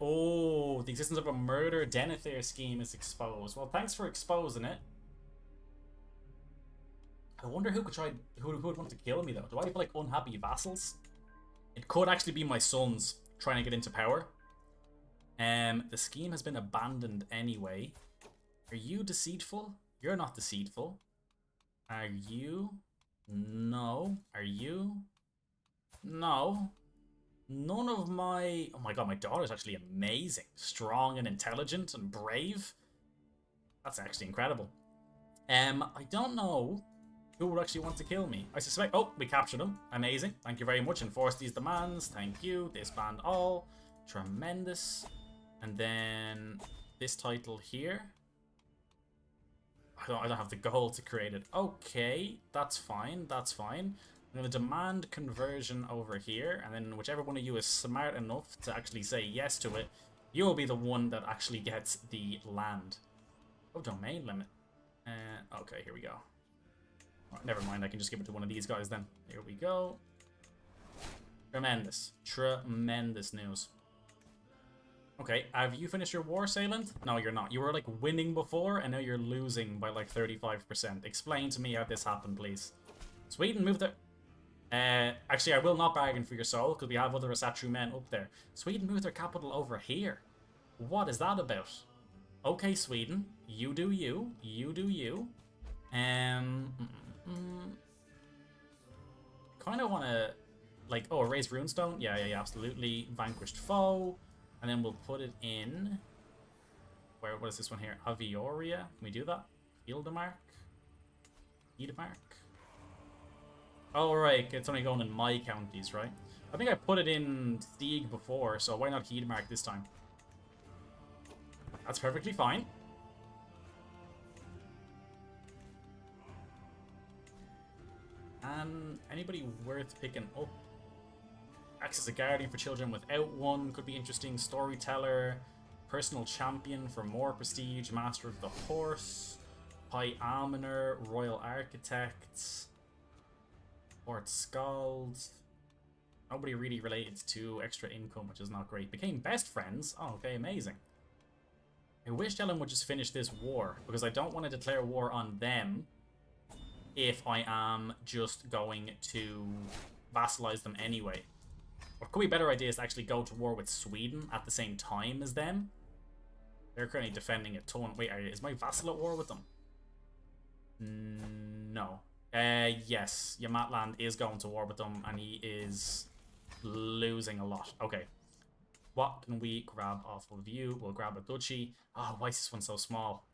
Oh, the existence of a murder Denethor scheme is exposed. Well, thanks for exposing it. I wonder who would want to kill me, though. Do I have, like, unhappy vassals? It could actually be my sons trying to get into power. The scheme has been abandoned anyway. Are you deceitful? You're not deceitful. Are you? No. Are you? No. None of my... Oh my god, my daughter's actually amazing. Strong and intelligent and brave. That's actually incredible. I don't know who would actually want to kill me. I suspect... Oh, we captured him. Amazing. Thank you very much. Enforce these demands. Thank you. Disband all. Tremendous. And then this title here. I don't have the goal to create it. Okay, that's fine. That's fine. I'm going to demand conversion over here. And then whichever one of you is smart enough to actually say yes to it, you will be the one that actually gets the land. Oh, domain limit. Okay, here we go. Oh, never mind, I can just give it to one of these guys then. Here we go. Tremendous. Tremendous news. Okay, have you finished your war, Sayland? No, you're not. You were, like, winning before, and now you're losing by, like, 35%. Explain to me how this happened, please. Sweden, move their... actually, I will not bargain for your soul, because we have other Asatru men up there. Sweden moved their capital over here. What is that about? Okay, Sweden. You do you. You do you. Kind of want to, like, oh, erase runestone? Yeah, absolutely. Vanquished foe. And then we'll put it in... What is this one here? Avioria. Can we do that? Hildemark? Hedemark? Oh, right. It's only going in my counties, right? I think I put it in Stieg before, so why not Hedemark this time? That's perfectly fine. Anybody worth picking up? Acts as a guardian for children without one could be interesting. Storyteller, personal champion for more prestige, master of the horse, high almoner, royal architect, Port Scald. Nobody really related to extra income, which is not great. Became best friends. Oh, okay, amazing. I wish Ellen would just finish this war, because I don't want to declare war on them if I am just going to vassalize them anyway. What could be a better idea is to actually go to war with Sweden at the same time as them. They're currently defending a ton. Wait, is my vassal at war with them? No. Yes, Yamatland is going to war with them, and he is losing a lot. Okay. What can we grab off of you? We'll grab a duchy. Oh, why is this one so small?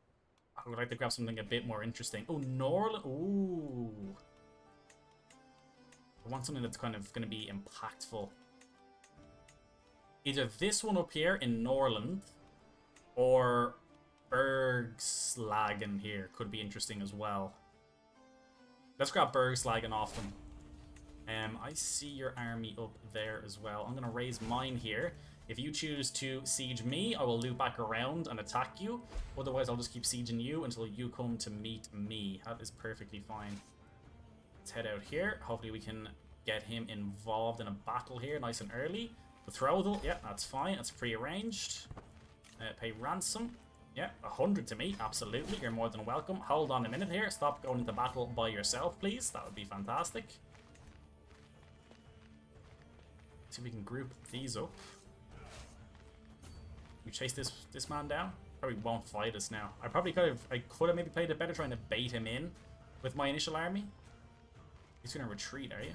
I would like to grab something a bit more interesting. Oh, Norland. Ooh. I want something that's kind of going to be impactful. Either this one up here in Norland or Bergslagen here could be interesting as well. Let's grab Bergslagen off them. I see your army up there as well. I'm going to raise mine here. If you choose to siege me, I will loop back around and attack you. Otherwise, I'll just keep sieging you until you come to meet me. That is perfectly fine. Let's head out here. Hopefully we can get him involved in a battle here nice and early. Betrothal, yeah, that's fine. That's pre-arranged. Pay ransom. Yeah, 100 to me, absolutely. You're more than welcome. Hold on a minute here. Stop going into battle by yourself, please. That would be fantastic. See if we can group these up. We chase this man down. Probably won't fight us now. I could have maybe played it better trying to bait him in with my initial army. He's gonna retreat, are you? You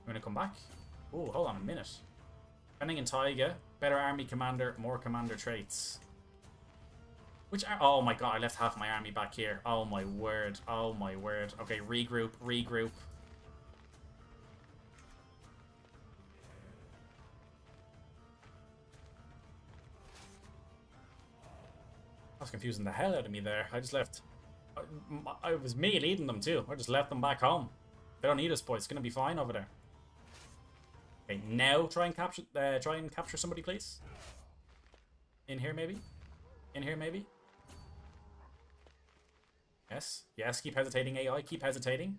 wanna come back? Oh, hold on a minute. Defending in Taiga, better army commander, more commander traits. Oh my god, I left half my army back here. Oh my word. Oh my word. Okay, regroup, regroup. That's confusing the hell out of me there. I just left. It was me leading them too. I just left them back home. They don't need us, boys. It's gonna be fine over there. Okay, now try and capture somebody, please. In here, maybe. In here, maybe. Yes, yes. Keep hesitating, AI. Keep hesitating.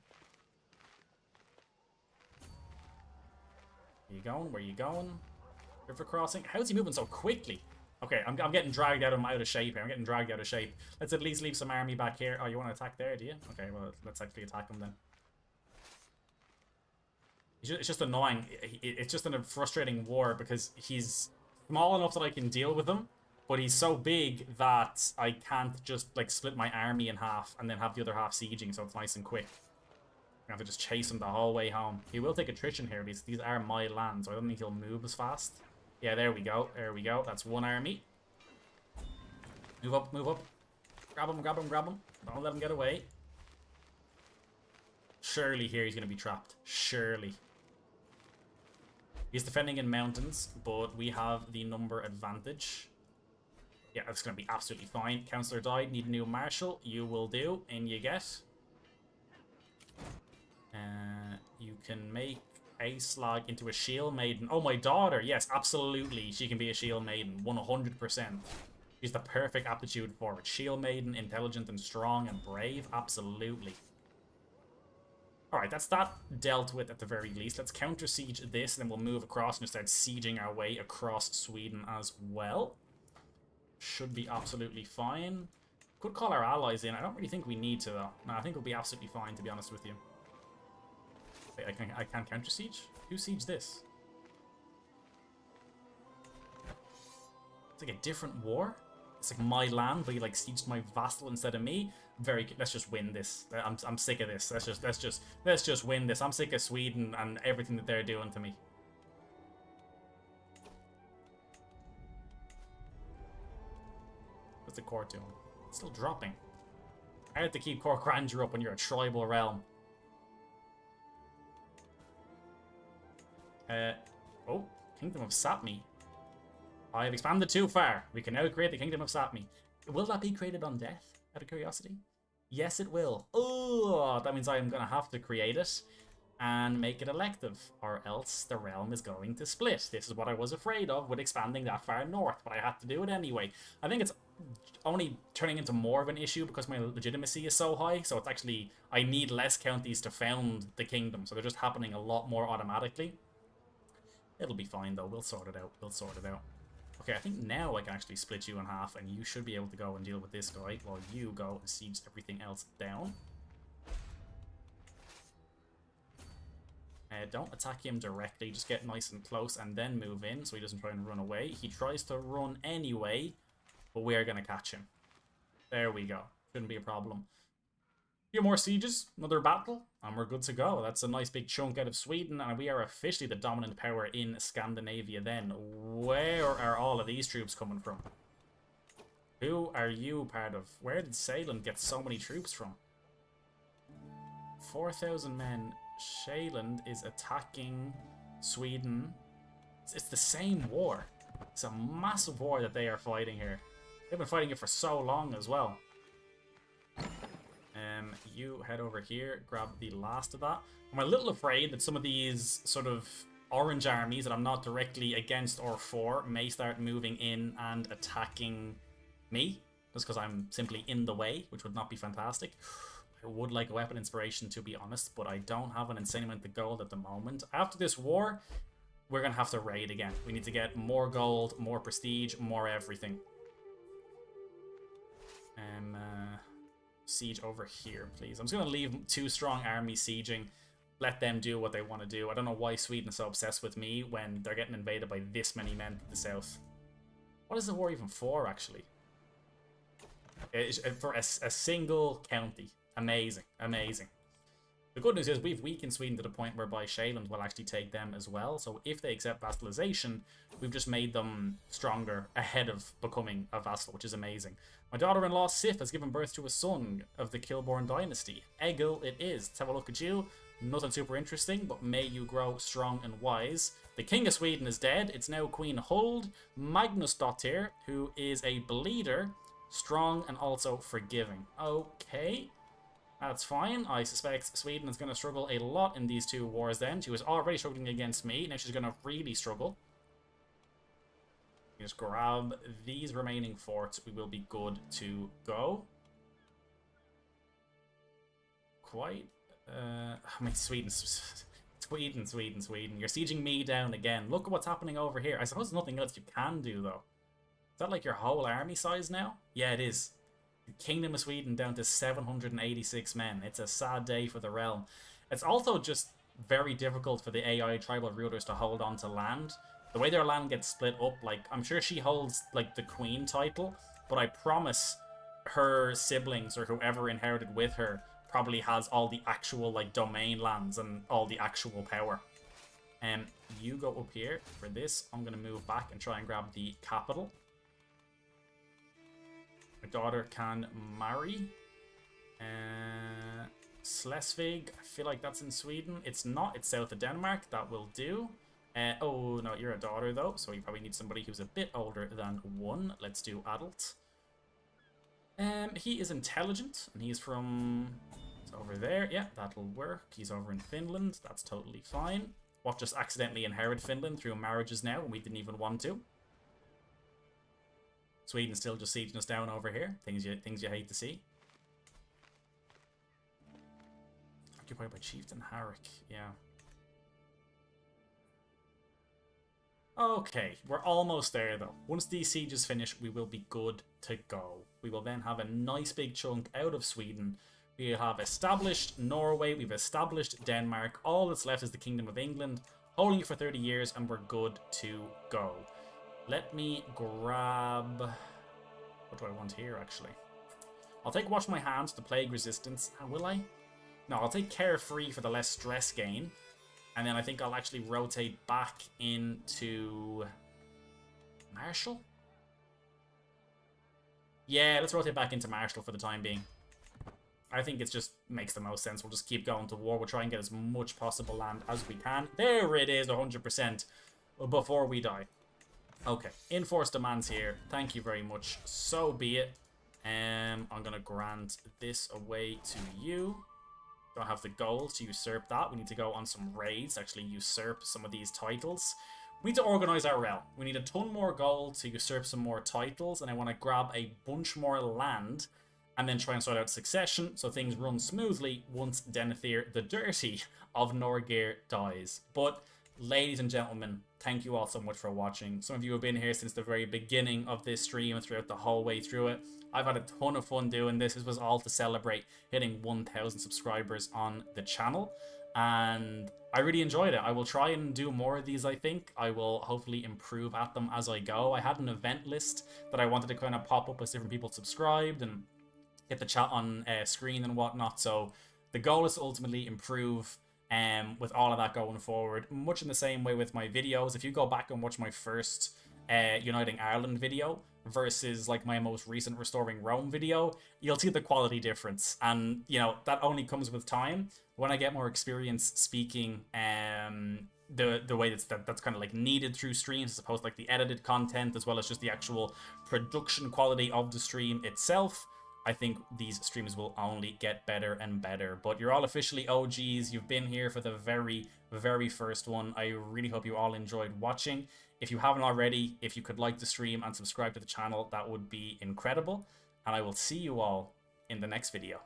Where you going? Where you going? River crossing. How's he moving so quickly? Okay, I'm getting dragged out of shape here. I'm getting dragged out of shape. Let's at least leave some army back here. Oh, you want to attack there, do you? Okay, well, let's actually attack him then. It's just annoying. It's just a frustrating war because he's small enough that I can deal with him, but he's so big that I can't just like split my army in half and then have the other half sieging, so it's nice and quick. I have to just chase him the whole way home. He will take attrition here. These are my lands, so I don't think he'll move as fast. Yeah, there we go. There we go. That's one army. Move up, move up. Grab him, grab him, grab him. Don't let him get away. Surely here he's going to be trapped. Surely. He's defending in mountains, but we have the number advantage. Yeah, that's going to be absolutely fine. Councillor died. Need a new marshal. You will do. In you get. You can make a slag into a shield maiden. Oh, my daughter. Yes, absolutely. She can be a shield maiden. 100%. She's the perfect aptitude for it. Shield maiden, intelligent and strong and brave. Absolutely. Alright, that's that dealt with at the very least. Let's counter siege this, and then we'll move across and start sieging our way across Sweden as well. Should be absolutely fine. Could call our allies in. I don't really think we need to, though. No, I think we'll be absolutely fine, to be honest with you. Wait, I can't counter siege? Who siege this? It's like a different war. It's like my land, but you like sieged my vassal instead of me. Very good. Let's just win this. I'm sick of this. Let's just win this. I'm sick of Sweden and everything that they're doing to me. What's the court doing? It's still dropping. I have to keep court grandeur up when you're a tribal realm. Oh, Kingdom of Sapmi. I have expanded too far. We can now create the Kingdom of Sapmi. Will that be created on death, out of curiosity? Yes, it will. Oh, that means I am going to have to create it and make it elective, or else the realm is going to split. This is what I was afraid of with expanding that far north, but I had to do it anyway. I think it's only turning into more of an issue because my legitimacy is so high, so it's actually, I need less counties to found the kingdom, so they're just happening a lot more automatically. It'll be fine though, we'll sort it out, Okay, I think now I can actually split you in half, and you should be able to go and deal with this guy while you go and siege everything else down. Don't attack him directly, just get nice and close and then move in so he doesn't try and run away. He tries to run anyway, but we are going to catch him. There we go. Shouldn't be a problem. A few more sieges, another battle, and we're good to go. That's a nice big chunk out of Sweden, and we are officially the dominant power in Scandinavia then. Where are all of these troops coming from? Who are you part of? Where did Seyland get so many troops from? 4,000 men. Seyland is attacking Sweden. It's the same war. It's a massive war that they are fighting here. They've been fighting it for so long as well. You head over here, grab the last of that. I'm a little afraid that some of these sort of orange armies that I'm not directly against or for may start moving in and attacking me, just because I'm simply in the way, which would not be fantastic. I would like a weapon inspiration, to be honest, but I don't have an insane amount of gold at the moment. After this war, we're going to have to raid again. We need to get more gold, more prestige, more everything. Siege over here, please. I'm just going to leave 2 strong armies sieging. Let them do what they want to do. I don't know why Sweden is so obsessed with me when they're getting invaded by this many men to the south. What is the war even for, actually? It's for a single county. Amazing. Amazing. The good news is we've weakened Sweden to the point whereby Shaland will actually take them as well. So if they accept vassalization, we've just made them stronger ahead of becoming a vassal, which is amazing. My daughter-in-law Sif has given birth to a son of the Kilborn dynasty. Egil it is. Let's have a look at you. Nothing super interesting, but may you grow strong and wise. The King of Sweden is dead. It's now Queen Huld Magnusdottir, who is a bleeder, strong and also forgiving. Okay. That's fine. I suspect Sweden is going to struggle a lot in these 2 wars then. She was already struggling against me. Now she's going to really struggle. Just grab these remaining forts. We will be good to go. Quite. I mean, Sweden. Sweden. You're sieging me down again. Look at what's happening over here. I suppose there's nothing else you can do, though. Is that like your whole army size now? Yeah, it is. Kingdom of Sweden down to 786 men. It's a sad day for the realm. It's also just very difficult for the AI tribal rulers to hold on to land. The way their land gets split up, like, I'm sure she holds, like, the queen title, but I promise her siblings or whoever inherited with her probably has all the actual, like, domain lands and all the actual power. You go up here for this. I'm going to move back and try and grab the capital. My daughter can marry. Slesvig, I feel like that's in Sweden. It's not, it's south of Denmark. That will do. Oh, no, you're a daughter, though, so you probably need somebody who's a bit older than 1. Let's do adult. He is intelligent, and he's from... It's over there. Yeah, that'll work. He's over in Finland. That's totally fine. What, just accidentally inherit Finland through marriages now, and we didn't even want to? Sweden's still just sieging us down over here. Things you hate to see. Occupied by Chieftain Harik. Yeah. Okay, we're almost there though. Once these sieges finish, we will be good to go. We will then have a nice big chunk out of Sweden. We have established Norway. We've established Denmark. All that's left is the Kingdom of England. Holding it for 30 years and we're good to go. Let me grab... What do I want here, actually? I'll take Wash My Hands to Plague Resistance. Will I? No, I'll take Carefree for the less stress gain. And then I think I'll actually rotate back into... Marshall? Yeah, let's rotate back into Marshall for the time being. I think it just makes the most sense. We'll just keep going to war. We'll try and get as much possible land as we can. There it is, 100%, before we die. Okay, enforce demands here. Thank you very much. So be it. I'm going to grant this away to you. Don't have the gold to usurp that. We need to go on some raids, actually usurp some of these titles. We need to organize our realm. We need a ton more gold to usurp some more titles, and I want to grab a bunch more land and then try and sort out succession so things run smoothly once Denethir the Dirty of Norgir dies. But ladies and gentlemen, thank you all so much for watching. Some of you have been here since the very beginning of this stream and throughout the whole way through it. I've had a ton of fun doing this. This was all to celebrate hitting 1,000 subscribers on the channel. And I really enjoyed it. I will try and do more of these, I think. I will hopefully improve at them as I go. I had an event list that I wanted to kind of pop up as different people subscribed and get the chat on screen and whatnot. So the goal is to ultimately improve with all of that going forward. Much in the same way with my videos. If you go back and watch my first Uniting Ireland video versus like my most recent Restoring Rome video, you'll see the quality difference. And, you know, that only comes with time. When I get more experience speaking the way that's kind of like needed through streams, as opposed to like the edited content, as well as just the actual production quality of the stream itself, I think these streams will only get better and better. But you're all officially OGs. You've been here for the very, very first one. I really hope you all enjoyed watching. If you haven't already, if you could like the stream and subscribe to the channel, that would be incredible. And I will see you all in the next video.